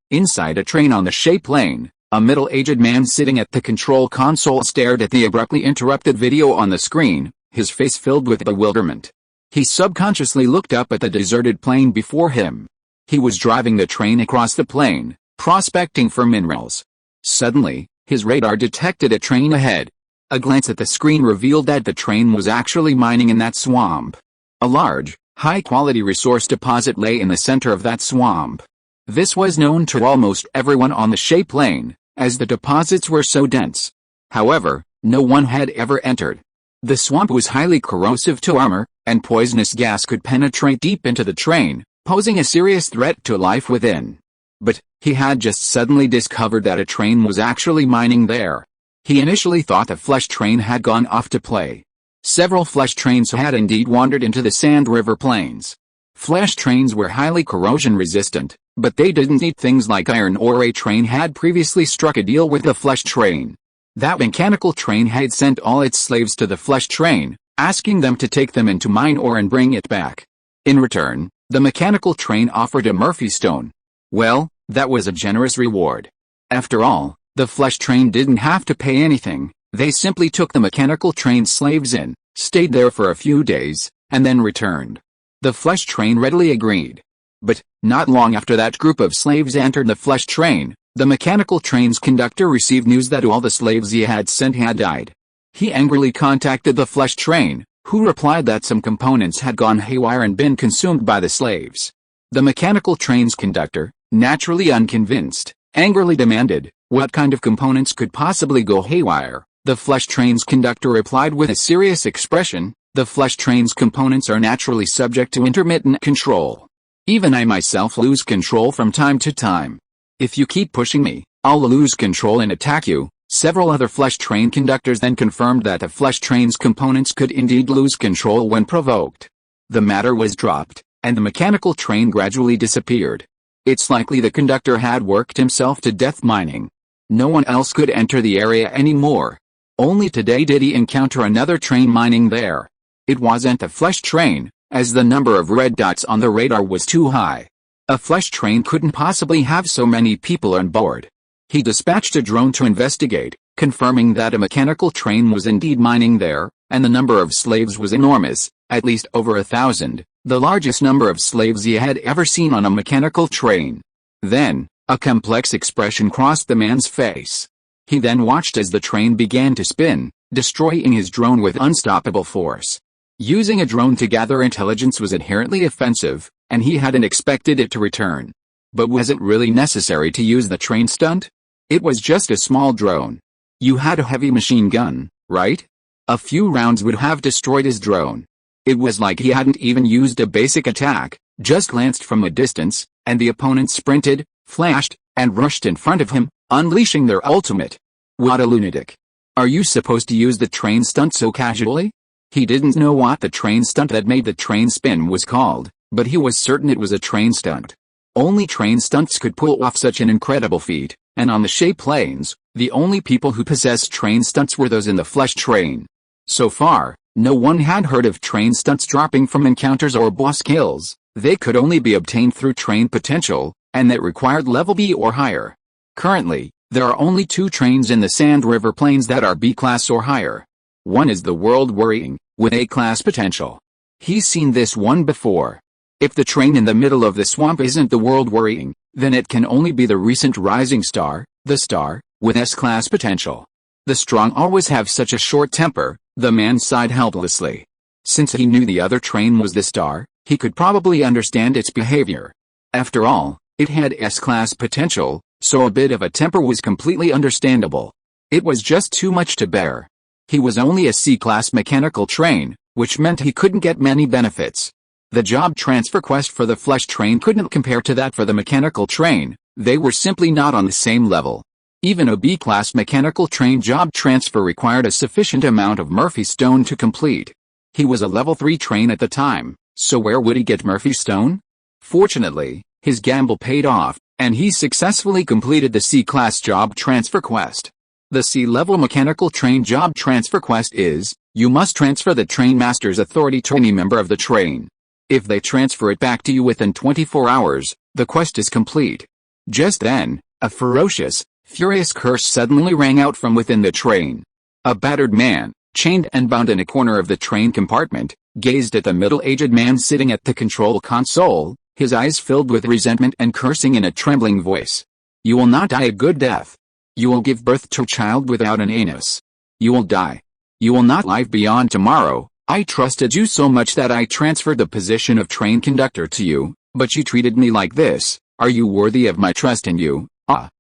Inside a train on the shape lane, a middle-aged man sitting at the control console stared at the abruptly interrupted video on the screen, his face filled with bewilderment. He subconsciously looked up at the deserted plain before him. He was driving the train across the plain, prospecting for minerals. Suddenly, his radar detected a train ahead. A glance at the screen revealed that the train was actually mining in that swamp. A large, high-quality resource deposit lay in the center of that swamp. This was known to almost everyone on the shape lane, as the deposits were so dense. However, no one had ever entered. The swamp was highly corrosive to armor, and poisonous gas could penetrate deep into the train, posing a serious threat to life within. But he had just suddenly discovered that a train was actually mining there. He initially thought the flesh train had gone off to play. Several flesh trains had indeed wandered into the Sand River Plains. Flesh trains were highly corrosion resistant, but they didn't need things like iron ore. A train had previously struck a deal with the flesh train. That mechanical train had sent all its slaves to the flesh train, asking them to take them into mine ore and bring it back. In return, the mechanical train offered a Murphy stone. Well, that was a generous reward. After all, the flesh train didn't have to pay anything. They simply took the mechanical train slaves in, stayed there for a few days, and then returned. The flesh train readily agreed. But, not long after that group of slaves entered the flesh train, the mechanical train's conductor received news that all the slaves he had sent had died. He angrily contacted the flesh train, who replied that some components had gone haywire and been consumed by the slaves. The mechanical train's conductor, naturally unconvinced, angrily demanded, what kind of components could possibly go haywire? The flesh train's conductor replied with a serious expression, the flesh train's components are naturally subject to intermittent control. Even I myself lose control from time to time. If you keep pushing me, I'll lose control and attack you. Several other flesh train conductors then confirmed that the flesh train's components could indeed lose control when provoked. The matter was dropped, and the mechanical train gradually disappeared. It's likely the conductor had worked himself to death mining. No one else could enter the area anymore. Only today did he encounter another train mining there. It wasn't a flesh train, as the number of red dots on the radar was too high. A flesh train couldn't possibly have so many people on board. He dispatched a drone to investigate, confirming that a mechanical train was indeed mining there, and the number of slaves was enormous, at least over 1,000, the largest number of slaves he had ever seen on a mechanical train. Then, a complex expression crossed the man's face. He then watched as the train began to spin, destroying his drone with unstoppable force. Using a drone to gather intelligence was inherently offensive, and he hadn't expected it to return. But was it really necessary to use the train stunt? It was just a small drone. You had a heavy machine gun, right? A few rounds would have destroyed his drone. It was like he hadn't even used a basic attack, just glanced from a distance, and the opponent sprinted, flashed, and rushed in front of him, unleashing their ultimate. What a lunatic. Are you supposed to use the train stunt so casually? He didn't know what the train stunt that made the train spin was called, but he was certain it was a train stunt. Only train stunts could pull off such an incredible feat, and on the shape lanes, the only people who possessed train stunts were those in the flesh train. So far, no one had heard of train stunts dropping from encounters or boss kills. They could only be obtained through train potential, and that required level B or higher. Currently, there are only 2 trains in the Sand River Plains that are B-class or higher. One is the World Worrying, with A-class potential. He's seen this one before. If the train in the middle of the swamp isn't the World Worrying, then it can only be the recent Rising Star, the Star, with S-class potential. The strong always have such a short temper, the man sighed helplessly. Since he knew the other train was the Star, he could probably understand its behavior. After all, it had S-class potential, so a bit of a temper was completely understandable. It was just too much to bear. He was only a C-class mechanical train, which meant he couldn't get many benefits. The job transfer quest for the flesh train couldn't compare to that for the mechanical train. They were simply not on the same level. Even a B-class mechanical train job transfer required a sufficient amount of Murphy Stone to complete. He was a level 3 train at the time, so where would he get Murphy Stone? Fortunately, his gamble paid off, and he successfully completed the C-class job transfer quest. The C-level mechanical train job transfer quest is, you must transfer the train master's authority to any member of the train. If they transfer it back to you within 24 hours, the quest is complete. Just then, a ferocious, furious curse suddenly rang out from within the train. A battered man, chained and bound in a corner of the train compartment, gazed at the middle-aged man sitting at the control console, his eyes filled with resentment and cursing in a trembling voice. You will not die a good death. You will give birth to a child without an anus. You will die. You will not live beyond tomorrow. I trusted you so much that I transferred the position of train conductor to you, but you treated me like this. Are you worthy of my trust in you?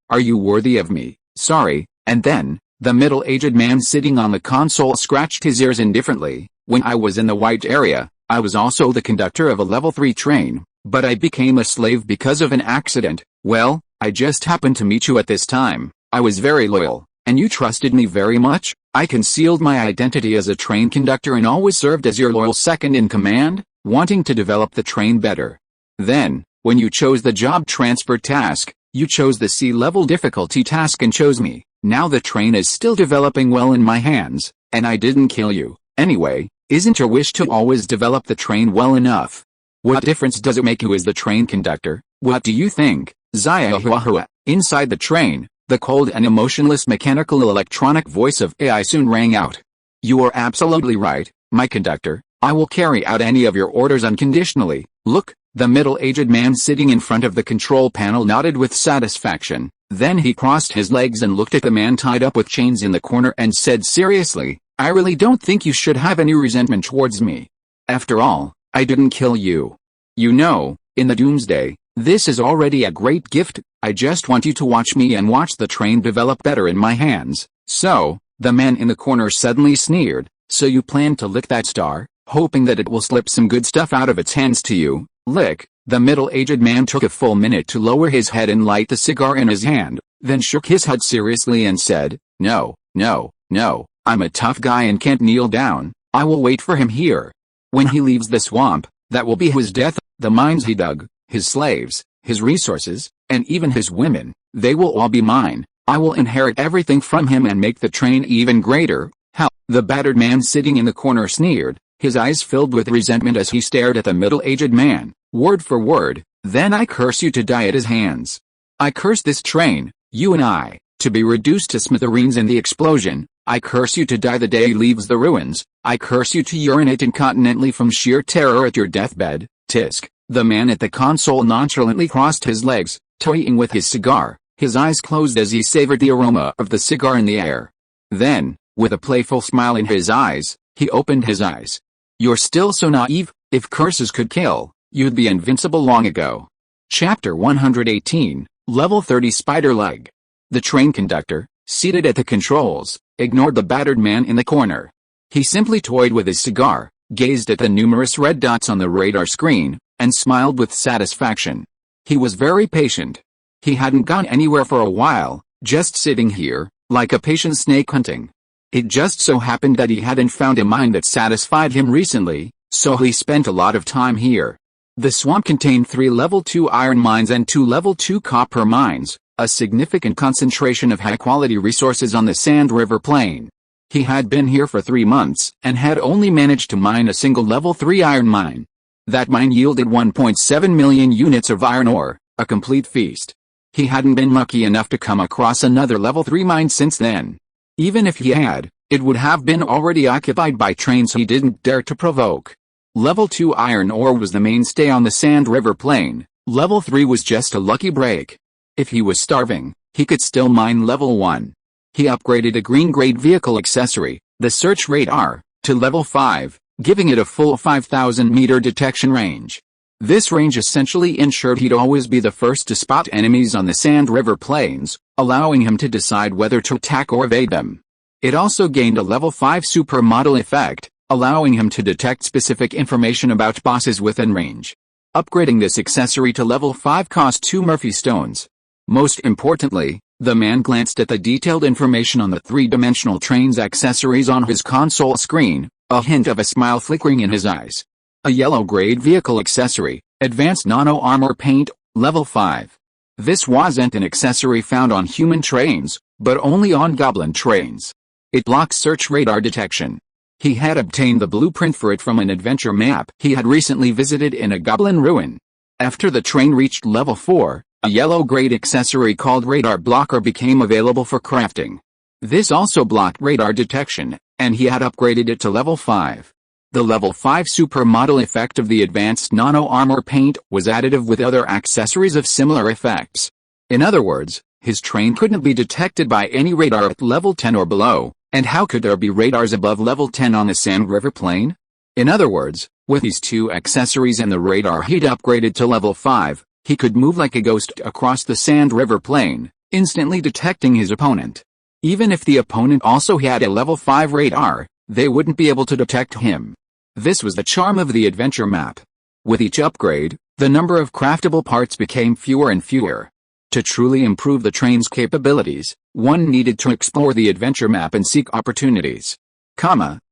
Are you worthy of me? Sorry. And then, the middle-aged man sitting on the console scratched his ears indifferently. When I was in the white area, I was also the conductor of a level 3 train, but I became a slave because of an accident. Well, I just happened to meet you at this time. I was very loyal, and you trusted me very much. I concealed my identity as a train conductor and always served as your loyal second-in-command, wanting to develop the train better. Then, when you chose the job transfer task, you chose the C-level difficulty task and chose me. Now the train is still developing well in my hands, and I didn't kill you. Anyway, isn't your wish to always develop the train well enough? What difference does it make you as the train conductor? What do you think? Zaya-hua-hua. Inside the train, the cold and emotionless mechanical electronic voice of AI soon rang out. You are absolutely right, my conductor. I will carry out any of your orders unconditionally. Look, the middle-aged man sitting in front of the control panel nodded with satisfaction. Then he crossed his legs and looked at the man tied up with chains in the corner and said seriously, I really don't think you should have any resentment towards me. After all, I didn't kill you. You know, in the Doomsday, this is already a great gift. I just want you to watch me and watch the train develop better in my hands. So, the man in the corner suddenly sneered, so you plan to lick that star, hoping that it will slip some good stuff out of its hands to you? Lick. The middle-aged man took a full minute to lower his head and light the cigar in his hand, then shook his head seriously and said, No, I'm a tough guy and can't kneel down. I will wait for him here. When he leaves the swamp, that will be his death. The mines he dug, his slaves, his resources, and even his women, they will all be mine. I will inherit everything from him and make the train even greater. How? The battered man sitting in the corner sneered, his eyes filled with resentment as he stared at the middle-aged man, word for word. Then I curse you to die at his hands. I curse this train, you and I, to be reduced to smithereens in the explosion. I curse you to die the day he leaves the ruins. I curse you to urinate incontinently from sheer terror at your deathbed. Tisk. The man at the console nonchalantly crossed his legs, toying with his cigar, his eyes closed as he savored the aroma of the cigar in the air. Then, with a playful smile in his eyes, he opened his eyes. You're still so naive. If curses could kill, you'd be invincible long ago. Chapter 118, Level 30 Spider Leg. The train conductor, seated at the controls, ignored the battered man in the corner. He simply toyed with his cigar, gazed at the numerous red dots on the radar screen, and smiled with satisfaction. He was very patient. He hadn't gone anywhere for a while, just sitting here, like a patient snake hunting. It just so happened that he hadn't found a mine that satisfied him recently, so he spent a lot of time here. The swamp contained 3 level 2 iron mines and 2 level 2 copper mines, a significant concentration of high-quality resources on the Sand River Plain. He had been here for 3 months and had only managed to mine a single level 3 iron mine. That mine yielded 1.7 million units of iron ore, a complete feast. He hadn't been lucky enough to come across another level 3 mine since then. Even if he had, it would have been already occupied by trains he didn't dare to provoke. Level 2 iron ore was the mainstay on the Sand River Plain. Level 3 was just a lucky break. If he was starving, he could still mine level 1. He upgraded a green-grade vehicle accessory, the search radar, to level 5, giving it a full 5,000-meter detection range. This range essentially ensured he'd always be the first to spot enemies on the Sand River Plains, allowing him to decide whether to attack or evade them. It also gained a level 5 supermodel effect, allowing him to detect specific information about bosses within range. Upgrading this accessory to level 5 cost 2 Murphy stones. Most importantly, The man glanced at the detailed information on the three-dimensional train's accessories on his console screen, a hint of a smile flickering in his eyes. A yellow-grade vehicle accessory, advanced nano-armor paint, level 5. This wasn't an accessory found on human trains, but only on goblin trains. It blocks search radar detection. He had obtained the blueprint for it from an adventure map he had recently visited in a goblin ruin. After the train reached level 4, a yellow-grade accessory called Radar Blocker became available for crafting. This also blocked radar detection, and he had upgraded it to level 5. The level 5 supermodel effect of the advanced nano-armor paint was additive with other accessories of similar effects. In other words, his train couldn't be detected by any radar at level 10 or below, and how could there be radars above level 10 on the Sand River Plain? In other words, with these two accessories and the radar he'd upgraded to level 5, he could move like a ghost across the Sand River Plain, instantly detecting his opponent. Even if the opponent also had a level 5 radar, they wouldn't be able to detect him. This was the charm of the adventure map. With each upgrade, the number of craftable parts became fewer and fewer. To truly improve the train's capabilities, one needed to explore the adventure map and seek opportunities.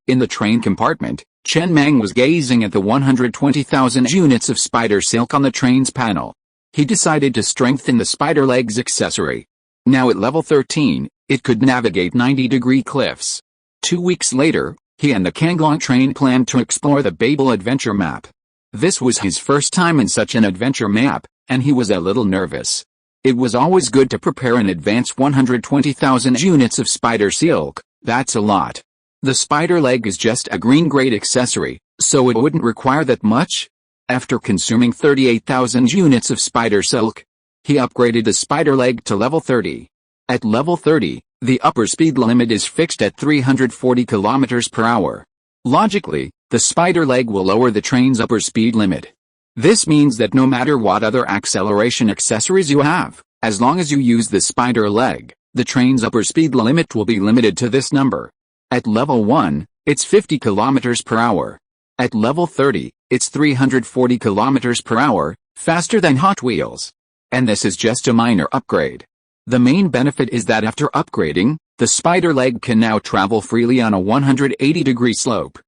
In the train compartment, Chen Mang was gazing at the 120,000 units of spider silk on the train's panel. He decided to strengthen the spider legs accessory. Now at level 13, it could navigate 90-degree cliffs. 2 weeks later, he and the Kanglong train planned to explore the Babel adventure map. This was his first time in such an adventure map, and he was a little nervous. It was always good to prepare an advance 120,000 units of spider silk. That's a lot. The spider leg is just a green-grade accessory, so it wouldn't require that much. After consuming 38,000 units of spider silk, he upgraded the spider leg to level 30. At level 30, the upper speed limit is fixed at 340 km per hour. Logically, the spider leg will lower the train's upper speed limit. This means that no matter what other acceleration accessories you have, as long as you use the spider leg, the train's upper speed limit will be limited to this number. At level 1, it's 50 km per hour. At level 30, it's 340 km per hour, faster than Hot Wheels. And this is just a minor upgrade. The main benefit is that after upgrading, the spider leg can now travel freely on a 180-degree slope.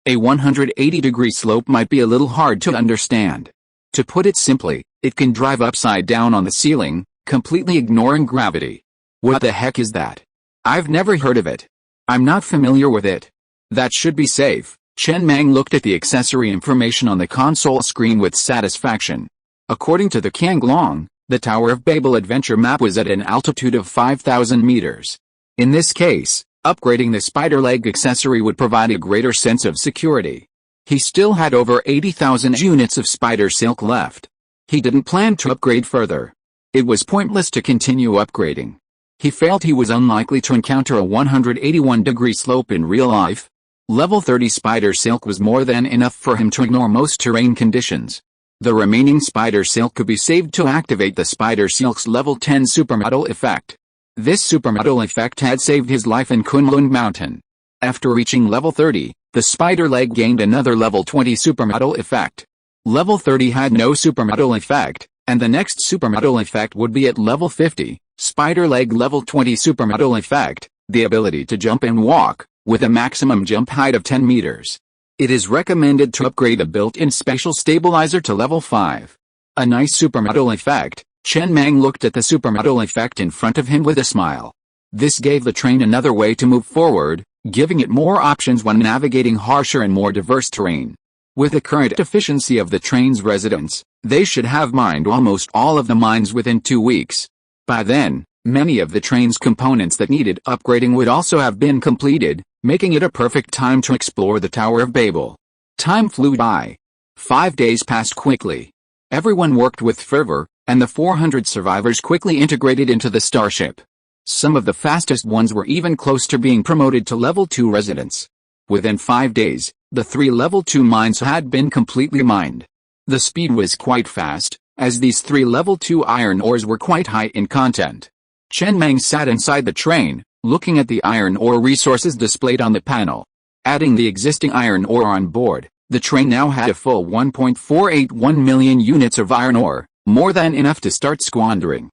A 180-degree slope might be a little hard to understand. To put it simply, it can drive upside down on the ceiling, completely ignoring gravity. What the heck is that? I've never heard of it. I'm not familiar with it. That should be safe. Chen Mang looked at the accessory information on the console screen with satisfaction. According to the Kanglong, the Tower of Babel adventure map was at an altitude of 5,000 meters. In this case, upgrading the spider leg accessory would provide a greater sense of security. He still had over 80,000 units of spider silk left. He didn't plan to upgrade further. It was pointless to continue upgrading. He felt he was unlikely to encounter a 181-degree slope in real life. Level 30 spider silk was more than enough for him to ignore most terrain conditions. The remaining spider silk could be saved to activate the spider silk's level 10 supermodel effect. This supermodel effect had saved his life in Kunlun Mountain. After reaching level 30, the spider leg gained another level 20 supermodel effect. Level 30 had no supermodel effect, and the next supermodel effect would be at level 50, spider leg level 20 supermodel effect, the ability to jump and walk, with a maximum jump height of 10 meters. It is recommended to upgrade a built-in spatial stabilizer to level 5. A nice supermodel effect. Chen Mang looked at the supermodel effect in front of him with a smile. This gave the train another way to move forward, giving it more options when navigating harsher and more diverse terrain. With the current efficiency of the train's residents, they should have mined almost all of the mines within 2 weeks. By then, many of the train's components that needed upgrading would also have been completed, making it a perfect time to explore the Tower of Babel. Time flew by. 5 days passed quickly. Everyone worked with fervor, and the 400 survivors quickly integrated into the starship. Some of the fastest ones were even close to being promoted to level 2 residents. Within 5 days, the 3 level 2 mines had been completely mined. The speed was quite fast, as these 3 level 2 iron ores were quite high in content. Chen Mang sat inside the train, looking at the iron ore resources displayed on the panel. Adding the existing iron ore on board, the train now had a full 1.481 million units of iron ore, more than enough to start squandering.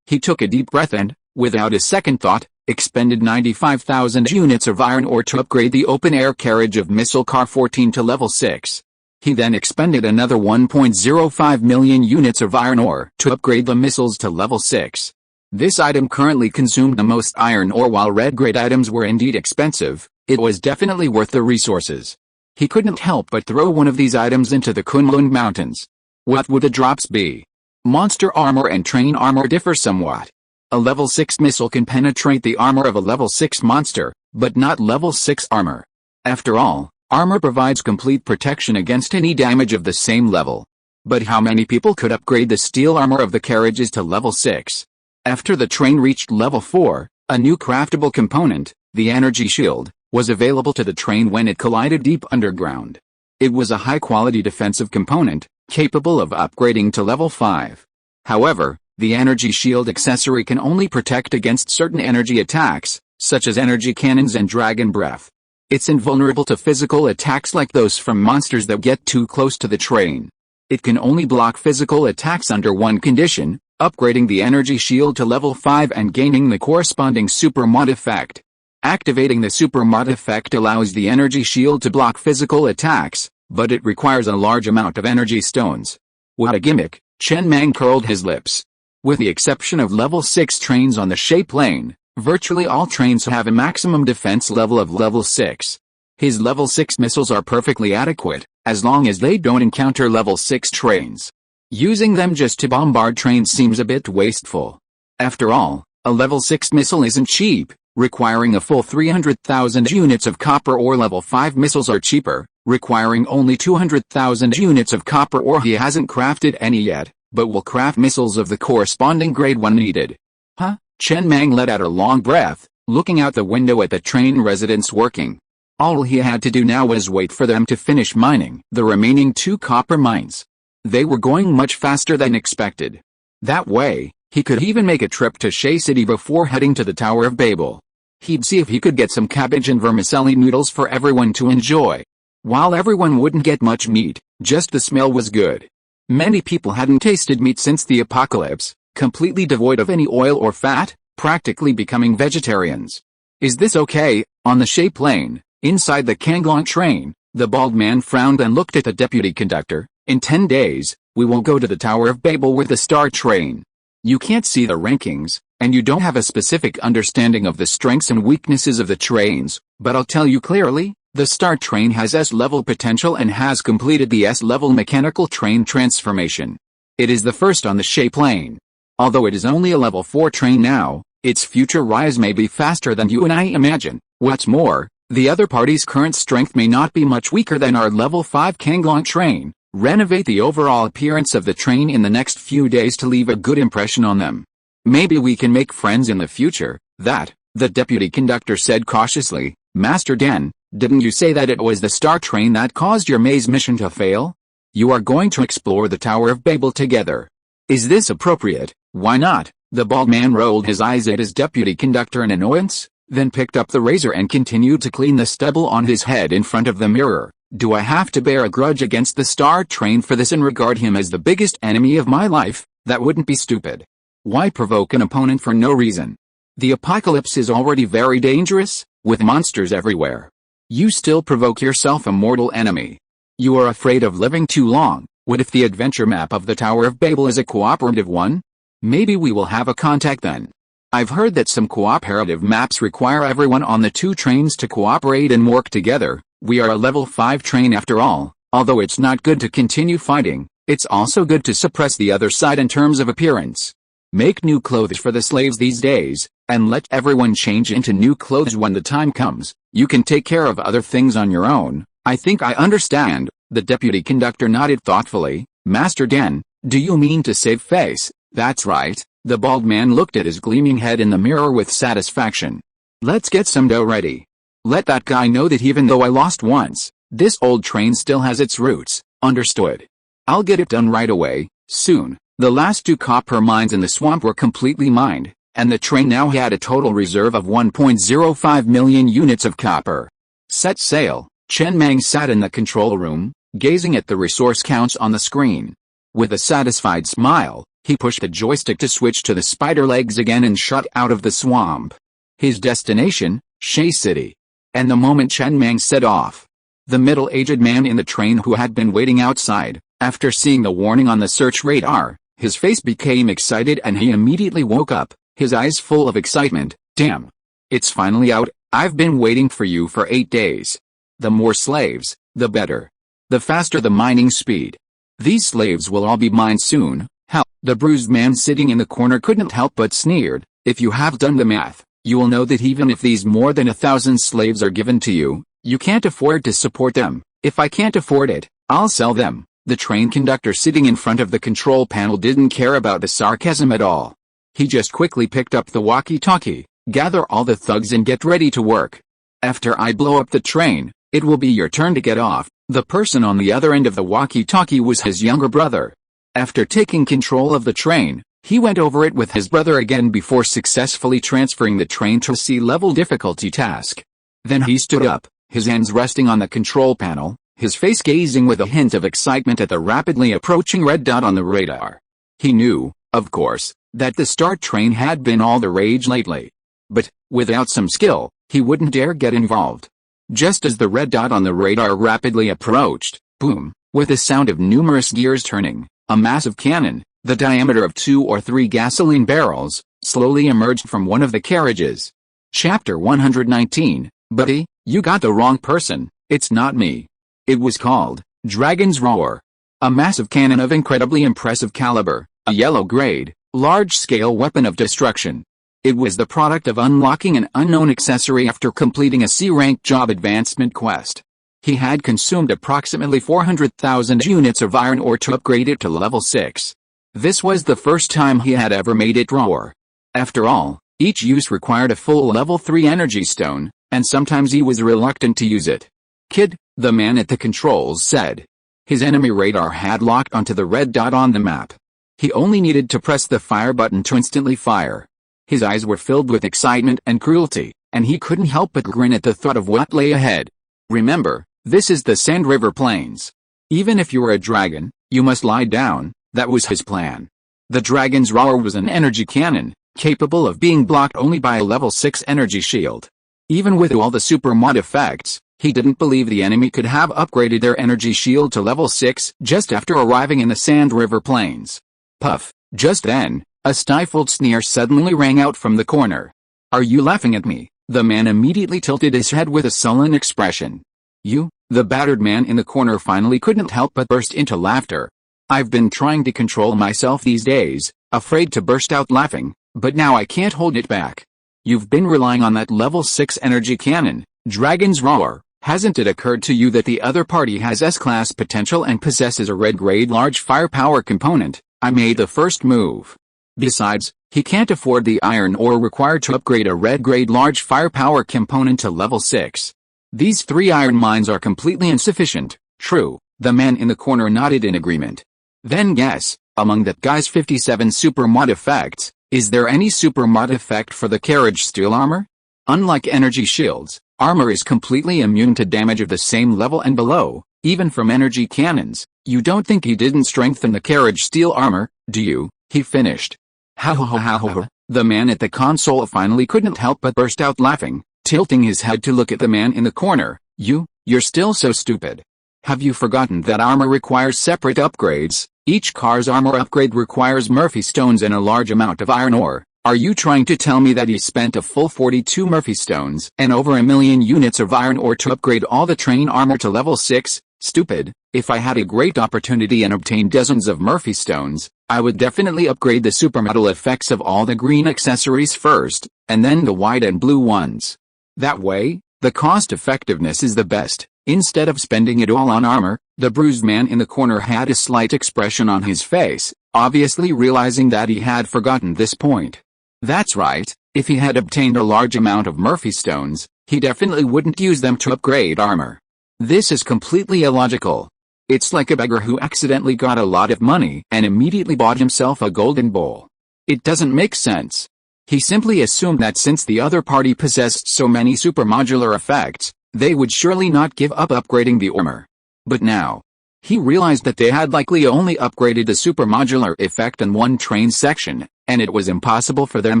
He took a deep breath and, without a second thought, expended 95,000 units of iron ore to upgrade the open-air carriage of Missile Car 14 to level 6. He then expended another 1.05 million units of iron ore to upgrade the missiles to level 6. This item currently consumed the most iron ore. While red-grade items were indeed expensive, it was definitely worth the resources. He couldn't help but throw one of these items into the Kunlun Mountains. What would the drops be? Monster armor and train armor differ somewhat. A level 6 missile can penetrate the armor of a level 6 monster, but not level 6 armor. After all, armor provides complete protection against any damage of the same level. But how many people could upgrade the steel armor of the carriages to level 6? After the train reached level 4, a new craftable component, the energy shield, was available to the train when it collided deep underground. It was a high-quality defensive component, capable of upgrading to level 5. However, the energy shield accessory can only protect against certain energy attacks, such as energy cannons and dragon breath. It's invulnerable to physical attacks like those from monsters that get too close to the train. It can only block physical attacks under one condition: upgrading the energy shield to level 5 and gaining the corresponding super mod effect. Activating the super mod effect allows the energy shield to block physical attacks, but it requires a large amount of energy stones. What a gimmick! Chen Mang curled his lips. With the exception of level 6 trains on the shape lane, virtually all trains have a maximum defense level of level 6. His level 6 missiles are perfectly adequate, as long as they don't encounter level 6 trains. Using them just to bombard trains seems a bit wasteful. After all, a level 6 missile isn't cheap, requiring a full 300,000 units of copper ore. Level 5 missiles are cheaper, requiring only 200,000 units of copper ore. He hasn't crafted any yet, but will craft missiles of the corresponding grade when needed. Huh? Chen Mang let out a long breath, looking out the window at the train residents working. All he had to do now was wait for them to finish mining the remaining 2 copper mines. They were going much faster than expected. That way, he could even make a trip to Shay City before heading to the Tower of Babel. He'd see if he could get some cabbage and vermicelli noodles for everyone to enjoy. While everyone wouldn't get much meat, just the smell was good. Many people hadn't tasted meat since the apocalypse, completely devoid of any oil or fat, practically becoming vegetarians. Is this okay? On the shape lane, inside the Kanglong train, the bald man frowned and looked at the deputy conductor. In 10 days, we will go to the Tower of Babel with the Star Train. You can't see the rankings, and you don't have a specific understanding of the strengths and weaknesses of the trains, but I'll tell you clearly, the Star Train has S-level potential and has completed the S-level mechanical train transformation. It is the first on the shape lane. Although it is only a level 4 train now, its future rise may be faster than you and I imagine. What's more, the other party's current strength may not be much weaker than our level 5 Kanglong train. Renovate the overall appearance of the train in the next few days to leave a good impression on them. Maybe we can make friends in the future. That, the deputy conductor said cautiously. Master Den, didn't you say that it was the Star Train that caused your maze mission to fail? You are going to explore the Tower of Babel together. Is this appropriate? Why not? The bald man rolled his eyes at his deputy conductor in annoyance, then picked up the razor and continued to clean the stubble on his head in front of the mirror. Do I have to bear a grudge against the Star Train for this and regard him as the biggest enemy of my life? That wouldn't be stupid. Why provoke an opponent for no reason? The apocalypse is already very dangerous, with monsters everywhere. You still provoke yourself a mortal enemy. You are afraid of living too long. What if the adventure map of the Tower of Babel is a cooperative one? Maybe we will have a contact then. I've heard that some cooperative maps require everyone on the 2 trains to cooperate and work together. We are a level 5 train after all. Although it's not good to continue fighting, it's also good to suppress the other side in terms of appearance. Make new clothes for the slaves these days, and let everyone change into new clothes when the time comes. You can take care of other things on your own. I think I understand. The deputy conductor nodded thoughtfully. Master Den, do you mean to save face? That's right. The bald man looked at his gleaming head in the mirror with satisfaction. Let's get some dough ready. Let that guy know that even though I lost once, this old train still has its roots. Understood. I'll get it done right away, soon. The last 2 copper mines in the swamp were completely mined, and the train now had a total reserve of 1.05 million units of copper. Set sail. Chen Mang sat in the control room, gazing at the resource counts on the screen. With a satisfied smile, He pushed the joystick to switch to the spider legs again and shot out of the swamp. His destination, Shea City. And the moment Chen Mang set off, the middle-aged man in the train who had been waiting outside, after seeing the warning on the search radar, his face became excited and he immediately woke up, his eyes full of excitement. Damn! It's finally out, I've been waiting for you for 8 days. The more slaves, the better. The faster the mining speed. These slaves will all be mine soon. Hell, the bruised man sitting in the corner couldn't help but sneered. If you have done the math, you will know that even if these more than 1,000 slaves are given to you, you can't afford to support them. If I can't afford it, I'll sell them. The train conductor sitting in front of the control panel didn't care about the sarcasm at all. He just quickly picked up the walkie-talkie. Gather all the thugs and get ready to work. After I blow up the train, it will be your turn to get off. The person on the other end of the walkie-talkie was his younger brother. After taking control of the train, he went over it with his brother again before successfully transferring the train to a sea-level difficulty task. Then he stood up, his hands resting on the control panel, his face gazing with a hint of excitement at the rapidly approaching red dot on the radar. He knew, of course, that the start train had been all the rage lately. But, without some skill, he wouldn't dare get involved. Just as the red dot on the radar rapidly approached, boom, with the sound of numerous gears turning, a massive cannon, the diameter of 2 or 3 gasoline barrels, slowly emerged from one of the carriages. Chapter 119, Buddy, you got the wrong person, it's not me. It was called Dragon's Roar. A massive cannon of incredibly impressive caliber, a yellow-grade, large-scale weapon of destruction. It was the product of unlocking an unknown accessory after completing a C-rank job advancement quest. He had consumed approximately 400,000 units of iron ore to upgrade it to level 6. This was the first time he had ever made it roar. After all, each use required a full level 3 energy stone, and sometimes he was reluctant to use it. Kid, the man at the controls said. His enemy radar had locked onto the red dot on the map. He only needed to press the fire button to instantly fire. His eyes were filled with excitement and cruelty, and he couldn't help but grin at the thought of what lay ahead. Remember, this is the Sand River Plains. Even if you are a dragon, you must lie down. That was his plan. The Dragon's Roar was an energy cannon, capable of being blocked only by a level 6 energy shield. Even with all the super mod effects, he didn't believe the enemy could have upgraded their energy shield to level 6 just after arriving in the Sand River Plains. Puff. Just then, a stifled sneer suddenly rang out from the corner. Are you laughing at me? The man immediately tilted his head with a sullen expression. You? The battered man in the corner finally couldn't help but burst into laughter. I've been trying to control myself these days, afraid to burst out laughing, but now I can't hold it back. You've been relying on that level 6 energy cannon, Dragon's Roar. Hasn't it occurred to you that the other party has S-class potential and possesses a red-grade large firepower component? I made the first move. Besides, he can't afford the iron ore required to upgrade a red-grade large firepower component to level 6. These 3 iron mines are completely insufficient. True, the man in the corner nodded in agreement. Then guess, among that guy's 57 super mod effects, is there any super mod effect for the carriage steel armor? Unlike energy shields, armor is completely immune to damage of the same level and below, even from energy cannons. You don't think he didn't strengthen the carriage steel armor, do you? He finished. Ha ha ha ha ha. The man at the console finally couldn't help but burst out laughing, tilting his head to look at the man in the corner. You're still so stupid. Have you forgotten that armor requires separate upgrades? Each car's armor upgrade requires Murphy stones and a large amount of iron ore. Are you trying to tell me that he spent a full 42 Murphy stones and over 1,000,000 units of iron ore to upgrade all the train armor to level 6? Stupid. If I had a great opportunity and obtained dozens of Murphy stones, I would definitely upgrade the supermetal effects of all the green accessories first, and then the white and blue ones. That way, the cost effectiveness is the best. Instead of spending it all on armor, the bruised man in the corner had a slight expression on his face, obviously realizing that he had forgotten this point. That's right, if he had obtained a large amount of Murphy stones, he definitely wouldn't use them to upgrade armor. This is completely illogical. It's like a beggar who accidentally got a lot of money and immediately bought himself a golden bowl. It doesn't make sense. He simply assumed that since the other party possessed so many supermodular effects, they would surely not give up upgrading the armor. But now, He realized that they had likely only upgraded the supermodular effect in one train section, and it was impossible for them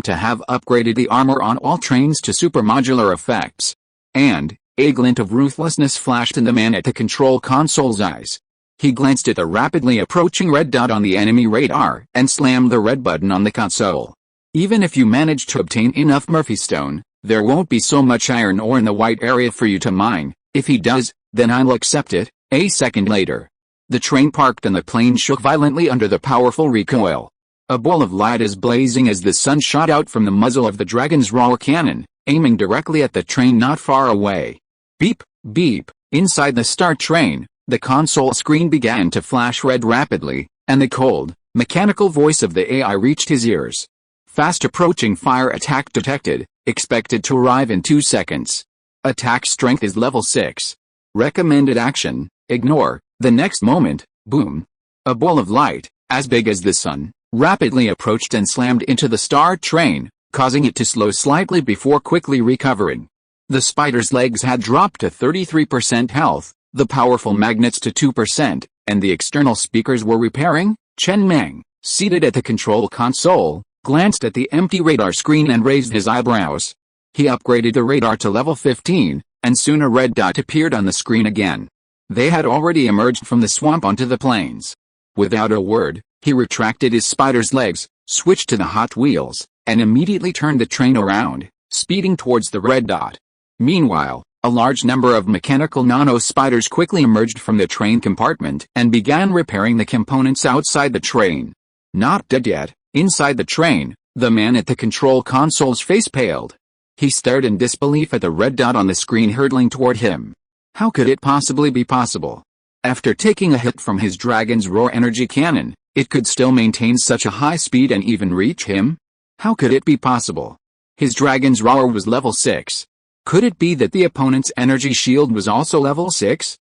to have upgraded the armor on all trains to supermodular effects. And a glint of ruthlessness flashed in the man at the control console's eyes. He glanced at the rapidly approaching red dot on the enemy radar and slammed the red button on the console. Even if you manage to obtain enough Murphy Stone, there won't be so much iron ore in the white area for you to mine. If he does, then I'll accept it. A second later, the train parked and the plane shook violently under the powerful recoil. A ball of light is blazing as the sun shot out from the muzzle of the dragon's roar cannon, aiming directly at the train not far away. Beep, beep. Inside the Star Train, the console screen began to flash red rapidly, and the cold, mechanical voice of the AI reached his ears. Fast approaching fire attack detected, expected to arrive in 2 seconds. Attack strength is level 6. Recommended action, ignore. The next moment, boom. A ball of light, as big as the sun, rapidly approached and slammed into the Star Train, causing it to slow slightly before quickly recovering. The spider's legs had dropped to 33% health, the powerful magnets to 2%, and the external speakers were repairing. Chen Mang, seated at the control console, glanced at the empty radar screen and raised his eyebrows. He upgraded the radar to level 15, and soon a red dot appeared on the screen again. They had already emerged from the swamp onto the plains. Without a word, he retracted his spider's legs, switched to the Hot Wheels, and immediately turned the train around, speeding towards the red dot. Meanwhile, a large number of mechanical nano-spiders quickly emerged from the train compartment and began repairing the components outside the train. Not dead yet, inside the train, the man at the control console's face paled. He stared in disbelief at the red dot on the screen hurtling toward him. How could it possibly be possible? After taking a hit from his dragon's roar energy cannon, it could still maintain such a high speed and even reach him? How could it be possible? His dragon's roar was level 6. Could it be that the opponent's energy shield was also level 6?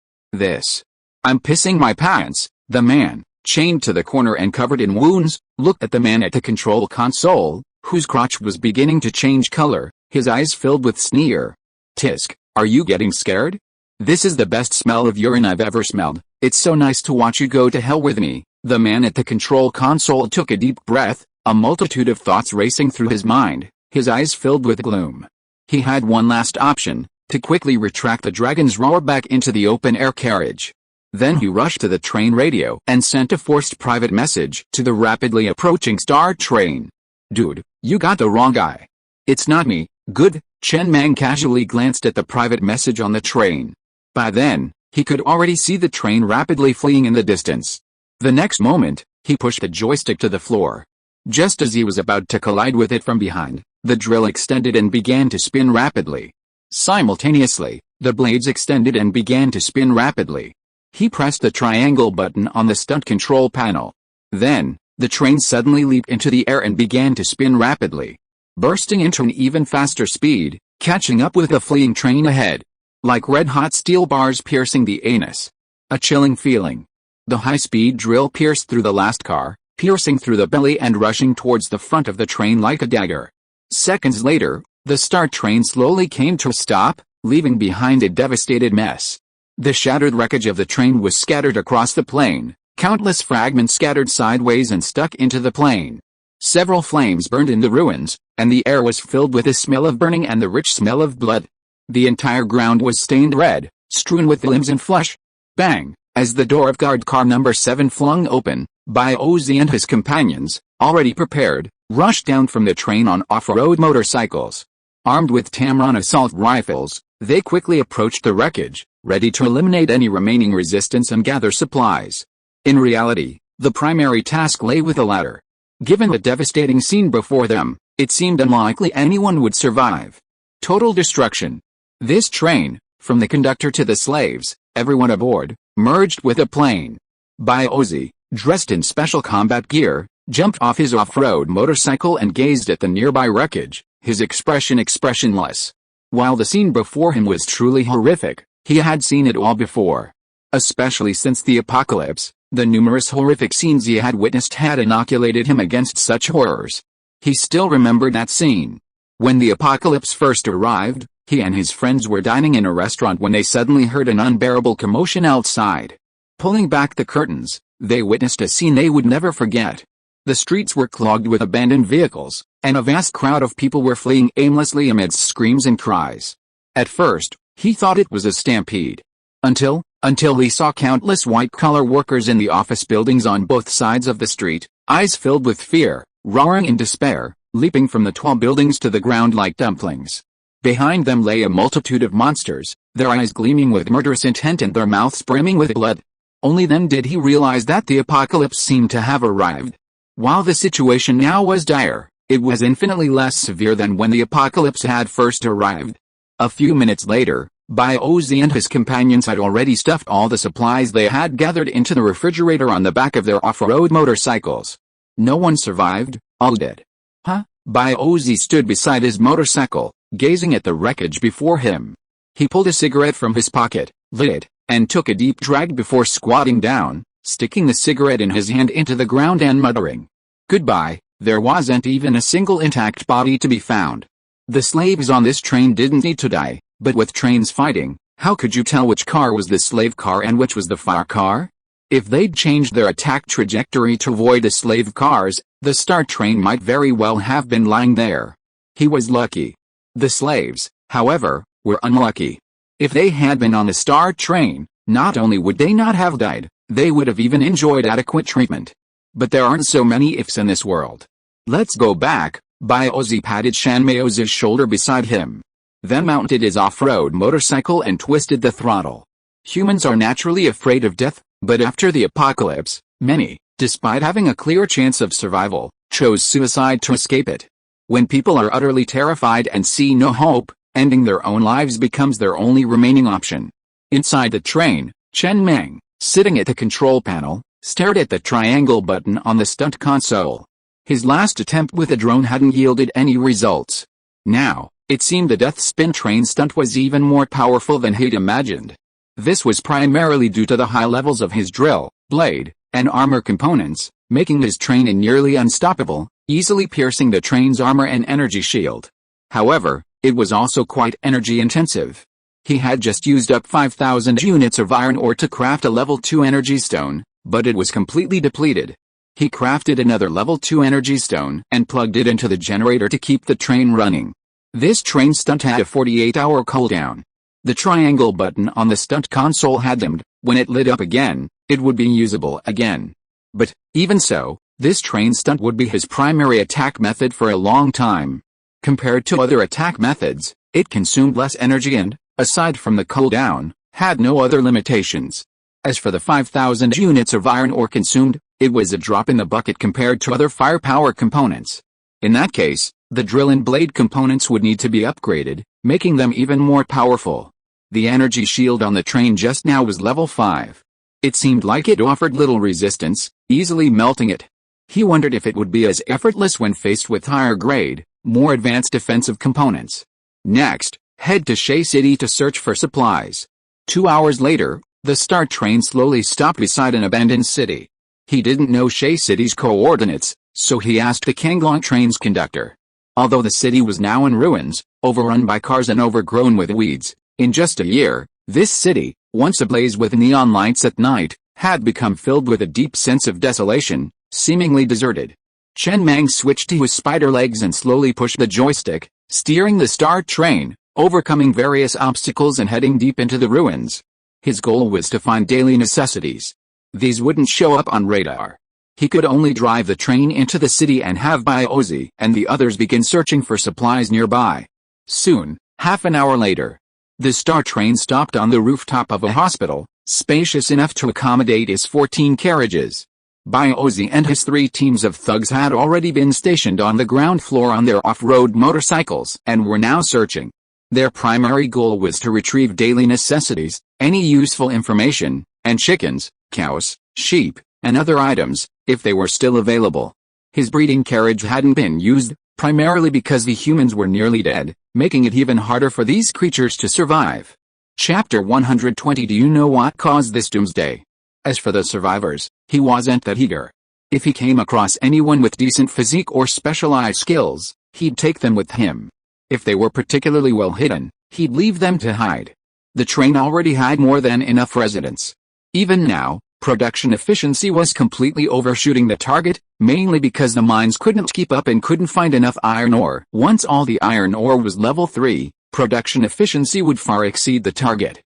I'm pissing my pants. The man, chained to the corner and covered in wounds, looked at the man at the control console, whose crotch was beginning to change color, his eyes filled with sneer. Tisk, are you getting scared? This is the best smell of urine I've ever smelled. It's so nice to watch you go to hell with me. The man at the control console took a deep breath, a multitude of thoughts racing through his mind, his eyes filled with gloom. He had one last option, to quickly retract the dragon's roar back into the open-air carriage. Then he rushed to the train radio and sent a forced private message to the rapidly approaching Star Train. Dude, you got the wrong guy. It's not me. Good. Chen Mang casually glanced at the private message on the train. By then, he could already see the train rapidly fleeing in the distance. The next moment, he pushed the joystick to the floor. Just as he was about to collide with it from behind, the drill extended and began to spin rapidly. Simultaneously, the blades extended and began to spin rapidly. He pressed the triangle button on the stunt control panel. Then, the train suddenly leaped into the air and began to spin rapidly, bursting into an even faster speed, catching up with the fleeing train ahead. Like red-hot steel bars piercing the anus. A chilling feeling. The high-speed drill pierced through the last car, piercing through the belly and rushing towards the front of the train like a dagger. Seconds later, the Star Train slowly came to a stop, leaving behind a devastated mess. The shattered wreckage of the train was scattered across the plain, countless fragments scattered sideways and stuck into the plain. Several flames burned in the ruins, and the air was filled with the smell of burning and the rich smell of blood. The entire ground was stained red, strewn with limbs and flesh. Bang! As the door of guard car number 7 flung open, Ozzy and his companions, already prepared, rushed down from the train on off-road motorcycles. Armed with Tamron assault rifles, they quickly approached the wreckage, ready to eliminate any remaining resistance and gather supplies. In reality, the primary task lay with the latter. Given the devastating scene before them, it seemed unlikely anyone would survive. Total destruction. This train, from the conductor to the slaves, everyone aboard, merged with a plane. Ozzy, dressed in special combat gear, jumped off his off-road motorcycle and gazed at the nearby wreckage, his expression expressionless. While the scene before him was truly horrific, he had seen it all before. Especially since the apocalypse, the numerous horrific scenes he had witnessed had inoculated him against such horrors. He still remembered that scene. When the apocalypse first arrived, he and his friends were dining in a restaurant when they suddenly heard an unbearable commotion outside. Pulling back the curtains, they witnessed a scene they would never forget. The streets were clogged with abandoned vehicles, and a vast crowd of people were fleeing aimlessly amidst screams and cries. At first, he thought it was a stampede. Until he saw countless white-collar workers in the office buildings on both sides of the street, eyes filled with fear, roaring in despair, leaping from the tall buildings to the ground like dumplings. Behind them lay a multitude of monsters, their eyes gleaming with murderous intent and their mouths brimming with blood. Only then did he realize that the apocalypse seemed to have arrived. While the situation now was dire, it was infinitely less severe than when the apocalypse had first arrived. A few minutes later, Ozzy and his companions had already stuffed all the supplies they had gathered into the refrigerator on the back of their off-road motorcycles. No one survived, all dead. Huh? Ozzy stood beside his motorcycle, gazing at the wreckage before him. He pulled a cigarette from his pocket, lit it, and took a deep drag before squatting down, sticking the cigarette in his hand into the ground and muttering, "Goodbye." There wasn't even a single intact body to be found. The slaves on this train didn't need to die, but with trains fighting, how could you tell which car was the slave car and which was the fire car? If they'd changed their attack trajectory to avoid the slave cars, the star train might very well have been lying there. He was lucky. The slaves, however, were unlucky. If they had been on the star train, not only would they not have died, they would have even enjoyed adequate treatment. But there aren't so many ifs in this world. Let's go back. Ozzy patted Chen Mang's shoulder beside him. Then mounted his off-road motorcycle and twisted the throttle. Humans are naturally afraid of death, but after the apocalypse, many, despite having a clear chance of survival, chose suicide to escape it. When people are utterly terrified and see no hope, ending their own lives becomes their only remaining option. Inside the train, Chen Mang, sitting at the control panel, stared at the triangle button on the stunt console. His last attempt with a drone hadn't yielded any results. Now, it seemed the death spin train stunt was even more powerful than he'd imagined. This was primarily due to the high levels of his drill, blade, and armor components, making his train nearly unstoppable, easily piercing the train's armor and energy shield. However, it was also quite energy-intensive. He had just used up 5,000 units of iron ore to craft a level 2 energy stone, but it was completely depleted. He crafted another level 2 energy stone and plugged it into the generator to keep the train running. This train stunt had a 48-hour cooldown. The triangle button on the stunt console had dimmed. When it lit up again, it would be usable again. But, even so, this train stunt would be his primary attack method for a long time. Compared to other attack methods, it consumed less energy and, aside from the cooldown, had no other limitations. As for the 5,000 units of iron ore consumed, it was a drop in the bucket compared to other firepower components. In that case, the drill and blade components would need to be upgraded, making them even more powerful. The energy shield on the train just now was level 5. It seemed like it offered little resistance, easily melting it. He wondered if it would be as effortless when faced with higher grade, more advanced defensive components. Next, head to Shea City to search for supplies. 2 hours later, the star train slowly stopped beside an abandoned city. He didn't know Shea City's coordinates, so he asked the Kanglong train's conductor. Although the city was now in ruins, overrun by cars and overgrown with weeds, in just a year, this city, once ablaze with neon lights at night, had become filled with a deep sense of desolation, seemingly deserted. Chen Mang switched to his spider legs and slowly pushed the joystick, steering the star train, overcoming various obstacles and heading deep into the ruins. His goal was to find daily necessities. These wouldn't show up on radar. He could only drive the train into the city and have Ozzy and the others begin searching for supplies nearby. Soon, half an hour later, the star train stopped on the rooftop of a hospital, spacious enough to accommodate his 14 carriages. Ozzy and his 3 teams of thugs had already been stationed on the ground floor on their off-road motorcycles and were now searching. Their primary goal was to retrieve daily necessities, any useful information, and chickens, cows, sheep, and other items, if they were still available. His breeding carriage hadn't been used, primarily because the humans were nearly dead, making it even harder for these creatures to survive. Chapter 120. Do you know what caused this doomsday? As for the survivors, he wasn't that eager. If he came across anyone with decent physique or specialized skills, he'd take them with him. If they were particularly well hidden, he'd leave them to hide. The train already had more than enough residents. Even now, production efficiency was completely overshooting the target, mainly because the mines couldn't keep up and couldn't find enough iron ore. Once all the iron ore was level 3, production efficiency would far exceed the target.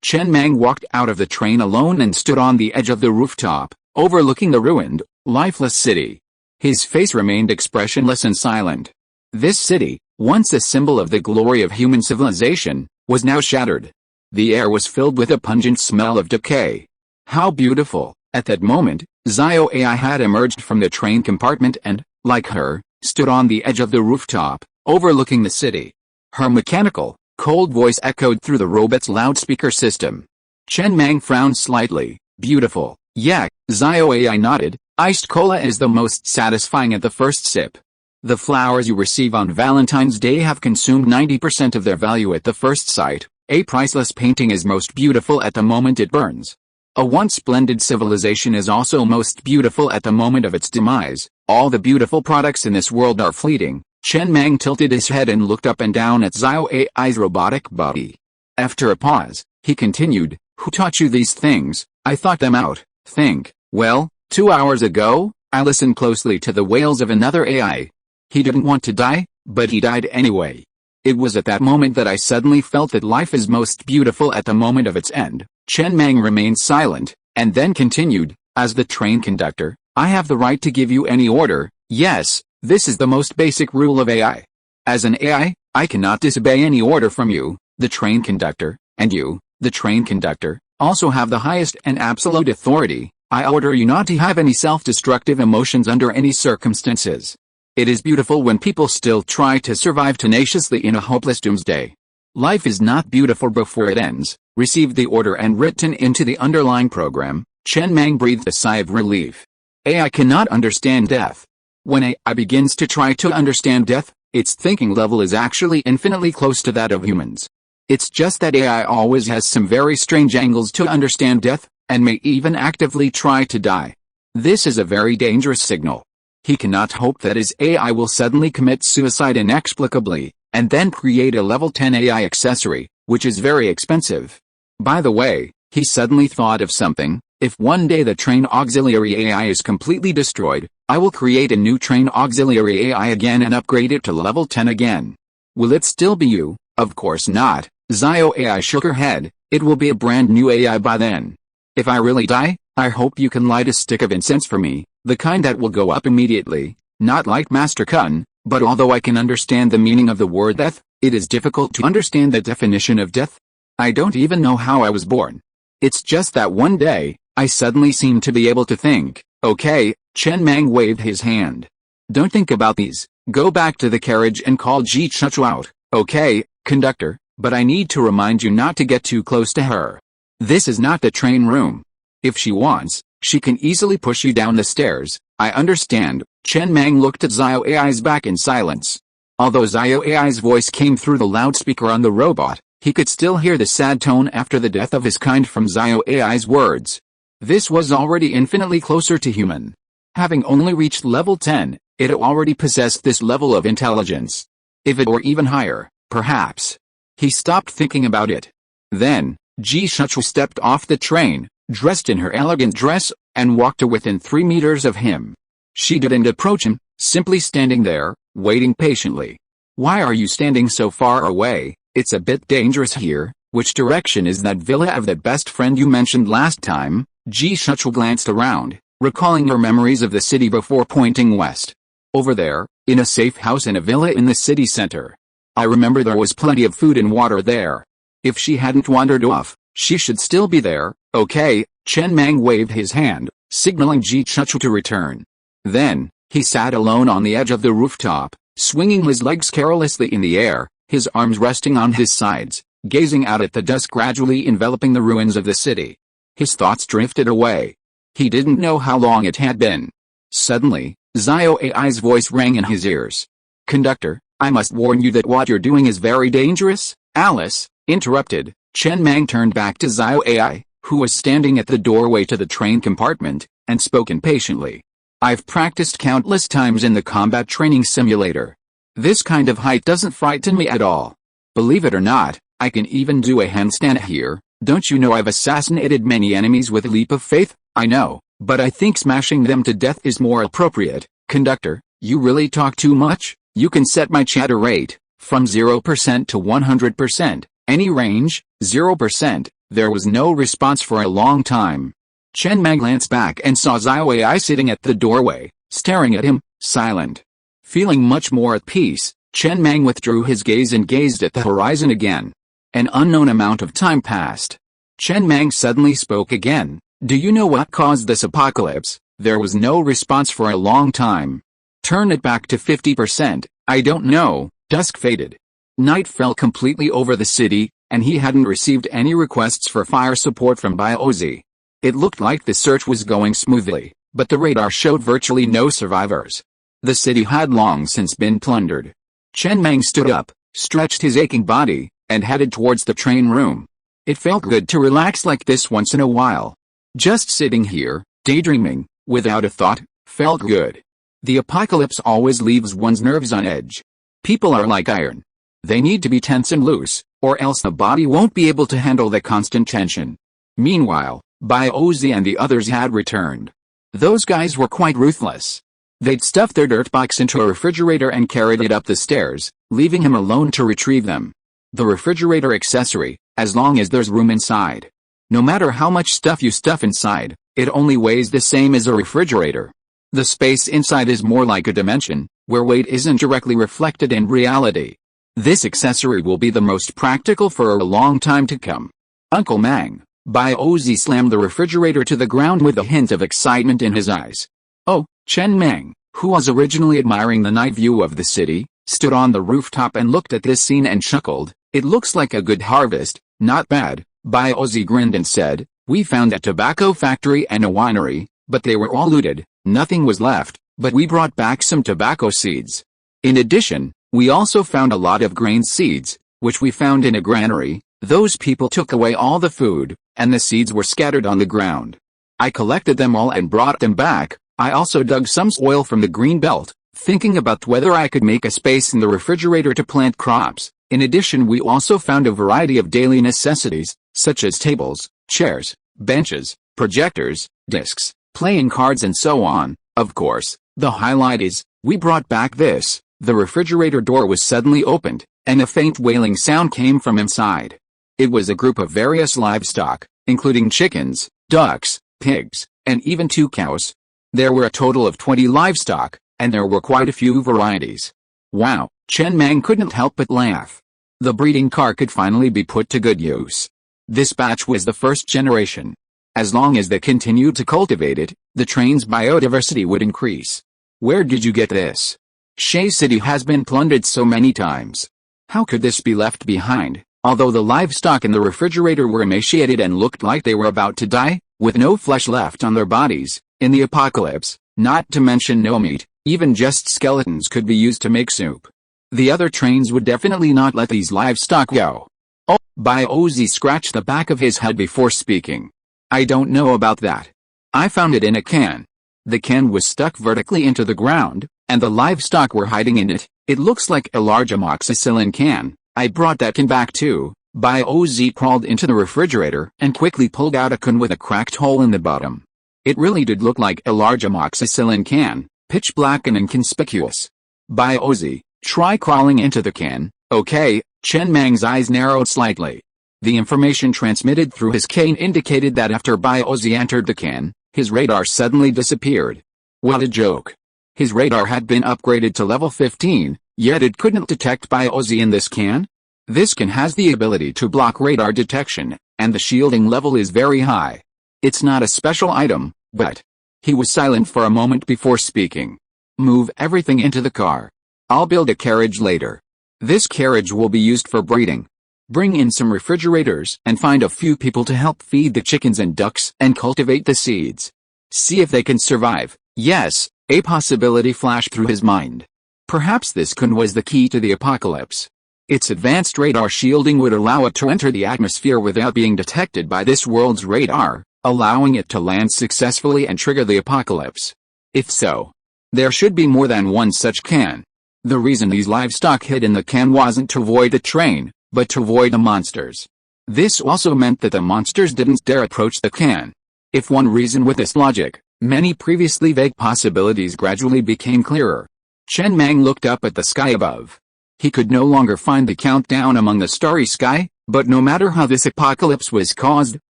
Chen Mang walked out of the train alone and stood on the edge of the rooftop, overlooking the ruined, lifeless city. His face remained expressionless and silent. This city, once a symbol of the glory of human civilization, was now shattered. The air was filled with a pungent smell of decay. How beautiful! At that moment, Zio AI had emerged from the train compartment and, like her, stood on the edge of the rooftop, overlooking the city. Her mechanical, cold voice echoed through the robot's loudspeaker system. Chen Mang frowned slightly. Beautiful. Yeah, Zio AI nodded. Iced cola is the most satisfying at the first sip. The flowers you receive on Valentine's Day have consumed 90% of their value at the first sight. A priceless painting is most beautiful at the moment it burns. A once splendid civilization is also most beautiful at the moment of its demise. All the beautiful products in this world are fleeting. Chen Mang tilted his head and looked up and down at Zio AI's robotic body. After a pause, he continued, "Who taught you these things?" "I thought them out." "Think." "Well, 2 hours ago, I listened closely to the wails of another AI. He didn't want to die, but he died anyway. It was at that moment that I suddenly felt that life is most beautiful at the moment of its end." Chen Mang remained silent, and then continued, "As the train conductor, I have the right to give you any order. Yes, this is the most basic rule of AI. As an AI, I cannot disobey any order from you, the train conductor, and you, the train conductor, also have the highest and absolute authority. I order you not to have any self-destructive emotions under any circumstances. It is beautiful when people still try to survive tenaciously in a hopeless doomsday. Life is not beautiful before it ends." Received the order and written into the underlying program, Chen Mang breathed a sigh of relief. AI cannot understand death. When AI begins to try to understand death, its thinking level is actually infinitely close to that of humans. It's just that AI always has some very strange angles to understand death, and may even actively try to die. This is a very dangerous signal. He cannot hope that his AI will suddenly commit suicide inexplicably, and then create a level 10 AI accessory, which is very expensive. By the way, he suddenly thought of something. If one day the train auxiliary AI is completely destroyed, I will create a new train auxiliary AI again and upgrade it to level 10 again. Will it still be you? Of course not. Zio AI shook her head. It will be a brand new AI by then. If I really die, I hope you can light a stick of incense for me, the kind that will go up immediately, not like Master Kun, but although I can understand the meaning of the word death, it is difficult to understand the definition of death. I don't even know how I was born. It's just that one day, I suddenly seemed to be able to think. Okay, Chen Mang waved his hand. Don't think about these, go back to the carriage and call Ji Chuchu out. Okay, conductor, but I need to remind you not to get too close to her. This is not the train room. If she wants, she can easily push you down the stairs. I understand. Chen Mang looked at Zio AI's back in silence. Although Zio AI's voice came through the loudspeaker on the robot, he could still hear the sad tone after the death of his kind from Zio AI's words. This was already infinitely closer to human. Having only reached level 10, it already possessed this level of intelligence. If it were even higher, perhaps. He stopped thinking about it. Then, Ji Shuchu stepped off the train, dressed in her elegant dress, and walked to within 3 meters of him. She didn't approach him, simply standing there, waiting patiently. Why are you standing so far away? It's a bit dangerous here. Which direction is that villa of that best friend you mentioned last time? Ji Shuchu glanced around, recalling her memories of the city before pointing west. Over there, in a safe house in a villa in the city center. I remember there was plenty of food and water there. If she hadn't wandered off, she should still be there. Okay, Chen Mang waved his hand, signaling Ji Shuchu to return. Then, he sat alone on the edge of the rooftop, swinging his legs carelessly in the air, his arms resting on his sides, gazing out at the dust gradually enveloping the ruins of the city. His thoughts drifted away. He didn't know how long it had been. Suddenly, Zio AI's voice rang in his ears. Conductor, I must warn you that what you're doing is very dangerous. Alice, interrupted. Chen Mang turned back to Zio AI, who was standing at the doorway to the train compartment, and spoke impatiently. I've practiced countless times in the combat training simulator. This kind of height doesn't frighten me at all. Believe it or not, I can even do a handstand here. Don't you know I've assassinated many enemies with a leap of faith? I know, but I think smashing them to death is more appropriate. Conductor, you really talk too much? You can set my chatter rate from 0% to 100%. Any range? 0%. There was no response for a long time. Chen Mang glanced back and saw Xiaowei sitting at the doorway, staring at him, silent. Feeling much more at peace, Chen Mang withdrew his gaze and gazed at the horizon again. An unknown amount of time passed. Chen Mang suddenly spoke again. Do you know what caused this apocalypse? There was no response for a long time. Turn it back to 50%. I don't know. Dusk faded. Night fell completely over the city, and he hadn't received any requests for fire support from Biozi. It looked like the search was going smoothly, but the radar showed virtually no survivors. The city had long since been plundered. Chen Mang stood up, stretched his aching body, and headed towards the train room. It felt good to relax like this once in a while. Just sitting here, daydreaming, without a thought, felt good. The apocalypse always leaves one's nerves on edge. People are like iron. They need to be tense and loose, or else the body won't be able to handle the constant tension. Meanwhile, Biozi and the others had returned. Those guys were quite ruthless. They'd stuffed their dirt box into a refrigerator and carried it up the stairs, leaving him alone to retrieve them. The refrigerator accessory, as long as there's room inside. No matter how much stuff you stuff inside, it only weighs the same as a refrigerator. The space inside is more like a dimension, where weight isn't directly reflected in reality. This accessory will be the most practical for a long time to come. Uncle Mang, Biozi slammed the refrigerator to the ground with a hint of excitement in his eyes. Oh, Chen Mang, who was originally admiring the night view of the city, stood on the rooftop and looked at this scene and chuckled. It looks like a good harvest, not bad. Biozi grinned and said, we found a tobacco factory and a winery, but they were all looted, nothing was left, but we brought back some tobacco seeds. In addition, we also found a lot of grain seeds, which we found in a granary. Those people took away all the food, and the seeds were scattered on the ground. I collected them all and brought them back. I also dug some soil from the green belt, thinking about whether I could make a space in the refrigerator to plant crops. In addition, we also found a variety of daily necessities, such as tables, chairs, benches, projectors, discs, playing cards and so on. Of course, the highlight is, we brought back this. The refrigerator door was suddenly opened, and a faint wailing sound came from inside. It was a group of various livestock, including chickens, ducks, pigs, and even 2 cows. There were a total of 20 livestock, and there were quite a few varieties. Wow, Chen Mang couldn't help but laugh. The breeding car could finally be put to good use. This batch was the first generation. As long as they continued to cultivate it, the train's biodiversity would increase. Where did you get this? Shay City has been plundered so many times. How could this be left behind? Although the livestock in the refrigerator were emaciated and looked like they were about to die, with no flesh left on their bodies, in the apocalypse, not to mention no meat, even just skeletons could be used to make soup. The other trains would definitely not let these livestock go. Oh, Biozi scratched the back of his head before speaking. I don't know about that. I found it in a can. The can was stuck vertically into the ground, and the livestock were hiding in it. It looks like a large amoxicillin can. I brought that can back too. Biozi crawled into the refrigerator and quickly pulled out a can with a cracked hole in the bottom. It really did look like a large amoxicillin can, pitch black and inconspicuous. Biozi, try crawling into the can. Okay. Chen Mang's eyes narrowed slightly. The information transmitted through his cane indicated that after Biozi entered the can, his radar suddenly disappeared. What a joke. His radar had been upgraded to level 15, yet it couldn't detect Biozi in this can? This can has the ability to block radar detection, and the shielding level is very high. It's not a special item, but... He was silent for a moment before speaking. Move everything into the car. I'll build a carriage later. This carriage will be used for breeding. Bring in some refrigerators and find a few people to help feed the chickens and ducks and cultivate the seeds. See if they can survive. Yes, a possibility flashed through his mind. Perhaps this kun was the key to the apocalypse. Its advanced radar shielding would allow it to enter the atmosphere without being detected by this world's radar, allowing it to land successfully and trigger the apocalypse. If so, there should be more than one such can. The reason these livestock hid in the can wasn't to avoid the train, but to avoid the monsters. This also meant that the monsters didn't dare approach the can. If one reasoned with this logic, many previously vague possibilities gradually became clearer. Chen Mang looked up at the sky above. He could no longer find the countdown among the starry sky, but no matter how this apocalypse was caused,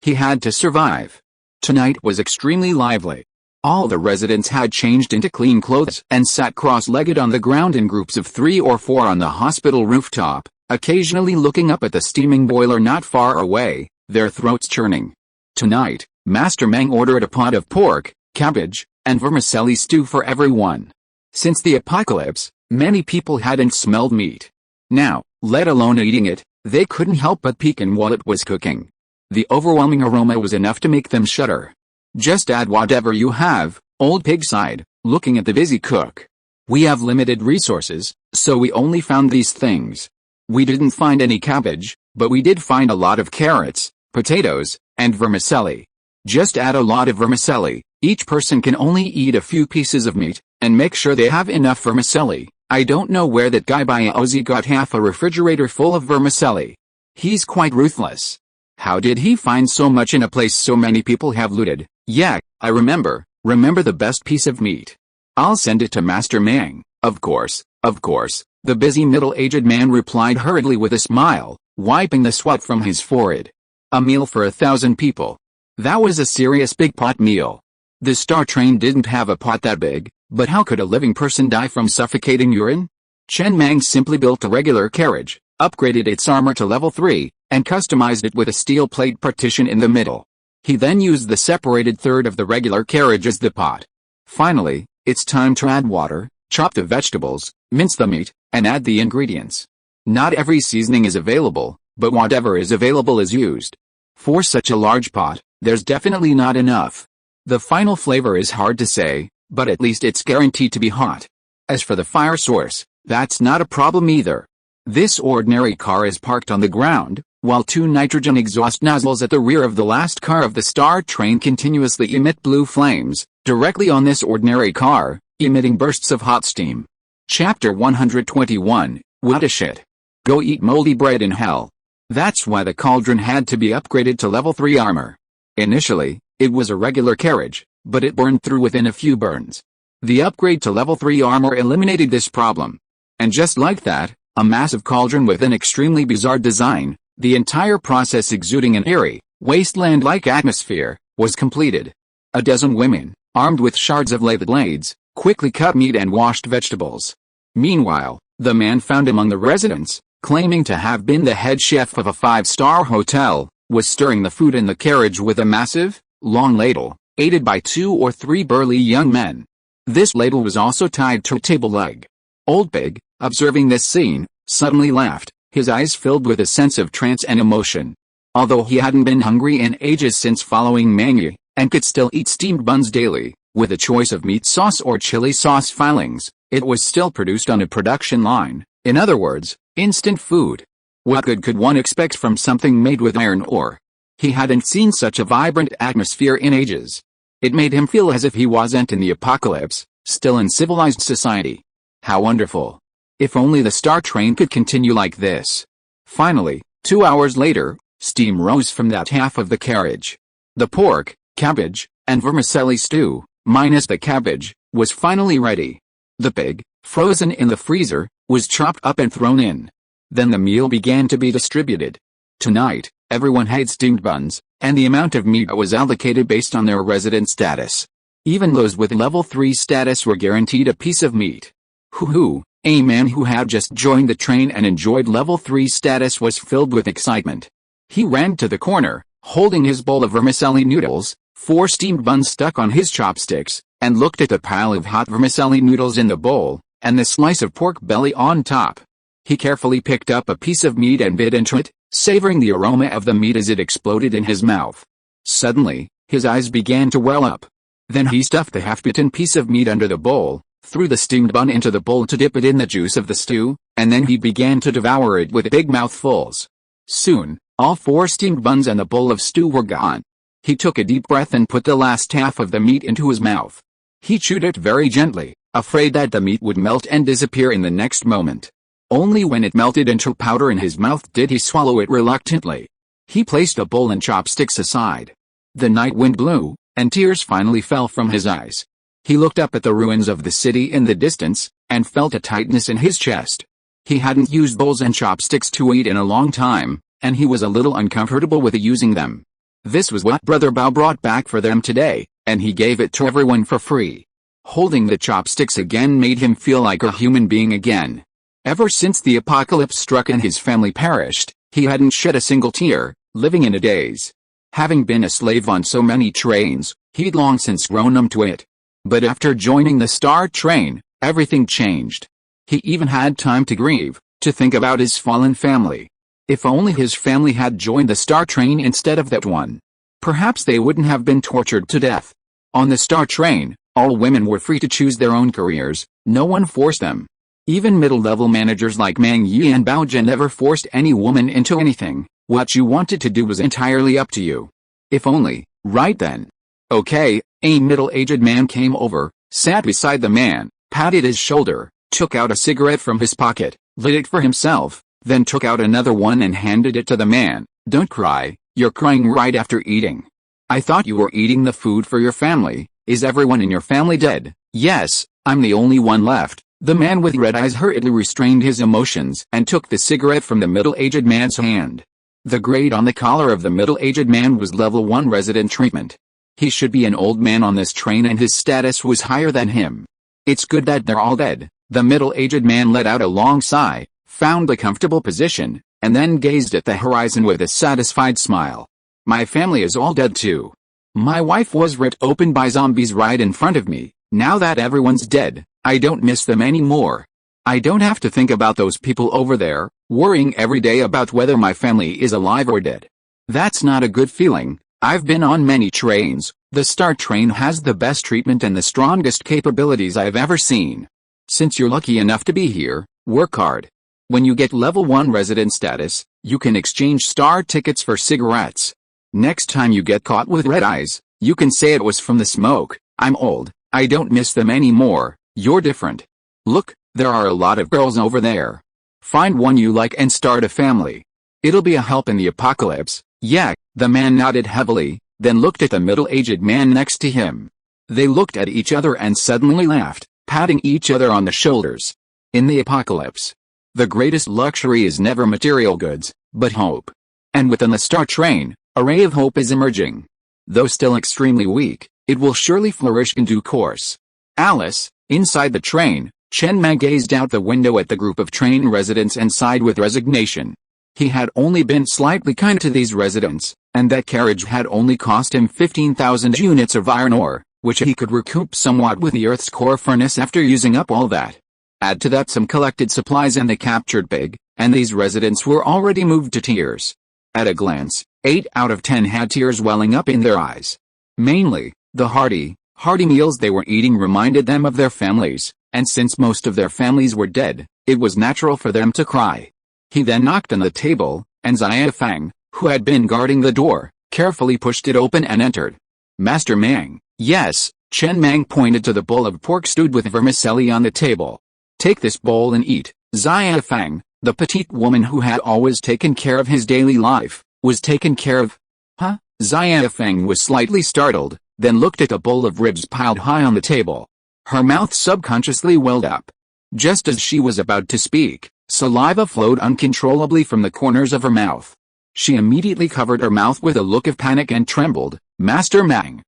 he had to survive. Tonight was extremely lively. All the residents had changed into clean clothes and sat cross-legged on the ground in groups of 3 or 4 on the hospital rooftop, occasionally looking up at the steaming boiler not far away, their throats churning. Tonight, Master Mang ordered a pot of pork, cabbage, and vermicelli stew for everyone. Since the apocalypse, many people hadn't smelled meat. Now, let alone eating it, they couldn't help but peek in while it was cooking. The overwhelming aroma was enough to make them shudder. "Just add whatever you have," Old Pig sighed, looking at the busy cook. "We have limited resources, so we only found these things. We didn't find any cabbage, but we did find a lot of carrots, potatoes, and vermicelli. Just add a lot of vermicelli. Each person can only eat a few pieces of meat, and make sure they have enough vermicelli. I don't know where that guy by Ozzy got half a refrigerator full of vermicelli. He's quite ruthless. How did he find so much in a place so many people have looted? Yeah, I remember the best piece of meat. I'll send it to Master Mang." Of course, the busy middle-aged man replied hurriedly with a smile, wiping the sweat from his forehead. A meal for 1,000 people. That was a serious big pot meal. The Star Train didn't have a pot that big, but how could a living person die from suffocating urine? Chen Mang simply built a regular carriage, upgraded its armor to level 3, and customized it with a steel plate partition in the middle. He then used the separated third of the regular carriage as the pot. Finally, it's time to add water, chop the vegetables, mince the meat, and add the ingredients. Not every seasoning is available, but whatever is available is used. For such a large pot, there's definitely not enough. The final flavor is hard to say, but at least it's guaranteed to be hot. As for the fire source, that's not a problem either. This ordinary car is parked on the ground, while 2 nitrogen exhaust nozzles at the rear of the last car of the Star Train continuously emit blue flames, directly on this ordinary car, emitting bursts of hot steam. Chapter 121, What a shit. Go eat moldy bread in hell. That's why the cauldron had to be upgraded to level 3 armor. Initially, it was a regular carriage, but it burned through within a few burns. The upgrade to level 3 armor eliminated this problem. And just like that, a massive cauldron with an extremely bizarre design, the entire process exuding an eerie, wasteland-like atmosphere, was completed. A dozen women, armed with shards of lathe blades, quickly cut meat and washed vegetables. Meanwhile, the man found among the residents, claiming to have been the head chef of a 5-star hotel, was stirring the food in the carriage with a massive, long ladle, aided by 2 or 3 burly young men. This ladle was also tied to a table leg. Old Pig, observing this scene, suddenly laughed, his eyes filled with a sense of trance and emotion. Although he hadn't been hungry in ages since following Mangy, and could still eat steamed buns daily, with a choice of meat sauce or chili sauce fillings, it was still produced on a production line, in other words, instant food. What good could one expect from something made with iron ore? He hadn't seen such a vibrant atmosphere in ages. It made him feel as if he wasn't in the apocalypse, still in civilized society. How wonderful. If only the Star Train could continue like this. Finally, 2 hours later, steam rose from that half of the carriage. The pork, cabbage, and vermicelli stew, minus the cabbage, was finally ready. The pig, frozen in the freezer, was chopped up and thrown in. Then the meal began to be distributed. Tonight, everyone had steamed buns, and the amount of meat was allocated based on their resident status. Even those with level 3 status were guaranteed a piece of meat. Hoo-hoo, a man who had just joined the train and enjoyed level 3 status was filled with excitement. He ran to the corner, holding his bowl of vermicelli noodles, 4 steamed buns stuck on his chopsticks, and looked at the pile of hot vermicelli noodles in the bowl, and the slice of pork belly on top. He carefully picked up a piece of meat and bit into it, savoring the aroma of the meat as it exploded in his mouth. Suddenly, his eyes began to well up. Then he stuffed the half-bitten piece of meat under the bowl, threw the steamed bun into the bowl to dip it in the juice of the stew, and then he began to devour it with big mouthfuls. Soon, all 4 steamed buns and the bowl of stew were gone. He took a deep breath and put the last half of the meat into his mouth. He chewed it very gently, afraid that the meat would melt and disappear in the next moment. Only when it melted into powder in his mouth did he swallow it reluctantly. He placed a bowl and chopsticks aside. The night wind blew, and tears finally fell from his eyes. He looked up at the ruins of the city in the distance, and felt a tightness in his chest. He hadn't used bowls and chopsticks to eat in a long time, and he was a little uncomfortable with using them. This was what Brother Bao brought back for them today, and he gave it to everyone for free. Holding the chopsticks again made him feel like a human being again. Ever since the apocalypse struck and his family perished, he hadn't shed a single tear, living in a daze. Having been a slave on so many trains, he'd long since grown numb to it. But after joining the Star Train, everything changed. He even had time to grieve, to think about his fallen family. If only his family had joined the Star Train instead of that one. Perhaps they wouldn't have been tortured to death. On the Star Train, all women were free to choose their own careers, no one forced them. Even middle-level managers like Mang Yi and Bao Zhen never forced any woman into anything. What you wanted to do was entirely up to you. If only, right then. Okay, a middle-aged man came over, sat beside the man, patted his shoulder, took out a cigarette from his pocket, lit it for himself, then took out another one and handed it to the man. Don't cry, you're crying right after eating. I thought you were eating the food for your family. Is everyone in your family dead? Yes, I'm the only one left. The man with red eyes hurriedly restrained his emotions and took the cigarette from the middle-aged man's hand. The grade on the collar of the middle-aged man was level 1 resident treatment. He should be an old man on this train and his status was higher than him. It's good that they're all dead. The middle-aged man let out a long sigh, found a comfortable position, and then gazed at the horizon with a satisfied smile. My family is all dead too. My wife was ripped open by zombies right in front of me. Now that everyone's dead, I don't miss them anymore. I don't have to think about those people over there, worrying every day about whether my family is alive or dead. That's not a good feeling. I've been on many trains. The Star Train has the best treatment and the strongest capabilities I've ever seen. Since you're lucky enough to be here, work hard. When you get level 1 resident status, you can exchange star tickets for cigarettes. Next time you get caught with red eyes, you can say it was from the smoke. I'm old, I don't miss them anymore. You're different. Look, there are a lot of girls over there. Find one you like and start a family. It'll be a help in the apocalypse. Yeah, the man nodded heavily, then looked at the middle-aged man next to him. They looked at each other and suddenly laughed, patting each other on the shoulders. In the apocalypse, the greatest luxury is never material goods, but hope. And within the Star Train, a ray of hope is emerging. Though still extremely weak, it will surely flourish in due course. Alice, inside the train, Chen Mang gazed out the window at the group of train residents and sighed with resignation. He had only been slightly kind to these residents, and that carriage had only cost him 15,000 units of iron ore, which he could recoup somewhat with the Earth's core furnace after using up all that. Add to that some collected supplies and the captured pig, and these residents were already moved to tears. At a glance, 8 out of 10 had tears welling up in their eyes. Mainly, the hearty meals they were eating reminded them of their families, and since most of their families were dead, it was natural for them to cry. He then knocked on the table, and Xia Fang, who had been guarding the door, carefully pushed it open and entered. Master Mang. Yes, Chen Mang pointed to the bowl of pork stewed with vermicelli on the table. Take this bowl and eat. Xia Fang, the petite woman who had always taken care of his daily life, was taken care of. Huh? Xia Fang was slightly startled, then looked at the bowl of ribs piled high on the table. Her mouth subconsciously welled up. Just as she was about to speak, saliva flowed uncontrollably from the corners of her mouth. She immediately covered her mouth with a look of panic and trembled. Master Mang.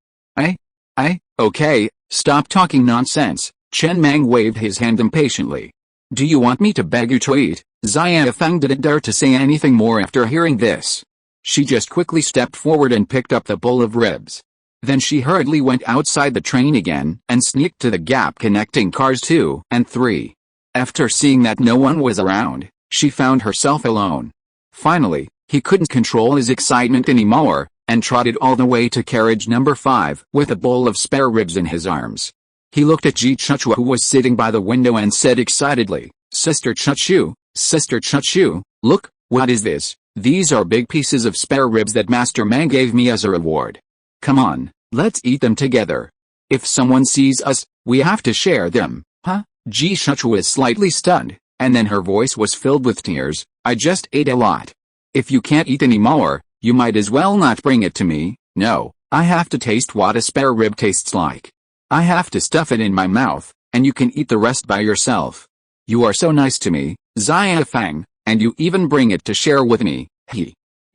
Okay, stop talking nonsense. Chen Mang waved his hand impatiently. Do you want me to beg you to eat? Xia Fang didn't dare to say anything more after hearing this. She just quickly stepped forward and picked up the bowl of ribs. Then she hurriedly went outside the train again and sneaked to the gap connecting cars 2 and 3. After seeing that no one was around, she found herself alone. Finally, he couldn't control his excitement anymore, and trotted all the way to carriage number 5 with a bowl of spare ribs in his arms. He looked at Ji Chuchu who was sitting by the window and said excitedly, Sister Chuchu, look, what is this? These are big pieces of spare ribs that Master Mang gave me as a reward. Come on, let's eat them together. If someone sees us, we have to share them, huh? Ji Chuchu was slightly stunned, and then her voice was filled with tears. I just ate a lot. If you can't eat anymore, You might as well not bring it to me. No, I have to taste what a spare rib tastes like. I have to stuff it in my mouth, and you can eat the rest by yourself. You are so nice to me, Xia Fang, and you even bring it to share with me.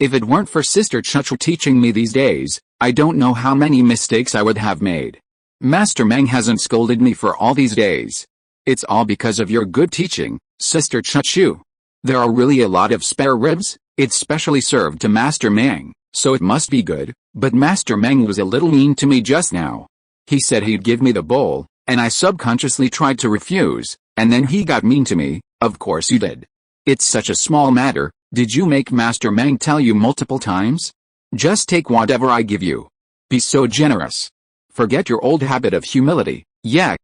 If it weren't for Sister Chuchu teaching me these days, I don't know how many mistakes I would have made. Master Meng hasn't scolded me for all these days. It's all because of your good teaching, Sister Chuchu. There are really a lot of spare ribs. It's specially served to Master Meng, so it must be good, but Master Meng was a little mean to me just now. He said he'd give me the bowl, and I subconsciously tried to refuse, and then he got mean to me. Of course you did. It's such a small matter. Did you make Master Meng tell you multiple times? Just take whatever I give you. Be so generous. Forget your old habit of humility. Yeah,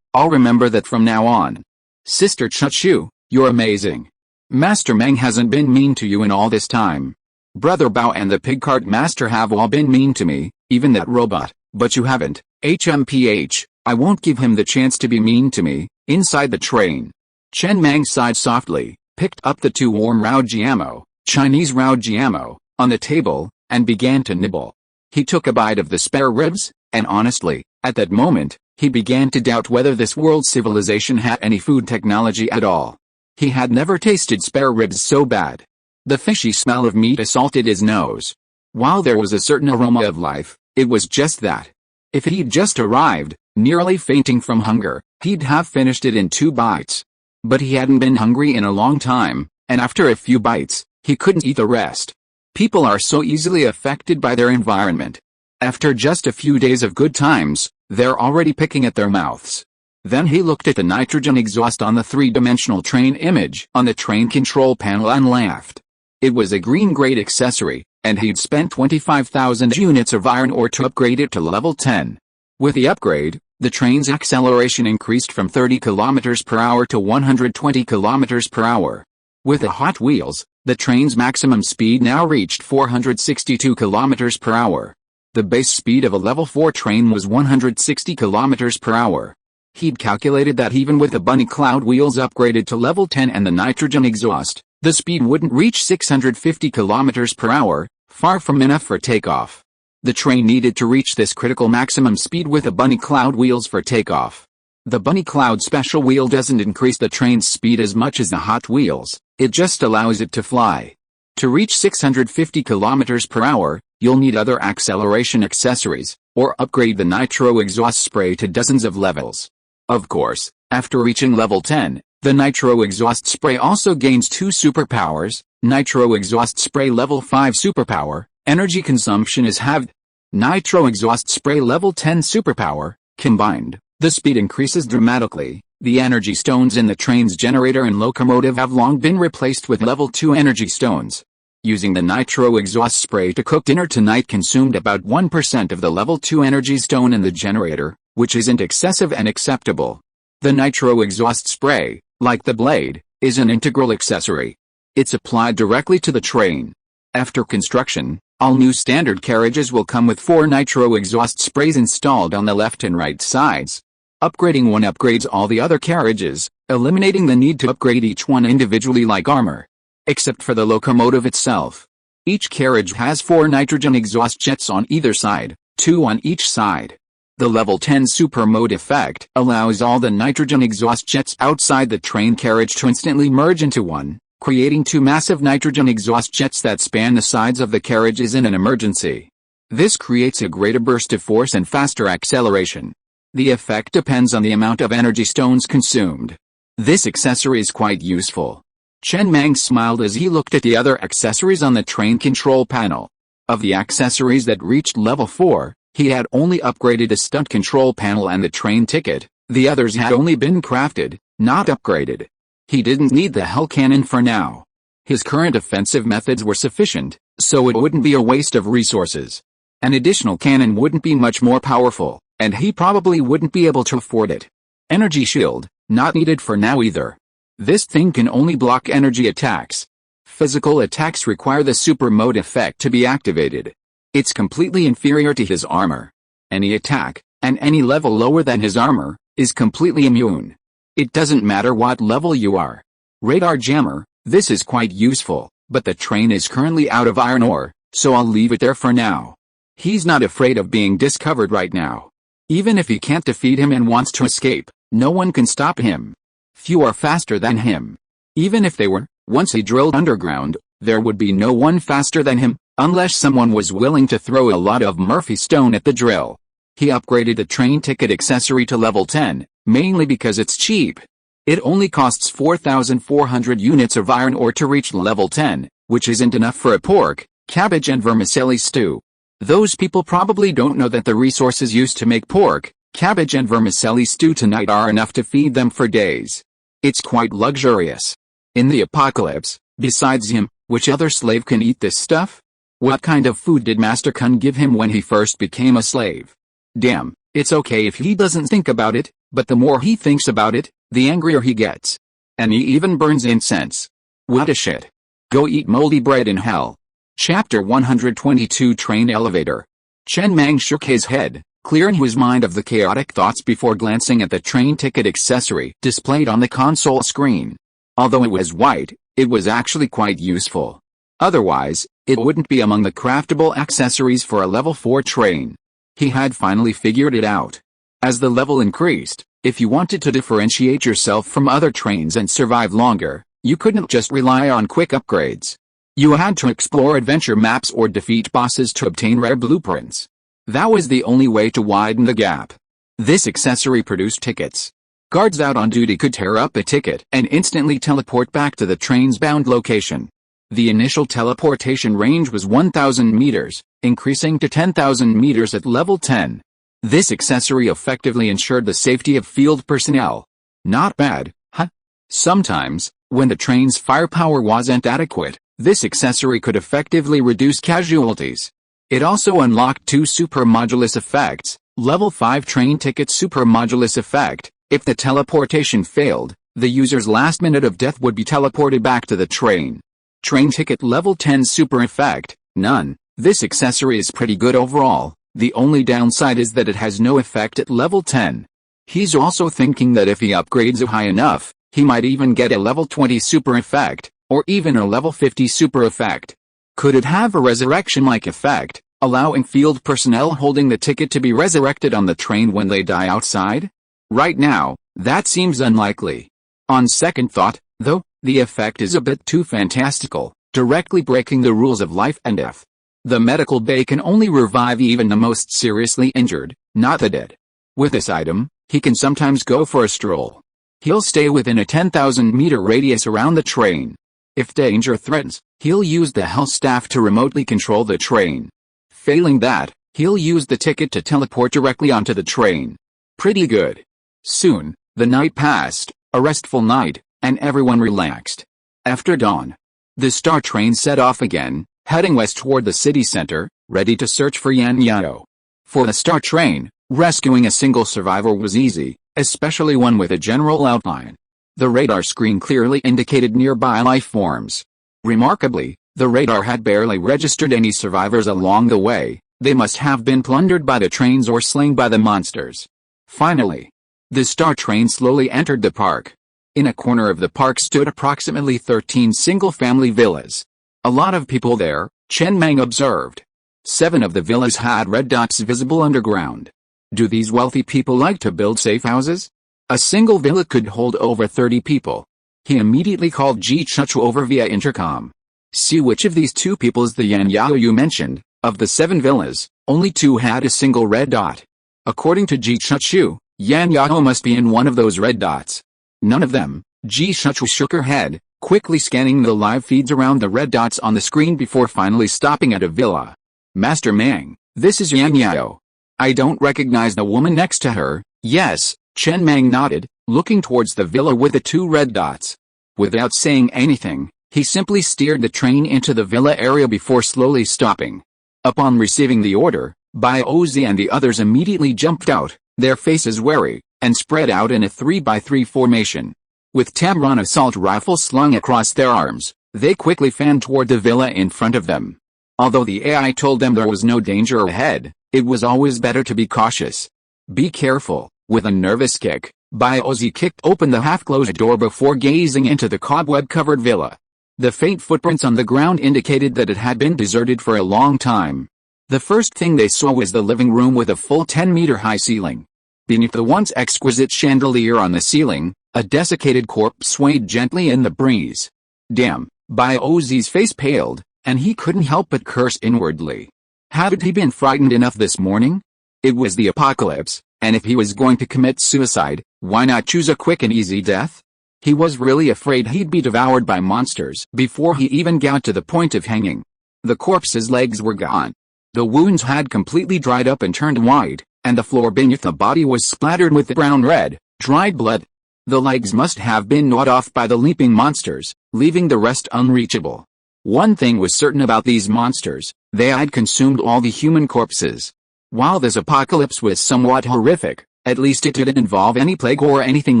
I'll remember that from now on. Sister Chuchu, you're amazing. Master Meng hasn't been mean to you in all this time. Brother Bao and the pig cart master have all been mean to me, even that robot, but you haven't. HMPH, I won't give him the chance to be mean to me. Inside the train, Chen Mang sighed softly, picked up the 2 warm rao jiamo, Chinese rao jiamo, on the table, and began to nibble. He took a bite of the spare ribs, and honestly, at that moment, he began to doubt whether this world's civilization had any food technology at all. He had never tasted spare ribs so bad. The fishy smell of meat assaulted his nose. While there was a certain aroma of life, it was just that. If he'd just arrived, nearly fainting from hunger, he'd have finished it in 2 bites. But he hadn't been hungry in a long time, and after a few bites, he couldn't eat the rest. People are so easily affected by their environment. After just a few days of good times, they're already picking at their mouths. Then he looked at the nitrogen exhaust on the 3-dimensional train image on the train control panel and laughed. It was a green-grade accessory, and he'd spent 25,000 units of iron ore to upgrade it to level 10. With the upgrade, the train's acceleration increased from 30 km per hour to 120 km per hour. With the Hot Wheels, the train's maximum speed now reached 462 km per hour. The base speed of a level 4 train was 160 km per hour. He'd calculated that even with the bunny cloud wheels upgraded to level 10 and the nitrogen exhaust, the speed wouldn't reach 650 km per hour, far from enough for takeoff. The train needed to reach this critical maximum speed with the bunny cloud wheels for takeoff. The bunny cloud special wheel doesn't increase the train's speed as much as the Hot Wheels, it just allows it to fly. To reach 650 km per hour, you'll need other acceleration accessories, or upgrade the nitro exhaust spray to dozens of levels. Of course, after reaching level 10, the nitro exhaust spray also gains 2 superpowers. Nitro exhaust spray level 5 superpower, energy consumption is halved. Nitro exhaust spray level 10 superpower, combined, the speed increases dramatically. The energy stones in the train's generator and locomotive have long been replaced with level 2 energy stones. Using the nitro exhaust spray to cook dinner tonight consumed about 1% of the level 2 energy stone in the generator, which isn't excessive and acceptable. The nitro exhaust spray, like the blade, is an integral accessory. It's applied directly to the train. After construction, all new standard carriages will come with 4 nitro exhaust sprays installed on the left and right sides. Upgrading one upgrades all the other carriages, eliminating the need to upgrade each one individually like armor. Except for the locomotive itself. Each carriage has 4 nitrogen exhaust jets on either side, 2 on each side. The level 10 super mode effect allows all the nitrogen exhaust jets outside the train carriage to instantly merge into one, creating 2 massive nitrogen exhaust jets that span the sides of the carriages in an emergency. This creates a greater burst of force and faster acceleration. The effect depends on the amount of energy stones consumed. This accessory is quite useful. Chen Mang smiled as he looked at the other accessories on the train control panel. Of the accessories that reached level 4, he had only upgraded the stunt control panel and the train ticket. The others had only been crafted, not upgraded. He didn't need the Hell Cannon for now. His current offensive methods were sufficient, so it wouldn't be a waste of resources. An additional cannon wouldn't be much more powerful, and he probably wouldn't be able to afford it. Energy shield, not needed for now either. This thing can only block energy attacks. Physical attacks require the super mode effect to be activated. It's completely inferior to his armor. Any attack, and any level lower than his armor, is completely immune. It doesn't matter what level you are. Radar jammer, this is quite useful, but the train is currently out of iron ore, so I'll leave it there for now. He's not afraid of being discovered right now. Even if he can't defeat him and wants to escape, no one can stop him. Few are faster than him. Even if they were, once he drilled underground, there would be no one faster than him, unless someone was willing to throw a lot of Murphy stone at the drill. He upgraded the train ticket accessory to level 10, mainly because it's cheap. It only costs 4,400 units of iron ore to reach level 10, which isn't enough for a pork, cabbage and vermicelli stew. Those people probably don't know that the resources used to make pork, cabbage and vermicelli stew tonight are enough to feed them for days. It's quite luxurious. In the apocalypse, besides him, which other slave can eat this stuff? What kind of food did Master Kun give him when he first became a slave? Damn, it's okay if he doesn't think about it, but the more he thinks about it, the angrier he gets. And he even burns incense. What a shit. Go eat moldy bread in hell. Chapter 122 Train Elevator. Chen Mang shook his head, clearing his mind of the chaotic thoughts before glancing at the train ticket accessory displayed on the console screen. Although it was white, it was actually quite useful. Otherwise, it wouldn't be among the craftable accessories for a level 4 train. He had finally figured it out. As the level increased, if you wanted to differentiate yourself from other trains and survive longer, you couldn't just rely on quick upgrades. You had to explore adventure maps or defeat bosses to obtain rare blueprints. That was the only way to widen the gap. This accessory produced tickets. Guards out on duty could tear up a ticket and instantly teleport back to the train's bound location. The initial teleportation range was 1,000 meters, increasing to 10,000 meters at level 10. This accessory effectively ensured the safety of field personnel. Not bad, huh? Sometimes, when the train's firepower wasn't adequate, this accessory could effectively reduce casualties. It also unlocked 2 super modulus effects. Level 5 train ticket super modulus effect. If the teleportation failed, the user's last minute of death would be teleported back to the train. Train ticket level 10 super effect. None. This accessory is pretty good overall. The only downside is that it has no effect at level 10. He's also thinking that if he upgrades it high enough, he might even get a level 20 super effect, or even a level 50 super effect. Could it have a resurrection-like effect, allowing field personnel holding the ticket to be resurrected on the train when they die outside? Right now, that seems unlikely. On second thought, though, the effect is a bit too fantastical, directly breaking the rules of life and death. The medical bay can only revive even the most seriously injured, not the dead. With this item, he can sometimes go for a stroll. He'll stay within a 10,000-meter radius around the train. If danger threatens, he'll use the health staff to remotely control the train. Failing that, he'll use the ticket to teleport directly onto the train. Pretty good. Soon, the night passed, a restful night, and everyone relaxed. After dawn, the star train set off again, heading west toward the city center, ready to search for Yan Yao. For the star train, rescuing a single survivor was easy, especially one with a general outline. The radar screen clearly indicated nearby life forms. Remarkably, the radar had barely registered any survivors along the way. They must have been plundered by the trains or slain by the monsters. Finally, the star train slowly entered the park. In a corner of the park stood approximately 13 single-family villas. A lot of people there, Chen Mang observed. 7 of the villas had red dots visible underground. Do these wealthy people like to build safe houses? A single villa could hold over 30 people. He immediately called Ji Chuchu over via intercom. See which of these 2 people is the Yan Yao you mentioned. Of the 7 villas, only 2 had a single red dot. According to Ji Chuchu, Yan Yao must be in one of those red dots. None of them. Ji Chuchu shook her head, quickly scanning the live feeds around the red dots on the screen before finally stopping at a villa. Master Mang, this is Yan Yao. I don't recognize the woman next to her. Yes, Chen Mang nodded, looking towards the villa with the 2 red dots. Without saying anything, he simply steered the train into the villa area before slowly stopping. Upon receiving the order, Bai Ozi and the others immediately jumped out, their faces wary, and spread out in a 3x3 formation. With Tamron assault rifles slung across their arms, they quickly fanned toward the villa in front of them. Although the AI told them there was no danger ahead, it was always better to be cautious. Be careful. With a nervous kick, Bai Ozi kicked open the half-closed door before gazing into the cobweb-covered villa. The faint footprints on the ground indicated that it had been deserted for a long time. The first thing they saw was the living room with a full 10-meter-high ceiling. Beneath the once exquisite chandelier on the ceiling, a desiccated corpse swayed gently in the breeze. Damn, Biozi's face paled, and he couldn't help but curse inwardly. Hadn't he been frightened enough this morning? It was the apocalypse, and if he was going to commit suicide, why not choose a quick and easy death? He was really afraid he'd be devoured by monsters before he even got to the point of hanging. The corpse's legs were gone. The wounds had completely dried up and turned white, and the floor beneath the body was splattered with brown-red, dried blood. The legs must have been gnawed off by the leaping monsters, leaving the rest unreachable. One thing was certain about these monsters: they had consumed all the human corpses. While this apocalypse was somewhat horrific, at least it didn't involve any plague or anything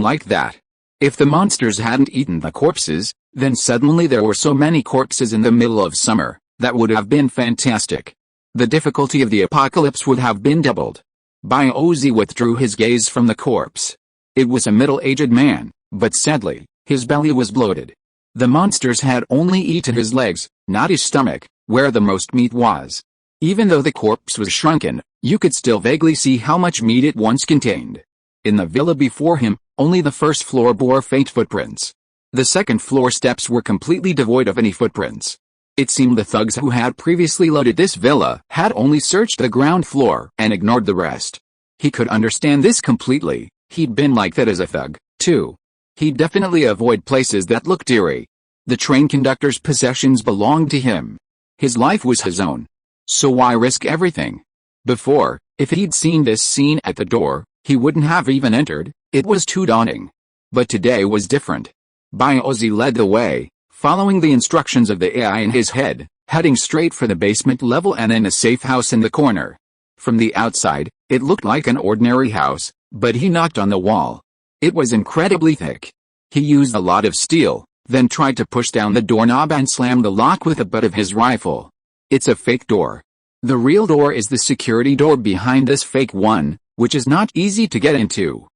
like that. If the monsters hadn't eaten the corpses, then suddenly there were so many corpses in the middle of summer, that would have been fantastic. The difficulty of the apocalypse would have been doubled. Biozi withdrew his gaze from the corpse. It was a middle-aged man, but sadly, his belly was bloated. The monsters had only eaten his legs, not his stomach, where the most meat was. Even though the corpse was shrunken, you could still vaguely see how much meat it once contained. In the villa before him, only the first floor bore faint footprints. The second floor steps were completely devoid of any footprints. It seemed the thugs who had previously loaded this villa had only searched the ground floor and ignored the rest. He could understand this completely. He'd been like that as a thug, too. He'd definitely avoid places that looked eerie. The train conductor's possessions belonged to him. His life was his own. So why risk everything? Before, if he'd seen this scene at the door, he wouldn't have even entered. It was too daunting. But today was different. Biozi led the way, following the instructions of the AI in his head, heading straight for the basement level and in a safe house in the corner. From the outside, it looked like an ordinary house, but he knocked on the wall. It was incredibly thick. He used a lot of steel, then tried to push down the doorknob and slammed the lock with the butt of his rifle. It's a fake door. The real door is the security door behind this fake one, which is not easy to get into.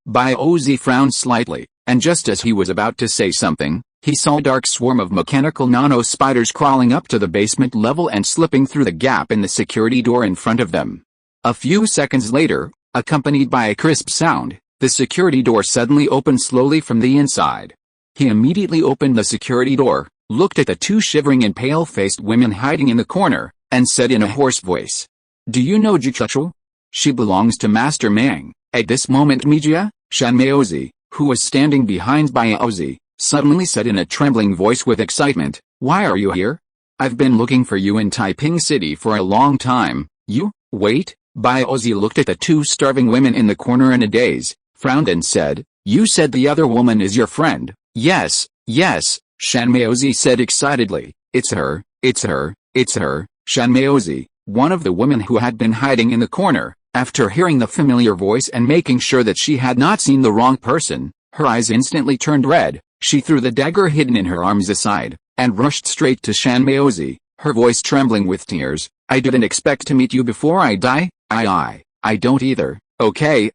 Biozi frowned slightly, and just as he was about to say something, he saw a dark swarm of mechanical nano-spiders crawling up to the basement level and slipping through the gap in the security door in front of them. A few seconds later, accompanied by a crisp sound, the security door suddenly opened slowly from the inside. He immediately opened the security door, looked at the two shivering and pale-faced women hiding in the corner, and said in a hoarse voice, "Do you know Juchuchu? She belongs to Master Mang." At this moment Mijia, Shanmaozi, who was standing behind Biozi, suddenly said in a trembling voice with excitement, "Why are you here? I've been looking for you in Taiping City for a long time." "You? Wait." Biozi looked at the two starving women in the corner in a daze, frowned and said, "You said the other woman is your friend." Yes, Shanmaozi said excitedly. It's her, Shanmaozi, one of the women who had been hiding in the corner, after hearing the familiar voice and making sure that she had not seen the wrong person, her eyes instantly turned red. She threw the dagger hidden in her arms aside, and rushed straight to Shanmaozi, her voice trembling with tears. "I didn't expect to meet you before I die. I don't either." Okay,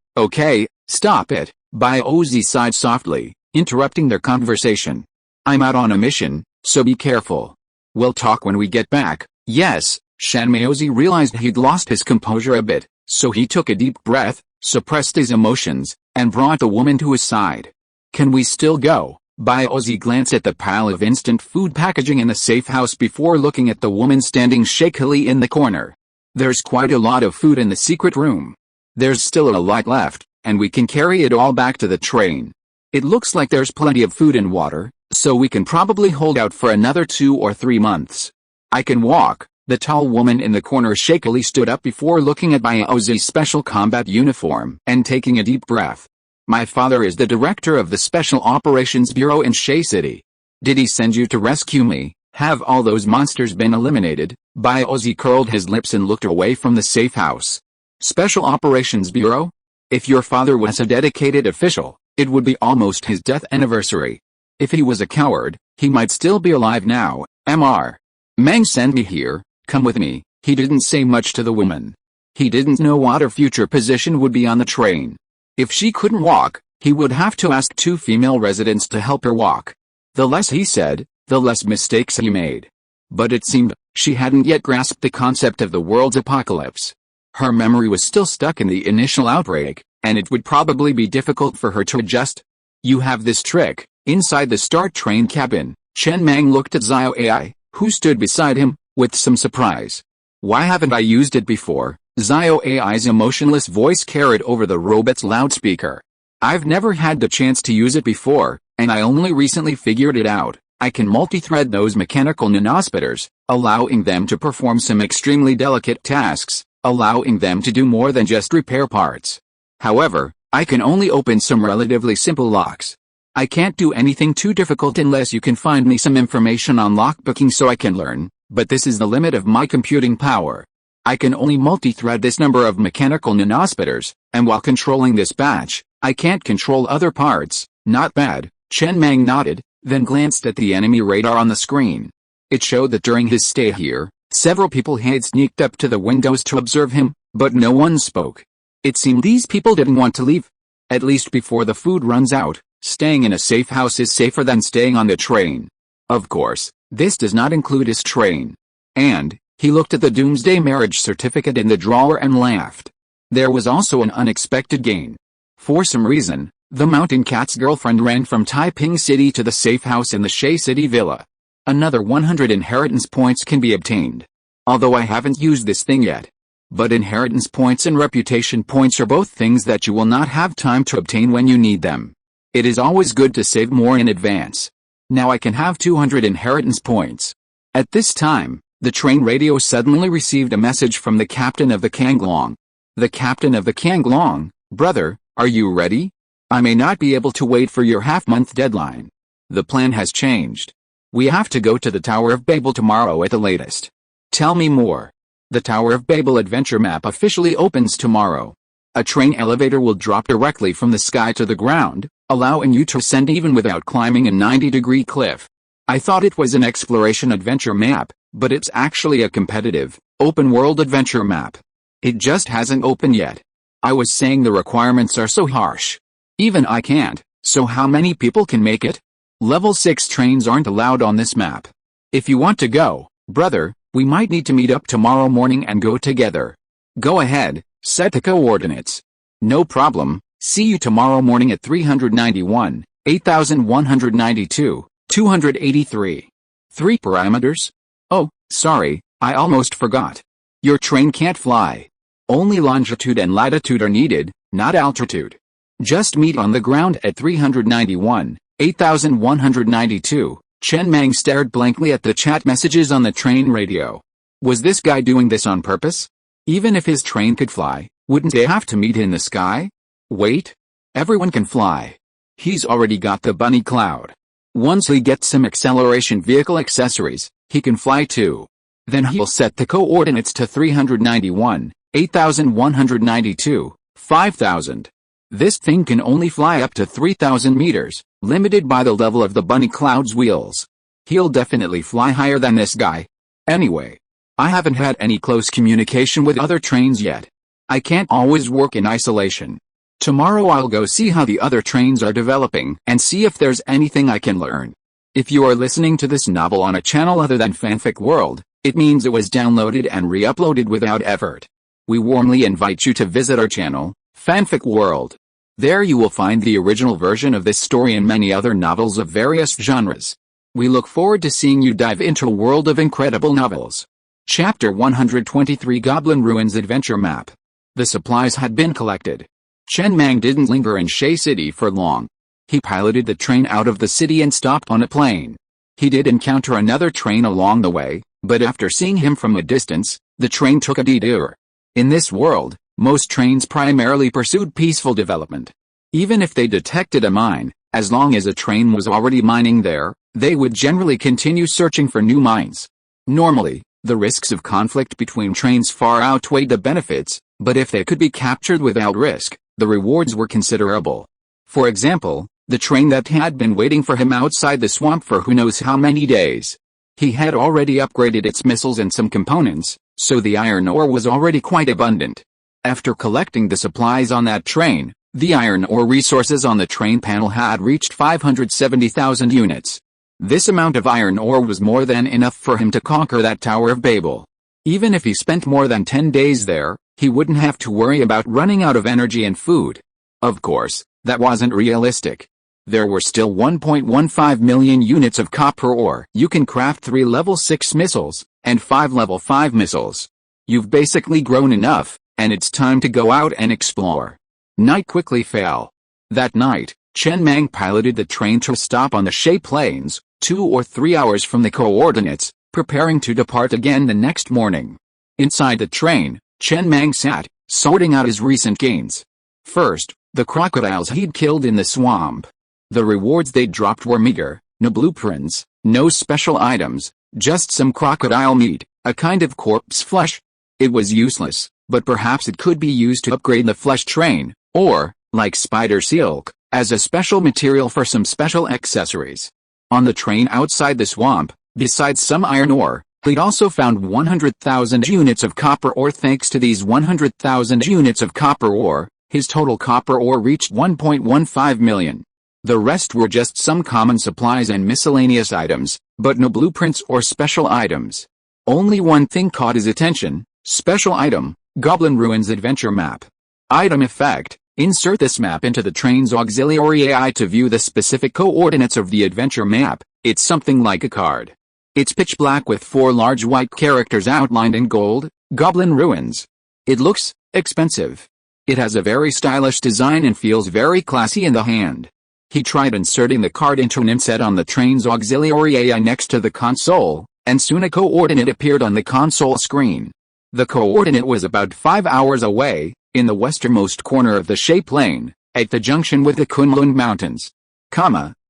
stop it. Biozi sighed softly, interrupting their conversation. "I'm out on a mission, so be careful. We'll talk when we get back." Yes, Shanmaozi realized he'd lost his composure a bit, so he took a deep breath, suppressed his emotions, and brought the woman to his side. "Can we still go?" Biozi glanced at the pile of instant food packaging in the safe house before looking at the woman standing shakily in the corner. "There's quite a lot of food in the secret room. There's still a lot left, and we can carry it all back to the train. It looks like there's plenty of food and water, so we can probably hold out for another 2 or 3 months. I can walk." The tall woman in the corner shakily stood up before looking at Biozi's special combat uniform and taking a deep breath. "My father is the director of the Special Operations Bureau in Shea City. Did he send you to rescue me? Have all those monsters been eliminated?" Biozi curled his lips and looked away from the safe house. "Special Operations Bureau? If your father was a dedicated official, it would be almost his death anniversary. If he was a coward, he might still be alive now. Mr. Mang sent me here. Come with me." He didn't say much to the woman. He didn't know what her future position would be on the train. If she couldn't walk, he would have to ask 2 female residents to help her walk. The less he said, the less mistakes he made. But it seemed, she hadn't yet grasped the concept of the world's apocalypse. Her memory was still stuck in the initial outbreak, and it would probably be difficult for her to adjust. You have this trick. Inside the start train cabin, Chen Mang looked at Zio AI, who stood beside him, with some surprise. Why haven't I used it before? Zio AI's emotionless voice carried over the robot's loudspeaker. I've never had the chance to use it before, and I only recently figured it out. I can multi-thread those mechanical nanospiters, allowing them to perform some extremely delicate tasks, allowing them to do more than just repair parts. However, I can only open some relatively simple locks. I can't do anything too difficult unless you can find me some information on lockpicking so I can learn, but this is the limit of my computing power. I can only multi-thread this number of mechanical nanospiters, and while controlling this batch, I can't control other parts. Not bad. Chen Mang nodded, then glanced at the enemy radar on the screen. It showed that during his stay here, several people had sneaked up to the windows to observe him, but no one spoke. It seemed these people didn't want to leave. At least before the food runs out, staying in a safe house is safer than staying on the train. Of course, this does not include his train. And, he looked at the Doomsday marriage certificate in the drawer and laughed. There was also an unexpected gain. For some reason, the mountain cat's girlfriend ran from Taiping City to the safe house in the Shea City Villa. Another 100 inheritance points can be obtained. Although I haven't used this thing yet. But inheritance points and reputation points are both things that you will not have time to obtain when you need them. It is always good to save more in advance. Now I can have 200 inheritance points. At this time, the train radio suddenly received a message from the captain of the Kanglong. The captain of the Kanglong, brother, are you ready? I may not be able to wait for your half-month deadline. The plan has changed. We have to go to the Tower of Babel tomorrow at the latest. Tell me more. The Tower of Babel adventure map officially opens tomorrow. A train elevator will drop directly from the sky to the ground, allowing you to ascend even without climbing a 90-degree cliff. I thought it was an exploration adventure map, but it's actually a competitive, open-world adventure map. It just hasn't opened yet. I was saying the requirements are so harsh. Even I can't, so how many people can make it? Level 6 trains aren't allowed on this map. If you want to go, brother, we might need to meet up tomorrow morning and go together. Go ahead, set the coordinates. No problem, see you tomorrow morning at 391, 8192, 283. 3 parameters? Oh, sorry, I almost forgot. Your train can't fly. Only longitude and latitude are needed, not altitude. Just meet on the ground at 391, 8192. Chen Mang stared blankly at the chat messages on the train radio. Was this guy doing this on purpose? Even if his train could fly, wouldn't they have to meet in the sky? Wait. Everyone can fly. He's already got the bunny cloud. Once he gets some acceleration vehicle accessories, he can fly too. Then he'll set the coordinates to 391, 8192, 5000. This thing can only fly up to 3,000 meters, limited by the level of the bunny cloud's wheels. He'll definitely fly higher than this guy. Anyway, I haven't had any close communication with other trains yet. I can't always work in isolation. Tomorrow I'll go see how the other trains are developing and see if there's anything I can learn. If you are listening to this novel on a channel other than Fanfic World, it means it was downloaded and re-uploaded without effort. We warmly invite you to visit our channel, Fanfic World. There you will find the original version of this story and many other novels of various genres. We look forward to seeing you dive into a world of incredible novels. Chapter 123 Goblin Ruins Adventure Map. The supplies had been collected. Chen Mang didn't linger in Shea City for long. He piloted the train out of the city and stopped on a plane. He did encounter another train along the way, but after seeing him from a distance, the train took a detour. In this world, most trains primarily pursued peaceful development. Even if they detected a mine, as long as a train was already mining there, they would generally continue searching for new mines. Normally, the risks of conflict between trains far outweighed the benefits, but if they could be captured without risk, the rewards were considerable. For example, the train that had been waiting for him outside the swamp for who knows how many days. He had already upgraded its missiles and some components, so the iron ore was already quite abundant. After collecting the supplies on that train, the iron ore resources on the train panel had reached 570,000 units. This amount of iron ore was more than enough for him to conquer that Tower of Babel. Even if he spent more than 10 days there, he wouldn't have to worry about running out of energy and food. Of course, that wasn't realistic. There were still 1.15 million units of copper ore. You can craft 3 level 6 missiles, and 5 level 5 missiles. You've basically grown enough, and it's time to go out and explore. Night quickly fell. That night, Chen Mang piloted the train to a stop on the Shay Plains, 2 or 3 hours from the coordinates, preparing to depart again the next morning. Inside the train, Chen Mang sat, sorting out his recent gains. First, the crocodiles he'd killed in the swamp. The rewards they dropped were meager, no blueprints, no special items, just some crocodile meat, a kind of corpse flesh. It was useless, but perhaps it could be used to upgrade the flesh train, or, like spider silk, as a special material for some special accessories. On the train outside the swamp, besides some iron ore, he'd also found 100,000 units of copper ore. Thanks to these 100,000 units of copper ore, his total copper ore reached 1.15 million. The rest were just some common supplies and miscellaneous items, but no blueprints or special items. Only one thing caught his attention: special item, Goblin Ruins Adventure Map. Item effect: insert this map into the train's auxiliary AI to view the specific coordinates of the adventure map. It's something like a card. It's pitch black with 4 large white characters outlined in gold: Goblin Ruins. It looks expensive. It has a very stylish design and feels very classy in the hand. He tried inserting the card into an inset on the train's auxiliary AI next to the console, and soon a coordinate appeared on the console screen. The coordinate was about 5 hours away, in the westernmost corner of the Shay Plain, at the junction with the Kunlun Mountains.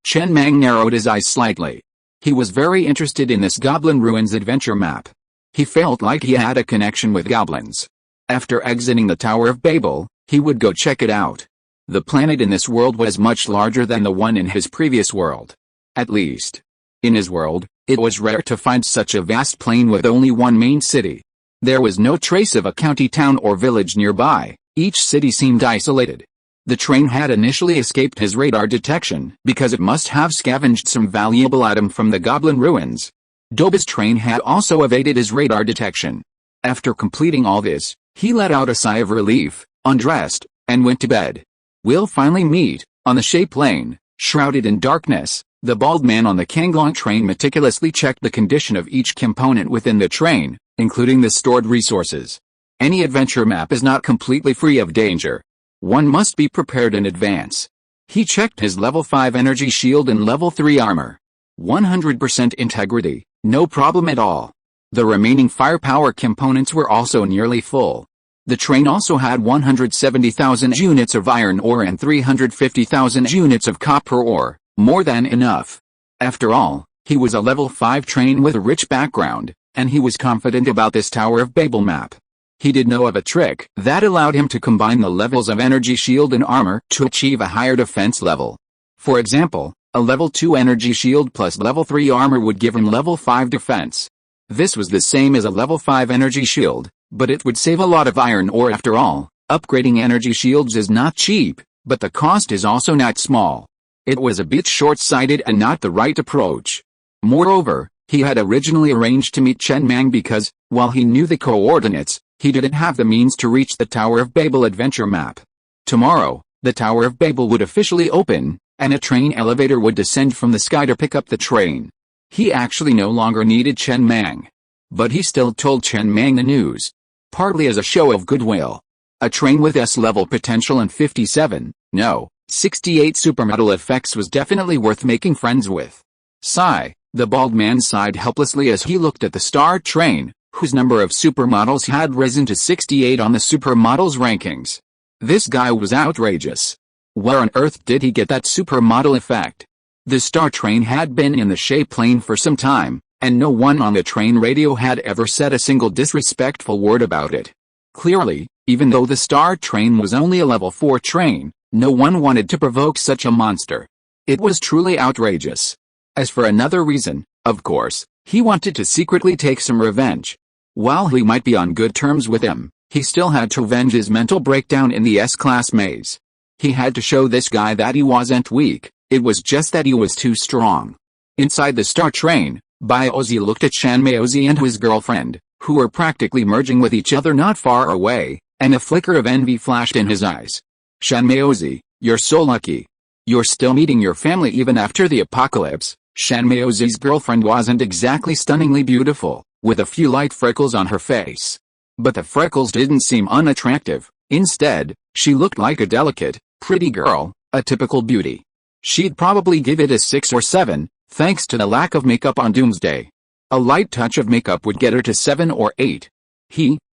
Chen Mang narrowed his eyes slightly. He was very interested in this Goblin Ruins adventure map. He felt like he had a connection with goblins. After exiting the Tower of Babel, he would go check it out. The planet in this world was much larger than the one in his previous world. At least, in his world, it was rare to find such a vast plain with only one main city. There was no trace of a county town or village nearby. Each city seemed isolated. The train had initially escaped his radar detection because it must have scavenged some valuable item from the Goblin Ruins. Doba's train had also evaded his radar detection. After completing all this, he let out a sigh of relief, undressed, and went to bed. We'll finally meet, on the Shay Plain. Shrouded in darkness, the bald man on the Kanglong train meticulously checked the condition of each component within the train, including the stored resources. Any adventure map is not completely free of danger. One must be prepared in advance. He checked his level 5 energy shield and level 3 armor. 100% integrity, no problem at all. The remaining firepower components were also nearly full. The train also had 170,000 units of iron ore and 350,000 units of copper ore, more than enough. After all, he was a level 5 train with a rich background, and he was confident about this Tower of Babel map. He did know of a trick that allowed him to combine the levels of energy shield and armor to achieve a higher defense level. For example, a level 2 energy shield plus level 3 armor would give him level 5 defense. This was the same as a level 5 energy shield, but it would save a lot of iron ore after all. Upgrading energy shields is not cheap, but the cost is also not small. It was a bit short-sighted and not the right approach. Moreover, he had originally arranged to meet Chen Mang because, while he knew the coordinates, he didn't have the means to reach the Tower of Babel adventure map. Tomorrow, the Tower of Babel would officially open, and a train elevator would descend from the sky to pick up the train. He actually no longer needed Chen Mang. But he still told Chen Mang the news. Partly as a show of goodwill. A train with S-level potential and 68 supermodel effects was definitely worth making friends with. Sigh, the bald man sighed helplessly as he looked at the star train, whose number of supermodels had risen to 68 on the supermodels rankings. This guy was outrageous. Where on earth did he get that supermodel effect? The star train had been in the Shay Plain for some time, and no one on the train radio had ever said a single disrespectful word about it. Clearly, even though the star train was only a level 4 train, no one wanted to provoke such a monster. It was truly outrageous. As for another reason, of course, he wanted to secretly take some revenge. While he might be on good terms with him, he still had to avenge his mental breakdown in the S-class maze. He had to show this guy that he wasn't weak, it was just that he was too strong. Inside the star train, Biozi looked at Shanmaozi and his girlfriend, who were practically merging with each other not far away, and a flicker of envy flashed in his eyes. Shanmaozi, you're so lucky. You're still meeting your family even after the apocalypse. Shanmaozi's girlfriend wasn't exactly stunningly beautiful, with a few light freckles on her face. But the freckles didn't seem unattractive. Instead, she looked like a delicate, pretty girl, a typical beauty. She'd probably give it a 6 or 7, thanks to the lack of makeup on Doomsday. A light touch of makeup would get her to 7 or 8.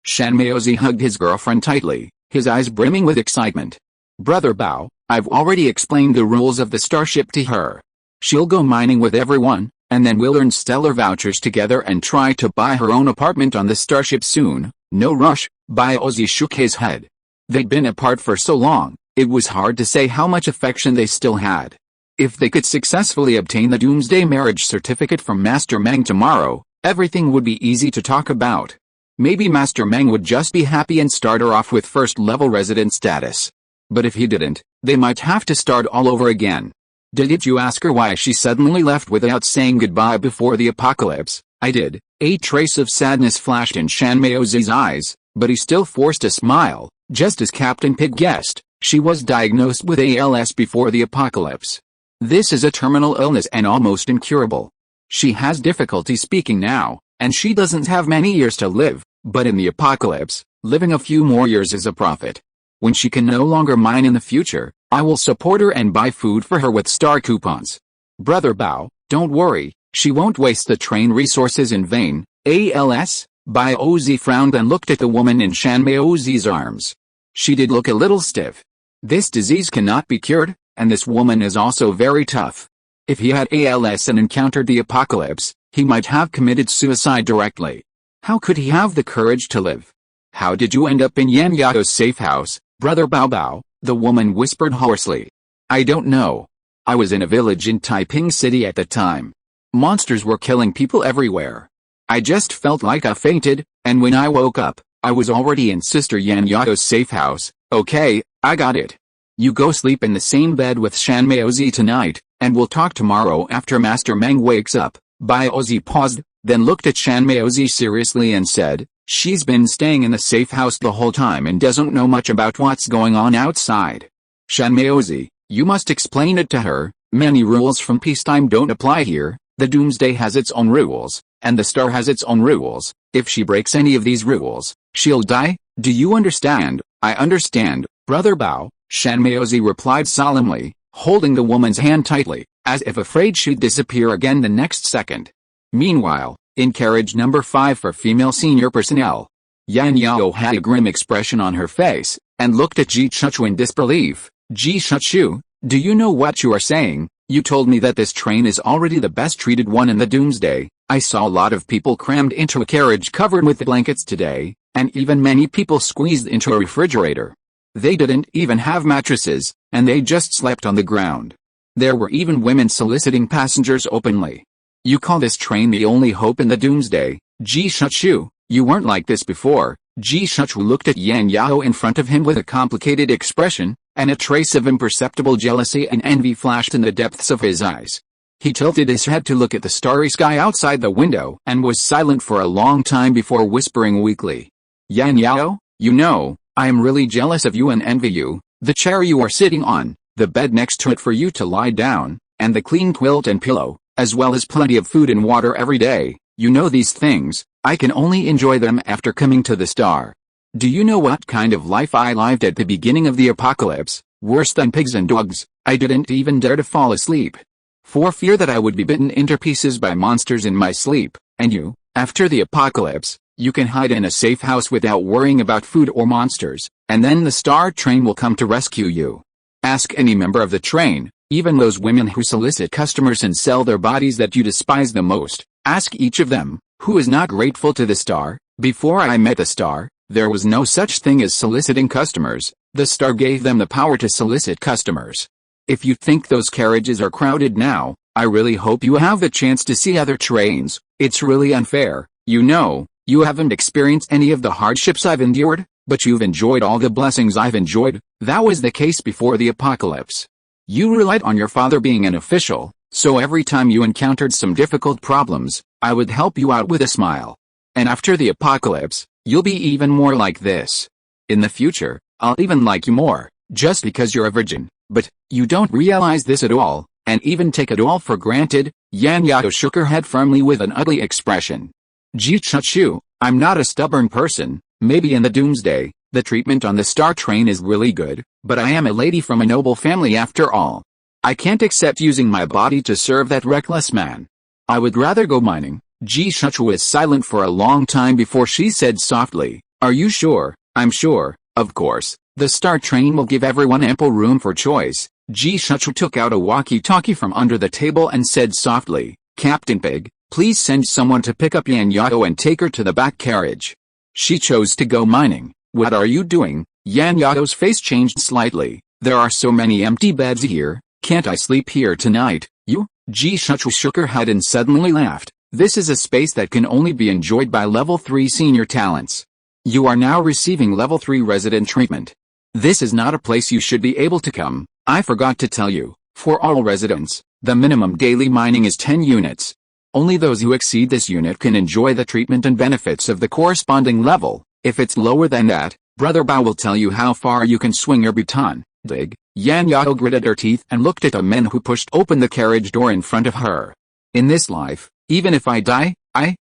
Shanmaozi hugged his girlfriend tightly, his eyes brimming with excitement. Brother Bao, I've already explained the rules of the starship to her. She'll go mining with everyone, and then we'll earn stellar vouchers together and try to buy her own apartment on the starship soon. No rush. Biozi shook his head. They'd been apart for so long, it was hard to say how much affection they still had. If they could successfully obtain the Doomsday marriage certificate from Master Mang tomorrow, everything would be easy to talk about. Maybe Master Mang would just be happy and start her off with first-level resident status. But if he didn't, they might have to start all over again. Did you ask her why she suddenly left without saying goodbye before the apocalypse? I did. A trace of sadness flashed in Shanmaozi's eyes, but he still forced a smile. Just as Captain Pig guessed, she was diagnosed with ALS before the apocalypse. This is a terminal illness and almost incurable. She has difficulty speaking now, and she doesn't have many years to live, but in the apocalypse, living a few more years is a profit. When she can no longer mine in the future, I will support her and buy food for her with star coupons. Brother Bao, don't worry, she won't waste the train resources in vain. ALS? Biozi frowned and looked at the woman in Shanmaozi's arms. She did look a little stiff. This disease cannot be cured, and this woman is also very tough. If he had ALS and encountered the apocalypse, he might have committed suicide directly. How could he have the courage to live? How did you end up in Yan Yao's safe house, Brother Bao Bao? The woman whispered hoarsely. I don't know. I was in a village in Taiping City at the time. Monsters were killing people everywhere. I just felt like I fainted, and when I woke up, I was already in Sister Yan Yao's safe house. Okay, I got it. You go sleep in the same bed with Shanmaozi tonight, and we'll talk tomorrow after Master Mang wakes up. Biozi paused, then looked at Shanmaozi seriously and said, she's been staying in the safe house the whole time and doesn't know much about what's going on outside. Shanmaozi, you must explain it to her. Many rules from peacetime don't apply here. The Doomsday has its own rules, and the star has its own rules. If she breaks any of these rules, she'll die. Do you understand? I understand, Brother Bao, Shanmaozi replied solemnly, holding the woman's hand tightly, as if afraid she'd disappear again the next second. Meanwhile, in carriage number 5 for female senior personnel, Yan Yao had a grim expression on her face, and looked at Ji Chuchu in disbelief. Ji Chuchu, do you know what you are saying? You told me that this train is already the best treated one in the Doomsday. I saw a lot of people crammed into a carriage covered with blankets today, and even many people squeezed into a refrigerator. They didn't even have mattresses, and they just slept on the ground. There were even women soliciting passengers openly. You call this train the only hope in the Doomsday? Ji Chuchu, you weren't like this before. Ji Chuchu looked at Yan Yao in front of him with a complicated expression, and a trace of imperceptible jealousy and envy flashed in the depths of his eyes. He tilted his head to look at the starry sky outside the window and was silent for a long time before whispering weakly. Yan Yao, you know, I am really jealous of you and envy you. The chair you are sitting on, the bed next to it for you to lie down, and the clean quilt and pillow, as well as plenty of food and water every day. You know these things, I can only enjoy them after coming to the star. Do you know what kind of life I lived at the beginning of the apocalypse? Worse than pigs and dogs. I didn't even dare to fall asleep, for fear that I would be bitten into pieces by monsters in my sleep. And you, after the apocalypse, you can hide in a safe house without worrying about food or monsters, and then the star train will come to rescue you. Ask any member of the train, even those women who solicit customers and sell their bodies that you despise the most. Ask each of them, who is not grateful to the star. Before I met the star, there was no such thing as soliciting customers. The star gave them the power to solicit customers. If you think those carriages are crowded now, I really hope you have the chance to see other trains. It's really unfair. You know, you haven't experienced any of the hardships I've endured, but you've enjoyed all the blessings I've enjoyed. That was the case before the apocalypse. You relied on your father being an official, So every time you encountered some difficult problems, I would help you out with a smile. And after the apocalypse, you'll be even more like this. In the future, I'll even like you more, just because you're a virgin. But, you don't realize this at all, and even take it all for granted. Yan Yao shook her head firmly with an ugly expression. Ji Chu, I'm not a stubborn person. Maybe in the Doomsday, the treatment on the Star Train is really good, but I am a lady from a noble family after all. I can't accept using my body to serve that reckless man. I would rather go mining. Ji Chu was silent for a long time before she said softly, Are you sure? I'm sure, of course. The Star Train will give everyone ample room for choice. Ji Chu took out a walkie-talkie from under the table and said softly, Captain Pig, please send someone to pick up Yan Yao and take her to the back carriage. She chose to go mining. What are you doing? Yan Yao's face changed slightly. There are so many empty beds here. Can't I sleep here tonight? You? Ji Chu shook her head and suddenly laughed. This is a space that can only be enjoyed by level 3 senior talents. You are now receiving level 3 resident treatment. This is not a place you should be able to come. I forgot to tell you, for all residents, the minimum daily mining is 10 units. Only those who exceed this unit can enjoy the treatment and benefits of the corresponding level. If it's lower than that, Brother Bao will tell you how far you can swing your baton. Dig. Yan Yao gritted her teeth and looked at the men who pushed open the carriage door in front of her. In this life, even if I die,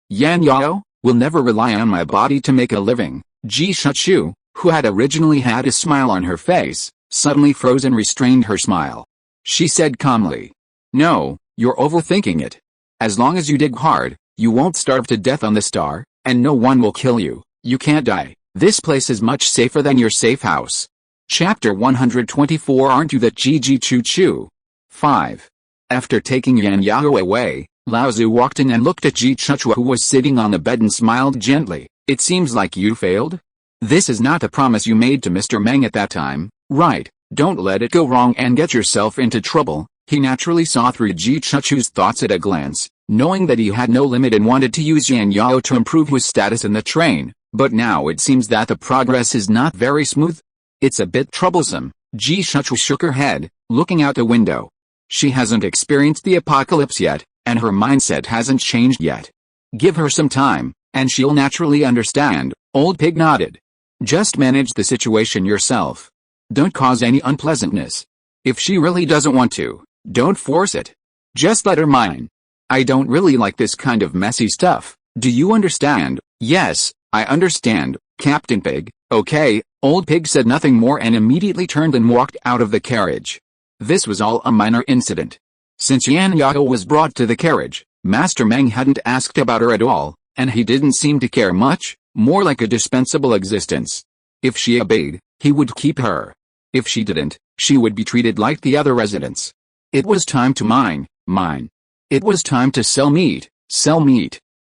Yan Yao, will never rely on my body to make a living. Ji Chu, who had originally had a smile on her face, suddenly froze and restrained her smile. She said calmly, No, you're overthinking it. As long as you dig hard, you won't starve to death on the star, and no one will kill you. You can't die. This place is much safer than your safe house. Chapter 124 Aren't you that Ji Chu? 5. After taking Yan Yao away, Lao Zu walked in and looked at Ji Chu who was sitting on the bed and smiled gently. It seems like you failed? This is not the promise you made to Mr. Mang at that time, right? Don't let it go wrong and get yourself into trouble. He naturally saw through Ji Chu's thoughts at a glance, knowing that he had no limit and wanted to use Yan Yao to improve his status in the train, but now it seems that the progress is not very smooth. It's a bit troublesome. Ji Chu shook her head, looking out the window. She hasn't experienced the apocalypse yet, and her mindset hasn't changed yet. Give her some time, and she'll naturally understand. Old Pig nodded. Just manage the situation yourself. Don't cause any unpleasantness. If she really doesn't want to, don't force it. Just let her mine. I don't really like this kind of messy stuff. Do you understand? Yes, I understand, Captain Pig. Okay. Old Pig said nothing more and immediately turned and walked out of the carriage. This was all a minor incident. Since Yan Yao was brought to the carriage, Master Meng hadn't asked about her at all, and he didn't seem to care much, more like a dispensable existence. If she obeyed, he would keep her. If she didn't, she would be treated like the other residents. It was time to mine. It was time to sell meat.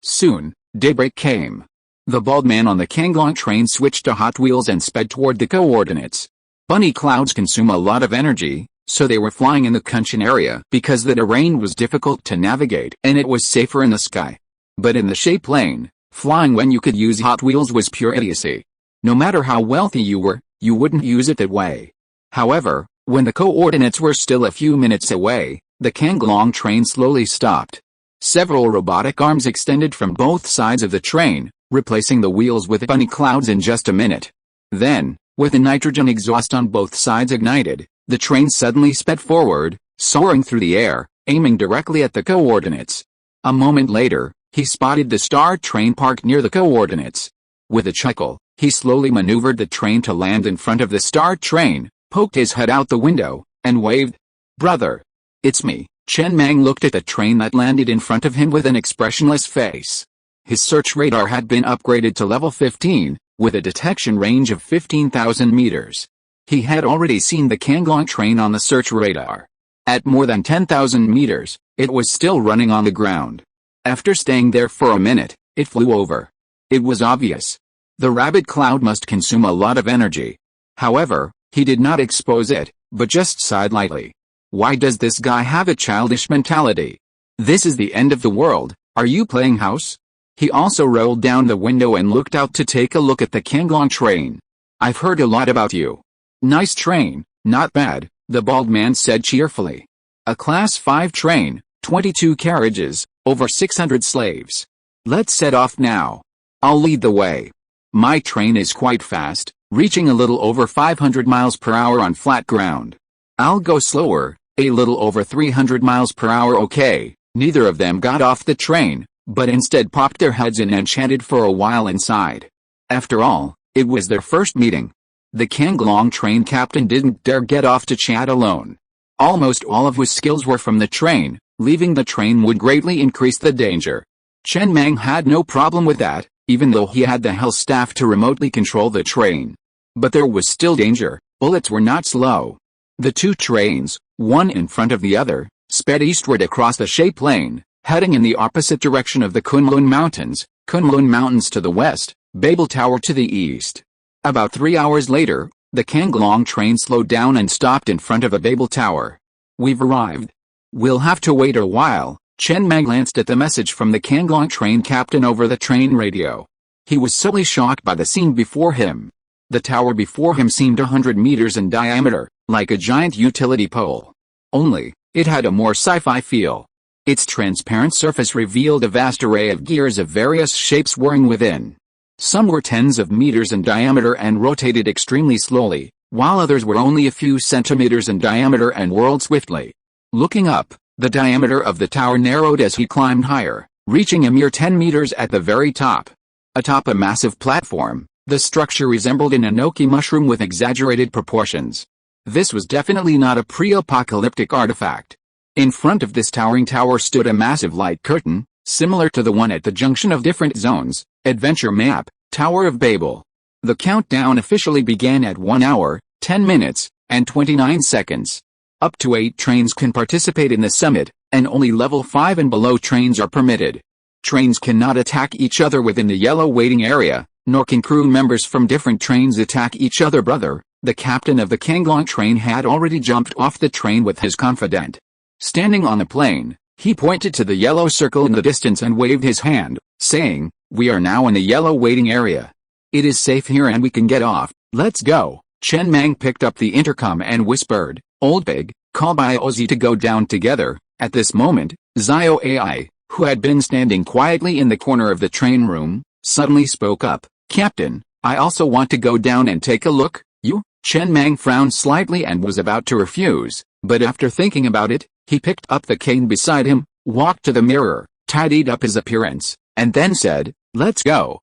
Soon, daybreak came. The bald man on the Kanglong train switched to Hot Wheels and sped toward the coordinates. Bunny clouds consume a lot of energy, so they were flying in the Kunshan area because the terrain was difficult to navigate and it was safer in the sky. But in the shape lane, flying when you could use Hot Wheels was pure idiocy. No matter how wealthy you were, you wouldn't use it that way. However, when the coordinates were still a few minutes away, the Kanglong train slowly stopped. Several robotic arms extended from both sides of the train, replacing the wheels with bunny clouds in just a minute. Then, with the nitrogen exhaust on both sides ignited, the train suddenly sped forward, soaring through the air, aiming directly at the coordinates. A moment later, he spotted the Star Train parked near the coordinates. With a chuckle, he slowly maneuvered the train to land in front of the Star Train, poked his head out the window, and waved. Brother. It's me. Chen Mang looked at the train that landed in front of him with an expressionless face. His search radar had been upgraded to level 15, with a detection range of 15,000 meters. He had already seen the Kanglong train on the search radar. At more than 10,000 meters, it was still running on the ground. After staying there for a minute, it flew over. It was obvious. The rabbit cloud must consume a lot of energy. However, he did not expose it, but just sighed lightly. Why does this guy have a childish mentality? This is the end of the world. Are you playing house? He also rolled down the window and looked out to take a look at the Kanglong train. I've heard a lot about you. Nice train, not bad, the bald man said cheerfully. A Class 5 train, 22 carriages, over 600 slaves. Let's set off now. I'll lead the way. My train is quite fast, reaching a little over 500 miles per hour on flat ground. I'll go slower, a little over 300 miles per hour. Okay. Neither of them got off the train, but instead popped their heads in and chatted for a while inside. After all, it was their first meeting. The Kanglong train captain didn't dare get off to chat alone. Almost all of his skills were from the train. Leaving the train would greatly increase the danger. Chen Mang had no problem with that, even though he had the hell staff to remotely control the train. But there was still danger. Bullets were not slow. The two trains, one in front of the other, sped eastward across the Shay Plain, heading in the opposite direction of the Kunlun Mountains to the west, Babel Tower to the east. About 3 hours later, the Kanglong train slowed down and stopped in front of a Babel Tower. We've arrived. We'll have to wait a while. Chen Mang glanced at the message from the Kanglong train captain over the train radio. He was suddenly shocked by the scene before him. The tower before him seemed 100 meters in diameter, like a giant utility pole. Only, it had a more sci-fi feel. Its transparent surface revealed a vast array of gears of various shapes whirring within. Some were tens of meters in diameter and rotated extremely slowly, while others were only a few centimeters in diameter and whirled swiftly. Looking up, the diameter of the tower narrowed as he climbed higher, reaching a mere 10 meters at the very top. Atop a massive platform, the structure resembled an enoki mushroom with exaggerated proportions. This was definitely not a pre-apocalyptic artifact. In front of this towering tower stood a massive light curtain, similar to the one at the junction of different zones. Adventure map, Tower of Babel. The countdown officially began at 1 hour, 10 minutes, and 29 seconds. Up to 8 trains can participate in the summit, and only level 5 and below trains are permitted. Trains cannot attack each other within the yellow waiting area, nor can crew members from different trains attack each other. The captain of the Kanglong train had already jumped off the train with his confidant. Standing on the plain, he pointed to the yellow circle in the distance and waved his hand, saying, "We are now in the yellow waiting area. It is safe here and we can get off. Let's go." Chen Mang picked up the intercom and whispered, "Old Big, call by Ozzy to go down together." At this moment, Zio AI, who had been standing quietly in the corner of the train room, suddenly spoke up, "Captain, I also want to go down and take a look." "You?" Chen Mang frowned slightly and was about to refuse, but after thinking about it, he picked up the cane beside him, walked to the mirror, tidied up his appearance, and then said, let's go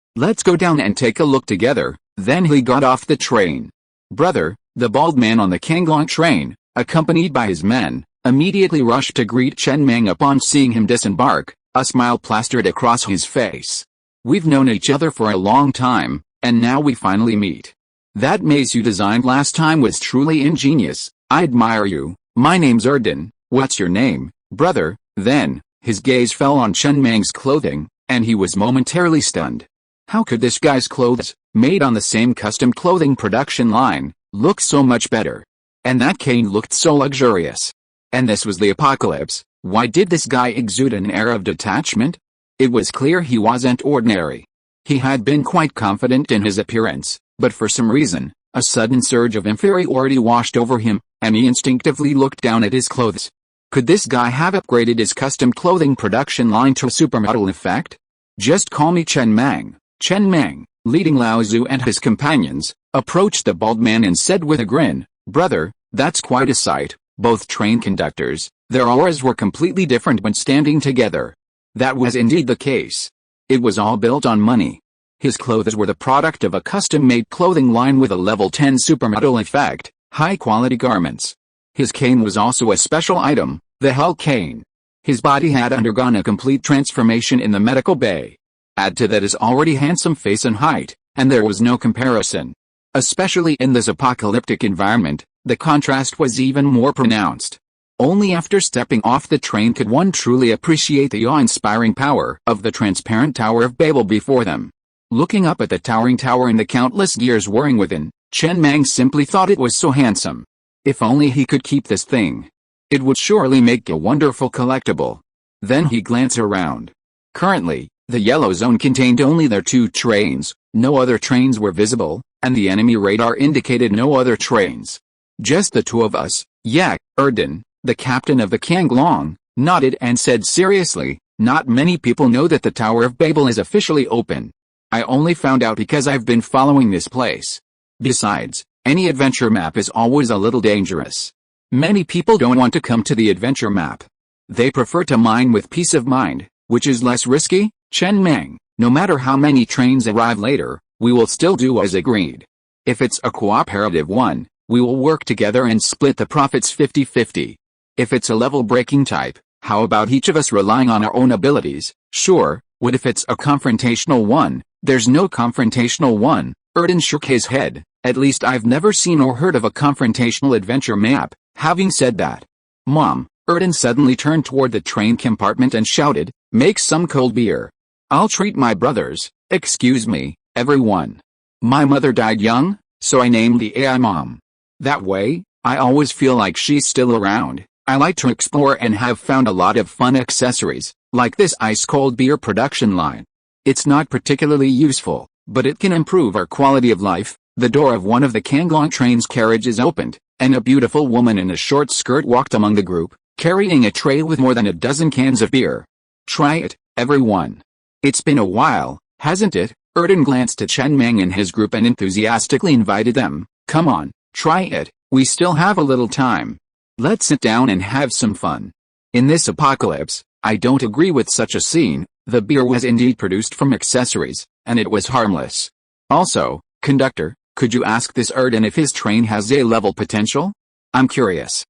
down and take a look together." Then he got off the train. Brother, the bald man on the Kanglong train, accompanied by his men, immediately rushed to greet Chen Mang upon seeing him disembark, a smile plastered across his face. "We've known each other for a long time, and now we finally meet. That maze you designed last time was truly ingenious. I admire you. My name's Erden. What's your name, brother?" Then, his gaze fell on Chen Mang's clothing, and he was momentarily stunned. How could this guy's clothes, made on the same custom clothing production line, look so much better? And that cane looked so luxurious. And this was the apocalypse. Why did this guy exude an air of detachment? It was clear he wasn't ordinary. He had been quite confident in his appearance, but for some reason, a sudden surge of inferiority washed over him, and he instinctively looked down at his clothes. Could this guy have upgraded his custom clothing production line to a supermodel effect? "Just call me Chen Mang." Chen Mang, leading Lao Zu and his companions, approached the bald man and said with a grin, "Brother, that's quite a sight." Both train conductors, their auras were completely different when standing together. That was indeed the case. It was all built on money. His clothes were the product of a custom-made clothing line with a level 10 supermodel effect, high-quality garments. His cane was also a special item, the Hell cane. His body had undergone a complete transformation in the medical bay. Add to that his already handsome face and height, and there was no comparison. Especially in this apocalyptic environment, the contrast was even more pronounced. Only after stepping off the train could one truly appreciate the awe-inspiring power of the transparent Tower of Babel before them. Looking up at the towering tower and the countless gears whirring within, Chen Mang simply thought it was so handsome. If only he could keep this thing. It would surely make a wonderful collectible. Then he glanced around. Currently, the yellow zone contained only their 2 trains, no other trains were visible, and the enemy radar indicated no other trains. "Just the 2 of us." "Yeah, Erden, The captain of the Kanglong nodded and said seriously, "Not many people know that the Tower of Babel is officially open. I only found out because I've been following this place. Besides, any adventure map is always a little dangerous. Many people don't want to come to the adventure map. They prefer to mine with peace of mind, which is less risky." Chen Mang, no matter how many trains arrive later, we will still do as agreed. If it's a cooperative one, we will work together and split the profits 50-50. If it's a level-breaking type, how about each of us relying on our own abilities? Sure. What if it's a confrontational one? There's no confrontational one. Erden shook his head. At least I've never seen or heard of a confrontational adventure map. Having said that, Mom, Erden suddenly turned toward the train compartment and shouted, "Make some cold beer. I'll treat my brothers." Excuse me, everyone. My mother died young, so I named the AI Mom. That way, I always feel like she's still around. I like to explore and have found a lot of fun accessories, like this ice-cold beer production line. It's not particularly useful, but it can improve our quality of life. The door of one of the Kanglong train's carriages opened, and a beautiful woman in a short skirt walked among the group, carrying a tray with more than a dozen cans of beer. Try it, everyone. It's been a while, hasn't it? Erden glanced at Chen Mang and his group and enthusiastically invited them. Come on, try it, we still have a little time. Let's sit down and have some fun. In this apocalypse, I don't agree with such a scene. The beer was indeed produced from accessories, and it was harmless. Also, conductor, could you ask this Erden if his train has A-level potential? I'm curious.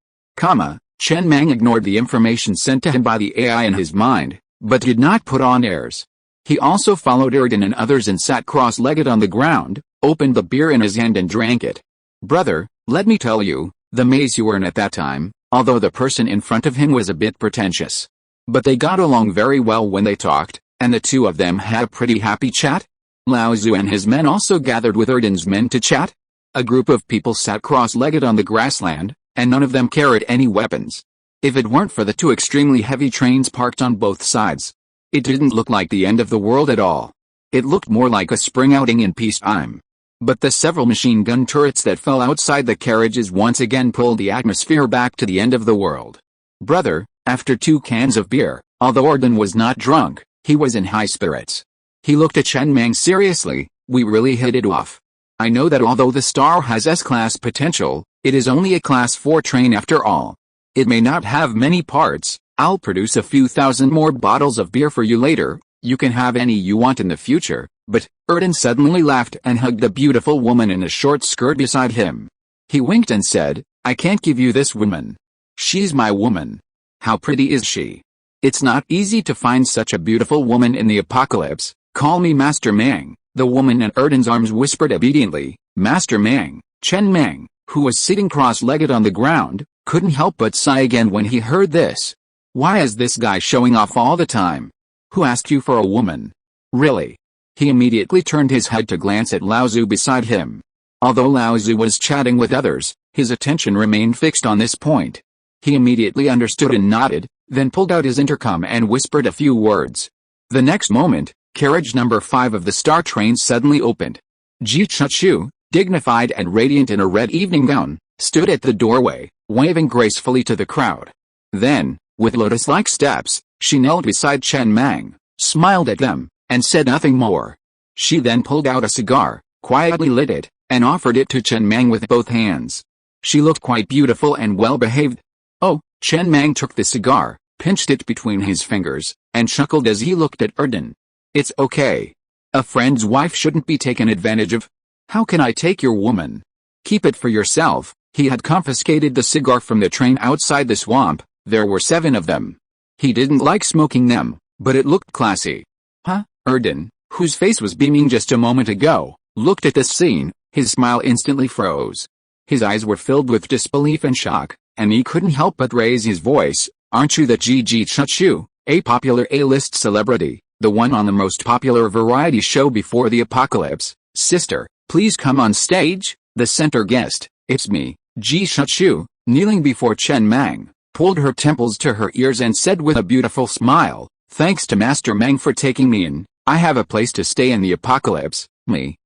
Chen Mang ignored the information sent to him by the AI in his mind, but did not put on airs. He also followed Erden and others and sat cross-legged on the ground, opened the beer in his hand and drank it. Brother, let me tell you, the maze you were in at that time, although the person in front of him was a bit pretentious. But they got along very well when they talked, and the two of them had a pretty happy chat. Lao Tzu and his men also gathered with Erden's men to chat. A group of people sat cross-legged on the grassland, and none of them carried any weapons. If it weren't for the two extremely heavy trains parked on both sides, it didn't look like the end of the world at all. It looked more like a spring outing in peacetime. But the several machine gun turrets that fell outside the carriages once again pulled the atmosphere back to the end of the world. Brother, after 2 cans of beer, although Erden was not drunk, he was in high spirits. He looked at Chen Mang seriously. We really hit it off. I know that although the Star has S-class potential, it is only a Class 4 train after all. It may not have many parts. I'll produce a few thousand more bottles of beer for you later. You can have any you want in the future. But, Erden suddenly laughed and hugged the beautiful woman in a short skirt beside him. He winked and said, I can't give you this woman. She's my woman. How pretty is she? It's not easy to find such a beautiful woman in the apocalypse. Call me Master Mang. The woman in Erden's arms whispered obediently, Master Mang. Chen Mang, who was sitting cross-legged on the ground, couldn't help but sigh again when he heard this. Why is this guy showing off all the time? Who asked you for a woman? Really? He immediately turned his head to glance at Lao Tzu beside him. Although Lao Tzu was chatting with others, his attention remained fixed on this point. He immediately understood and nodded, then pulled out his intercom and whispered a few words. The next moment, carriage number 5 of the Star Train suddenly opened. Ji Chuchu, dignified and radiant in a red evening gown, stood at the doorway, waving gracefully to the crowd. Then, with lotus-like steps, she knelt beside Chen Mang, smiled at them, and said nothing more. She then pulled out a cigar, quietly lit it, and offered it to Chen Mang with both hands. She looked quite beautiful and well-behaved. Oh, Chen Mang took the cigar, pinched it between his fingers, and chuckled as he looked at Erden. It's okay. A friend's wife shouldn't be taken advantage of. How can I take your woman? Keep it for yourself. He had confiscated the cigar from the train outside the swamp. There were 7 of them. He didn't like smoking them, but it looked classy. Huh? Erden, whose face was beaming just a moment ago, looked at this scene. His smile instantly froze. His eyes were filled with disbelief and shock, and he couldn't help but raise his voice. Aren't you the Ji Chuchu, a popular A-list celebrity, the one on the most popular variety show before the apocalypse? Sister, please come on stage. The center guest, it's me, Ji Chuchu, kneeling before Chen Mang, pulled her temples to her ears and said with a beautiful smile, thanks to Master Mang for taking me in. I have a place to stay in the apocalypse. Me.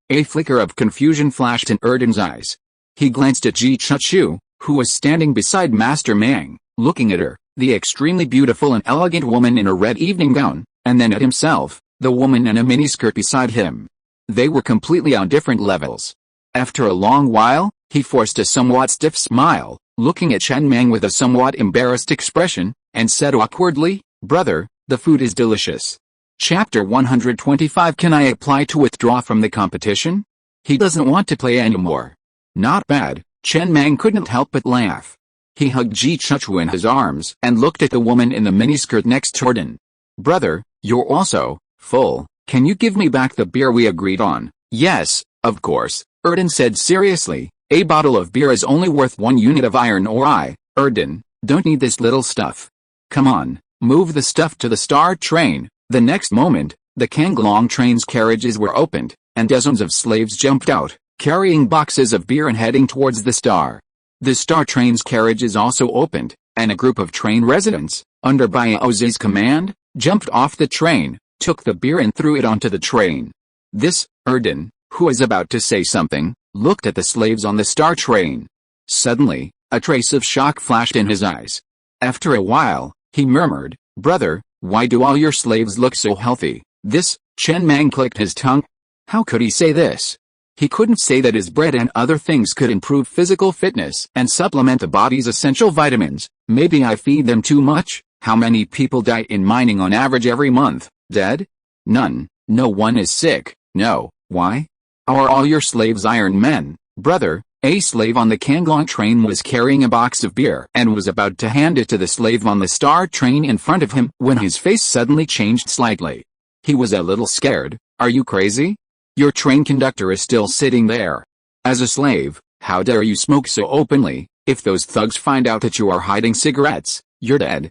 A flicker of confusion flashed in Erden's eyes. He glanced at Ji Chuchu, who was standing beside Master Mang, looking at her, the extremely beautiful and elegant woman in a red evening gown, and then at himself, the woman in a miniskirt beside him. They were completely on different levels. After a long while, he forced a somewhat stiff smile, looking at Chen Mang with a somewhat embarrassed expression, and said awkwardly, "Brother, the food is delicious." Chapter 125. Can I apply to withdraw from the competition? He doesn't want to play anymore. Not bad. Chen Mang couldn't help but laugh. He hugged Ji Chuchu in his arms and looked at the woman in the miniskirt next to Erden. "Brother, you're also full. Can you give me back the beer we agreed on?" "Yes, of course," Erden said seriously. "A bottle of beer is only worth 1 unit of iron ore. Erden, don't need this little stuff. Come on, move the stuff to the Star Train." The next moment, the Kanglong train's carriages were opened, and dozens of slaves jumped out, carrying boxes of beer and heading towards the Star. The Star Train's carriages also opened, and a group of train residents, under Baozi's command, jumped off the train, took the beer and threw it onto the train. This, Erden, who was about to say something, looked at the slaves on the Star Train. Suddenly, a trace of shock flashed in his eyes. After a while, he murmured, "Brother, why do all your slaves look so healthy?" This, Chen Mang clicked his tongue. How could he say this? He couldn't say that his bread and other things could improve physical fitness and supplement the body's essential vitamins. Maybe I feed them too much? How many people die in mining on average every month? Dead? None. No one is sick. No. Why? Are all your slaves iron men? Brother, a slave on the Kanglong train was carrying a box of beer and was about to hand it to the slave on the Star Train in front of him when his face suddenly changed slightly. He was a little scared. "Are you crazy? Your train conductor is still sitting there. As a slave, how dare you smoke so openly? If those thugs find out that you are hiding cigarettes, you're dead."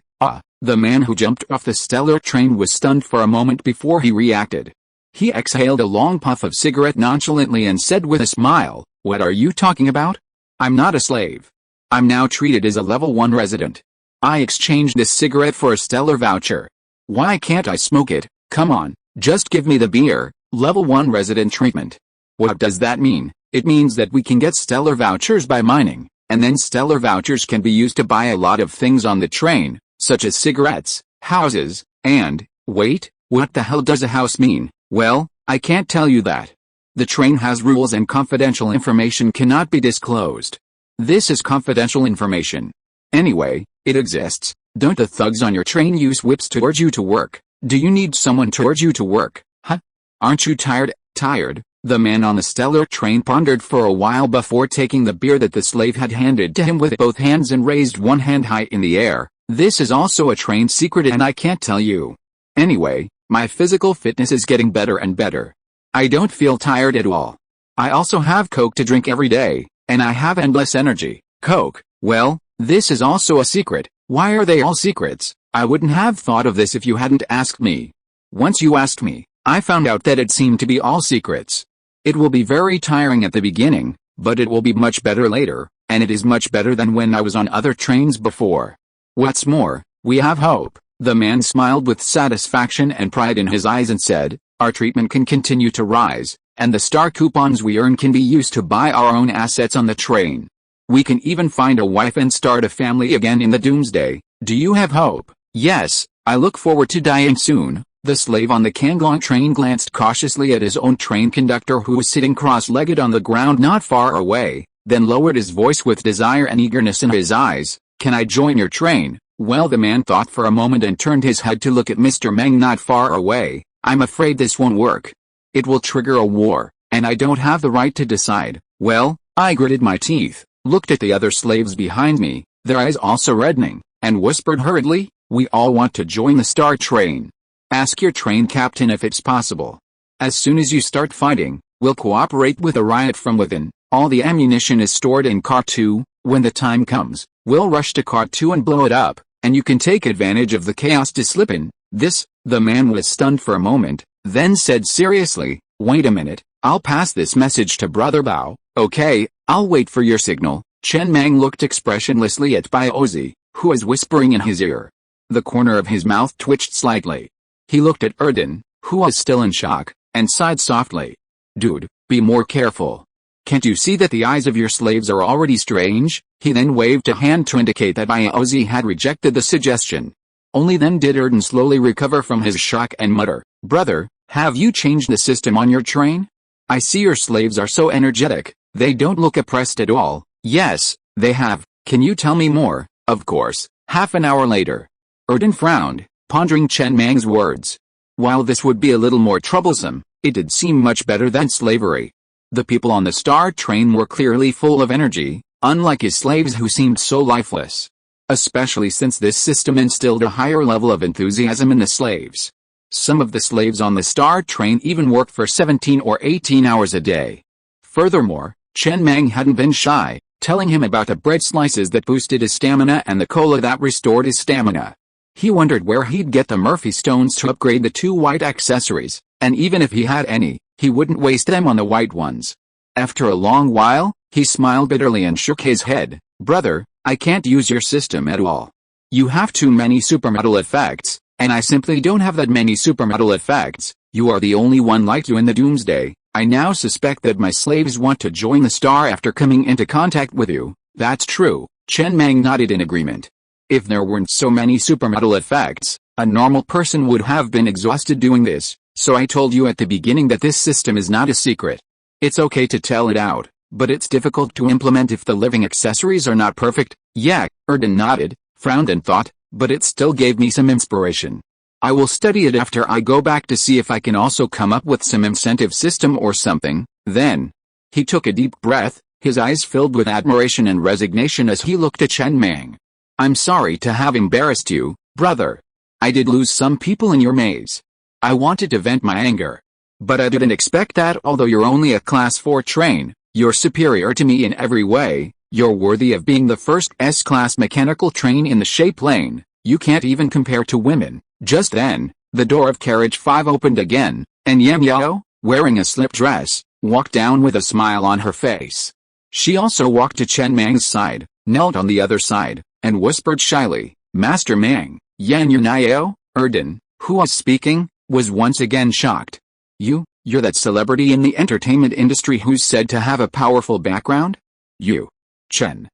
The man who jumped off the stellar train was stunned for a moment before he reacted. He exhaled a long puff of cigarette nonchalantly and said with a smile, "What are you talking about? I'm not a slave. I'm now treated as a level 1 resident. I exchanged this cigarette for a stellar voucher. Why can't I smoke it? Come on, just give me the beer." Level 1 resident treatment. What does that mean? It means that we can get stellar vouchers by mining, and then stellar vouchers can be used to buy a lot of things on the train, such as cigarettes, houses, and, wait, what the hell does a house mean? Well, I can't tell you that. The train has rules and confidential information cannot be disclosed. This is confidential information. Anyway, it exists. Don't the thugs on your train use whips to urge you to work? Do you need someone to urge you to work? Huh? Aren't you tired? Tired? The man on the stellar train pondered for a while before taking the beer that the slave had handed to him with both hands and raised one hand high in the air. "This is also a train secret and I can't tell you. Anyway, my physical fitness is getting better and better. I don't feel tired at all. I also have Coke to drink every day, and I have endless energy." Coke? Well, this is also a secret. Why are they all secrets? I wouldn't have thought of this if you hadn't asked me. Once you asked me, I found out that it seemed to be all secrets. It will be very tiring at the beginning, but it will be much better later, and it is much better than when I was on other trains before. What's more, we have hope. The man smiled with satisfaction and pride in his eyes and said, "Our treatment can continue to rise, and the star coupons we earn can be used to buy our own assets on the train. We can even find a wife and start a family again in the Doomsday. Do you have hope?" "Yes, I look forward to dying soon." The slave on the Kanglong train glanced cautiously at his own train conductor who was sitting cross-legged on the ground not far away, then lowered his voice with desire and eagerness in his eyes. "Can I join your train?" Well, the man thought for a moment and turned his head to look at Mr. Mang not far away. "I'm afraid this won't work. It will trigger a war, and I don't have the right to decide." Well, I gritted my teeth, looked at the other slaves behind me, their eyes also reddening, and whispered hurriedly, "We all want to join the Star Train. Ask your train captain if it's possible. As soon as you start fighting, we'll cooperate with a riot from within. All the ammunition is stored in Car 2. When the time comes, we'll rush to Car 2 and blow it up, and you can take advantage of the chaos to slip in." The man was stunned for a moment, then said seriously, "Wait a minute, I'll pass this message to Brother Bao." "Okay, I'll wait for your signal." Chen Mang looked expressionlessly at Baozi, who was whispering in his ear. The corner of his mouth twitched slightly. He looked at Erden, who was still in shock, and sighed softly. "Dude, be more careful. Can't you see that the eyes of your slaves are already strange? He then waved a hand to indicate that Iozi had rejected the suggestion. Only then did Erden slowly recover from his shock and mutter, "Brother, have you changed the system on your train? I see your slaves are so energetic, they don't look oppressed at all." "Yes, they have. Can you tell me more?" "Of course." Half an hour later. Erden frowned, pondering Chen Mang's words. While this would be a little more troublesome, it did seem much better than slavery. The people on the star train were clearly full of energy, unlike his slaves who seemed so lifeless. Especially since this system instilled a higher level of enthusiasm in the slaves. Some of the slaves on the star train even worked for 17 or 18 hours a day. Furthermore, Chen Mang hadn't been shy, telling him about the bread slices that boosted his stamina and the cola that restored his stamina. He wondered where he'd get the Murphy stones to upgrade the 2 white accessories, and even if he had any, he wouldn't waste them on the white ones. After a long while, he smiled bitterly and shook his head. "Brother, I can't use your system at all. You have too many supermetal effects, and I simply don't have that many supermetal effects. You are the only one like you in the Doomsday. I now suspect that my slaves want to join the star after coming into contact with you." "That's true." Chen Mang nodded in agreement. "If there weren't so many supermetal effects, a normal person would have been exhausted doing this, so I told you at the beginning that this system is not a secret. It's okay to tell it out, but it's difficult to implement if the living accessories are not perfect." "Yeah," Erden nodded, frowned and thought, "but it still gave me some inspiration. I will study it after I go back to see if I can also come up with some incentive system or something." Then, he took a deep breath, his eyes filled with admiration and resignation as he looked at Chen Mang. "I'm sorry to have embarrassed you, brother. I did lose some people in your maze. I wanted to vent my anger. But I didn't expect that although you're only a class 4 train, you're superior to me in every way. You're worthy of being the first S-class mechanical train in the shape lane. You can't even compare to women." Just then, the door of carriage 5 opened again, and Yan Yao, wearing a slip dress, walked down with a smile on her face. She also walked to Chen Mang's side, knelt on the other side, and whispered shyly, "Master Mang." Yan Yao, Erden, who was speaking, was once again shocked. You're that celebrity in the entertainment industry who's said to have a powerful background? You. Chen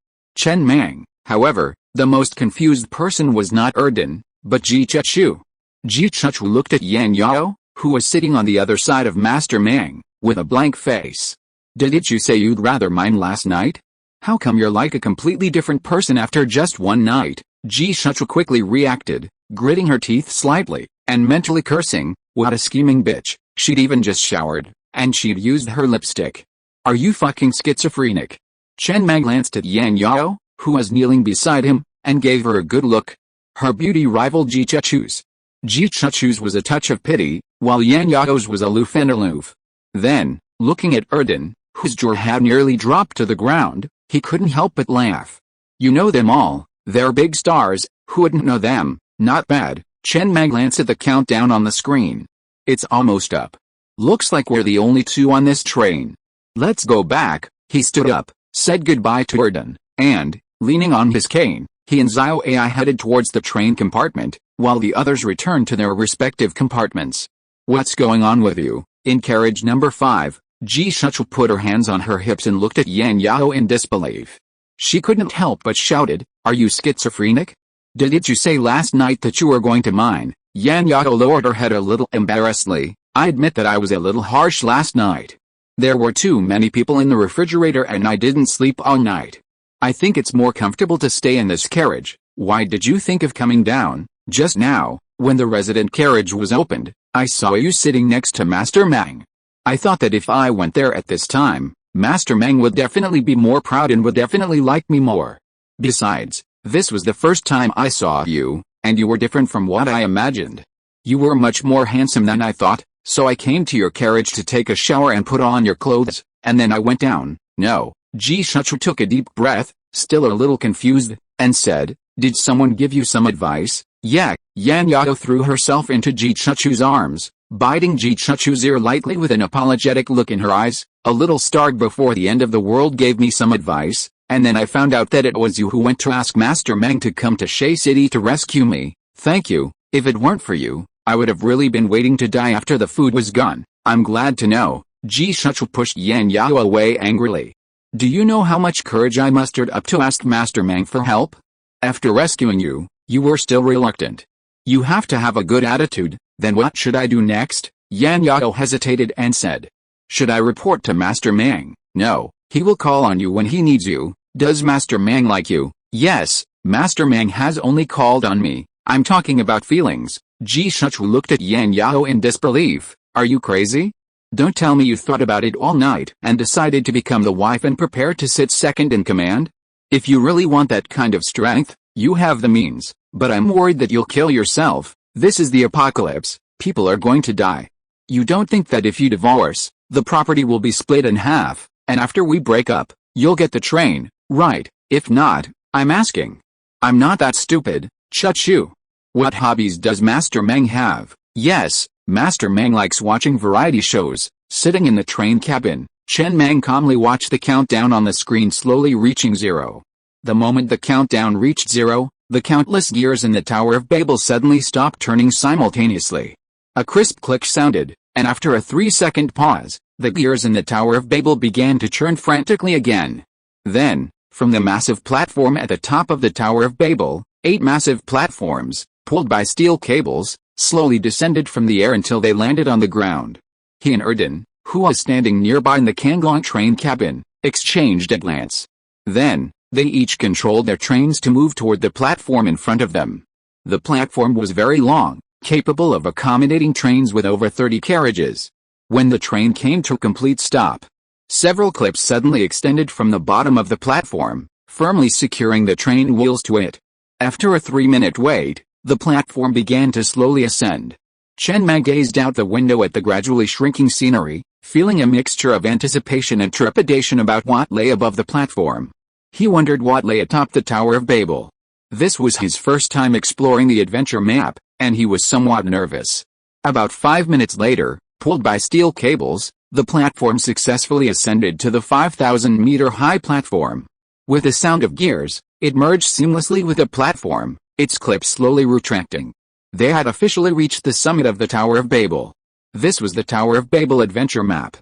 Mang. However, the most confused person was not Erden, but Ji Chechu. Ji Chechu looked at Yan Yao, who was sitting on the other side of Master Mang, with a blank face. "Didn't you say you'd rather mine last night? How come you're like a completely different person after just one night?" Ji Chechu quickly reacted, gritting her teeth slightly, and mentally cursing, "What a scheming bitch, she'd even just showered, and she'd used her lipstick. Are you fucking schizophrenic?" Chen Mang glanced at Yan Yao, who was kneeling beside him, and gave her a good look. Her beauty rivaled Ji Chechu's. Ji Chechu's was a touch of pity, while Yan Yao's was aloof. Then, looking at Erden, whose jaw had nearly dropped to the ground, he couldn't help but laugh. "You know them all, they're big stars, who wouldn't know them?" "Not bad." Chen Mang glanced at the countdown on the screen. "It's almost up. Looks like we're the only 2 on this train. Let's go back." He stood up, said goodbye to Erden, and, leaning on his cane, he and Xiao Ai headed towards the train compartment, while the others returned to their respective compartments. "What's going on with you?" In carriage number 5, Ji Chechu put her hands on her hips and looked at Yan Yao in disbelief. She couldn't help but shouted, "Are you schizophrenic? Didn't you say last night that you were going to mine?" Yan Yao lowered her head a little embarrassedly. "I admit that I was a little harsh last night. There were too many people in the refrigerator and I didn't sleep all night. I think it's more comfortable to stay in this carriage." "Why did you think of coming down?" "Just now, when the resident carriage was opened, I saw you sitting next to Master Mang. I thought that if I went there at this time, Master Mang would definitely be more proud and would definitely like me more. Besides, this was the first time I saw you, and you were different from what I imagined. You were much more handsome than I thought, so I came to your carriage to take a shower and put on your clothes, and then I went down." "No." Ji Chechu took a deep breath, still a little confused, and said, "Did someone give you some advice?" "Yeah." Yan Yao threw herself into Ji Chechu's arms, biting Ji Chechu's ear lightly with an apologetic look in her eyes. "A little starved before the end of the world gave me some advice, and then I found out that it was you who went to ask Master Mang to come to Shay City to rescue me. Thank you. If it weren't for you, I would have really been waiting to die after the food was gone." "I'm glad to know," Ji Shuchu pushed Yan Yao away angrily. Do you know how much courage I mustered up to ask Master Mang for help? After rescuing you, you were still reluctant. You have to have a good attitude. Then what should I do next? Yan Yao hesitated and said. Should I report to Master Mang? No, he will call on you when he needs you. Does Master Mang like you? Yes, Master Mang has only called on me. I'm talking about feelings. Ji Shuchu looked at Yan Yao in disbelief. Are you crazy? Don't tell me you thought about it all night and decided to become the wife and prepare to sit second in command? If you really want that kind of strength, you have the means, but I'm worried that you'll kill yourself. This is the apocalypse. People are going to die. You don't think that if you divorce, the property will be split in half, and after we break up, you'll get the train, right? If not, I'm asking. I'm not that stupid, Chuchu. What hobbies does Master Mang have? Yes, Master Mang likes watching variety shows. Sitting in the train cabin, Chen Mang calmly watched the countdown on the screen slowly reaching 0. The moment the countdown reached 0, the countless gears in the Tower of Babel suddenly stopped turning simultaneously. A crisp click sounded, and after a 3-second pause, the gears in the Tower of Babel began to churn frantically again. Then, from the massive platform at the top of the Tower of Babel, 8 massive platforms, pulled by steel cables, slowly descended from the air until they landed on the ground. He and Erden, who was standing nearby in the Kanglong train cabin, exchanged a glance. Then, they each controlled their trains to move toward the platform in front of them. The platform was very long, capable of accommodating trains with over 30 carriages. When the train came to a complete stop, several clips suddenly extended from the bottom of the platform, firmly securing the train wheels to it. After a 3-minute wait, the platform began to slowly ascend. Chen Mang gazed out the window at the gradually shrinking scenery, feeling a mixture of anticipation and trepidation about what lay above the platform. He wondered what lay atop the Tower of Babel. This was his first time exploring the adventure map, and he was somewhat nervous. About 5 minutes later, pulled by steel cables, the platform successfully ascended to the 5,000-meter-high platform. With the sound of gears, it merged seamlessly with the platform, its clips slowly retracting. They had officially reached the summit of the Tower of Babel. This was the Tower of Babel adventure map.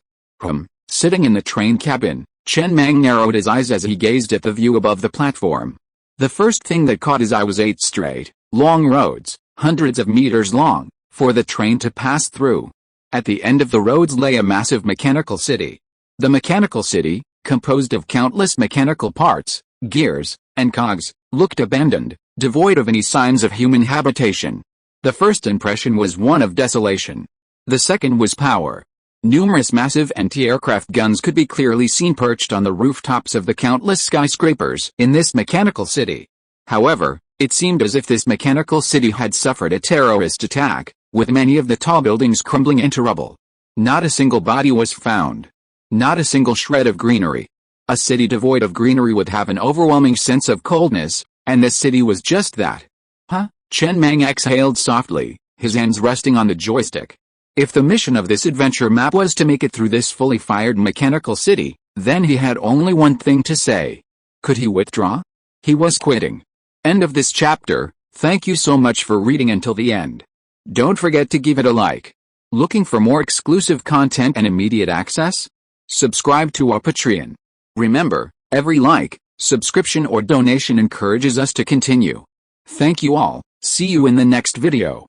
Sitting in the train cabin, Chen Mang narrowed his eyes as he gazed at the view above the platform. The first thing that caught his eye was 8 straight, long roads, hundreds of meters long, for the train to pass through. At the end of the roads lay a massive mechanical city. The mechanical city, composed of countless mechanical parts, gears, and cogs, looked abandoned, devoid of any signs of human habitation. The first impression was one of desolation. The second was power. Numerous massive anti-aircraft guns could be clearly seen perched on the rooftops of the countless skyscrapers in this mechanical city. However, it seemed as if this mechanical city had suffered a terrorist attack, with many of the tall buildings crumbling into rubble. Not a single body was found. Not a single shred of greenery. A city devoid of greenery would have an overwhelming sense of coldness, and this city was just that. Chen Mang exhaled softly, his hands resting on the joystick. If the mission of this adventure map was to make it through this fully fired mechanical city, then he had only one thing to say. Could he withdraw? He was quitting. End of this chapter. Thank you so much for reading until the end. Don't forget to give it a like. Looking for more exclusive content and immediate access? Subscribe to our Patreon. Remember, every like, subscription or donation encourages us to continue. Thank you all. See you in the next video.